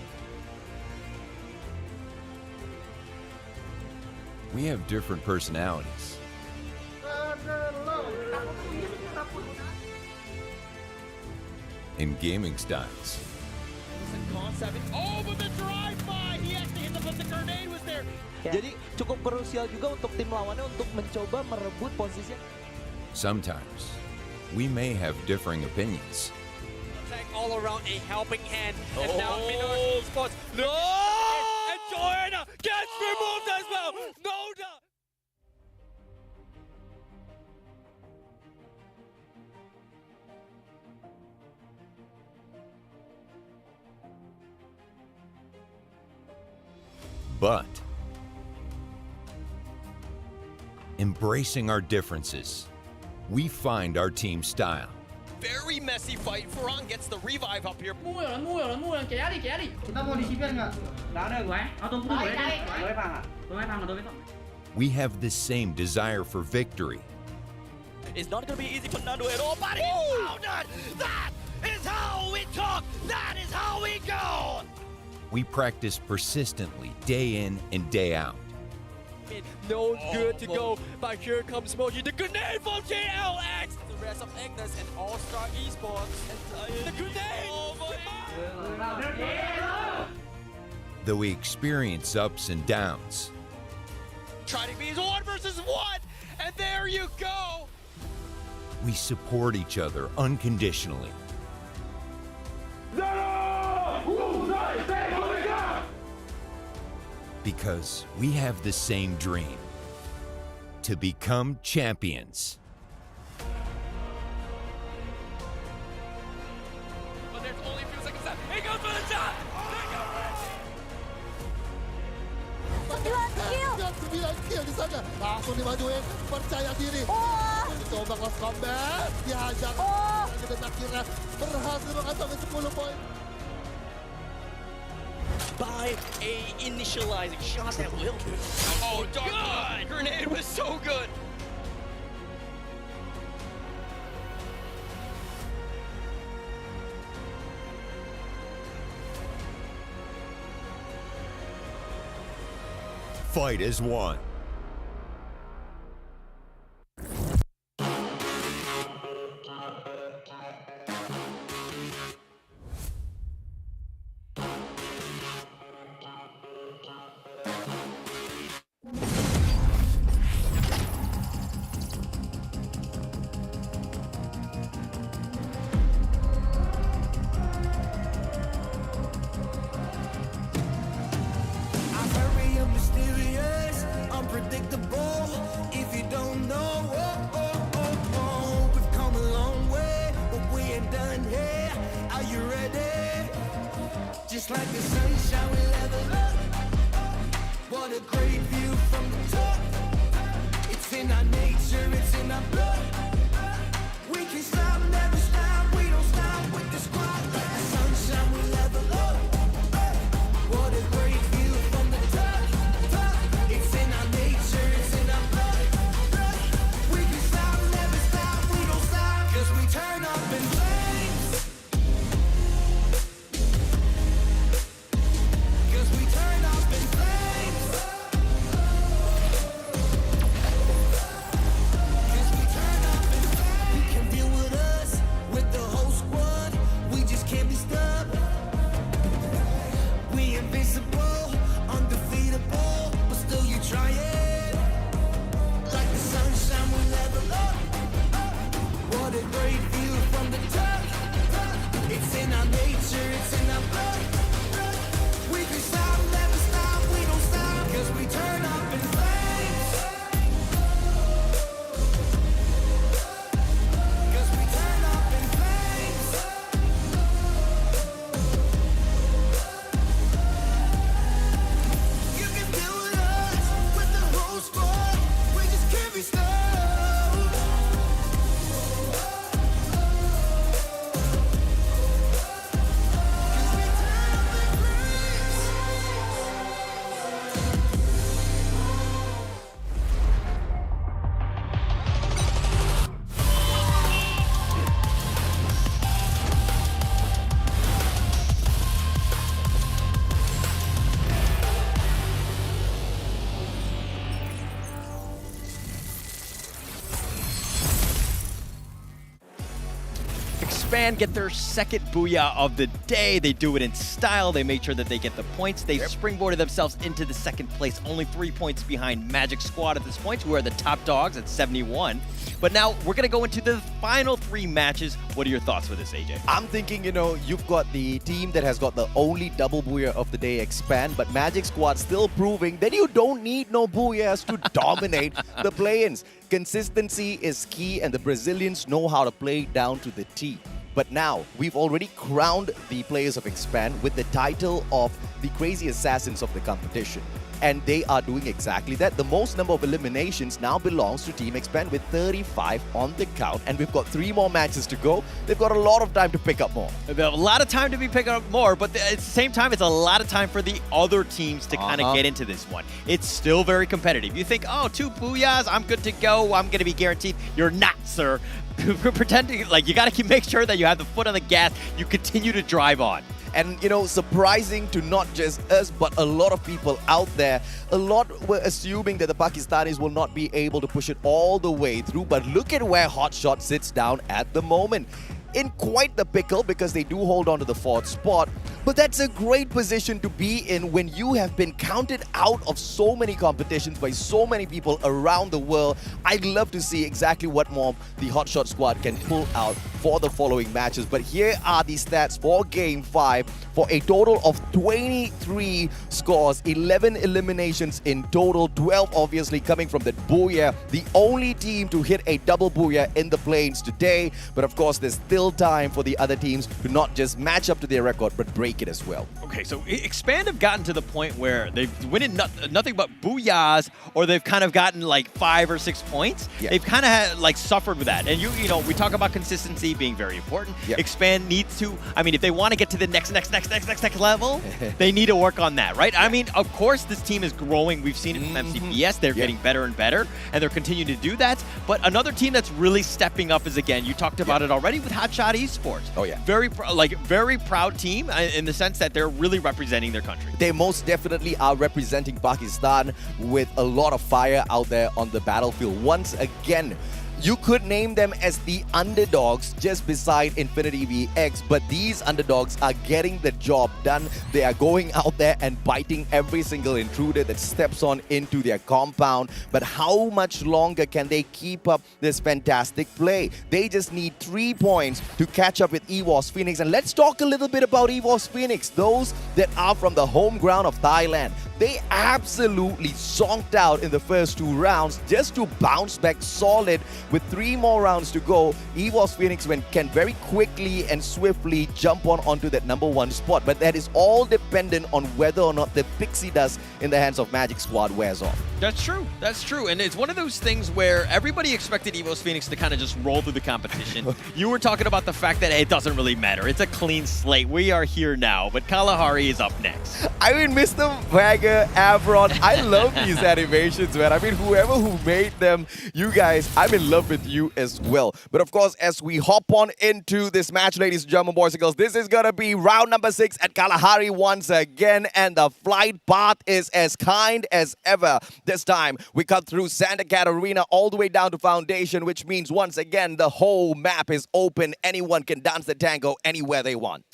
We have different personalities. And gaming styles. Oh, but the drive-by! He actually hit but the grenade was there. Jadi cukup krusial juga untuk tim lawannya untuk mencoba merebut posisi. Sometimes, we may have differing opinions. Attack all around a helping hand. And now Minoru Esports. No! And Garena gets removed as well. No doubt. But embracing our differences, we find our team style. Very messy fight. Farhan gets the revive up here. Mua rồi, kéo đi. Chúng ta mua đi shipment nggak? Nggak ada gue. Tunggu dulu ya. Gue paham. We have the same desire for victory. It's not going to be easy for Nando at all, but he found it! That is how we talk! That is how we go! We practice persistently, day in and day out. No good to go, but here comes Moji. The grenade from JLX! The rest of Ignis and All-Star Esports. And the grenade! Though we experience ups and downs, Trying to be 1 versus 1, and there you go! we support each other unconditionally. Because we have the same dream, to become champions. But there's only a few seconds left. He goes for the shot! Kill di sana. Langsung dimajuin, percaya diri. Coba close combat, dihajar. Dan akhirnya berhasil mengantongi 10 poin. By a initializing shot that will kill. Oh, dark blood! Grenade was so good! fight is won. I'm very mysterious, unpredictable. If you don't know, we've come a long way, but we ain't done here. Are you ready? Just like the sunshine, we level up. What a great view from the top. It's in our nature, it's in our blood. We can stop, never stop. We don't stop with the squad. Like the sunshine, we level up. What a great view from the top. It's in our nature, it's in our blood. We can stop, never stop. We don't stop, 'cause we turn up in flames. 'Cause we turn up in flames. 'Cause we turn up in flames. You can deal with us, with the whole squad. We just can't be stopped. We invincible, undefeatable, but still you try it. Like the sunshine, we level up. What a great view from the top. It's in our nature, it's in our blood. We can stop, never stop, we don't stop, 'cause we turn up in flames. 'Cause we turn up in flames. You can deal with us, with the whole squad. We just can't be stopped. Expand get their second booyah of the day. They do it in style. They make sure that they get the points. They springboarded themselves into the second place, only 3 points behind Magic Squad at this point, who are the top dogs at 71. But now we're going to go into the final 3 matches. What are your thoughts for this, AJ? I'm thinking, you've got the team that has got the only double booyah of the day, Expand, but Magic Squad still proving that you don't need no booyahs to dominate the play-ins. Consistency is key, and the Brazilians know how to play down to the T. But now, we've already crowned the players of Expand with the title of the Crazy Assassins of the competition. And they are doing exactly that. The most number of eliminations now belongs to Team Expand with 35 on the count. And we've got 3 more matches to go. They've got a lot of time to pick up more. They have a lot of time to be picking up more, but at the same time, it's a lot of time for the other teams to kind of get into this one. It's still very competitive. You think, oh, 2 booyahs, I'm good to go, I'm going to be guaranteed. You're not, sir. Pretending like you got to make sure that you have the foot on the gas. You continue to drive on. And, surprising to not just us, but a lot of people out there, a lot were assuming that the Pakistanis will not be able to push it all the way through. But look at where Hotshot sits down at the moment. In quite the pickle, because they do hold on to the 4th spot. But that's a great position to be in when you have been counted out of so many competitions by so many people around the world. I'd love to see exactly what more the Hotshot squad can pull out for the following matches. But here are the stats for Game 5 for a total of 23 scores, 11 eliminations in total, 12 obviously coming from the booyah. The only team to hit a double booyah in the plains today. But of course, there's still time for the other teams to not just match up to their record, but break it as well. Okay, so Expand have gotten to the point where they've winning nothing but booyahs, or they've kind of gotten like 5 or 6 points. Yeah. They've kind of like suffered with that. And you know, we talk about consistency being very important. Yeah. Expand needs to, I mean, if they want to get to the next level, they need to work on that, right? I mean, of course, this team is growing. We've seen it from MCPS. They're getting better and better, and they're continuing to do that. But another team that's really stepping up is, again, you talked about it already with Hotshot Esports. Oh, yeah. Very proud team in the sense that they're really representing their country. They most definitely are representing Pakistan with a lot of fire out there on the battlefield. Once again, you could name them as the underdogs just beside Infinity VX, but these underdogs are getting the job done. They are going out there and biting every single intruder that steps on into their compound. But how much longer can they keep up this fantastic play? They just need 3 points to catch up with EVOS Phoenix. And let's talk a little bit about EVOS Phoenix, those that are from the home ground of Thailand. They absolutely zonked out in the first 2 rounds just to bounce back solid. With 3 more rounds to go, EVOS Phoenix can very quickly and swiftly jump onto that #1 spot. But that is all dependent on whether or not the pixie dust in the hands of Magic Squad wears off. That's true. That's true. And it's one of those things where everybody expected EVOS Phoenix to kind of just roll through the competition. You were talking about the fact that it doesn't really matter. It's a clean slate. We are here now, but Kalahari is up next. I mean, Mr. Wagger, Avron, I love these animations, man. I mean, whoever who made them, you guys, I'm in love with you as well. But of course, as we hop on into this match, ladies and gentlemen, boys and girls, this is going to be round number 6 at Kalahari once again. And the flight path is as kind as ever. This time, we cut through Santa Catarina all the way down to Foundation, which means once again, the whole map is open. Anyone can dance the tango anywhere they want.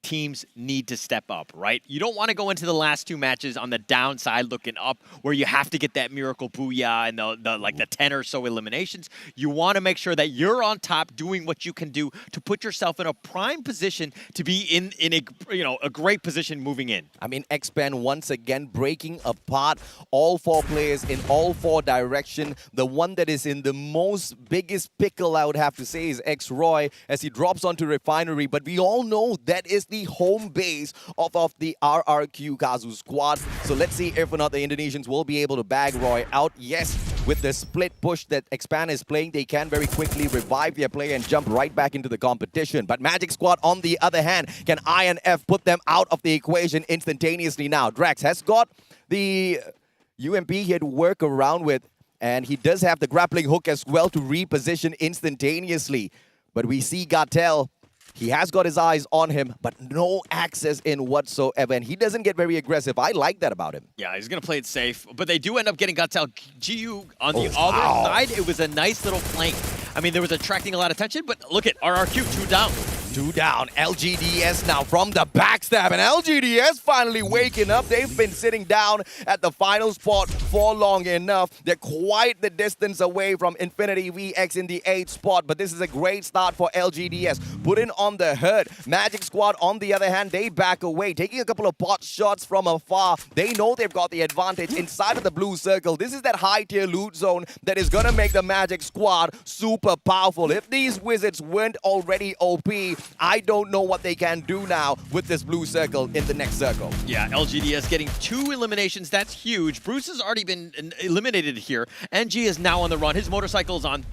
Teams need to step up, right? You don't want to go into the last 2 matches on the downside looking up where you have to get that miracle booyah and the 10 or so eliminations. You want to make sure that you're on top doing what you can do to put yourself in a prime position to be in a great position moving in. I mean, X-Pan once again breaking apart all 4 players in all 4 directions. The one that is in the biggest pickle, I would have to say, is X-Roy as he drops onto Refinery. But we all know that is the home base of the RRQ Kazu squad. So let's see if or not the Indonesians will be able to bag Roy out. Yes, with the split push that Expand is playing, they can very quickly revive their player and jump right back into the competition. But Magic Squad, on the other hand, can INF put them out of the equation instantaneously now? Drax has got the UMP here to work around with, and he does have the grappling hook as well to reposition instantaneously. But we see Gartel. He has got his eyes on him, but no access in whatsoever, and he doesn't get very aggressive. I like that about him. Yeah, he's going to play it safe, but they do end up getting Gatel. GU on the other side, it was a nice little flank. I mean, there was attracting a lot of attention, but look at RRQ, 2 down. 2 down. LGDS now from the backstab, and LGDS finally waking up. They've been sitting down at the final spot for long enough. They're quite the distance away from Infinity VX in the 8th spot, but this is a great start for LGDS. Putting on the hurt. Magic Squad, on the other hand, they back away, taking a couple of pot shots from afar. They know they've got the advantage inside of the blue circle. This is that high-tier loot zone that is going to make the Magic Squad super powerful. If these wizards weren't already OP, I don't know what they can do now with this blue circle in the next circle. Yeah, LGDS getting 2 eliminations. That's huge. Bruce has already been eliminated here. NG is now on the run. His motorcycle is on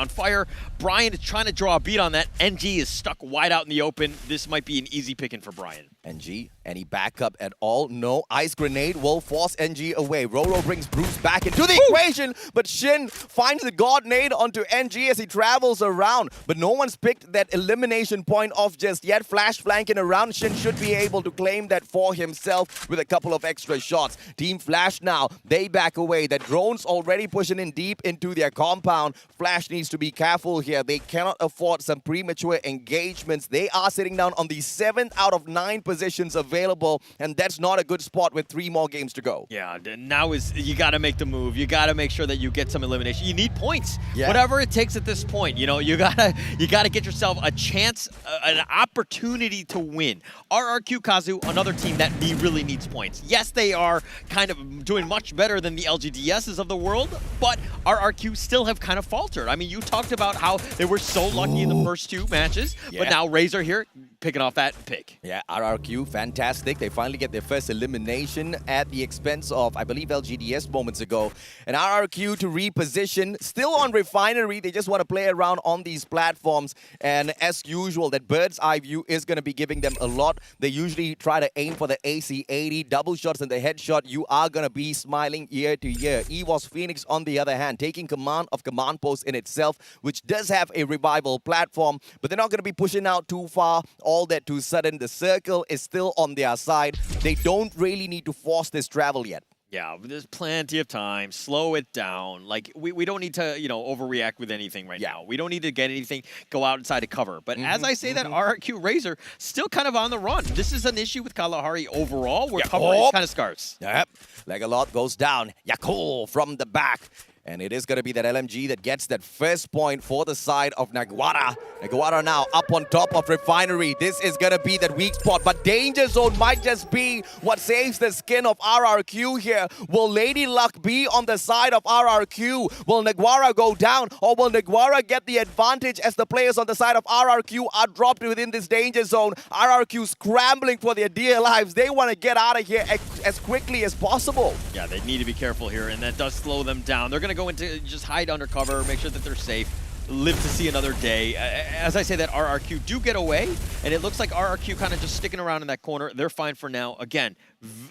fire. Brian is trying to draw a beat on that. NG is stuck wide out in the open. This might be an easy picking for Brian. NG, any backup at all? No. Ice Grenade will force NG away. Roro brings Bruce back into the equation, but Shin finds the God Nade onto NG as he travels around. But no one's picked that elimination point off just yet. Flash flanking around. Shin should be able to claim that for himself with a couple of extra shots. Team Flash now, they back away. The drone's already pushing in deep into their compound. Flash needs to be careful here. They cannot afford some premature engagements. They are sitting down on the 7th out of 9 positions available, and that's not a good spot with 3 more games to go. Yeah, now you got to make the move. You got to make sure that you get some elimination. You need points. Yeah. Whatever it takes at this point, you got to get yourself a chance, an opportunity to win. RRQ Kazu, another team that really needs points. Yes, they are kind of doing much better than the LGDSs of the world, but RRQ still have kind of faltered. I mean, you talked about how they were so lucky in the first 2 matches, but now Razor here picking off that pick. Yeah, RRQ, fantastic. They finally get their first elimination at the expense of, I believe, LGDS moments ago. And RRQ to reposition, still on Refinery. They just want to play around on these platforms. And as usual, that bird's eye view is going to be giving them a lot. They usually try to aim for the AC-80, double shots and the headshot. You are going to be smiling year to year. EVOS Phoenix, on the other hand, taking command of Command Post in itself, which does have a revival platform, but they're not going to be pushing out too far. all that too sudden. The circle is still on their side. They don't really need to force this travel yet. Yeah, there's plenty of time. Slow it down. Like, we don't need to, overreact with anything right now. We don't need to get anything, go outside to cover. But as I say that, RRQ Razor still kind of on the run. This is an issue with Kalahari overall, where cover is kind of scarce. Yep. Legalot goes down. Yakul from the back. And it is going to be that LMG that gets that first point for the side of Naguara. Naguara now up on top of Refinery. This is going to be that weak spot. But Danger Zone might just be what saves the skin of RRQ here. Will Lady Luck be on the side of RRQ? Will Naguara go down? Or will Naguara get the advantage as the players on the side of RRQ are dropped within this Danger Zone? RRQ scrambling for their dear lives. They want to get out of here as quickly as possible. Yeah, they need to be careful here, and that does slow them down. They're going to go into just hide under cover, make sure that they're safe, live to see another day. As I say that, RRQ do get away, and it looks like RRQ kind of just sticking around in that corner. They're fine for now. Again,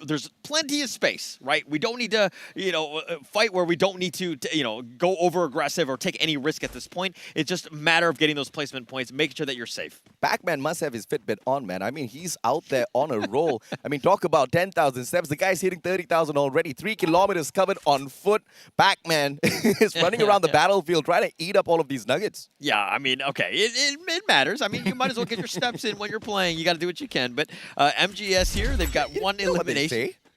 there's plenty of space, right? We don't need to, fight where we don't need to, go over aggressive or take any risk at this point. It's just a matter of getting those placement points, making sure that you're safe. Pac-Man must have his Fitbit on, man. I mean, he's out there on a roll. I mean, talk about 10,000 steps. The guy's hitting 30,000 already. 3 kilometers covered on foot. Pac-Man is running around the battlefield trying to eat up all of these nuggets. Yeah, I mean, okay, it matters. I mean, you might as well get your steps in when you're playing. You got to do what you can. But MGS here, they've got one elimination.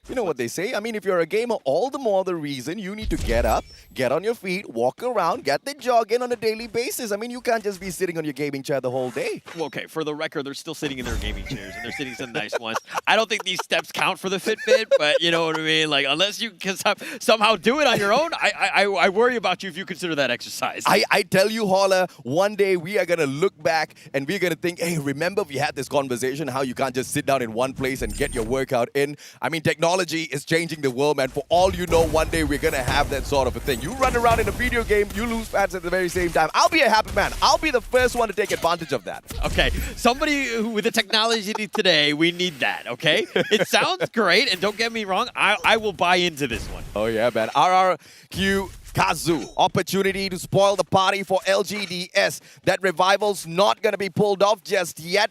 You know what they say? I mean, if you're a gamer, all the more the reason you need to get up, get on your feet, walk around, get the jog in on a daily basis. I mean, you can't just be sitting on your gaming chair the whole day. Well, okay, for the record, they're still sitting in their gaming chairs, and they're sitting some nice ones. I don't think these steps count for the Fitbit, but you know what I mean? Like, unless you can somehow do it on your own, I worry about you if you consider that exercise. I tell you, Holler, one day we are going to look back and we're going to think, hey, remember we had this conversation, how you can't just sit down in one place and get your workout in? I mean, technology is changing the world, man. For all you know, one day we're going to have that sort of a thing. You run around in a video game, you lose fans at the very same time. I'll be a happy man. I'll be the first one to take advantage of that. Okay, somebody with the technology today, we need that, okay? It sounds great, and don't get me wrong, I will buy into this one. Oh, yeah, man. RRQ Kazu, opportunity to spoil the party for LGDS. That revival's not going to be pulled off just yet.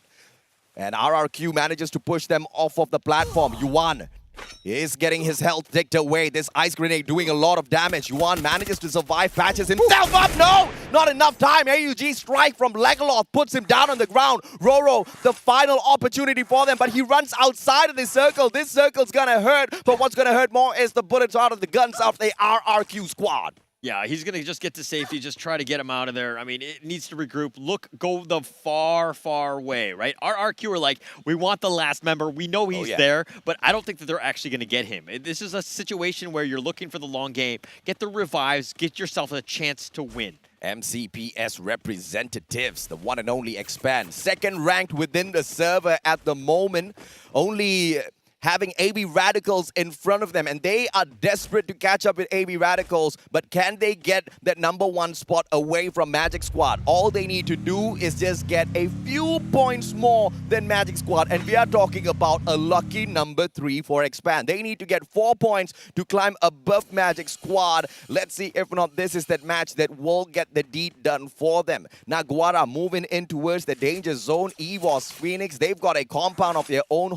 And RRQ manages to push them off of the platform. Yuan is getting his health ticked away. This ice grenade doing a lot of damage. Yuan manages to survive, patches himself up. No, not enough time. AUG strike from Legaloth puts him down on the ground. Roro, the final opportunity for them, but he runs outside of this circle. This circle's gonna hurt, but what's gonna hurt more is the bullets out of the guns of the RRQ squad. Yeah, he's going to just get to safety, just try to get him out of there. I mean, it needs to regroup. Go the far, far way, right? RRQ are like, we want the last member. We know he's there, but I don't think that they're actually going to get him. This is a situation where you're looking for the long game. Get the revives. Get yourself a chance to win. MCPS representatives, the one and only Expand. Second ranked within the server at the moment. Only having AB Radicals in front of them, and they are desperate to catch up with AB Radicals, but can they get that #1 spot away from Magic Squad? All they need to do is just get a few points more than Magic Squad, and we are talking about a lucky #3 for Expand. They need to get 4 points to climb above Magic Squad. Let's see if not this is that match that will get the deed done for them. Naguara moving in towards the danger zone. EVOS Phoenix, they've got a compound of their own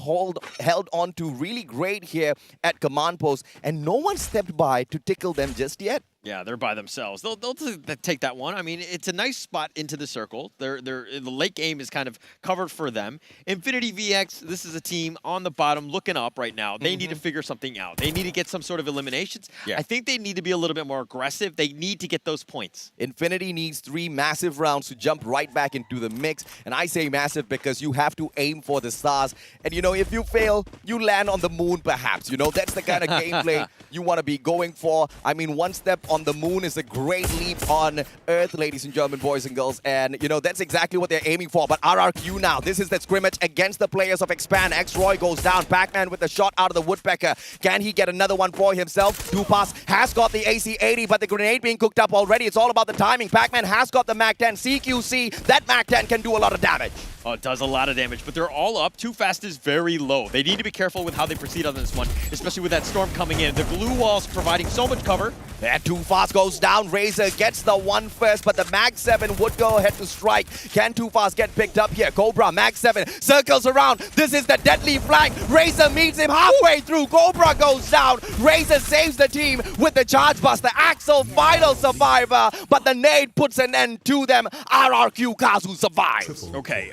held on to really great here at command post, and no one stepped by to tickle them just yet. Yeah, they're by themselves. They'll take that one. I mean, it's a nice spot into the circle. The late game is kind of covered for them. Infinity VX, this is a team on the bottom looking up right now. They need to figure something out. They need to get some sort of eliminations. I think they need to be a little bit more aggressive. They need to get those points. Infinity needs 3 massive rounds to jump right back into the mix. And I say massive because you have to aim for the stars. And, you know, if you fail, you land on the moon perhaps. You know, that's the kind of gameplay you want to be going for. I mean, one step on the moon is a great leap on Earth, ladies and gentlemen, boys and girls. And, you know, that's exactly what they're aiming for. But RRQ now, this is that scrimmage against the players of Expand. X-Roy goes down. Pac-Man with the shot out of the Woodpecker. Can he get another one for himself? Dupas has got the AC-80, but the grenade being cooked up already. It's all about the timing. Pac-Man has got the MAC-10. CQC, that MAC-10 can do a lot of damage. Oh, it does a lot of damage, but they're all up. Too Fast is very low. They need to be careful with how they proceed on this one, especially with that storm coming in. The glue wall's providing so much cover. And Too Fast goes down. Razor gets the one first, but the Mag 7 would go ahead to strike. Can Too Fast get picked up here? Cobra, Mag 7 circles around. This is the deadly flank. Razor meets him halfway through. Cobra goes down. Razor saves the team with the Charge Buster. Axel, final survivor, but the nade puts an end to them. RRQ Kazu survives. Okay,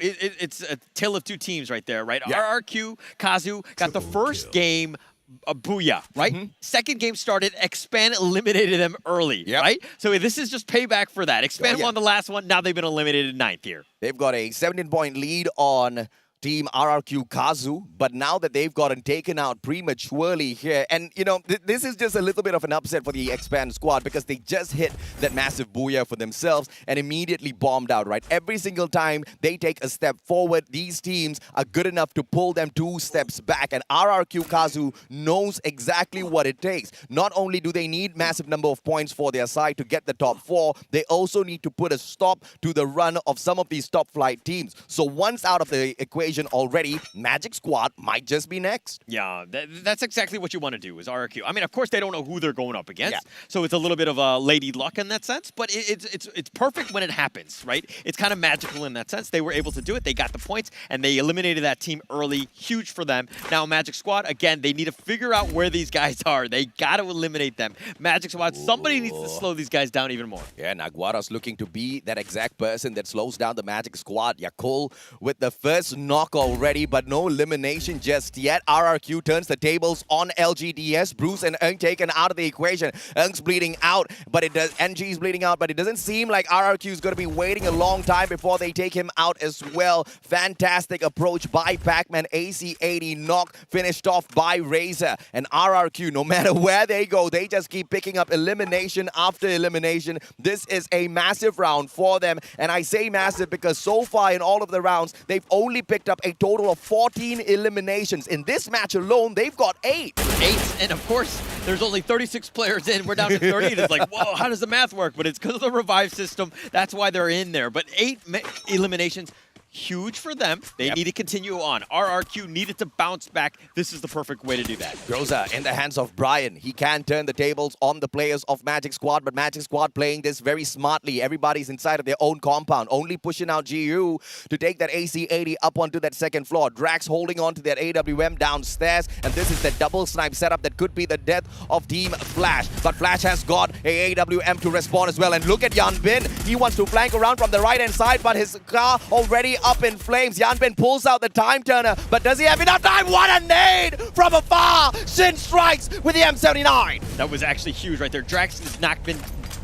it's a tale of two teams right there, right? Yeah. RRQ, Kazu got the first game. Booyah, right? Second game started, Expand eliminated them early, right? So this is just payback for that. Expand won the last one, now they've been eliminated 9th here. They've got a 17-point lead on Team RRQ Kazu, but now that they've gotten taken out prematurely here, and this is just a little bit of an upset for the Expand squad because they just hit that massive booyah for themselves and immediately bombed out, right? Every single time they take a step forward, these teams are good enough to pull them 2 steps back, and RRQ Kazu knows exactly what it takes. Not only do they need massive number of points for their side to get the top 4, they also need to put a stop to the run of some of these top flight teams. So once out of the equation already, Magic Squad might just be next. Yeah, that's exactly what you want to do is RRQ. I mean, of course, they don't know who they're going up against, so it's a little bit of a lady luck in that sense, but it's perfect when it happens, right? It's kind of magical in that sense. They were able to do it. They got the points, and they eliminated that team early. Huge for them. Now, Magic Squad, again, they need to figure out where these guys are. They got to eliminate them. Magic Squad, somebody needs to slow these guys down even more. Yeah, Naguara's looking to be that exact person that slows down the Magic Squad. Yakul with the first knock already, but no elimination just yet. RRQ turns the tables on LGDS. Bruce and Eng taken out of the equation. Eng's bleeding out, but NG's bleeding out, but it doesn't seem like RRQ is going to be waiting a long time before they take him out as well. Fantastic approach by Pac-Man. AC80 knock finished off by Razor. And RRQ, no matter where they go, they just keep picking up elimination after elimination. This is a massive round for them, and I say massive because so far in all of the rounds, they've only picked up a total of 14 eliminations. In this match alone, they've got 8. 8, and of course, there's only 36 players in. We're down to 30. It's like, whoa, how does the math work? But it's because of the revive system. That's why they're in there. But 8 eliminations. Huge for them. They need to continue on. RRQ needed to bounce back. This is the perfect way to do that. Groza in the hands of Brian. He can turn the tables on the players of Magic Squad, but Magic Squad playing this very smartly. Everybody's inside of their own compound, only pushing out GU to take that AC80 up onto that second floor. Drax holding on to that AWM downstairs, and this is the double snipe setup that could be the death of Team Flash. But Flash has got a AWM to respond as well, and look at Yanbin. He wants to flank around from the right-hand side, but his car already up in flames. Yanbin pulls out the time turner, but does he have enough time? What a nade from afar! Shin strikes with the M79. That was actually huge right there. Drax has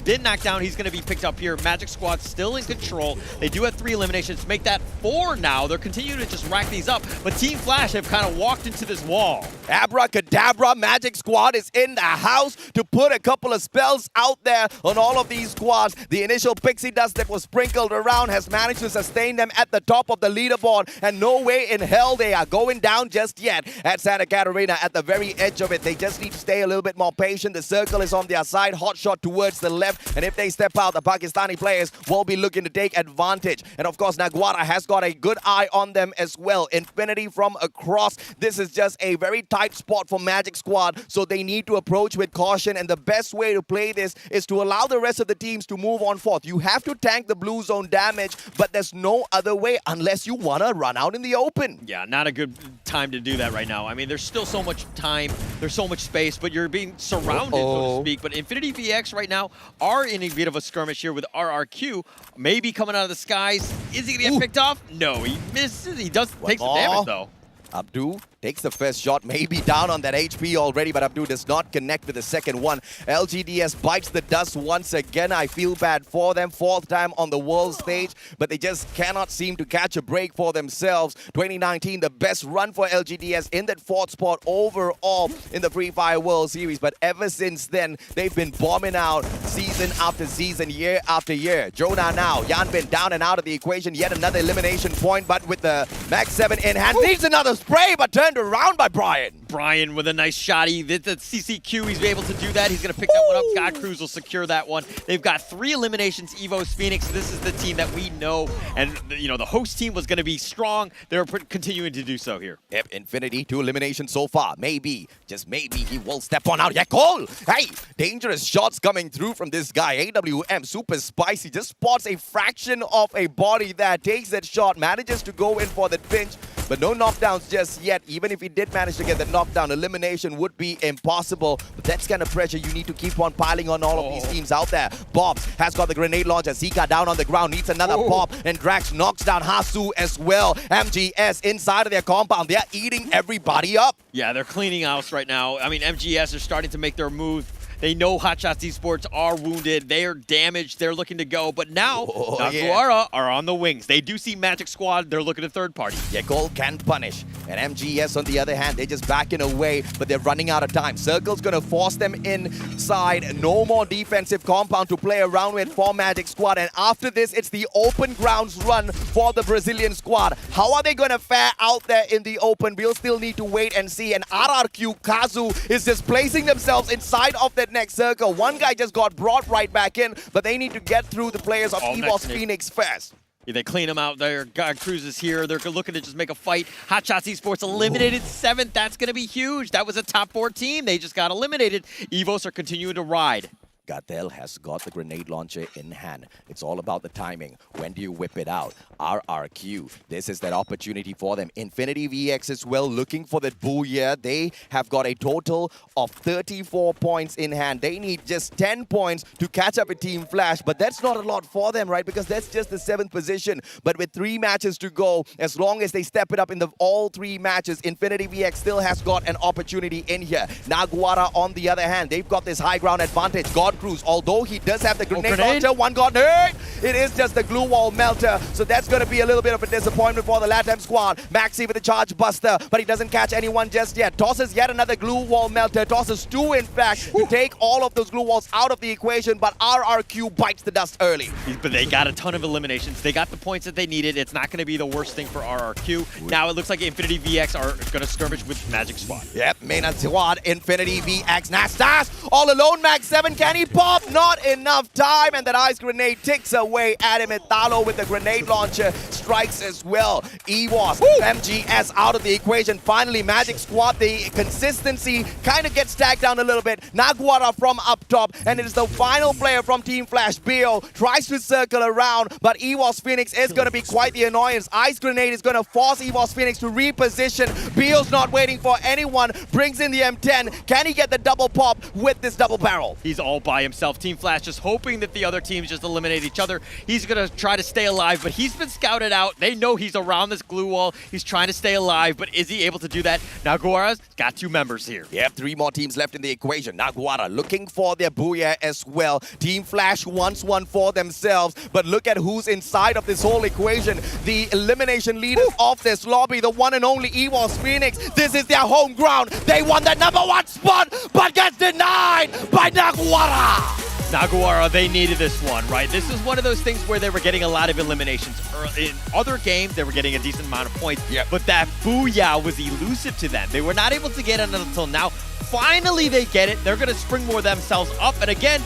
been knocked down. He's going to be picked up here. Magic Squad still in control. They do have 3 eliminations. Make that 4 now. They're continuing to just rack these up, but Team Flash have kind of walked into this wall. Abracadabra, Magic Squad is in the house to put a couple of spells out there on all of these squads. The initial pixie dust that was sprinkled around has managed to sustain them at the top of the leaderboard, and no way in hell they are going down just yet at Santa Catarina at the very edge of it. They just need to stay a little bit more patient. The circle is on their side. Hot shot towards the left. And if they step out, the Pakistani players will be looking to take advantage. And of course, Naguara has got a good eye on them as well. Infinity from across. This is just a very tight spot for Magic Squad, so they need to approach with caution. And the best way to play this is to allow the rest of the teams to move on forth. You have to tank the blue zone damage, but there's no other way unless you want to run out in the open. Yeah, not a good time to do that right now. I mean, there's still so much time, there's so much space, but you're being surrounded, so to speak. But Infinity VX right now are in a bit of a skirmish here with RRQ. Maybe coming out of the skies. Is he going to get picked off? No, he misses. He does take some damage, though. Abdu takes the first shot, maybe down on that HP already, but Abdu does not connect with the second one. LGDS bites the dust once again. I feel bad for them. 4th time on the world stage, but they just cannot seem to catch a break for themselves. 2019, the best run for LGDS in that 4th spot overall in the Free Fire World Series, but ever since then, they've been bombing out season after season, year after year. Jonah now, Yanbin down and out of the equation, yet another elimination point, but with the Max 7 in hand, needs another spray, but turned around by Brian. Brian with a nice shot. The CCQ, he's able to do that. He's going to pick that one up. God Cruz will secure that one. They've got 3 eliminations. Evo's Phoenix. This is the team that we know. And, you know, the host team was going to be strong. They're continuing to do so here. Yep, Infinity, 2 eliminations so far. Maybe, just maybe, he will step on out. Yeah, goal! Hey, dangerous shots coming through from this guy. AWM, super spicy. Just spots a fraction of a body there. Takes that shot, manages to go in for that pinch. But no knockdowns just yet. Even if he did manage to get the knockdown, elimination would be impossible. But that's kind of pressure you need to keep on piling on all of these teams out there. Bobs has got the grenade launcher. Zika down on the ground, needs another pop. And Drax knocks down Hasu as well. MGS inside of their compound. They're eating everybody up. Yeah, they're cleaning house right now. I mean, MGS are starting to make their move. They know Hotshots Esports are wounded. They are damaged. They're looking to go. But now, Naguara are on the wings. They do see Magic Squad. They're looking at third party. Yeah, goal can punish. And MGS, on the other hand, they're just backing away, but they're running out of time. Circle's going to force them inside. No more defensive compound to play around with for Magic Squad. And after this, it's the open grounds run for the Brazilian squad. How are they going to fare out there in the open? We'll still need to wait and see. And RRQ Kazu is just placing themselves inside of that next circle. One guy just got brought right back in, but they need to get through the players of EVOS Phoenix first. Yeah, they clean them out there. God Cruz is here. They're looking to just make a fight. Hotshots Esports eliminated 7th. That's going to be huge. That was a top 4 team. They just got eliminated. EVOS are continuing to ride. Gatel has got the grenade launcher in hand. It's all about the timing. When do you whip it out? RRQ, this is that opportunity for them. Infinity VX as well, looking for that booyah. They have got a total of 34 points in hand. They need just 10 points to catch up with Team Flash, but that's not a lot for them, right? Because that's just the 7th position. But with 3 matches to go, as long as they step it up in all 3 matches, Infinity VX still has got an opportunity in here. Naguara, on the other hand, they've got this high ground advantage. God Cruz, although he does have the grenade launcher, one got hurt. It is just the glue wall melter, so that's going to be a little bit of a disappointment for the LATAM squad. Maxi with the charge buster, but he doesn't catch anyone just yet. Tosses yet another glue wall melter. Tosses 2, in fact, to take all of those glue walls out of the equation, but RRQ bites the dust early. But they got a ton of eliminations. They got the points that they needed. It's not going to be the worst thing for RRQ. Now it looks like Infinity VX are going to skirmish with Magic Squad. Yep, main squad, Infinity VX. Nastas all alone, Max 7. Can he pop? Not enough time, and that ice grenade ticks away at him. Italo with the grenade launcher strikes as well. EVOS, MGS out of the equation. Finally, Magic Squad, the consistency kind of gets tagged down a little bit. Naguara from up top, and it is the final player from Team Flash. Bio tries to circle around, but EVOS Phoenix is going to be quite the annoyance. Ice grenade is going to force EVOS Phoenix to reposition. Bio's not waiting for anyone, brings in the M10. Can he get the double pop with this double barrel? He's all by himself. Team Flash just hoping that the other teams just eliminate each other. He's going to try to stay alive, but he's been scouted out. They know he's around this glue wall. He's trying to stay alive, but is he able to do that? Naguara's got 2 members here. Yep, 3 more teams left in the equation. Naguara looking for their booyah as well. Team Flash wants one for themselves, but look at who's inside of this whole equation. The elimination leaders of this lobby, the one and only EVOS Phoenix. This is their home ground. They won the #1 spot, but gets denied by Naguara. Naguara, they needed this one, right? This is one of those things where they were getting a lot of eliminations. In other games, they were getting a decent amount of points, but that booyah was elusive to them. They were not able to get it until now. Finally, they get it. They're going to springboard themselves up, and again,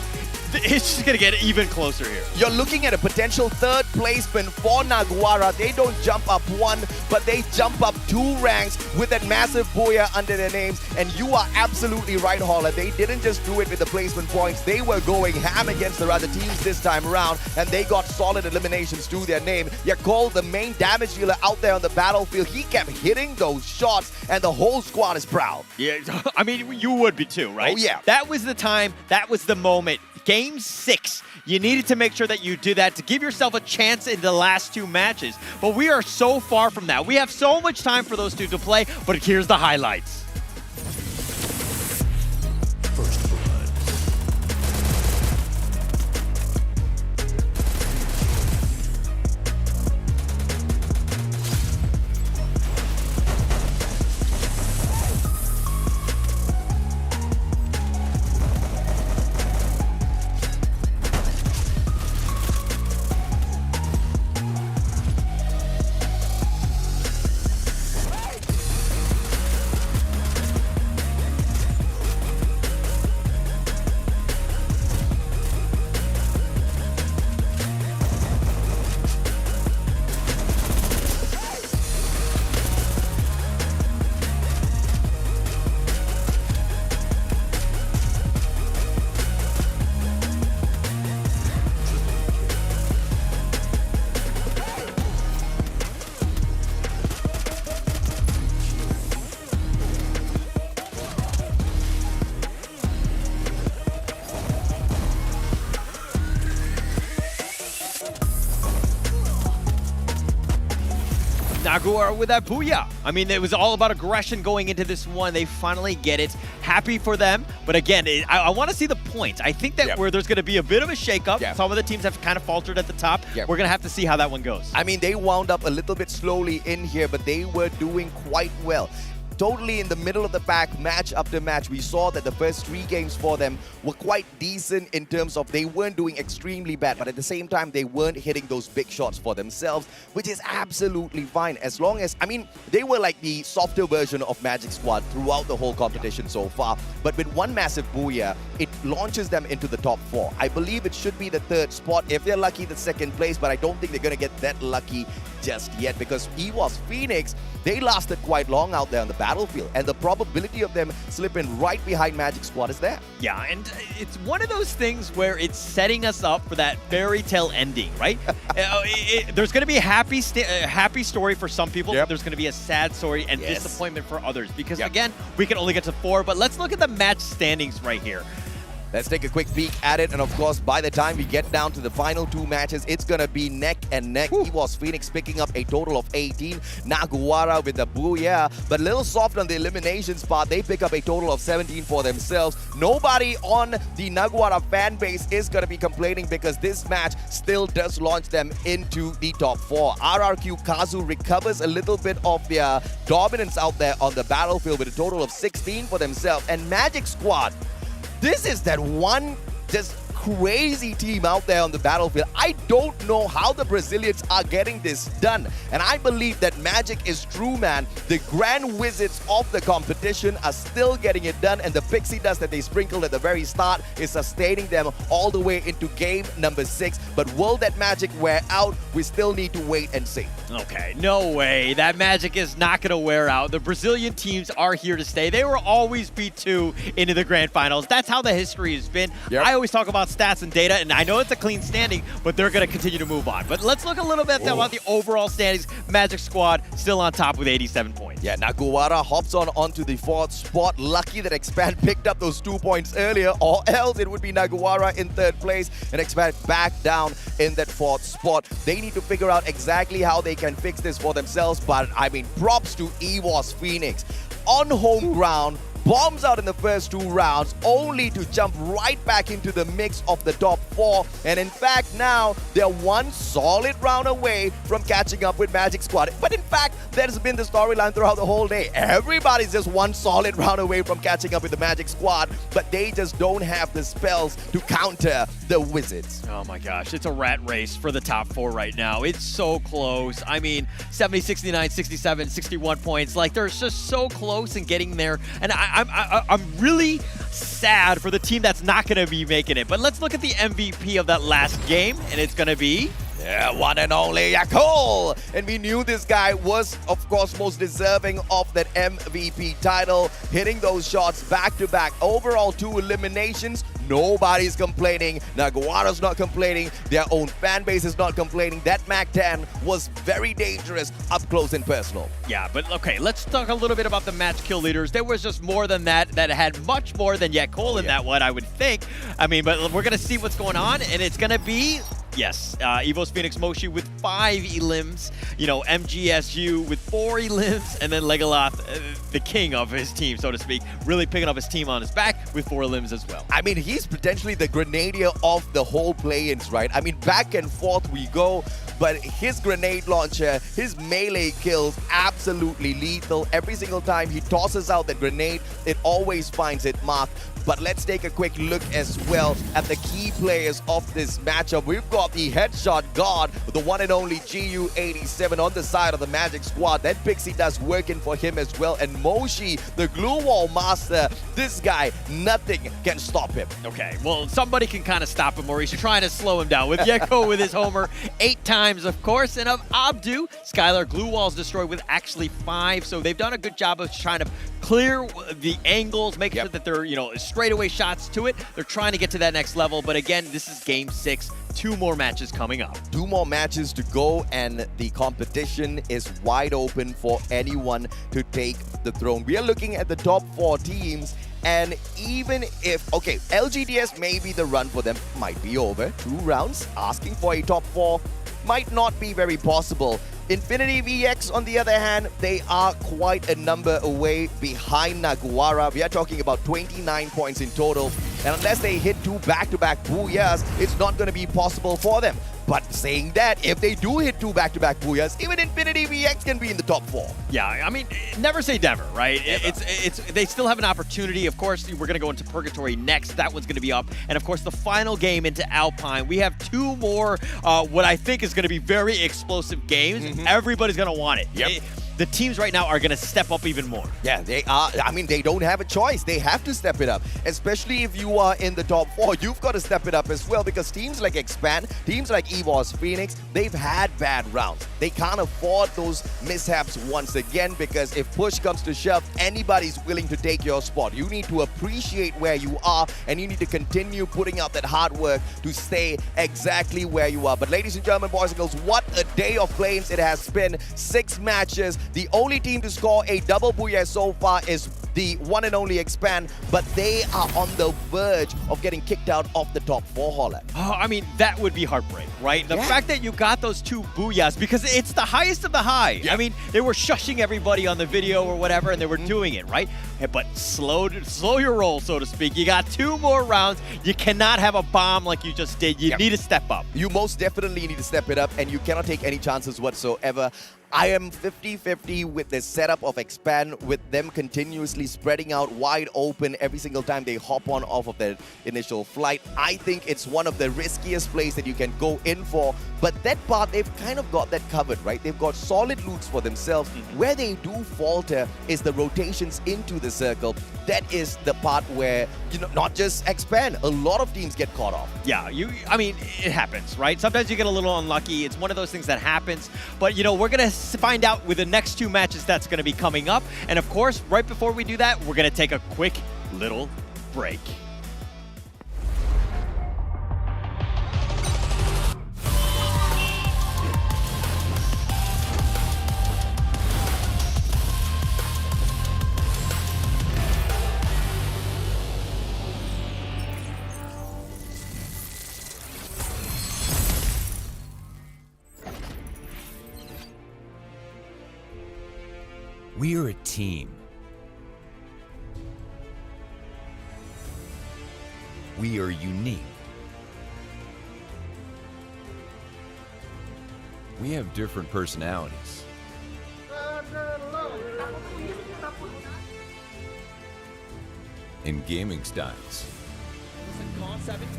it's just going to get even closer here. You're looking at a potential 3rd placement for Naguara. They don't jump up 1, but they jump up 2 ranks with that massive booyah under their names. And you are absolutely right, Holler. They didn't just do it with the placement points. They were going ham against the other teams this time around, and they got solid eliminations to their name. Yakol, the main damage dealer out there on the battlefield, he kept hitting those shots, and the whole squad is proud. Yeah, I mean, you would be too, right? Oh, yeah. That was the time. That was the moment. Game 6, you needed to make sure that you did that to give yourself a chance in the last 2 matches. But we are so far from that. We have so much time for those 2 to play, but here's the highlights. Naguara with that booyah. I mean, it was all about aggression going into this one. They finally get it. Happy for them. But again, I want to see the points. I think that where there's going to be a bit of a shakeup. Some of the teams have kind of faltered at the top. We're going to have to see how that one goes. I mean, they wound up a little bit slowly in here, but they were doing quite well. Totally in the middle of the pack, match after match. We saw that the first 3 games for them were quite decent in terms of they weren't doing extremely bad, but at the same time, they weren't hitting those big shots for themselves, which is absolutely fine. As long as, I mean, they were like the softer version of Magic Squad throughout the whole competition so far, but with one massive booyah, it launches them into the top 4. I believe it should be the 3rd spot. If they're lucky, the 2nd place, but I don't think they're going to get that lucky just yet because EVOS Phoenix, they lasted quite long out there on the battlefield, and the probability of them slipping right behind Magic Squad is there. Yeah, and it's one of those things where it's setting us up for that fairy tale ending, right? There's going to be a happy story for some people. There's going to be a sad story and disappointment for others because, again, we can only get to 4, but let's look at the match standings right here. Let's take a quick peek at it, and of course, by the time we get down to the final 2 matches, it's gonna be neck and neck. EVOS Phoenix picking up a total of 18. Naguara with the booyah, but a little soft on the eliminations part. They pick up a total of 17 for themselves. Nobody on the Naguara fan base is gonna be complaining because this match still does launch them into the top 4. RRQ Kazu recovers a little bit of their dominance out there on the battlefield with a total of 16 for themselves. And Magic Squad, this is that one just crazy team out there on the battlefield. I don't know how the Brazilians are getting this done. And I believe that Magic is true, man. The grand wizards of the competition are still getting it done, and the pixie dust that they sprinkled at the very start is sustaining them all the way into game number 6. But will that magic wear out? We still need to wait and see. Okay, no way. That magic is not going to wear out. The Brazilian teams are here to stay. They will always be 2 into the grand finals. That's how the history has been. I always talk about stats and data, and I know it's a clean standing, but they're going to continue to move on. But let's look a little bit about the overall standings. Magic Squad still on top with 87 points. Yeah, Naguara hops onto the 4th spot. Lucky that Expand picked up those 2 points earlier, or else it would be Naguara in 3rd place and Expand back down in that 4th spot. They need to figure out exactly how they can fix this for themselves, but I mean, props to EVOS Phoenix. On home ground, bombs out in the first 2 rounds, only to jump right back into the mix of the top 4. And in fact, now they're 1 solid round away from catching up with Magic Squad. But in fact, that has been the storyline throughout the whole day. Everybody's just 1 solid round away from catching up with the Magic Squad, but they just don't have the spells to counter the Wizards. Oh my gosh, it's a rat race for the top 4 right now. It's so close. I mean, 70, 69, 67, 61 points. Like, they're just so close in getting there. And I'm really sad for the team that's not going to be making it. But let's look at the MVP of that last game, and it's going to be... Yeah, one and only Yakul! And we knew this guy was, of course, most deserving of that MVP title, hitting those shots back-to-back. Overall, 2 eliminations. Nobody's complaining. Naguara's not complaining. Their own fan base is not complaining. That MAC-10 was very dangerous up close and personal. Yeah, but okay, let's talk a little bit about the match kill leaders. There was just more than that had much more than Yakul in that one, I would think. I mean, but we're going to see what's going on, and it's going to be... Yes, EVOS Phoenix Moshi with 5 elims, you know, MGSU with 4 elims, and then Legolas, the king of his team, so to speak, really picking up his team on his back with 4 elims as well. I mean, he's potentially the grenadier of the whole play-ins, right? I mean, back and forth we go, but his grenade launcher, his melee kills, absolutely lethal. Every single time he tosses out that grenade, it always finds it marked. But let's take a quick look as well at the key players of this matchup. We've got the headshot god, the one and only GU87 on the side of the Magic Squad. That pixie dust working for him as well. And Moshi, the glue wall master, this guy, nothing can stop him. Okay, well, somebody can kind of stop him, or he's trying to slow him down. With Yeko with his homer 8 times, of course. And of Abdu, Skylar glue walls destroyed with actually 5. So they've done a good job of trying to clear the angles, make sure that they're, you know, straightaway shots to it. They're trying to get to that next level. But again, this is game 6. 2 more matches coming up. 2 more matches to go, and the competition is wide open for anyone to take the throne. We are looking at the top 4 teams, and even if, okay, LGDS maybe the run for them might be over. 2 rounds, asking for a top 4. might not be very possible. Infinity VX, on the other hand, they are quite a number away behind Naguara. We are talking about 29 points in total. And unless they hit 2 back-to-back Booyahs, it's not going to be possible for them. But saying that, if they do hit 2 back-to-back Booyahs, even Infinity VX can be in the top 4. Yeah, I mean, never say never, right? They still have an opportunity. Of course, we're going to go into Purgatory next. That one's going to be up. And of course, the final game into Alpine. We have 2 more, what I think is going to be very explosive games. Everybody's going to want it. Yep. The teams right now are going to step up even more. Yeah, they are. I mean, they don't have a choice. They have to step it up. Especially if you are in the top 4, you've got to step it up as well, because teams like Expand, teams like EVOS Phoenix, they've had bad rounds. They can't afford those mishaps once again, because if push comes to shove, anybody's willing to take your spot. You need to appreciate where you are, and you need to continue putting out that hard work to stay exactly where you are. But ladies and gentlemen, boys and girls, what a day of planes it has been. 6 matches. The only team to score a double Booyah so far is the one and only Expand, but they are on the verge of getting kicked out of the top 4, Holland. Oh, I mean, that would be heartbreak, right? The fact that you got those 2 Booyahs, because it's the highest of the high. I mean, they were shushing everybody on the video or whatever, and they were doing it, right? But slow your roll, so to speak. You got 2 more rounds. You cannot have a bomb like you just did. You need to step up. You most definitely need to step it up, and you cannot take any chances whatsoever. I am 50-50 with the setup of Expand, with them continuously spreading out wide open every single time they hop on off of their initial flight. I think it's one of the riskiest plays that you can go in for, but that part, they've kind of got that covered, right? They've got solid loots for themselves. Where they do falter is the rotations into the circle. That is the part where, you know, not just Expand, a lot of teams get caught off. Yeah, I mean, it happens, right? Sometimes you get a little unlucky. It's one of those things that happens. But, you know, we're going to find out with the next 2 matches that's going to be coming up. And of course, right before we do that, we're going to take a quick little break. We are a team. We are unique. We have different personalities. And gaming styles.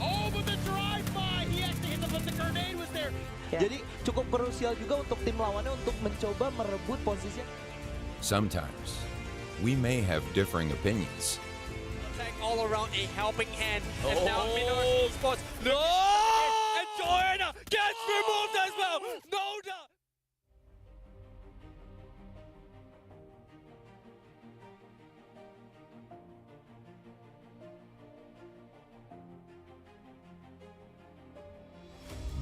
Oh, but the drive-by! He actually hit but the grenade was there. Jadi cukup krusial juga untuk tim lawannya untuk mencoba merebut posisi. Sometimes, we may have differing opinions. Attack all around, a helping hand. And now Minor spots. No! And Garena gets removed as well. No doubt.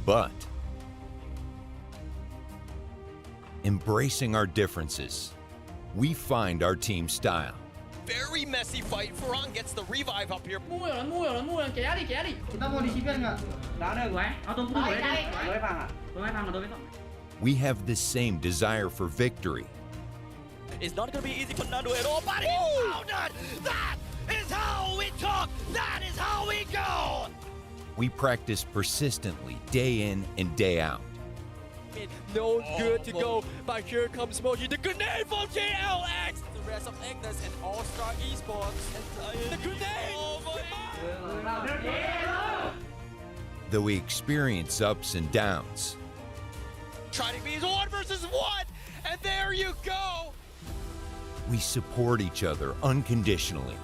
But embracing our differences, we find our team style. Very messy fight. Ferran gets the revive up here. Mua rồi, kéo đi. Chúng ta mua đi shipper nggak? Nggak ada gue. Tunggu dulu ya. Gue paham. We have the same desire for victory. It's not going to be easy for Nando at all, but he found it! That is how we talk! That is how we go! We practice persistently, day in and day out. No good to go, but here comes Moji. The grenade from JLX! The rest of Agnes and All-Star Esports. And the grenade! Though we experience ups and downs, Trying to be 1 versus 1, and there you go! we support each other unconditionally.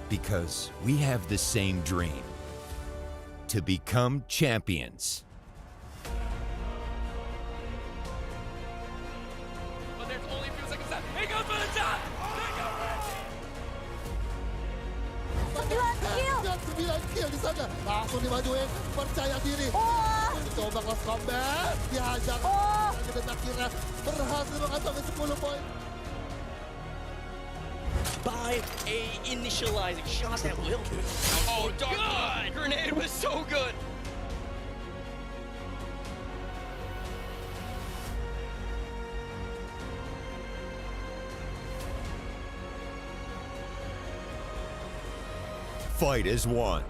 Because we have the same dream, to become champions. But there's only a few seconds left. He goes for the shot! 9 kill di sana. Langsung dimajuin, percaya diri. Coba close combat, dihajar. Dan akhirnya berhasil mengantongi 10 poin. by a initializing shot that will. Oh, God! Grenade was so good. Fight is one.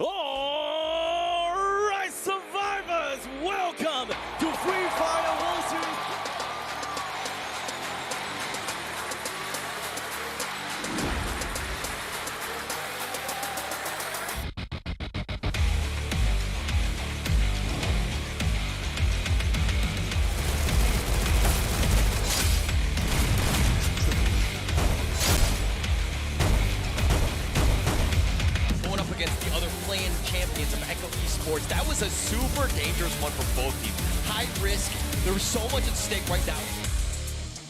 Alright, survivors, welcome to Free Fire World Series. Going up against the other playing champions of Bangkok Esports. That was a super dangerous one for both teams. High risk. There was so much at stake right now.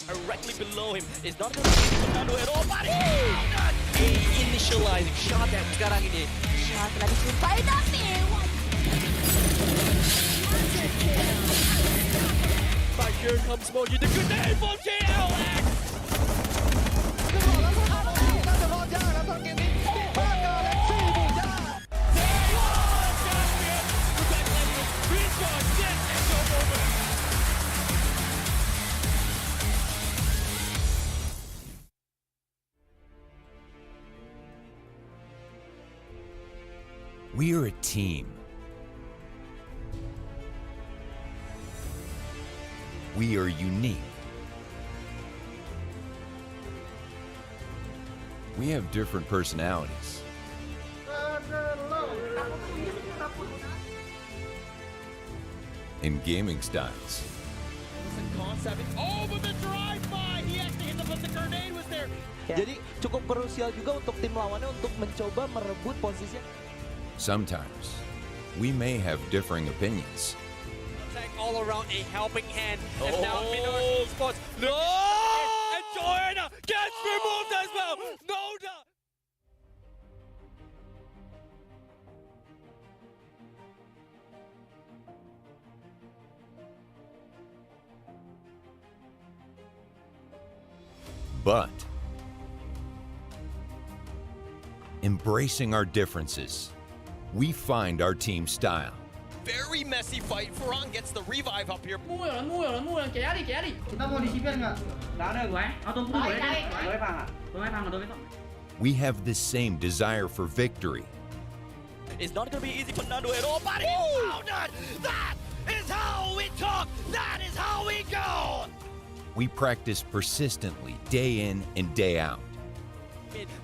Directly below him is not going to be Fernando at all. But a initializing shot that sekarang ini. Shot telah dijumpai tapi But here comes Moji, the grenade from JLX! We are a team. We are unique. We have different personalities. And gaming styles. Concept. Oh, but the drive-by! He actually hit but the grenade was there. Jadi cukup krusial juga untuk tim lawannya untuk mencoba merebut posisi. Sometimes, we may have differing opinions. All around a helping hand. And now Minoru Esports. No! And Garena gets removed as well. No doubt. But, embracing our differences, we find our team style. Very messy fight. Ferran gets the revive up here. Mua rồi, kẻ đi. Chúng ta mua đi shipper nggak? Nggak ada gue. Tunggu dulu ya. Tôi paham. We have the same desire for victory. It's not going to be easy for Nando at all, but he found it! That is how we talk! That is how we go! We practice persistently, day in and day out.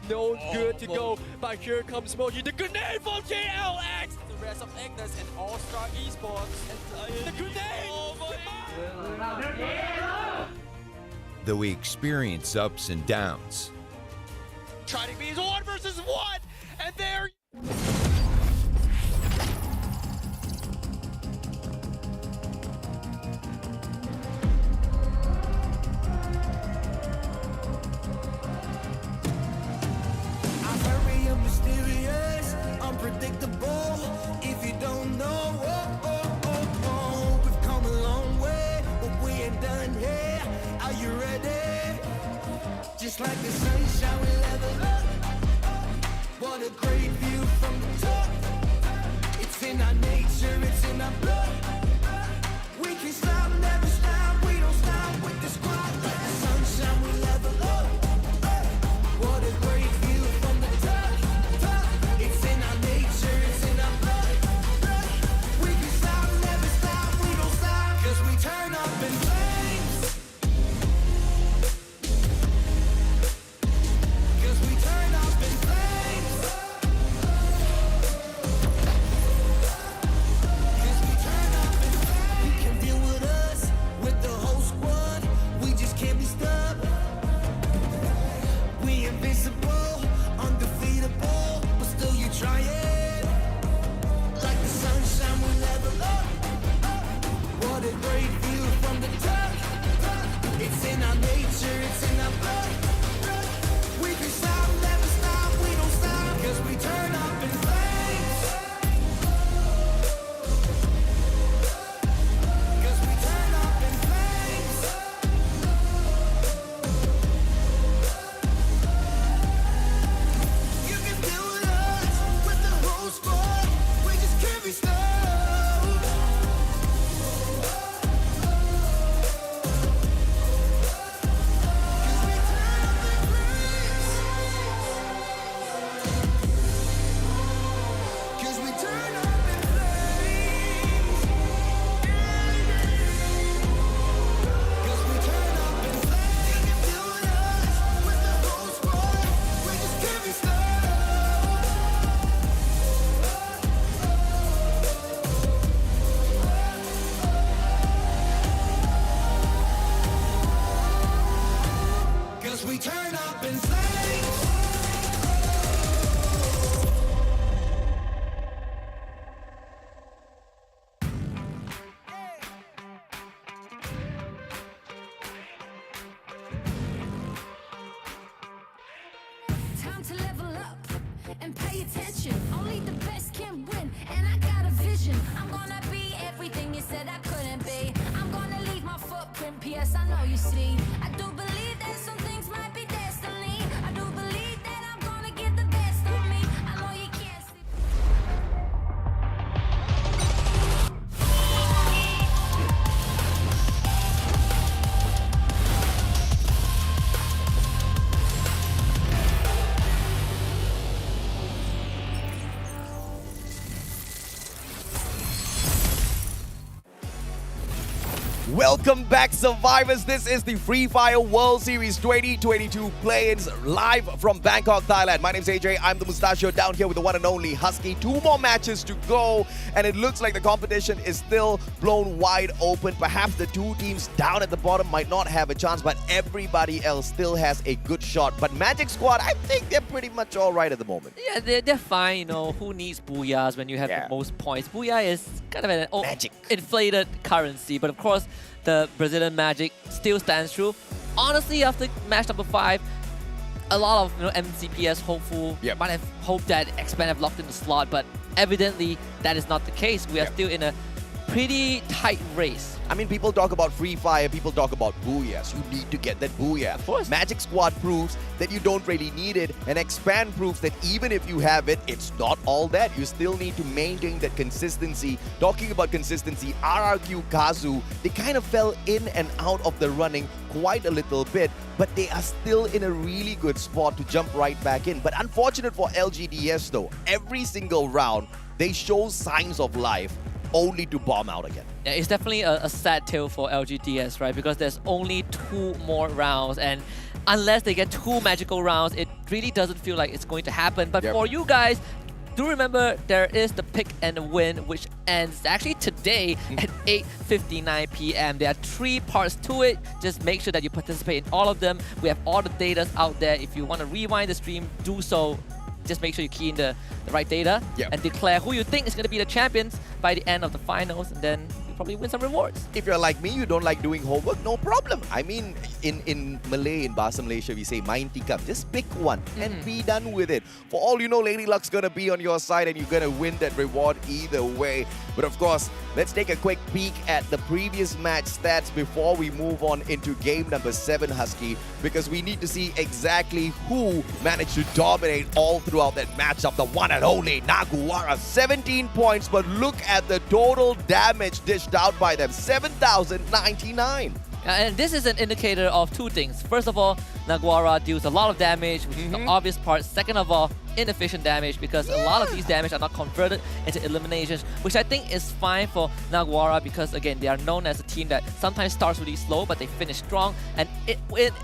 No good to go, but here comes Moji, the grenade from JLX! The rest of Agnes and All-Star Esports. And the grenade! Though we experience ups and downs, Trying to be 1 versus 1, and there. I'm very mysterious, unpredictable. If you don't know, we've come a long way, but we ain't done here. Are you ready? Just Just like the sunshine, we level up. What a great view from the top. It's in our nature, it's in our blood. We can stop, never stop. We don't stop with the squad. Like the sunshine, we level up. What a great view from the top. It's in our nature, it's in our blood. We can stop, never stop. We don't stop. 'Cause we turn up in flames. 'Cause we turn up in flames. 'Cause we turn up in flames. You can deal with us, with the whole squad. We just can't be stopped. We invincible, undefeatable, but still you try it. Like the sunshine, we level up. What a great view from the top. It's in our nature, it's in our blood. We can stop, never stop, we don't stop. 'Cause we turn up in flames. 'Cause we turn up in flames. You can deal with us, with the whole squad. We just can't be stopped. 'Cause we turn up in flames. 'Cause we turn up in flames. You can deal with us, with the whole squad. We just can't be stopped. 'Cause we turn up in flames. Time to level up and pay attention. Only the best can win, and I got a vision. I'm gonna be everything you said I couldn't be. I'm gonna leave my footprint, PS, I know you see. I do believe that some things might be destiny. I do believe that I'm gonna give the best of me. I know you can't see. Welcome back, survivors. This is the Free Fire World Series 2022 play-ins live from Bangkok, Thailand. My name's AJ. I'm the Mustachio down here with the one and only Husky. 2 more matches to go, and it looks like the competition is still blown wide open. Perhaps the 2 teams down at the bottom might not have a chance, but everybody else still has a good shot. But Magic Squad, I think they're pretty much all right at the moment. Yeah, they're fine. You know, who needs booyahs when you have the most points? Booyah is kind of an inflated currency, but of course, the Brazilian Magic still stands true. Honestly, after match number 5, a lot of MCPS hopeful might have hoped that X-Men have locked in the slot, but evidently that is not the case. We are still in a pretty tight race. I mean, people talk about Free Fire, people talk about booyahs. You need to get that booyah. Of course. Magic Squad proves that you don't really need it, and Expand proves that even if you have it, it's not all that. You still need to maintain that consistency. Talking about consistency, RRQ, Kazu, they kind of fell in and out of the running quite a little bit, but they are still in a really good spot to jump right back in. But unfortunate for LGDS though, every single round, they show signs of life, only to bomb out again. Yeah, it's definitely a sad tale for LGDS, right? Because there's only 2 more rounds, and unless they get 2 magical rounds, it really doesn't feel like it's going to happen. But for you guys, do remember there is the pick and win, which ends actually today at 8:59 p.m. There are 3 parts to it. Just make sure that you participate in all of them. We have all the datas out there. If you want to rewind the stream, do so. Just make sure you key in the right data and declare who you think is going to be the champions by the end of the finals, and then probably win some rewards. If you're like me, you don't like doing homework, no problem. I mean, in Malay, in Bahasa Malaysia, we say main tikam. Just pick one and be done with it. For all you know, Lady Luck's gonna be on your side and you're gonna win that reward either way. But of course, let's take a quick peek at the previous match stats before we move on into game number 7, Husky, because we need to see exactly who managed to dominate all throughout that matchup. The one and only Naguara, 17 points, but look at the total damage dished out by them, 7,099. And this is an indicator of two things. First of all, Naguara deals a lot of damage, which is the obvious part. Second of all, inefficient damage, because a lot of these damage are not converted into eliminations, which I think is fine for Naguara because, again, they are known as a team that sometimes starts really slow, but they finish strong. And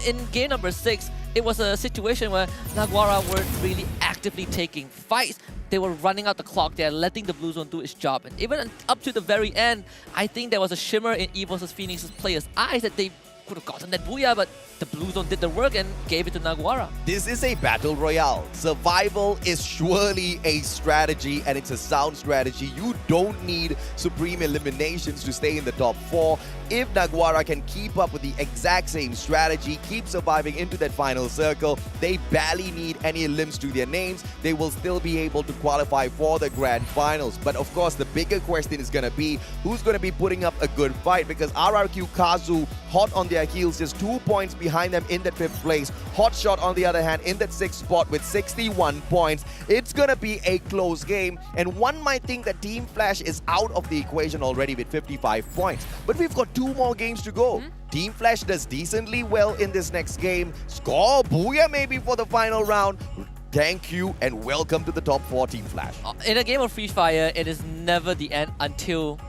in game number 6, it was a situation where Naguara were really actively taking fights. They were running out the clock. They're letting the Blue Zone do its job. And even up to the very end, I think there was a shimmer in Evo vs Phoenix's players' eyes that they could have gotten that booyah, but the Blue Zone did the work and gave it to Naguara. This is a battle royale. Survival is surely a strategy, and it's a sound strategy. You don't need supreme eliminations to stay in the top 4. If Naguara can keep up with the exact same strategy, keep surviving into that final circle, they barely need any elims to their names. They will still be able to qualify for the grand finals. But of course, the bigger question is going to be who's going to be putting up a good fight, because RRQ Kazu, hot on their heels, just 2 points behind them in that 5th place. Hotshot, on the other hand, in that 6th spot with 61 points. It's going to be a close game, and one might think that Team Flash is out of the equation already with 55 points. But we've got 2 more games to go. Team Flash does decently well in this next game. Score booyah maybe for the final round. Thank you and welcome to the top 4, Team Flash. In a game of Free Fire, it is never the end until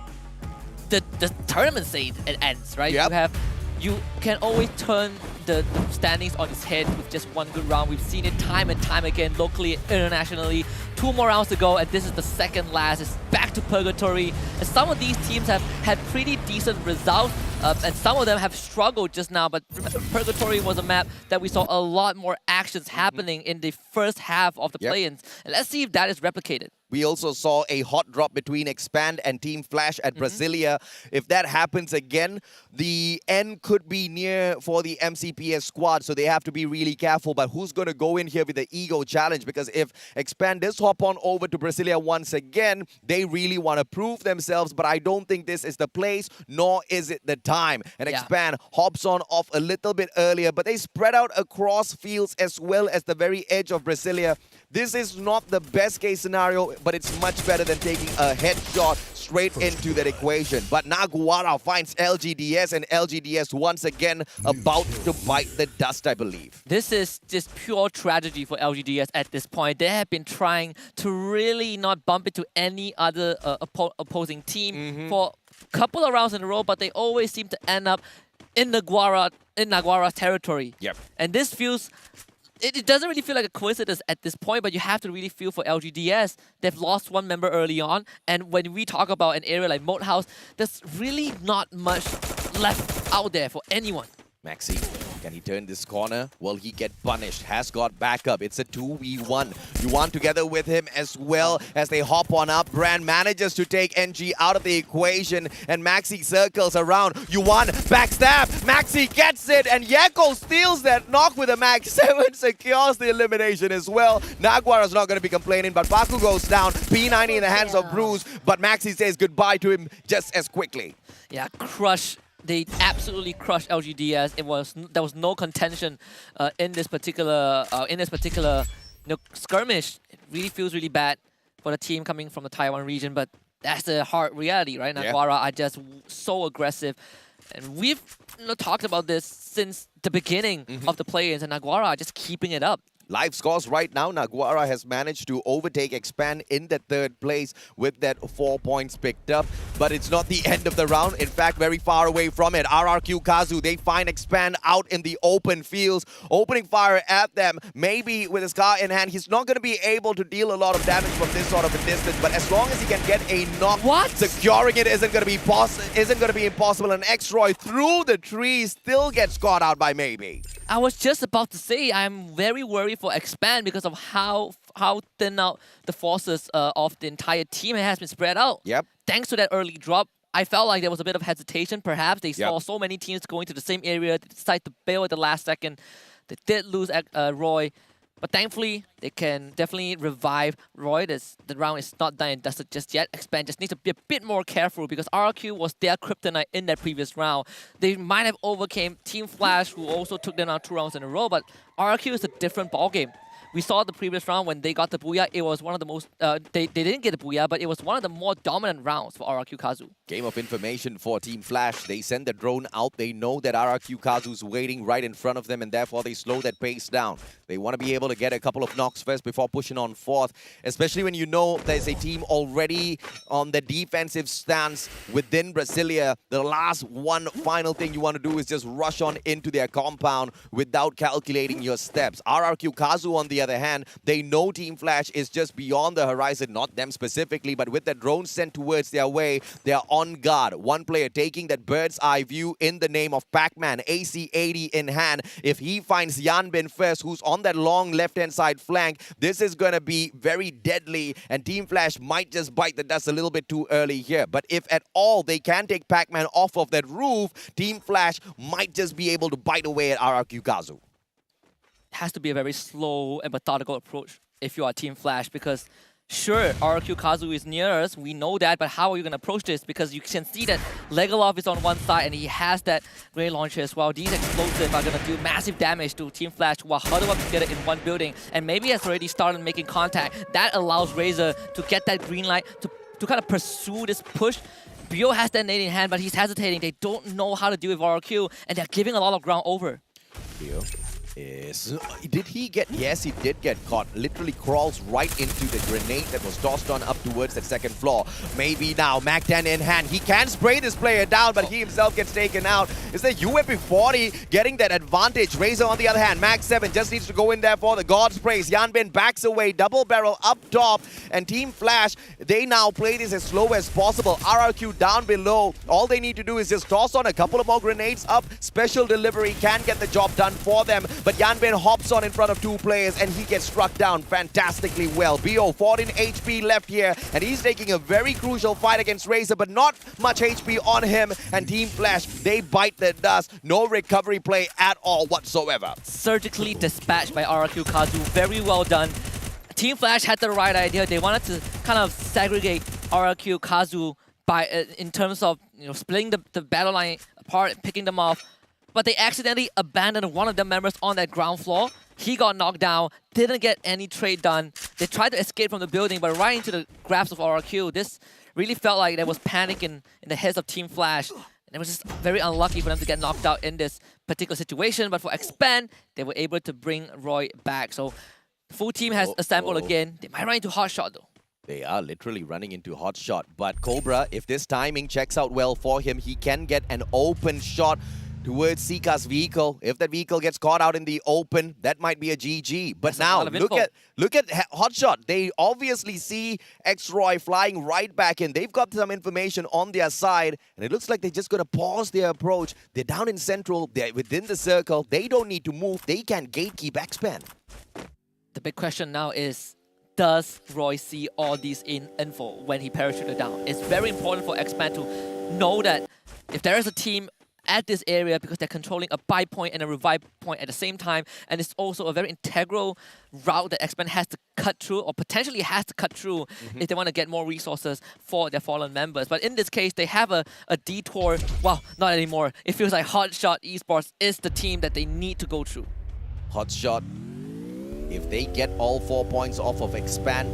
the tournament says it ends, right? You can always turn the standings on its head with just one good round. We've seen it time and time again, locally, internationally. 2 more rounds to go, and this is the second last. It's back to Purgatory. And some of these teams have had pretty decent results, and some of them have struggled just now. But remember, Purgatory was a map that we saw a lot more actions happening in the first half of the play-ins. And let's see if that is replicated. We also saw a hot drop between Expand and Team Flash at Brasilia. If that happens again, the end could be near for the MCPS squad, so they have to be really careful. But who's going to go in here with the ego challenge? Because if Expand does hop on over to Brasilia once again, they really want to prove themselves, but I don't think this is the place, nor is it the time. And Expand hops on off a little bit earlier, but they spread out across fields as well as the very edge of Brasilia. This is not the best case scenario, but it's much better than taking a headshot straight into that equation. But Naguara finds LGDS, and LGDS once again about to bite the dust, I believe. This is just pure tragedy for LGDS at this point. They have been trying to really not bump into any other opposing team for a couple of rounds in a row, but they always seem to end up in Naguara's territory. And this feels... It doesn't really feel like a coincidence at this point, but you have to really feel for LGDS. They've lost one member early on, and when we talk about an area like Moat House, there's really not much left out there for anyone. Maxi, can he turn this corner? Will he get punished? Has got backup. It's a 2v1. Yuan together with him as well as they hop on up. Brand manages to take NG out of the equation, and Maxi circles around. Yuan backstab. Maxi gets it, and Yeko steals that knock with a Max 7, secures the elimination as well. Naguara's not going to be complaining, but Baku goes down. P90 in the hands of Bruce, but Maxi says goodbye to him just as quickly. Yeah, crush. They absolutely crushed LGDS. There was no contention in this particular skirmish. It really feels really bad for the team coming from the Taiwan region, but that's the hard reality, right? Naguara are just so aggressive, and we've talked about this since the beginning of the play-ins, and Naguara are just keeping it up. Live scores right now, Naguara has managed to overtake Expand in the 3rd place with that 4 points picked up. But it's not the end of the round. In fact, very far away from it. RRQ Kazu, they find Expand out in the open fields, opening fire at them. Maybe with his car in hand, he's not going to be able to deal a lot of damage from this sort of a distance. But as long as he can get a knock, securing it isn't going to be impossible. And X-Roy through the trees still gets caught out by Maybe. I was just about to say, I'm very worried for Expand because of how thin out the forces of the entire team has been spread out. Yep. Thanks to that early drop I felt like there was a bit of hesitation. Perhaps they saw so many teams going to the same area. They decided to bail at the last second. They did lose Roy. But thankfully, they can definitely revive Roy. The round is not done and dusted just yet. Expand just needs to be a bit more careful because RRQ was their kryptonite in that previous round. They might have overcame Team Flash, who also took them out 2 rounds in a row, but RRQ is a different ballgame. We saw the previous round when they got the Booyah, it was one of the most, they didn't get the Booyah, but it was one of the more dominant rounds for RRQ Kazu. Game of information for Team Flash. They send the drone out. They know that RRQ Kazu's waiting right in front of them, and therefore they slow that pace down. They want to be able to get a couple of knocks first before pushing on fourth, especially when you know there's a team already on the defensive stance within Brasilia. The last one final thing you want to do is just rush on into their compound without calculating your steps. RRQ Kazu, on the other hand, they know Team Flash is just beyond the horizon, not them specifically, but with the drone sent towards their way, they are on guard. One player taking that bird's eye view in the name of Pac-Man, AC-80 in hand. If he finds Yanbin first, who's on that long left-hand side flank, this is going to be very deadly, and Team Flash might just bite the dust a little bit too early here. But if at all they can take Pac-Man off of that roof, Team Flash might just be able to bite away at RRQ Kazu. Has to be a very slow and methodical approach if you are Team Flash, because sure, RRQ Kazu is near us, we know that, but how are you going to approach this? Because you can see that Legolas is on one side and he has that grenade launcher as well. These explosives are going to do massive damage to Team Flash, who are huddled up together in one building and maybe has already started making contact. That allows Razor to get that green light to kind of pursue this push. Bio has that nade in hand, but he's hesitating. They don't know how to deal with RRQ, and they're giving a lot of ground over. Bio did he get? Yes, he did get caught. Literally crawls right into the grenade that was tossed on up towards that second floor. Maybe now, Mac 10 in hand. He can spray this player down, but he himself gets taken out. Is the UMP 40 getting that advantage? Razor on the other hand, Mac 7 just needs to go in there for the God's praise. Yanbin backs away, double barrel up top, and Team Flash, they now play this as slow as possible. RRQ down below. All they need to do is just toss on a couple of more grenades up. Special delivery can get the job done for them. But Yanbin hops on in front of 2 players and he gets struck down fantastically well. BO 14 HP left here, and he's taking a very crucial fight against Razor, but not much HP on him. And Team Flash, they bite the dust. No recovery play at all whatsoever. Surgically dispatched by RRQ Kazu. Very well done. Team Flash had the right idea. They wanted to kind of segregate RRQ Kazu by in terms of splitting the battle line apart, picking them off. But they accidentally abandoned one of the members on that ground floor. He got knocked down, didn't get any trade done. They tried to escape from the building, but right into the grasp of RRQ. This really felt like there was panic in the heads of Team Flash. And it was just very unlucky for them to get knocked out in this particular situation. But for Expand, they were able to bring Roy back. So the full team has assembled again. They might run into hot shot though. They are literally running into hot shot. But Cobra, if this timing checks out well for him, he can get an open shot towards Sika's vehicle. If that vehicle gets caught out in the open, that might be a GG. But now, look at Hotshot. They obviously see X-Roy flying right back in. They've got some information on their side, and it looks like they're just going to pause their approach. They're down in central. They're within the circle. They don't need to move. They can gatekeep Expand. The big question now is, does Roy see all these info when he parachuted down? It's very important for Expand to know that if there is a team at this area, because they're controlling a buy point and a revive point at the same time, and it's also a very integral route that Expand has to cut through, or potentially has to cut through if they want to get more resources for their fallen members. But in this case, they have a detour. Well, not anymore. It feels like Hotshot Esports is the team that they need to go through. Hotshot, if they get all 4 points off of Expand,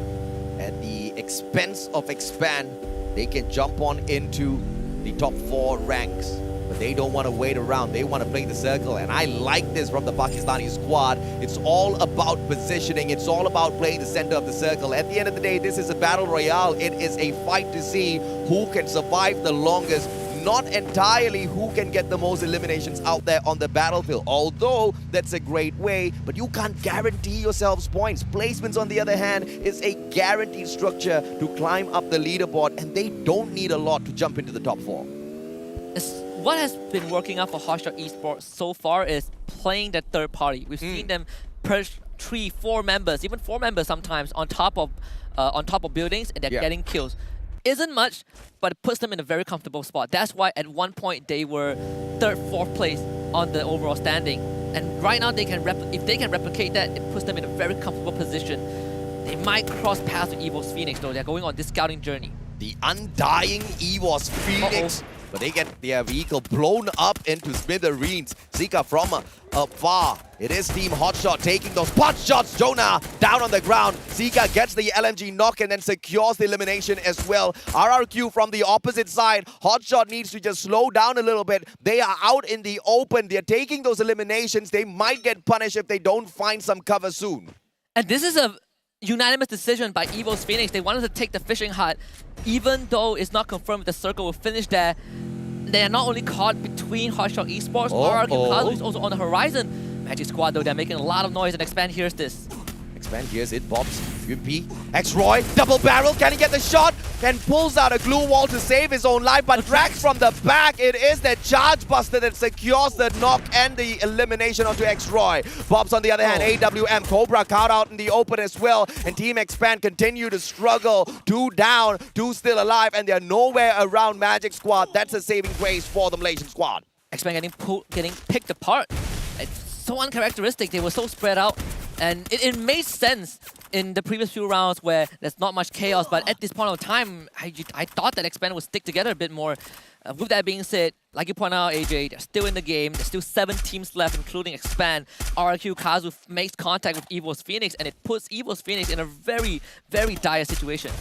at the expense of Expand, they can jump on into the top 4 ranks. But they don't want to wait around. They want to play the circle. And I like this from the Pakistani squad. It's all about positioning. It's all about playing the center of the circle. At the end of the day, this is a battle royale. It is a fight to see who can survive the longest. Not entirely who can get the most eliminations out there on the battlefield. Although that's a great way, but you can't guarantee yourselves points. Placements, on the other hand, is a guaranteed structure to climb up the leaderboard, and they don't need a lot to jump into the top 4. What has been working out for Hotshot Esports so far is playing that third party. We've seen them push 3, 4 members, even 4 members sometimes on top of buildings, and they're getting kills. isn't much, but it puts them in a very comfortable spot. That's why at one point they were 3rd, 4th place on the overall standing. And right now, if they can replicate that, it puts them in a very comfortable position. They might cross paths with EVO's Phoenix, though. They're going on this scouting journey. The undying EVO's Phoenix, but they get their vehicle blown up into smithereens. Zika from afar. It is Team Hotshot taking those pot shots. Jonah down on the ground. Zika gets the LMG knock and then secures the elimination as well. RRQ from the opposite side. Hotshot needs to just slow down a little bit. They are out in the open. They're taking those eliminations. They might get punished if they don't find some cover soon. And this is a unanimous decision by EVO's Phoenix. They wanted to take the fishing hut, even though it's not confirmed the circle will finish there. They are not only caught between Hotshot Esports, RRQ Kazu is also on the horizon. Magic Squad, though, they're making a lot of noise, and Expand hears this. Expand hears it, Bobs, UMP, X-Roy, double barrel, can he get the shot? And pulls out a glue wall to save his own life, but drags from the back. It is the Charge Buster that secures the knock and the elimination onto X-Roy. Bobs on the other hand, AWM, Cobra caught out in the open as well, and Team Expand continue to struggle. 2 down, 2 still alive, and they're nowhere around Magic Squad. That's a saving grace for the Malaysian squad. Expand getting picked apart. It's so uncharacteristic. They were so spread out, and it made sense in the previous few rounds where there's not much chaos, but at this point of time, I thought that Expand would stick together a bit more. With that being said, like you point out, AJ, they're still in the game. There's still 7 teams left, including Expand. RRQ Kazu makes contact with EVO's Phoenix, and it puts EVO's Phoenix in a very, very dire situation.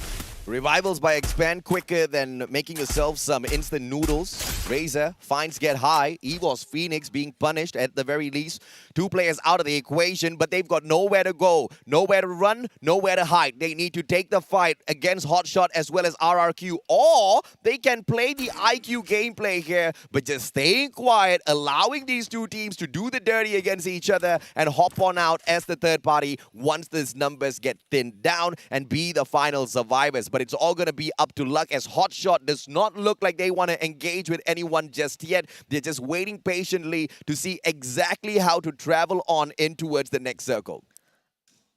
Revivals by Expand quicker than making yourself some instant noodles. Razor finds Get High. EVO's Phoenix being punished at the very least. 2 players out of the equation, but they've got nowhere to go, nowhere to run, nowhere to hide. They need to take the fight against Hotshot as well as RRQ, or they can play the IQ gameplay here, but just staying quiet, allowing these 2 teams to do the dirty against each other and hop on out as the third party once these numbers get thinned down and be the final survivors. But it's all going to be up to luck, as Hotshot does not look like they want to engage with anyone just yet. They're just waiting patiently to see exactly how to travel on in towards the next circle.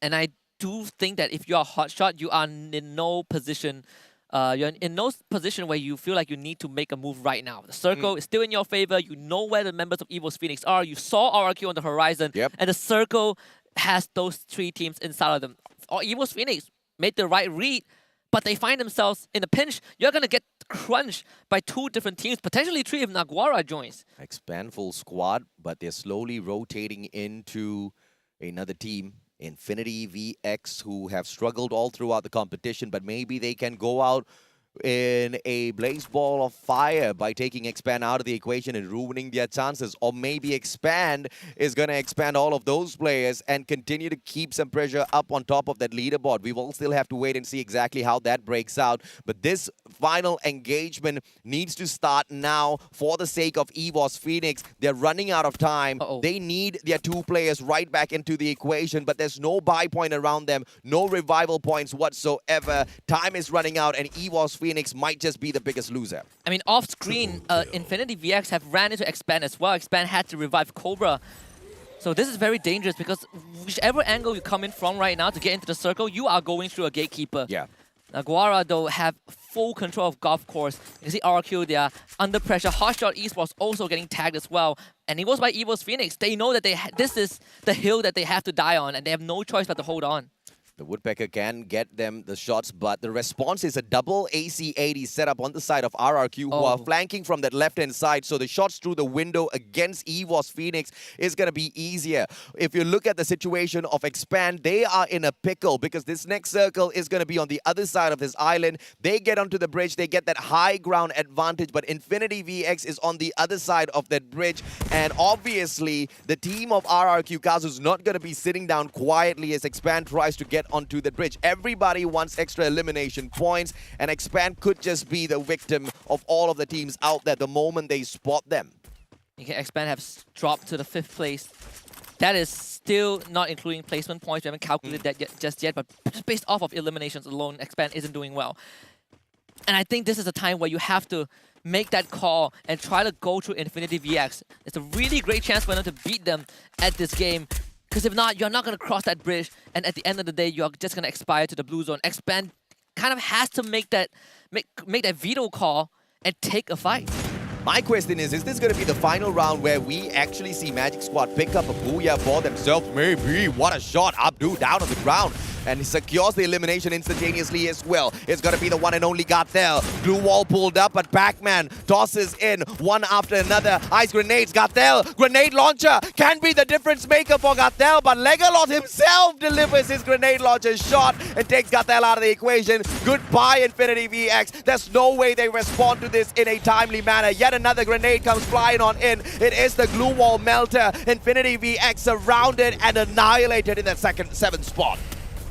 And I do think that if you are Hotshot, you are in no position you're in no position where you feel like you need to make a move right now. The circle is still in your favor. You know where the members of EVO's Phoenix are. You saw RRQ on the horizon. And the circle has those 3 teams inside of them. EVO's Phoenix made the right read, but they find themselves in a pinch. You're going to get crunched by 2 different teams, potentially 3 if Naguara joins. Expand full squad, but they're slowly rotating into another team. Infinity VX, who have struggled all throughout the competition, but maybe they can go out in a blaze ball of fire by taking Expand out of the equation and ruining their chances. Or maybe Expand is going to expand all of those players and continue to keep some pressure up on top of that leaderboard. We will still have to wait and see exactly how that breaks out. But this final engagement needs to start now for the sake of EVO's Phoenix. They're running out of time. They need their 2 players right back into the equation, but there's no buy point around them, no revival points whatsoever. Time is running out, and EVO's Phoenix might just be the biggest loser. I mean, off-screen, Infinity VX have ran into Expand as well. Expand had to revive Cobra. So this is very dangerous because whichever angle you come in from right now to get into the circle, you are going through a gatekeeper. Naguara, though, have full control of golf course. You see RRQ, they are under pressure. Hotshot Esports also getting tagged as well. And it was by EVO's Phoenix. They know that this is the hill that they have to die on, and they have no choice but to hold on. The Woodpecker can get them the shots, but the response is a double AC-80 setup on the side of RRQ, who are flanking from that left-hand side. So the shots through the window against EVO's Phoenix is going to be easier. If you look at the situation of Expand, they are in a pickle because this next circle is going to be on the other side of this island. They get onto the bridge. They get that high ground advantage, but Infinity VX is on the other side of that bridge. And obviously, the team of RRQ Kazu is not going to be sitting down quietly as Expand tries to get onto the bridge. Everybody wants extra elimination points, and Expand could just be the victim of all of the teams out there the moment they spot them. Expand have dropped to the 5th place. That is still not including placement points. We haven't calculated that just yet, but just based off of eliminations alone, Expand isn't doing well. And I think this is a time where you have to make that call and try to go through Infinity VX. It's a really great chance for them to beat them at this game. Because if not, you're not going to cross that bridge, and at the end of the day, you're just going to expire to the blue zone. Expand kind of has to make that veto call and take a fight. My question is this going to be the final round where we actually see Magic Squad pick up a booyah for themselves? Maybe. What a shot. Abdu down on the ground. And he secures the elimination instantaneously as well. It's going to be the one and only Gartel. Glue wall pulled up, but Pac-Man tosses in one after another. Ice grenades. Gartel, grenade launcher, can be the difference maker for Gartel, but Legalot himself delivers his grenade launcher shot and takes Gartel out of the equation. Goodbye, Infinity VX. There's no way they respond to this in a timely manner. Yet another grenade comes flying on in. It is the glue wall melter. Infinity VX surrounded and annihilated in that second 7th spot.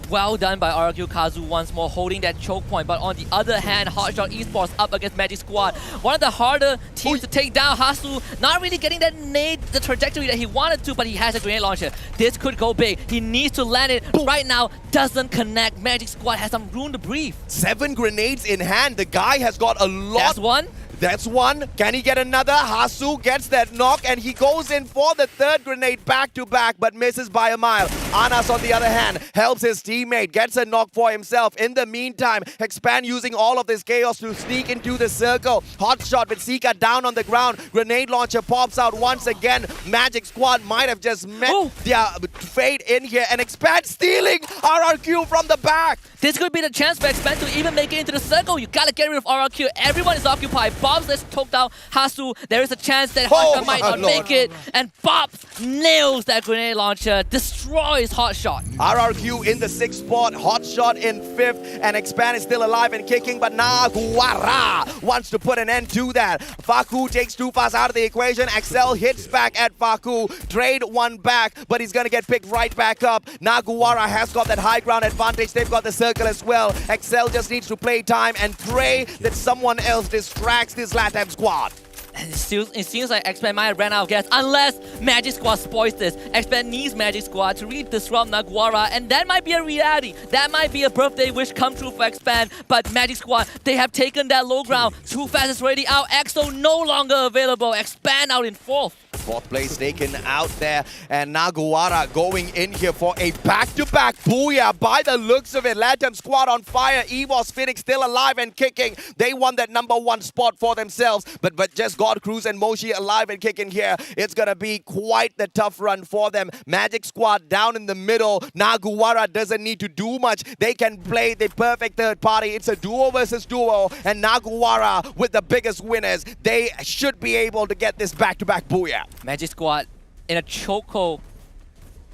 Well done by RRQ Kazu once more, holding that choke point. But on the other hand, Hotshot Esports up against Magic Squad. One of the harder teams to take down. Hasu not really getting that nade, the trajectory that he wanted to, but he has a grenade launcher. This could go big. He needs to land it right now. Doesn't connect. Magic Squad has some room to breathe. 7 grenades in hand. The guy has got a lot. That's one. That's one. Can he get another? Hasu gets that knock and he goes in for the 3rd grenade back to back but misses by a mile. Anas on the other hand helps his teammate, gets a knock for himself. In the meantime, Expand using all of this chaos to sneak into the circle. Hot shot with Sika down on the ground. Grenade launcher pops out once again. Magic Squad might have just met their fate in here, and Expand stealing RRQ from the back. This could be the chance for Expand to even make it into the circle. You gotta get rid of RRQ. Everyone is occupied. Bobs has choked out Hasu. There is a chance that Hotshot might not make it. And Bobs nails that grenade launcher, destroys Hotshot. RRQ in the 6th spot, Hotshot in 5th, and Expand is still alive and kicking, but Naguara wants to put an end to that. Faku takes too fast out of the equation. Axel hits back at Faku, trade one back, but he's gonna get picked right back up. Naguara has got that high ground advantage. They've got the circle as well. Axel just needs to play time and pray that someone else distracts this LATAM squad. It seems like Expand might have ran out of gas unless Magic Squad spoils this. Expand needs Magic Squad to really disrupt Naguara, and that might be a reality. That might be a birthday wish come true for Expand, but Magic Squad, they have taken that low ground. Too Fast is already out. EXO no longer available. Expand out in 4th. 4th place taken out there, and Naguara going in here for a back-to-back booyah. By the looks of it, LATAM squad on fire. EVOS Phoenix still alive and kicking. They won that #1 spot for themselves, but just God Cruz and Moshi alive and kicking here. It's gonna be quite the tough run for them. Magic Squad down in the middle. Naguara doesn't need to do much. They can play the perfect 3rd party. It's a duo versus duo, and Naguara with the biggest winners. They should be able to get this back-to-back booyah. Magic Squad in a chokehold,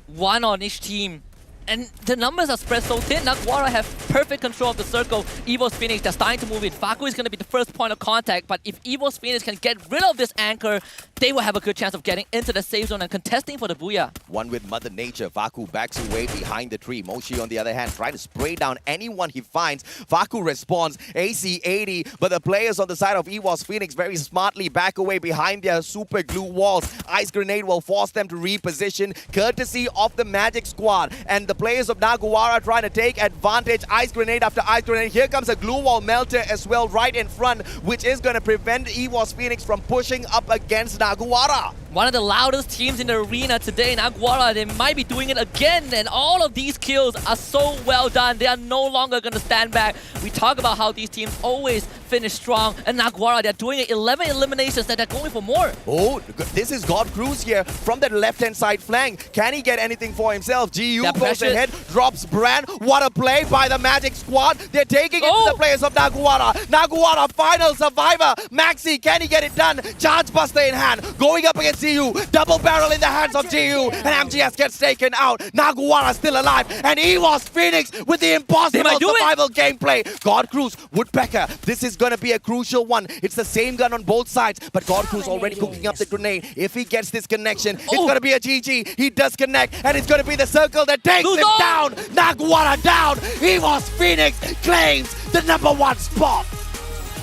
1 on each team. And the numbers are spread so thin. Naguara have perfect control of the circle. EVOS Phoenix, they're starting to move in. Faku is going to be the first point of contact, but if EVOS Phoenix can get rid of this anchor, they will have a good chance of getting into the safe zone and contesting for the booyah. One with Mother Nature. Faku backs away behind the tree. Moshi, on the other hand, trying to spray down anyone he finds. Faku responds, AC-80, but the players on the side of EVOS Phoenix very smartly back away behind their super glue walls. Ice Grenade will force them to reposition, courtesy of the Magic Squad. And the players of Naguara trying to take advantage. Ice Grenade after Ice Grenade. Here comes a glue wall melter as well right in front, which is going to prevent EVOS Phoenix from pushing up against Naguara. One of the loudest teams in the arena today, Naguara, they might be doing it again, and all of these kills are so well done. They are no longer going to stand back. We talk about how these teams always finish strong, and Naguara, they're doing it 11 eliminations, and they're going for more. Oh, this is God Cruz here from the left-hand side flank. Can he get anything for himself? GU goes ahead, drops Brand. What a play by the Magic Squad. They're taking it to the players of Naguara. Naguara, final survivor. Maxi, can he get it done? Charge Buster in hand, going up against GU. Double barrel in the hands of GU, and MGS gets taken out. Naguara still alive, and EVOS Phoenix with the impossible survival gameplay. God Cruz, Woodpecker, this is going to be a crucial one. It's the same gun on both sides, but God Cruz already cooking up the grenade. If he gets this connection, it's going to be a GG. He does connect, and it's going to be the circle that takes him down. Naguara down. EVOS Phoenix claims the #1 spot.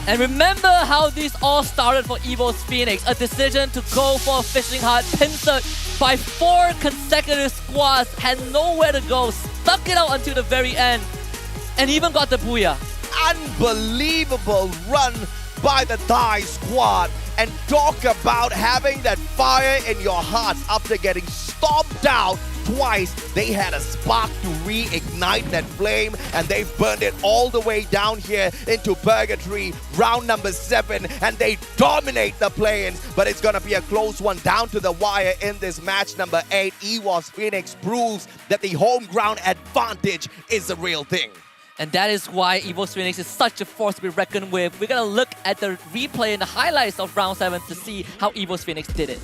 And remember how this all started for EVOS Phoenix. A decision to go for a fishing hut, pincered by 4 consecutive squads, had nowhere to go, stuck it out until the very end, and even got the booyah. Unbelievable run by the Thai squad. And talk about having that fire in your hearts after getting stomped out twice, they had a spark to reignite that flame, and they burned it all the way down here into Purgatory, round number 7, and they dominate the play-ins, but it's gonna be a close one down to the wire in this match number 8. EWOS Phoenix proves that the home ground advantage is a real thing. And that is why EWOS Phoenix is such a force to be reckoned with. We're gonna look at the replay and the highlights of round 7 to see how EWOS Phoenix did it.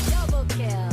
Double kill.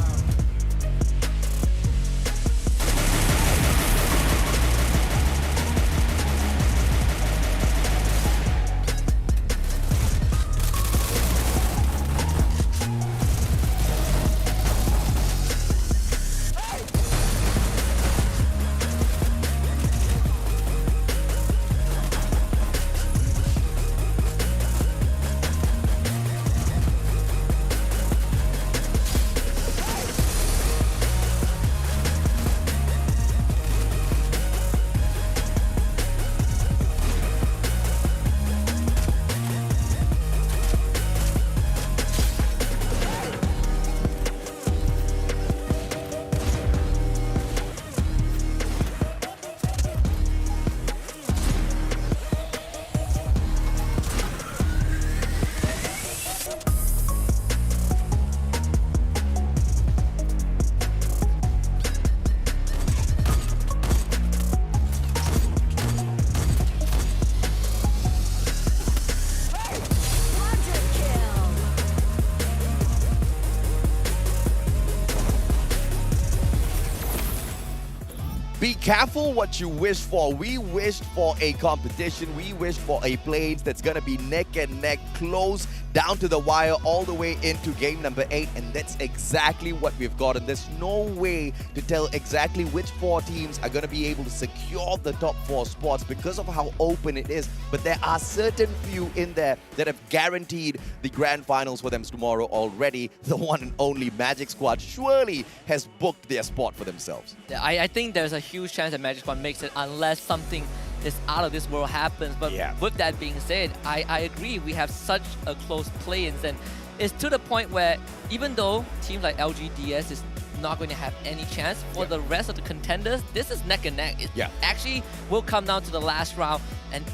Be careful what you wish for. We wished for a competition. We wished for a play that's going to be neck and neck, close down to the wire all the way into game number 8. And that's exactly what we've gotten. There's no way to tell exactly which 4 teams are going to be able to secure the top 4 spots because of how open it is. But there are certain few in there that have guaranteed the grand finals for them tomorrow already. The one and only Magic Squad surely has booked their spot for themselves. Yeah, I think there's a huge chance that Magic Squad makes it unless something is out of this world happens. But with that being said, I agree. We have such a close play-ins, and it's to the point where even though teams like LGDS is not going to have any chance, for the rest of the contenders, this is neck and neck. It actually will come down to the last round, and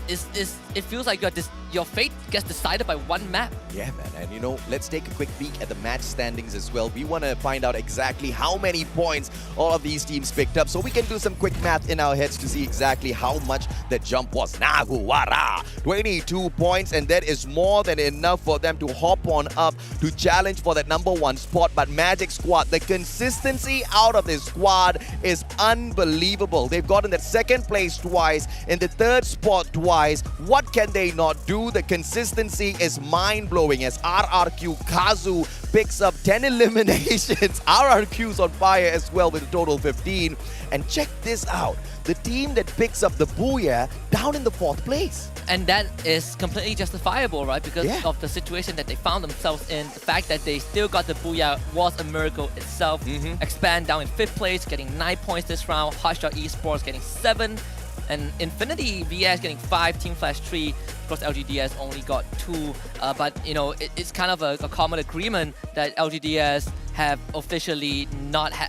it feels like your fate gets decided by one map. Yeah, man. And you know, let's take a quick peek at the match standings as well. We want to find out exactly how many points all of these teams picked up, so we can do some quick math in our heads to see exactly how much the jump was. Naguwara, 22 points, and that is more than enough for them to hop on up to challenge for that number 1 spot. But Magic Squad, the consistency out of this squad is unbelievable. They've gotten that 2nd place twice, in the 3rd spot twice. What can they not do? The consistency is mind-blowing as RRQ Kazu picks up 10 eliminations. RRQ's on fire as well with a total 15. And check this out. The team that picks up the Booyah down in the 4th place. And that is completely justifiable, right? Because of the situation that they found themselves in. The fact that they still got the Booyah was a miracle itself. Expand down in 5th place, getting 9 points this round. Hotshot Esports getting 7. And Infinity VS getting 5, Team Flash 3. Of course, LGDS only got 2. But, you know, it's kind of a common agreement that LGDS have officially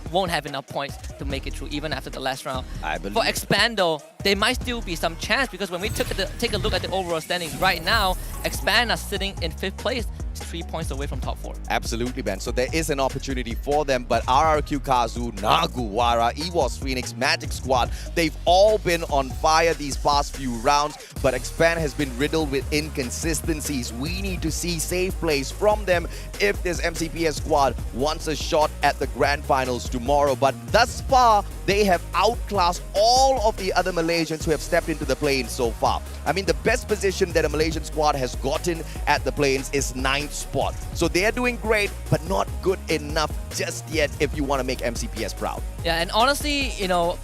won't have enough points to make it through, even after the last round. I believe. For Expand, though, there might still be some chance, because when we take a look at the overall standings right now, Expand are sitting in 5th place, 3 points away from top 4. Absolutely, man. So there is an opportunity for them, but RRQ Kazu, Naguwara, EWOS Phoenix, Magic Squad, they've all been on fire these past few rounds, but Expand has been riddled with inconsistencies. We need to see safe plays from them if this MCPS squad wants a shot at the grand finals tomorrow. But thus far, they have outclassed all of the other Malaysians who have stepped into the play-ins so far. I mean, the best position that a Malaysian squad has gotten at the play-ins is 9th spot. So they are doing great, but not good enough just yet if you want to make MCPS proud. Yeah, and honestly, you know,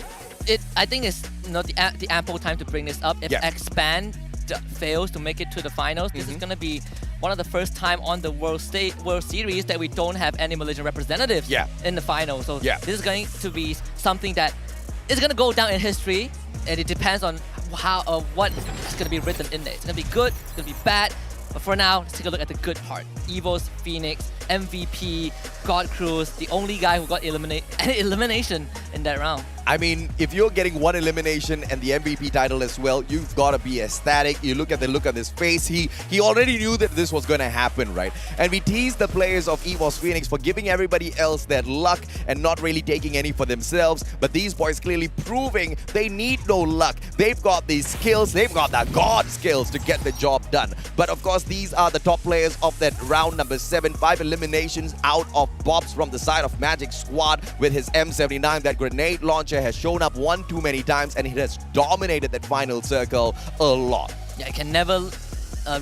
I think it's the ample time to bring this up. If Expand fails to make it to the finals, this is going to be one of the first time on the World Series that we don't have any Malaysian representatives in the finals. So this is going to be something that is going to go down in history, and it depends on what is going to be written in there. It's going to be good, it's going to be bad. But for now, let's take a look at the good part. Evo's Phoenix, MVP, God Cruz, the only guy who got elimination in that round. I mean, if you're getting one elimination and the MVP title as well, you've got to be ecstatic. You look at the look on his face. He already knew that this was going to happen, right? And we teased the players of EVOS Phoenix for giving everybody else that luck and not really taking any for themselves. But these boys clearly proving they need no luck. They've got these skills. They've got the God skills to get the job done. But of course, these are the top players of that round number 7. 5 eliminations out of Bobs from the side of Magic Squad with his M79. That grenade launcher has shown up one too many times and it has dominated that final circle a lot. Yeah, it can never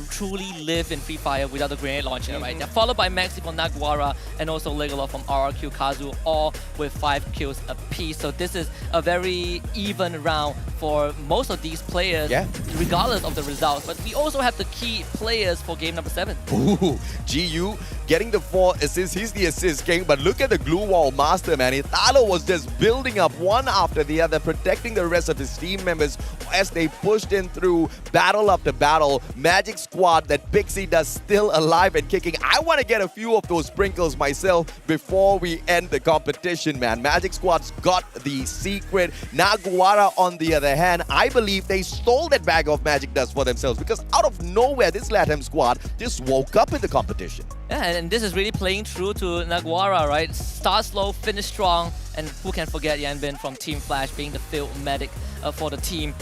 truly live in Free Fire without the grenade launcher, right? They're followed by Maxi from Naguara and also Legola from RRQ Kazu, all with 5 kills apiece. So this is a very even round for most of these players, regardless of the results. But we also have the key players for game number 7. Ooh, GU getting the 4 assists. He's the assist king, but look at the glue wall master, man. Italo was just building up one after the other, protecting the rest of his team members as they pushed in through battle after battle. Magic Squad, that Pixie does still alive and kicking. I want to get a few of those sprinkles myself before we end the competition, man. Magic Squad's got the secret. Naguara, on the other hand, I believe they stole that bag of magic dust for themselves because out of nowhere, this LATAM squad just woke up in the competition. Yeah, and this is really playing true to Naguara, right? Start slow, finish strong, and who can forget Yanbin from Team Flash being the field medic for the team.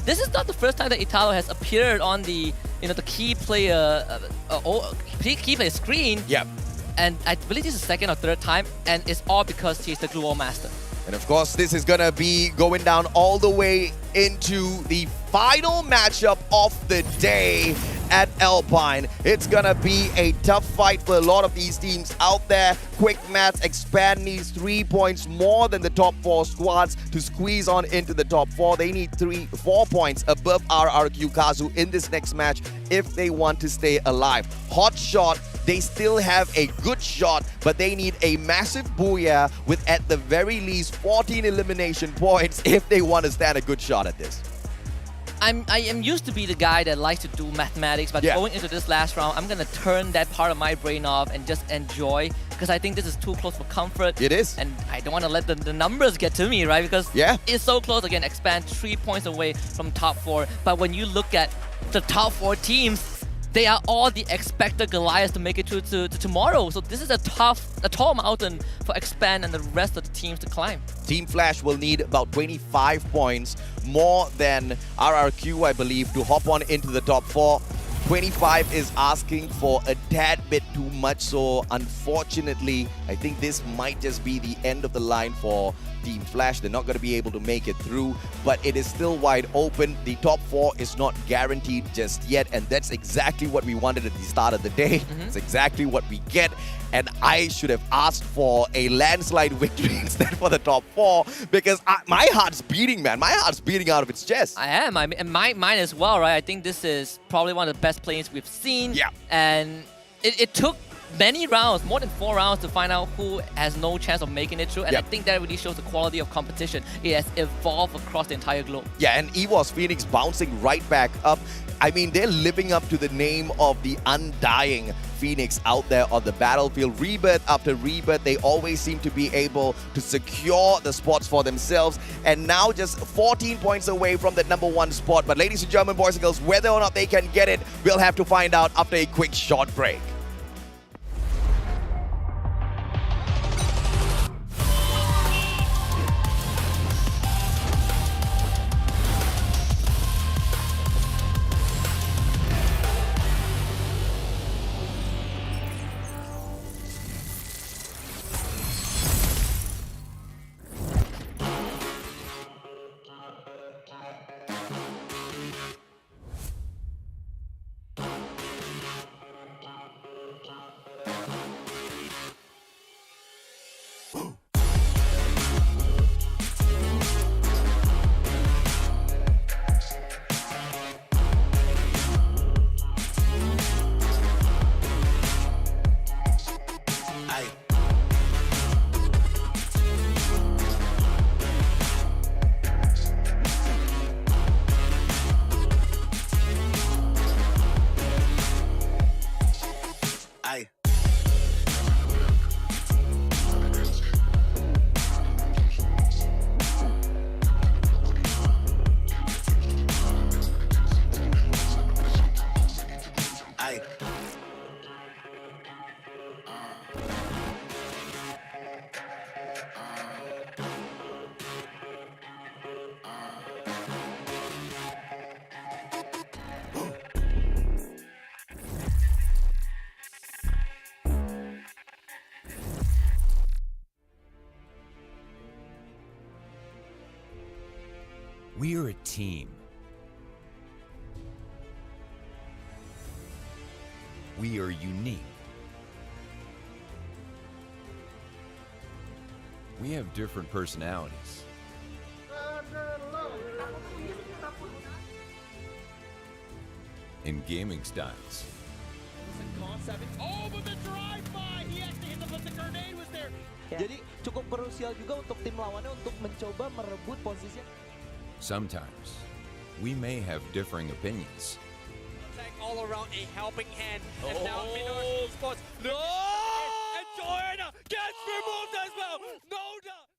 This is not the first time that Italo has appeared on the the key player screen. Yep. And I believe this is the second or third time, and it's all because he's the glue wall master. And of course, this is gonna be going down all the way into the final matchup of the day at Alpine. It's gonna be a tough fight for a lot of these teams out there. Quick maths, Expand needs 3 points more than the top 4 squads to squeeze on into the top 4. They need 4 points above RRQ Kazu in this next match if they want to stay alive. Hot shot, they still have a good shot, but they need a massive booyah with at the very least 14 elimination points if they want to stand a good shot at this. I am used to be the guy that likes to do mathematics, but going into this last round, I'm gonna turn that part of my brain off and just enjoy, because I think this is too close for comfort. It is. And I don't want to let the numbers get to me, right? Because it's so close. Again, Expand 3 points away from top 4. But when you look at the top 4 teams, they are all the expected Goliaths to make it to tomorrow. So this is a tall mountain for Expand and the rest of the teams to climb. Team Flash will need about 25 points more than RRQ, I believe, to hop on into the top 4. 25 is asking for a tad bit too much, so unfortunately, I think this might just be the end of the line for Team Flash. They're not going to be able to make it through, but it is still wide open. The top 4 is not guaranteed just yet, and that's exactly what we wanted at the start of the day. It's exactly what we get, and I should have asked for a landslide victory instead for the top 4 because my heart's beating, man. My heart's beating out of its chest. I am. I mean, and mine as well, right? I think this is probably one of the best plays we've seen. Yeah. And it took many rounds, more than 4 rounds, to find out who has no chance of making it through. And I think that really shows the quality of competition. It has evolved across the entire globe. Yeah, and EVOS Phoenix bouncing right back up. I mean, they're living up to the name of the undying Phoenix out there on the battlefield. Rebirth after rebirth, they always seem to be able to secure the spots for themselves. And now just 14 points away from that #1 spot. But ladies and gentlemen, boys and girls, whether or not they can get it, we'll have to find out after a quick short break. We're a team. We are unique. We have different personalities. And gaming styles. Oh, but the drive-by! He actually hit them, but the grenade was there. Jadi cukup krusial juga untuk tim lawannya untuk mencoba merebut posisi. Sometimes, we may have differing opinions. All around a helping hand. And now Minor Esports. No! And Garena gets removed as well. No doubt.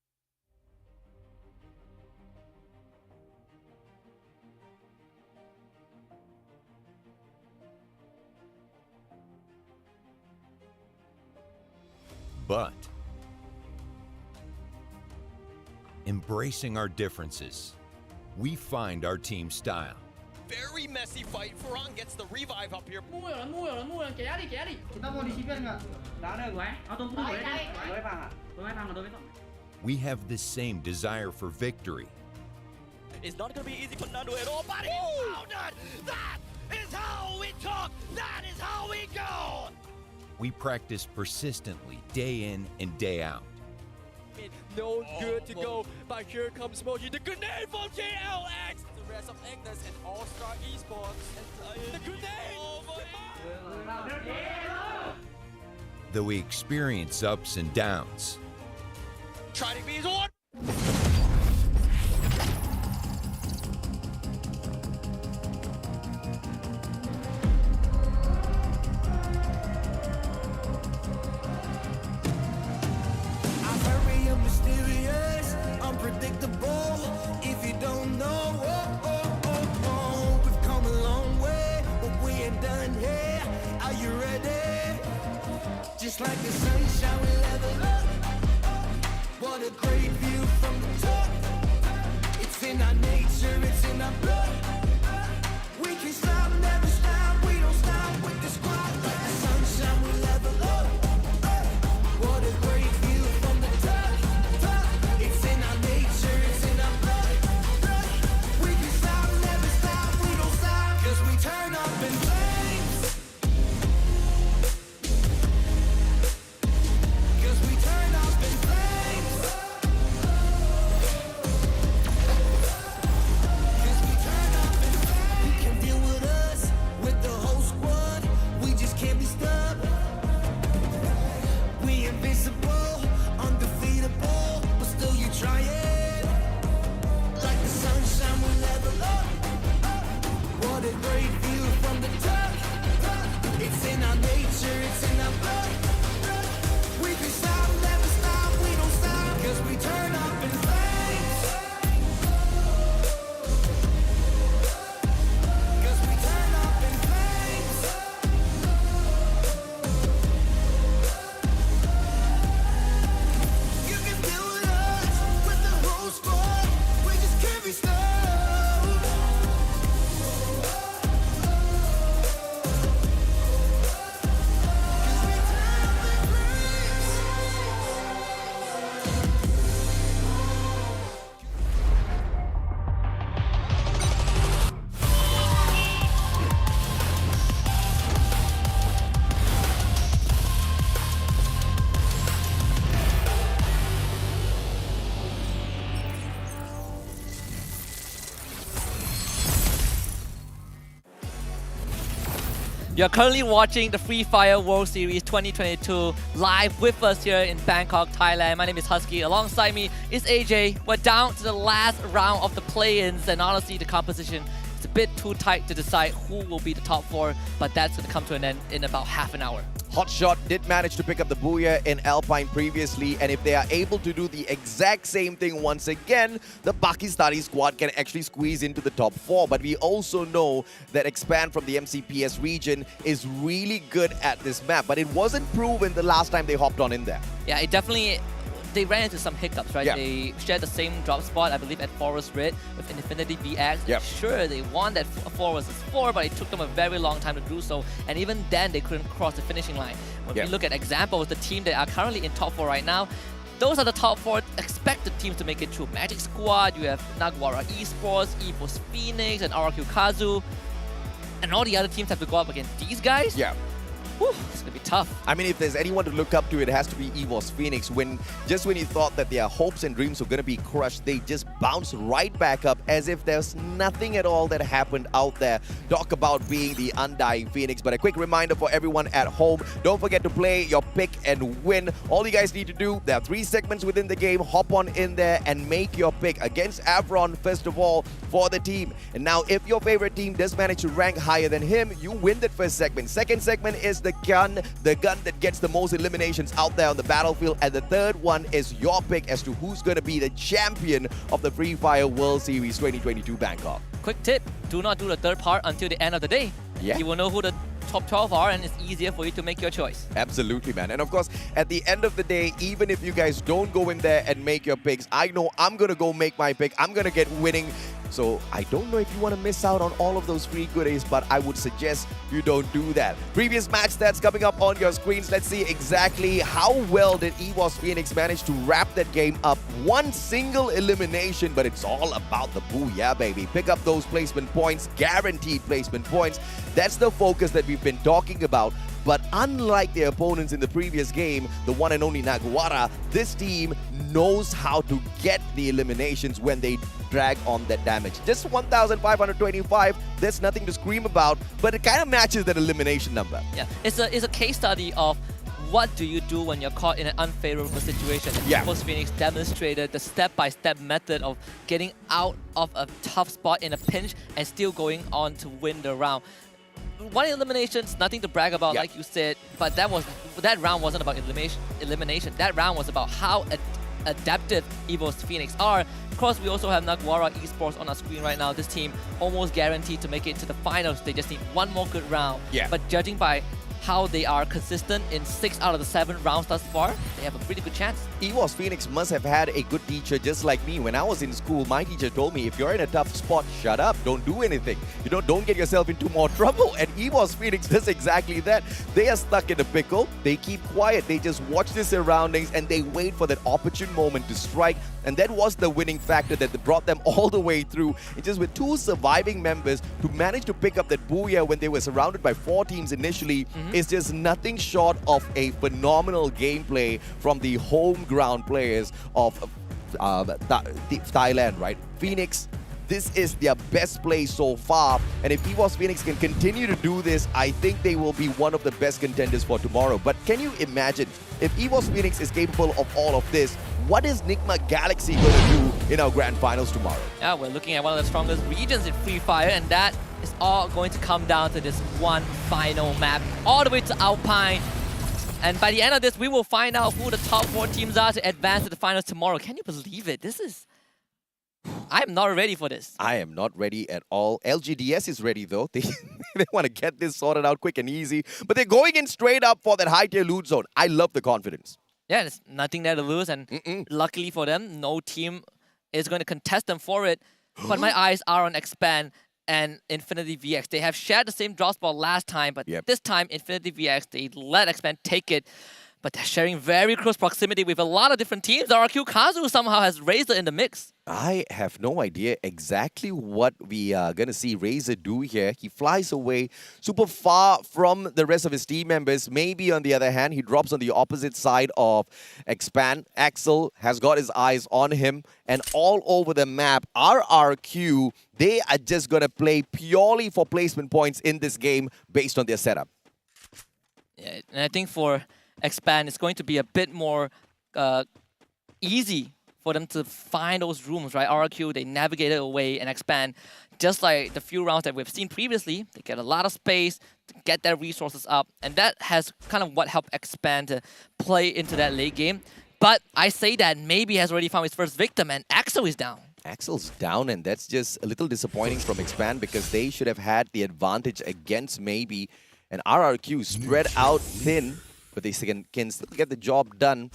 But embracing our differences, we find our team style. Very messy fight. Ferran gets the revive up here. Mua rồi, kéo đi. Chúng ta mua đi shipper nggak? Nggak ada gue. Tunggu gue. Gue paham. We have the same desire for victory. It's not going to be easy for Nando at all, but he found it! That is how we talk! That is how we go! We practice persistently, day in and day out. No good to go, but here comes Moji. The grenade from JLX! The rest of Ignis and All-Star Esports. And the grenade! Though we experience ups and downs, Try to be his one! Unpredictable. If you don't know, we've come a long way, but we ain't done here. Are you ready? Just like the sunshine, we level up. What a great view from the top. It's in our nature, it's in our blood. We can stop, never stop. We don't stop with the squad. Like the sunshine, we level up. What a great view from the top. It's in our nature, it's in our blood. We can stop, never stop, we don't stop. 'Cause we turn up in flames. 'Cause we turn up in flames. 'Cause we turn up in flames. You can deal with us, with the whole squad. We just can't be stopped. We invincible, undefeatable, but still you try it. Like the sunshine, we level up. What a great view from the top. It's in our nature, it's in our blood. We can stop, never stop, we don't stop. 'Cause we turn up in flames. 'Cause we turn up in flames. You can deal with us, with the whole squad. We just can't be stopped. You're currently watching the Free Fire World Series 2022 live with us here in Bangkok, Thailand. My name is Husky. Alongside me is AJ. We're down to the last round of the play-ins, and honestly, the composition is a bit too tight to decide who will be the top 4, but that's going to come to an end in about half an hour. Hotshot did manage to pick up the Booyah in Alpine previously, and if they are able to do the exact same thing once again, the Pakistani squad can actually squeeze into the top 4. But we also know that Expand from the MCPS region is really good at this map, but it wasn't proven the last time they hopped on in there. Yeah, it definitely... They ran into some hiccups, right? Yeah. They shared the same drop spot, I believe, at Forest Red with Infinity VX. Yep. Sure, they won that 4 vs 4, but it took them a very long time to do so. And even then, they couldn't cross the finishing line. When we look at examples, the team that are currently in top 4 right now, those are the top 4 expected teams to make it through. Magic Squad, you have Naguara Esports, EVOS Phoenix, and RRQ Kazu. And all the other teams have to go up against these guys? Yeah. Whew, it's gonna be tough. I mean, if there's anyone to look up to, it has to be EVOS Phoenix. Just when you thought that their hopes and dreams were going to be crushed, they just bounce right back up as if there's nothing at all that happened out there. Talk about being the undying Phoenix. But a quick reminder for everyone at home, don't forget to play your pick and win. All you guys need to do, there are 3 segments within the game. Hop on in there and make your pick against Avron, first of all, for the team. And now, if your favorite team does manage to rank higher than him, you win that first segment. Second segment is the gun that gets the most eliminations out there on the battlefield. And the third one is your pick as to who's going to be the champion of the Free Fire World Series 2022 Bangkok. Quick tip, do not do the third part until the end of the day. Yeah. You will know who the top 12 are, and it's easier for you to make your choice. Absolutely, man. And of course, at the end of the day, even if you guys don't go in there and make your picks, I know I'm going to go make my pick. I'm going to get winning. So I don't know if you want to miss out on all of those free goodies, but I would suggest you don't do that. Previous match stats coming up on your screens. Let's see exactly how well did EVOS Phoenix manage to wrap that game up. One single elimination, but it's all about the booyah, baby. Pick up those placement points, guaranteed placement points. That's the focus that we've been talking about. But unlike their opponents in the previous game, the one and only Naguara, this team knows how to get the eliminations when they drag on that damage. Just 1,525, there's nothing to scream about, but it kind of matches that elimination number. Yeah, it's a case study of what do you do when you're caught in an unfavorable situation. Yeah. EVOS Phoenix demonstrated the step-by-step method of getting out of a tough spot in a pinch and still going on to win the round. One elimination's nothing to brag about, like you said, but that round wasn't about elimination. That round was about how adaptive EVOS Phoenix are. Of course, we also have Naguara Esports on our screen right now. This team almost guaranteed to make it to the finals. They just need one more good round. Yeah. But judging by how they are consistent in 6 out of the 7 rounds thus far, they have a pretty good chance. EVOS Phoenix must have had a good teacher just like me. When I was in school, my teacher told me, if you're in a tough spot, shut up, don't do anything. You know, don't get yourself into more trouble. And EVOS Phoenix does exactly that. They are stuck in a pickle. They keep quiet. They just watch their surroundings and they wait for that opportune moment to strike. And that was the winning factor that brought them all the way through. It's just with 2 surviving members to manage to pick up that booyah when they were surrounded by 4 teams initially is just nothing short of a phenomenal gameplay from the home ground players of Thailand, right? Phoenix, this is their best play so far. And if EVOS Phoenix can continue to do this, I think they will be one of the best contenders for tomorrow. But can you imagine, if EVOS Phoenix is capable of all of this, what is Nigma Galaxy going to do in our grand finals tomorrow? Yeah, we're looking at one of the strongest regions in Free Fire, and that is all going to come down to this one final map, all the way to Alpine. And by the end of this, we will find out who the top 4 teams are to advance to the finals tomorrow. Can you believe it? I am not ready for this. I am not ready at all. LGDS is ready though. They want to get this sorted out quick and easy. But they're going in straight up for that high tier loot zone. I love the confidence. Yeah, there's nothing there to lose. And luckily for them, no team is going to contest them for it. But my eyes are on Expand and Infinity VX. They have shared the same draw spot last time, but this time Infinity VX, they let Expand take it. But they're sharing very close proximity with a lot of different teams. RRQ Kazu somehow has Razor in the mix. I have no idea exactly what we are going to see Razor do here. He flies away super far from the rest of his team members. Maybe on the other hand, he drops on the opposite side of Expand. Axel has got his eyes on him. And all over the map, RRQ, they are just going to play purely for placement points in this game based on their setup. Yeah, and I think for Expand, it's going to be a bit more easy for them to find those rooms, right? RRQ, they navigate it away, and Expand, just like the few rounds that we've seen previously, they get a lot of space to get their resources up, and that has kind of what helped Expand to play into that late game. But I say that maybe has already found his first victim, and Axel is down. Axel's down, and that's just a little disappointing from Expand because they should have had the advantage against maybe, and RRQ spread out thin, but they can still get the job done.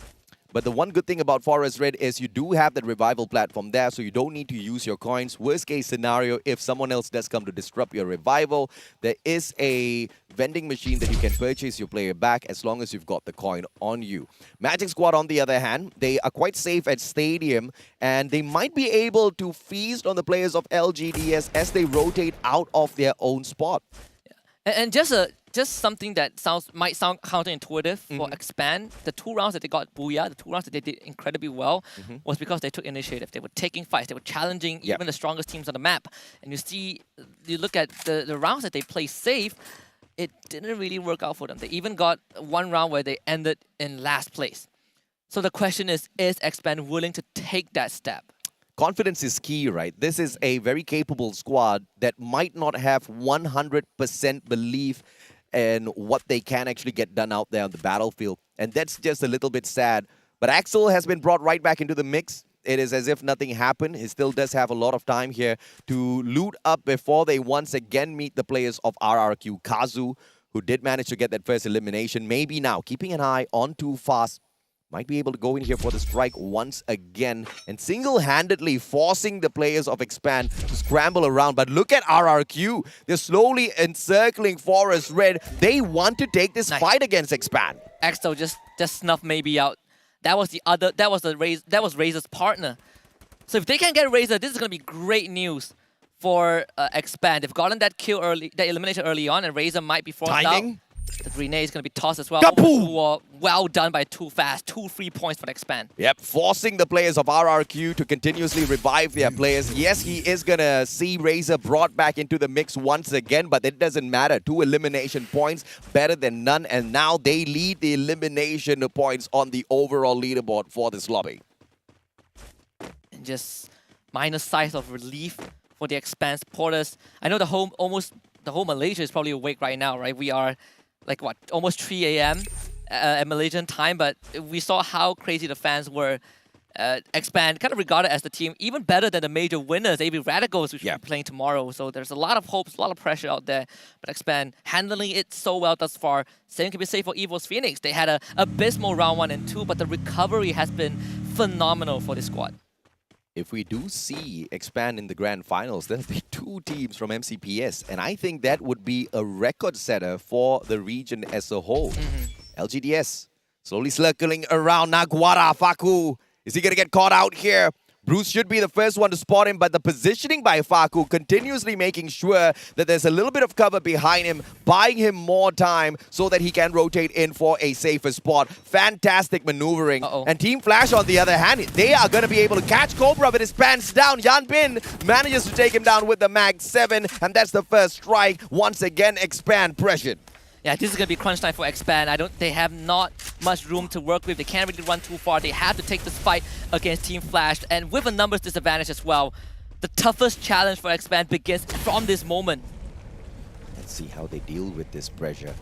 But the one good thing about Forest Red is you do have that revival platform there, so you don't need to use your coins. Worst case scenario, if someone else does come to disrupt your revival, there is a vending machine that you can purchase your player back as long as you've got the coin on you. Magic Squad, on the other hand, they are quite safe at Stadium, and they might be able to feast on the players of LGDS as they rotate out of their own spot. And just something that might sound counterintuitive for Expand. The 2 rounds that they got Booyah, the 2 rounds that they did incredibly well, was because they took initiative. They were taking fights. They were challenging even the strongest teams on the map. And you look at the rounds that they played safe, it didn't really work out for them. They even got 1 round where they ended in last place. So the question is Expand willing to take that step? Confidence is key, right? This is a very capable squad that might not have 100% belief in what they can actually get done out there on the battlefield. And that's just a little bit sad. But Axel has been brought right back into the mix. It is as if nothing happened. He still does have a lot of time here to loot up before they once again meet the players of RRQ. Kazu, who did manage to get that first elimination, maybe now keeping an eye on Too Fast. Might be able to go in here for the strike once again and single-handedly forcing the players of Expand to scramble around. But look at RRQ. They're slowly encircling Forest Red. They want to take this fight against Expand. Axel just snuffed maybe out. That was Razor's partner. So if they can get Razor, this is going to be great news for Expand. They've gotten that kill early, that elimination early on, and Razor might be forced out. The grenade is going to be tossed as well. Well done by Too Fast. 2 free points for Expand. Yep, forcing the players of RRQ to continuously revive their players. Yes, he is going to see Razor brought back into the mix once again, but it doesn't matter. 2 elimination points, better than none. And now they lead the elimination points on the overall leaderboard for this lobby. And just minor sighs of relief for the Expand supporters. I know the whole Malaysia is probably awake right now, right? We are like what, almost 3 a.m. At Malaysian time, but we saw how crazy the fans were. Expand kind of regarded as the team even better than the major winners, AB Radicals, which we're playing tomorrow. So there's a lot of hopes, a lot of pressure out there. But Expand handling it so well thus far. Same can be said for EVO's Phoenix. They had a abysmal round 1 and 2, but the recovery has been phenomenal for this squad. If we do see Expand in the grand finals, there'll be 2 teams from MCPS. And I think that would be a record setter for the region as a whole. LGDS slowly circling around Naguara Faku. Is he going to get caught out here? Bruce should be the first one to spot him, but the positioning by Faku continuously making sure that there's a little bit of cover behind him, buying him more time so that he can rotate in for a safer spot. Fantastic maneuvering. And Team Flash, on the other hand, they are going to be able to catch Cobra with his pants down. Yan Bin manages to take him down with the Mag 7, and that's the first strike. Once again, Expand pressured. Yeah, this is going to be crunch time for Expand. They have not much room to work with. They can't really run too far. They have to take this fight against Team Flash, and with a numbers disadvantage as well. The toughest challenge for Expand begins from this moment. Let's see how they deal with this pressure.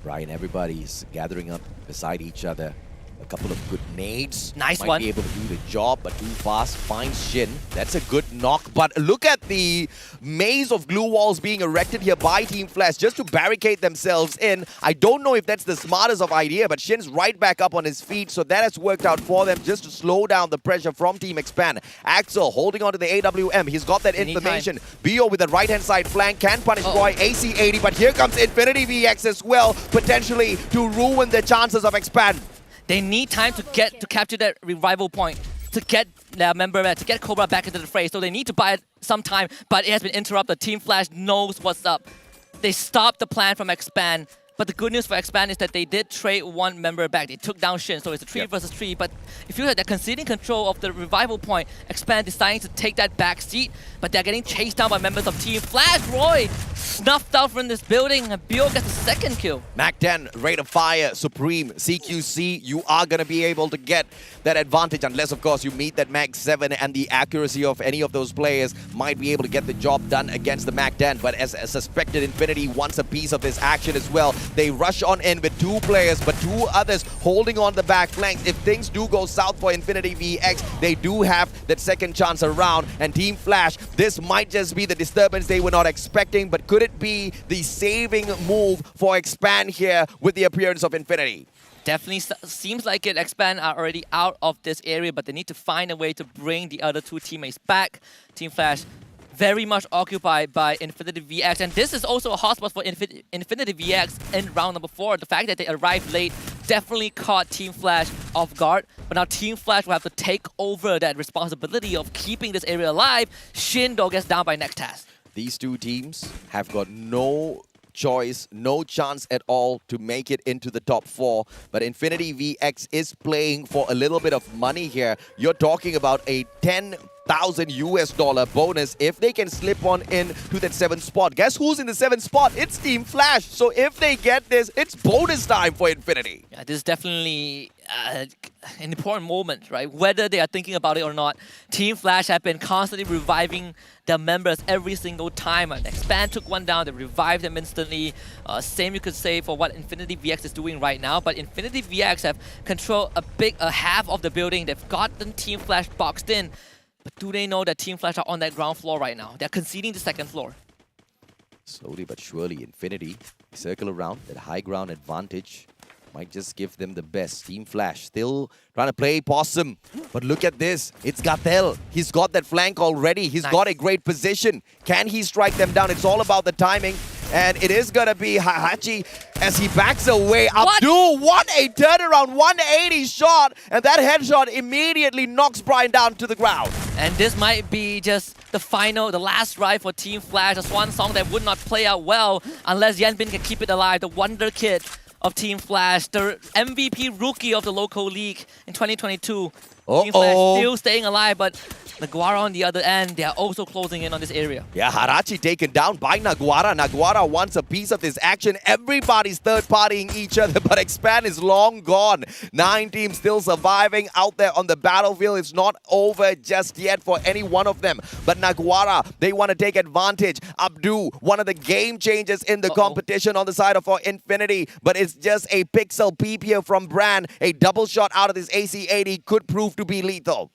Ryan, everybody's gathering up beside each other. A couple of good nades. Nice Might one. be able to do the job, but Too Fast finds Shin. That's a good knock. But look at the maze of glue walls being erected here by Team Flash just to barricade themselves in. I don't know if that's the smartest of idea, but Shin's right back up on his feet, so that has worked out for them just to slow down the pressure from Team Expand. Axel holding on to the AWM. He's got that information. Bio with the right-hand side flank can punish Roy. AC-80, but here comes Infinity VX as well, potentially to ruin the chances of Expand. They need time to capture that revival point, to get their member back, to get Cobra back into the fray. So they need to buy some time, but it has been interrupted. Team Flash knows what's up. They stopped the plan from Expand. But the good news for Expand is that they did trade 1 member back. They took down Shin, so it's a 3 versus 3. But if you look at they're conceding control of the revival point, Expand deciding to take that back seat, but they're getting chased down by members of Team Flash. Roy snuffed out from this building, and Bio gets the 2nd kill. Mac 10, rate of fire, supreme, CQC, you are going to be able to get that advantage unless, of course, you meet that Mag 7 and the accuracy of any of those players might be able to get the job done against the Mac 10. But as suspected, Infinity wants a piece of this action as well. They rush on in with 2 players, but 2 others holding on the back flanks. If things do go south for Infinity VX, they do have that second chance around. And Team Flash, this might just be the disturbance they were not expecting, but could it be the saving move for Expand here with the appearance of Infinity? Definitely seems like it. Expand are already out of this area, but they need to find a way to bring the other 2 teammates back. Team Flash very much occupied by Infinity VX, and this is also a hotspot for Infinity VX in round number 4. The fact that they arrived late definitely caught Team Flash off guard, but now Team Flash will have to take over that responsibility of keeping this area alive. Shin, though, gets down by next task. These 2 teams have got no choice, no chance at all to make it into the top 4. But Infinity VX is playing for a little bit of money here. You're talking about a $10,000 bonus if they can slip on in to that 7th spot. Guess who's in the 7th spot? It's Team Flash. So if they get this, it's bonus time for Infinity. Yeah, this is definitely an important moment, right? Whether they are thinking about it or not, Team Flash have been constantly reviving their members every single time. And Expand took one down, they revived them instantly. Same you could say for what Infinity VX is doing right now, but Infinity VX have controlled a half of the building. They've gotten Team Flash boxed in. But do they know that Team Flash are on that ground floor right now? They're conceding the 2nd floor. Slowly but surely, Infinity circle around. That high ground advantage might just give them the best. Team Flash still trying to play possum. But look at this. It's Gatel. He's got that flank already. He's got a great position. Can he strike them down? It's all about the timing. And it is going to be Hachi as he backs away. Abdul, what a turnaround, 180 shot. And that headshot immediately knocks Brian down to the ground. And this might be just the last ride for Team Flash. A swan song that would not play out well unless Yanbin can keep it alive. The wonder kid of Team Flash, the MVP rookie of the local league in 2022. Team Flash still staying alive, but Naguara on the other end, they are also closing in on this area. Yeah, Harachi taken down by Naguara. Naguara wants a piece of this action. Everybody's third-partying each other, but Expand is long gone. 9 teams still surviving out there on the battlefield. It's not over just yet for any one of them. But Naguara, they want to take advantage. Abdu, one of the game changers in the competition on the side of for Infinity. But it's just a pixel peep here from Bran. A double shot out of this AC-80 could prove to be lethal.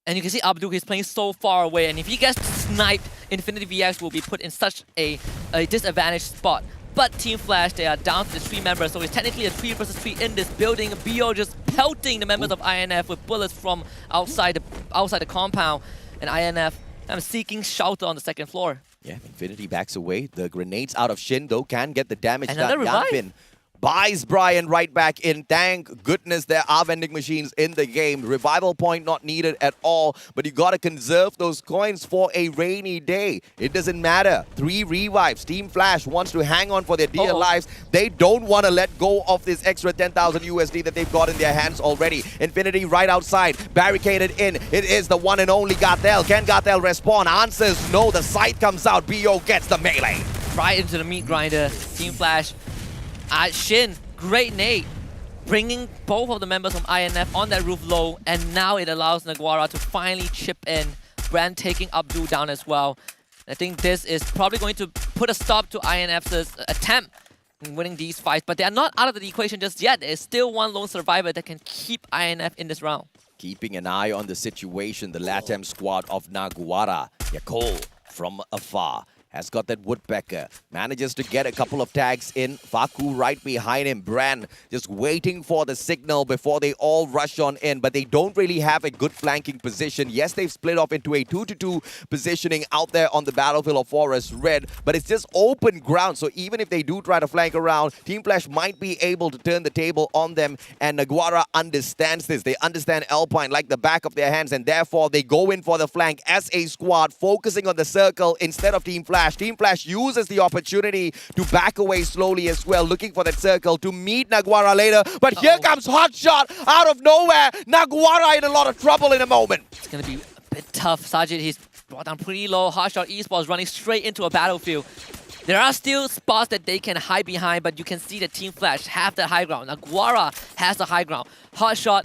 And you can see Abdul is playing so far away, and if he gets sniped, Infinity VX will be put in such a disadvantaged spot. But Team Flash, they are down to the 3 members, so it's technically a 3 versus 3 in this building. BO just pelting the members of INF with bullets from outside the compound, and INF seeking shelter on the 2nd floor. Yeah, Infinity backs away. The grenades out of Shin, though, can get the damage Another done. revive. Buys Brian right back in. Thank goodness there are vending machines in the game. Revival point not needed at all, but you gotta conserve those coins for a rainy day. It doesn't matter. 3 revives. Team Flash wants to hang on for their dear lives. They don't want to let go of this extra 10,000 USD that they've got in their hands already. Infinity right outside, barricaded in. It is the one and only Gatel. Can Gatel respawn? Answers no. The sight comes out. BO gets the melee. Right into the meat grinder. Team Flash. Shin, great nade, bringing both of the members from INF on that roof low, and now it allows Naguara to finally chip in. Brand taking Abdul down as well. I think this is probably going to put a stop to INF's attempt in winning these fights, but they are not out of the equation just yet. There's still one lone survivor that can keep INF in this round. Keeping an eye on the situation, the LATAM squad of Naguara. Yakol from afar has got that woodpecker, manages to get a couple of tags in. Faku right behind him. Bran just waiting for the signal before they all rush on in, but they don't really have a good flanking position. Yes, they've split off into a 2-2 positioning out there on the battlefield of Forest Red, but it's just open ground, so even if they do try to flank around, Team Flash might be able to turn the table on them, and Naguara understands this. They understand Alpine like the back of their hands, and therefore they go in for the flank as a squad, focusing on the circle instead of Team Flash. Team Flash uses the opportunity to back away slowly as well, looking for that circle to meet Naguara later. But here comes Hotshot out of nowhere. Naguara in a lot of trouble in a moment. It's going to be a bit tough. Sajid, he's brought down pretty low. Hotshot Esports running straight into a battlefield. There are still spots that they can hide behind, but you can see that Team Flash have the high ground. Naguara has the high ground. Hotshot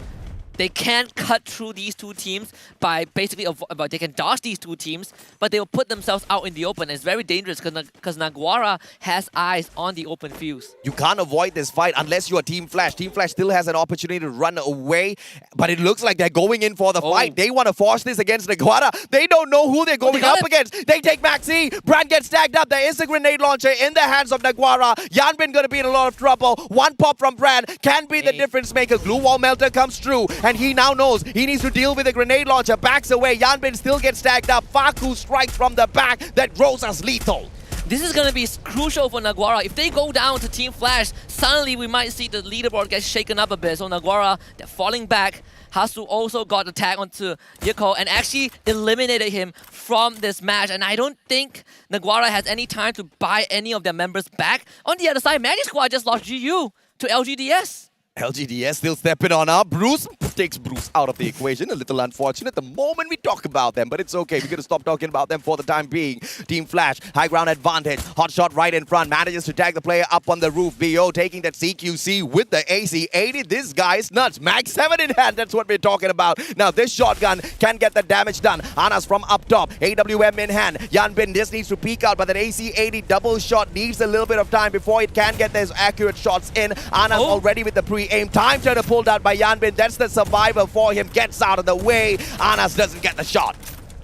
They can't cut through these two teams by basically, they can dodge these two teams, but they will put themselves out in the open. It's very dangerous because Naguara has eyes on the open fields. You can't avoid this fight unless you're Team Flash. Team Flash still has an opportunity to run away, but it looks like they're going in for the fight. They want to force this against Naguara. They don't know who they're going up against. They take Maxi. Brand gets tagged up. There is a grenade launcher in the hands of Naguara. Yanbin going to be in a lot of trouble. One pop from Brand can be the difference maker. Glue wall melter comes through, and he now knows he needs to deal with a grenade launcher. Backs away. Yanbin still gets tagged up. Faku strikes from the back that grows as lethal. This is going to be crucial for Naguara. If they go down to Team Flash, suddenly we might see the leaderboard get shaken up a bit. So Naguara, they're falling back. Hasu also got the tag onto Yiko and actually eliminated him from this match. And I don't think Naguara has any time to buy any of their members back. On the other side, Magic Squad just lost GU to LGDS. LGDS still stepping on up. Bruce takes Bruce out of the equation. A little unfortunate the moment we talk about them, but it's okay. We're going to stop talking about them for the time being. Team Flash, high ground advantage. Hot shot right in front. Manages to tag the player up on the roof. BO taking that CQC with the AC-80. This guy is nuts. Max 7 in hand. That's what we're talking about. Now, this shotgun can get the damage done. Anas from up top. AWM in hand. Yanbin just needs to peek out, but that AC-80 double shot needs a little bit of time before it can get those accurate shots in. Anas already with the pre-aim. Time turner pulled out by Yanbin. That's the survivor for him. Gets out of the way. Anas doesn't get the shot.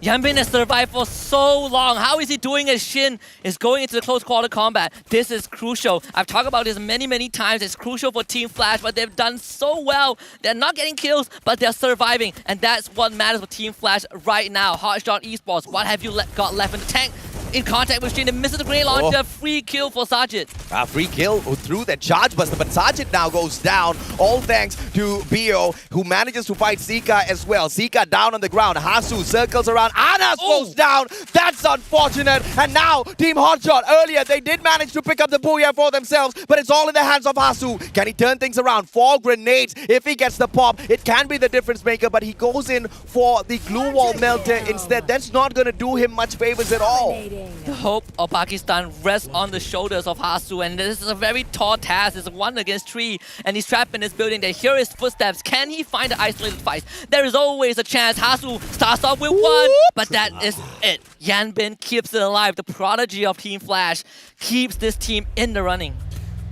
Yanbin has survived for so long. How is he doing it? Shin is going into the close quarter combat. This is crucial. I've talked about this many times. It's crucial for Team Flash, but they've done so well. They're not getting kills, but they're surviving. And that's what matters for Team Flash right now. Hotshot Esports, what have you got left in the tank? In contact with Shin, they misses the grenade launcher. Free kill for Sajid. Free kill through that charge buster, but Sajid now goes down. All thanks to Bio, who manages to fight Sika as well. Sika down on the ground. Hasu circles around. Anas goes down. That's unfortunate. And now Team Hotshot, earlier they did manage to pick up the booyah for themselves, but it's all in the hands of Hasu. Can he turn things around? 4 grenades. If he gets the pop, it can be the difference maker, but he goes in for the glue wall melter instead. That's not going to do him much favors at all. The hope of Pakistan rests on the shoulders of Hasu, and this is a very tall task. It's 1 against 3, and he's trapped in this building. They hear his footsteps. Can he find the isolated fight? There is always a chance. Hasu starts off with 1, but that is it. Yanbin keeps it alive. The prodigy of Team Flash keeps this team in the running.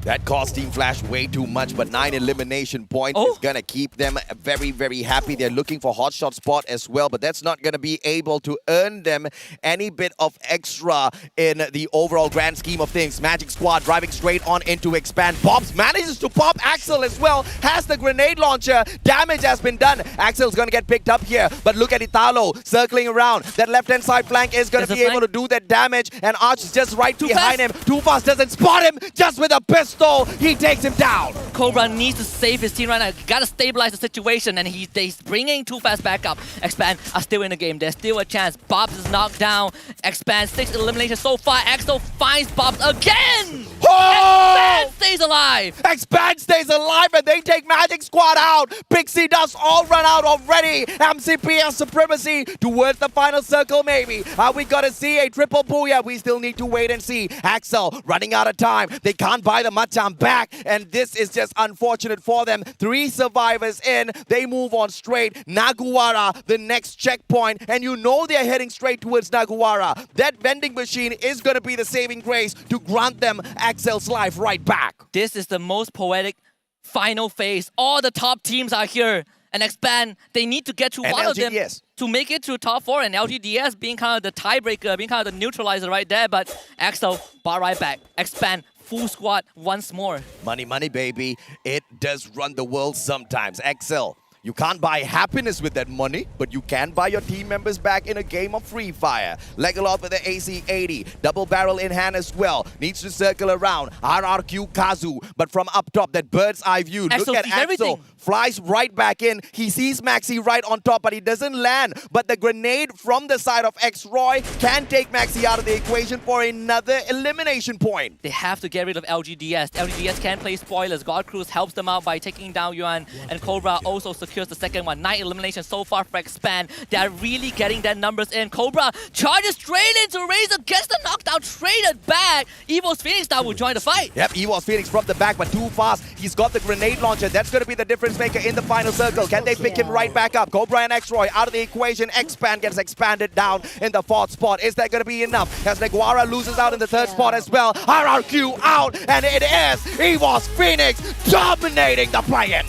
That cost Team Flash way too much, but 9 elimination points is going to keep them very happy. They're looking for hotshot spot as well, but that's not going to be able to earn them any bit of extra in the overall grand scheme of things. Magic Squad driving straight on into Expand. Bobs manages to pop Axel as well. Has the grenade launcher. Damage has been done. Axel's going to get picked up here, but look at Italo circling around. That left-hand side flank is going to be able to do that damage, and Arch is just right behind him. Too Fast doesn't spot him, just with a pistol. He takes him down. Cobra needs to save his team right now. Gotta stabilize the situation, and he's bringing Too Fast back up. Expand are still in the game. There's still a chance. Bobs is knocked down. Expand 6 eliminations so far. Axel finds Bobs again. Expand stays alive. Expand stays alive, and they take Magic Squad out. Pixie Dust all run out already. MCPS supremacy towards the final circle, maybe. Are we gonna see a triple booyah? We still need to wait and see. Axel running out of time. They can't buy the Macam back, and this is just unfortunate for them. 3 survivors in. They move on straight. Naguara, the next checkpoint, and you know they're heading straight towards Naguara. That vending machine is going to be the saving grace to grant them Axel's life right back. This is the most poetic final phase. All the top teams are here. And Expand, they need to get to one of them to make it to top 4. And LGDS being kind of the tiebreaker, being kind of the neutralizer right there. But Axel, bar right back. Expand, full squad once more. Money, money, baby. It does run the world sometimes. Axel, you can't buy happiness with that money, but you can buy your team members back in a game of Free Fire. Legolas with the AC-80. Double barrel in hand as well. Needs to circle around. RRQ Kazu. But from up top, that bird's eye view. Look at Axel. Flies right back in. He sees Maxi right on top, but he doesn't land. But the grenade from the side of X-Roy can take Maxi out of the equation for another elimination point. They have to get rid of LGDS. LGDS can play spoilers. God Cruise helps them out by taking down Yuan, and Cobra also secures kills the second one. 9 eliminations so far for Expand. They're really getting their numbers in. Cobra charges straight into Razor, gets the knockdown, traded back. Evo's Phoenix now will join the fight. Yep, Evo's Phoenix from the back, but too fast. He's got the grenade launcher. That's going to be the difference maker in the final circle. Can they pick him right back up? Cobra and X-Roy out of the equation. Expand gets expanded down in the 4th spot. Is that going to be enough? As Neguara loses out in the 3rd spot as well. RRQ out, and it is Evo's Phoenix dominating the play-in.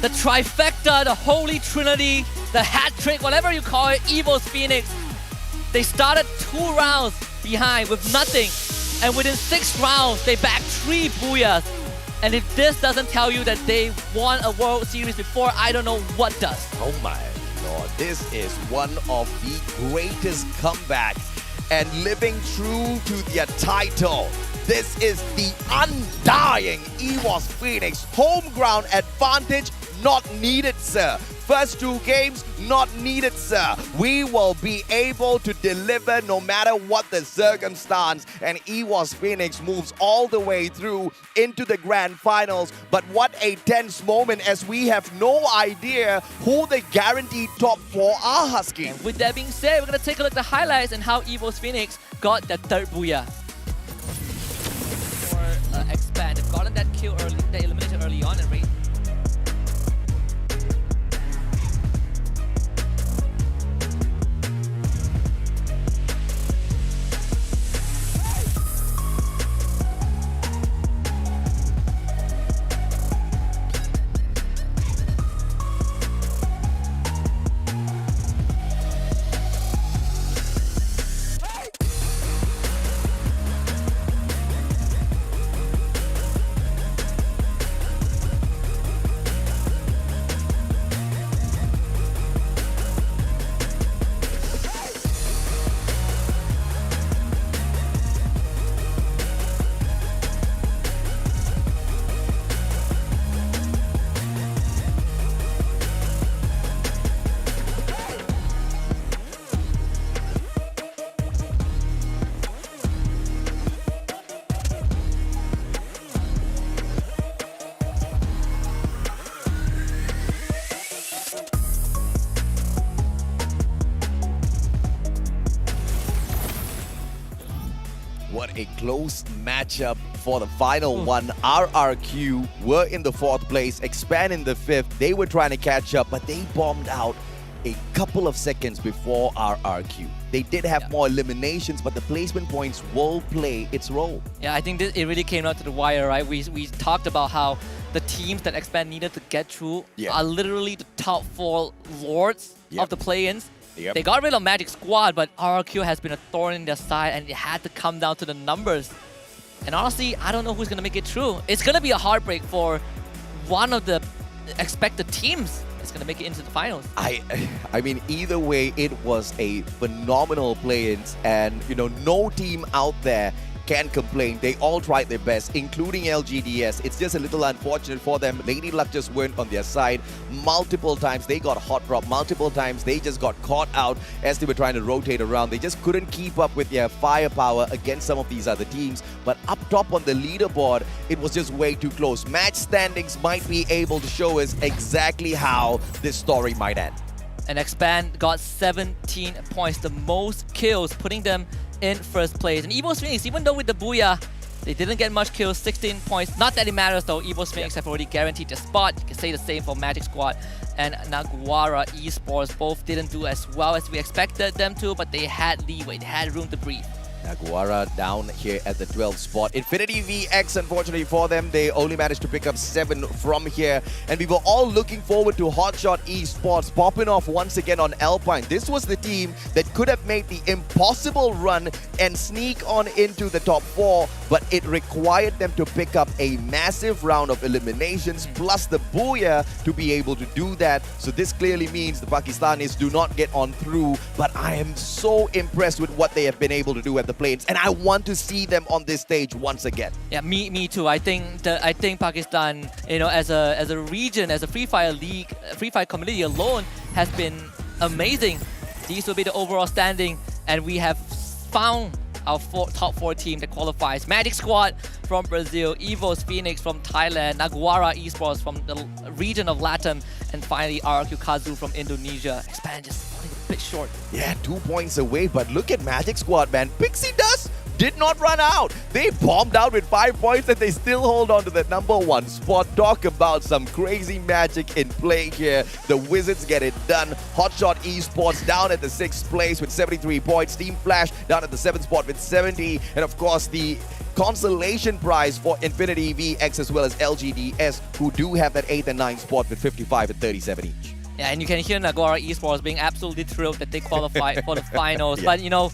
The trifecta, the holy trinity, the hat trick, whatever you call it, Evo's Phoenix. They started 2 rounds behind with nothing, and within 6 rounds, they backed 3 Booyahs. And if this doesn't tell you that they won a World Series before, I don't know what does. Oh my lord, this is one of the greatest comebacks and living true to their title. This is the undying Evo's Phoenix. Home ground advantage not needed, sir. First 2 games, not needed, sir. We will be able to deliver no matter what the circumstance. And Evo's Phoenix moves all the way through into the grand finals. But what a tense moment, as we have no idea who the guaranteed top 4 are, Husky. And with that being said, we're going to take a look at the highlights and how Evo's Phoenix got the 3rd Booyah. For Expand, they've gotten that kill early, that elimination early on, and Ray. What a close matchup for the final one. RRQ were in the 4th place, Expand in the 5th. They were trying to catch up, but they bombed out a couple of seconds before RRQ. They did have more eliminations, but the placement points will play its role. Yeah, I think it really came out to the wire, right? We talked about how the teams that Expand needed to get through are literally the top 4 lords of the play-ins. They got rid of Magic Squad, but RRQ has been a thorn in their side, and it had to come down to the numbers. And honestly, I don't know who's going to make it through. It's going to be a heartbreak for one of the expected teams that's going to make it into the finals. I mean, either way, it was a phenomenal play-ins, and no team out there can complain. They all tried their best, including LGDS. It's just a little unfortunate for them. Lady Luck just weren't on their side. Multiple times they got hot drop. Multiple times they just got caught out as they were trying to rotate around. They just couldn't keep up with their firepower against some of these other teams. But up top on the leaderboard, it was just way too close. Match standings might be able to show us exactly how this story might end. And Expand got 17 points, the most kills, putting them in 1st place. And Evo's Phoenix, even though with the Booyah, they didn't get much kills, 16 points. Not that it matters though, Evo's Phoenix have already guaranteed their spot. You can say the same for Magic Squad and Naguara Esports. Both didn't do as well as we expected them to, but they had leeway, they had room to breathe. Naguara down here at the 12th spot. Infinity VX, unfortunately for them, they only managed to pick up 7 from here. And we were all looking forward to Hotshot Esports popping off once again on Alpine. This was the team that could have made the impossible run and sneak on into the top 4, but it required them to pick up a massive round of eliminations plus the Booyah to be able to do that. So this clearly means the Pakistanis do not get on through, but I am so impressed with what they have been able to do at the plains, and I want to see them on this stage once again. Yeah, me too. I think Pakistan, as a region, as a Free Fire league, Free Fire community alone has been amazing. These will be the overall standing, and we have found our top 4 team that qualifies. Magic Squad from Brazil, Evo's Phoenix from Thailand, Naguara Esports from the region of Latam, and finally RRQ Kazu from Indonesia. Expand just falling a bit short. Yeah, 2 points away, but look at Magic Squad, man. Pixie Dust did not run out. They bombed out with 5 points and they still hold on to the #1 spot. Talk about some crazy magic in play here. The Wizards get it done. Hotshot Esports down at the 6th place with 73 points. Team Flash down at the 7th spot with 70. And of course, the consolation prize for Infinity VX as well as LGDS, who do have that 8th and 9th spot with 55 and 37 each. Yeah, and you can hear Naguara Esports being absolutely thrilled that they qualified for the finals. Yeah. But you know,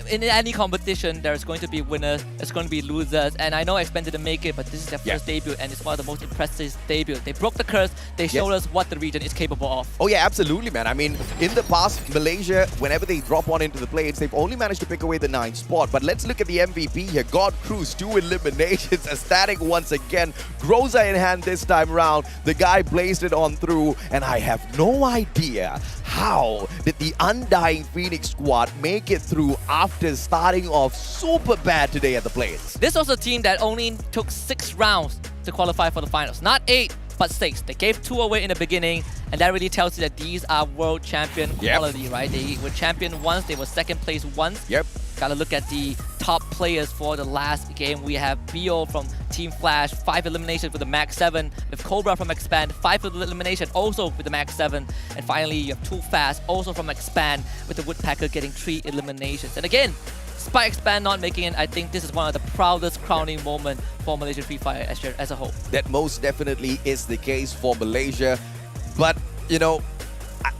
in any competition, there's going to be winners, there's going to be losers. And I know Expand didn't make it, but this is their first debut, and it's one of the most impressive debuts. They broke the curse, they showed us what the region is capable of. Oh yeah, absolutely, man. I mean, in the past, Malaysia, whenever they drop one into the plates, they've only managed to pick away the 9th spot. But let's look at the MVP here. God Cruz, 2 eliminations, ecstatic once again. Groza in hand this time around. The guy blazed it on through, and I have no idea how did the Undying Phoenix squad make it through after starting off super bad today at the plates. This was a team that only took 6 rounds to qualify for the finals. Not 8, but 6. They gave 2 away in the beginning, and that really tells you that these are world champion quality, right? They were champion once, they were 2nd place once. Yep. Gotta look at the top players for the last game. We have Bio from Team Flash, 5 eliminations with the Max 7. With Cobra from Expand, 5 elimination also with the Max 7. And finally, you have Too Fast also from Expand with the Woodpecker getting 3 eliminations. And again, despite Expand not making it, I think this is one of the proudest crowning moments for Malaysian Free Fire as a whole. That most definitely is the case for Malaysia. But, you know,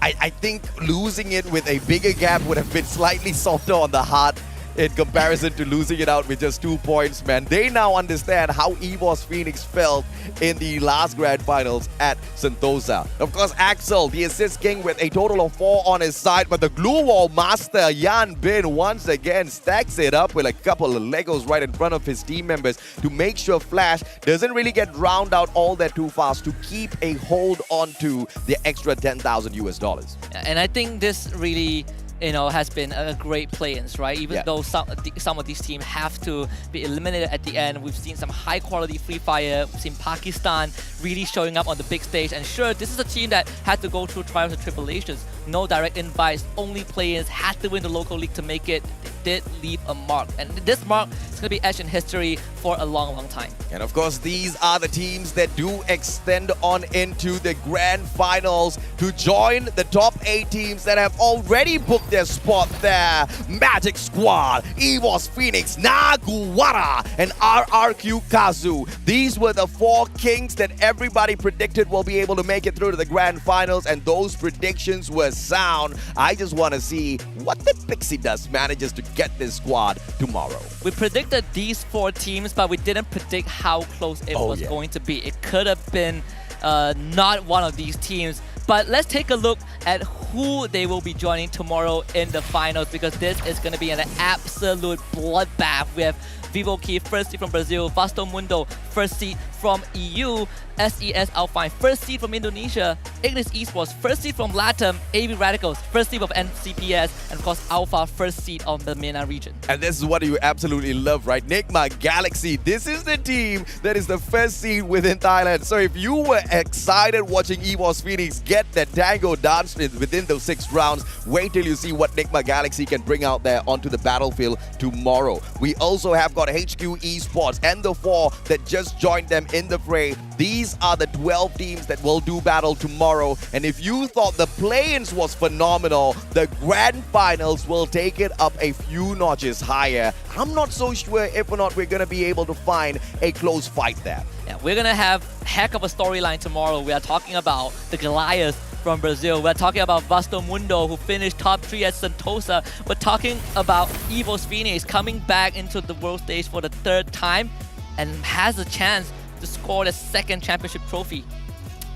I think losing it with a bigger gap would have been slightly softer on the heart in comparison to losing it out with just 2 points, man. They now understand how EVOS Phoenix felt in the last grand finals at Sentosa. Of course, Axel, the assist king with a total of 4 on his side, but the glue wall master, Yan Bin, once again stacks it up with a couple of Legos right in front of his team members to make sure Flash doesn't really get drowned out all that too fast to keep a hold on to the extra $10,000 US. And I think this really, you know, has been a great play-ins, right? Even though some of these teams have to be eliminated at the end, we've seen some high-quality Free Fire. We've seen Pakistan really showing up on the big stage. And sure, this is a team that had to go through trials and tribulations. No direct invites, only play-ins, had to win the local league to make it. They did leave a mark. And this mark is going to be etched in history for a long, long time. And of course, these are the teams that do extend on into the grand finals to join the top 8 teams that have already booked their spot there. Magic Squad, EVOS Phoenix, Naguara, and RRQ Kazu. These were the 4 kings that everybody predicted will be able to make it through to the grand finals, and those predictions were sound. I just want to see what the Pixie Dust manages to get this squad tomorrow. We predicted these 4 teams, but we didn't predict how close it was going to be. It could have been not one of these teams. But let's take a look at who they will be joining tomorrow in the finals, because this is going to be an absolute bloodbath. We have Vivo Key, first seed from Brazil, Vasto Mundo, first seed from EU, SES Alpine, first seed from Indonesia, Ignis Esports, first seed from LATAM, AV Radicals, first seed of MCPS, and of course Alpha, first seed of the MENA region. And this is what you absolutely love, right? Nigma Galaxy, this is the team that is the first seed within Thailand. So if you were excited watching EVOS Phoenix get that tango dance within those 6 rounds, wait till you see what Nigma Galaxy can bring out there onto the battlefield tomorrow. We also have got HQ Esports and the 4 that just joined them in the fray. These are the 12 teams that will do battle tomorrow. And if you thought the play-ins was phenomenal, the grand finals will take it up a few notches higher. I'm not so sure if or not we're going to be able to find a close fight there. Yeah, we're going to have heck of a storyline tomorrow. We are talking about the Goliath from Brazil. We're talking about Vasto Mundo, who finished top 3 at Sentosa. We're talking about EVOS Phoenix coming back into the world stage for the 3rd time and has a chance to score the 2nd championship trophy.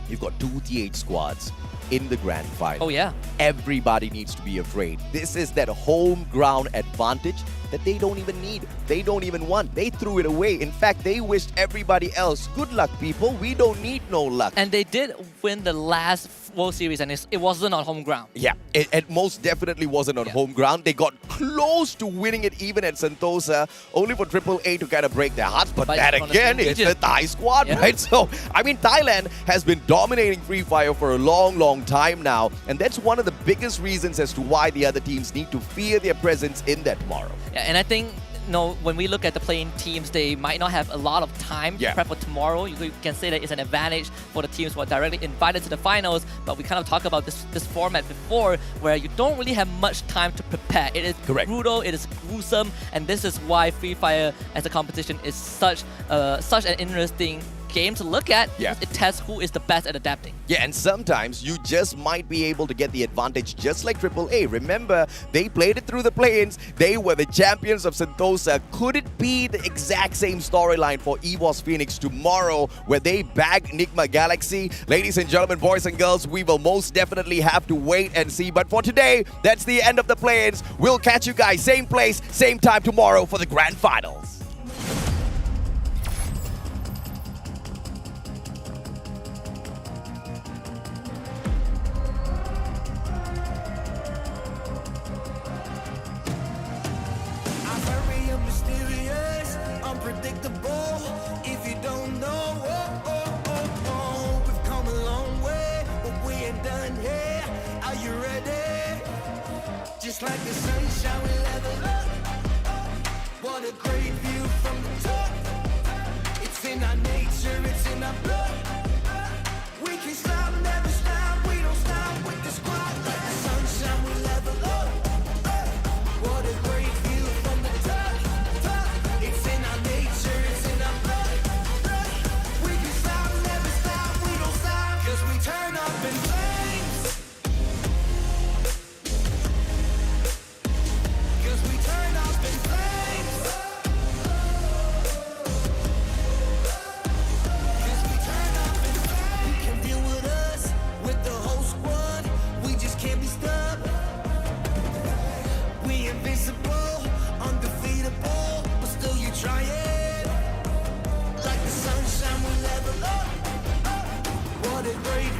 You've got 2 TH squads in the grand final. Oh yeah. Everybody needs to be afraid. This is that home ground advantage that they don't even need. They don't even want. They threw it away. In fact, they wished everybody else, good luck, people. We don't need no luck. And they did win the last World Series, and it wasn't on home ground. Yeah, it most definitely wasn't on home ground. They got close to winning it even at Sentosa, only for AAA to kind of break their hearts. But that again is the Thai squad, right? So, I mean, Thailand has been dominating Free Fire for a long, long time now. And that's one of the biggest reasons as to why the other teams need to fear their presence in there tomorrow. Yeah, and I think, when we look at the playing teams, they might not have a lot of time to prep for tomorrow. You can say that it's an advantage for the teams who are directly invited to the finals, but we kind of talked about this format before, where you don't really have much time to prepare. It is brutal, it is gruesome, and this is why Free Fire as a competition is such an interesting game to look at. It tests who is the best at adapting. Yeah, and sometimes you just might be able to get the advantage just like AAA. Remember, they played it through the play-ins. They were the champions of Sentosa. Could it be the exact same storyline for EVOS Phoenix tomorrow, where they bag Enigma Galaxy? Ladies and gentlemen, boys and girls, we will most definitely have to wait and see. But for today, that's the end of the play-ins. We'll catch you guys same place, same time tomorrow for the grand finals. Unpredictable, if you don't know, we've come a long way, but we ain't done here. Are you ready? Just like the sunshine, we level up. What a great view from the top. It's in our nature, it's in our blood. We can stop, never stop, we don't stop with the squad. Like the sunshine, we level up. What a great view from the top. It's in our nature, it's in our blood. We can stop, never stop, we don't stop, 'cause we turn up in flames. 'Cause we turn up in flames. 'Cause we turn up in flames. You can deal with us, with the whole squad. We just can't be stopped. We invincible, undefeatable, but still you trying. Like the sunshine, we level up. What a great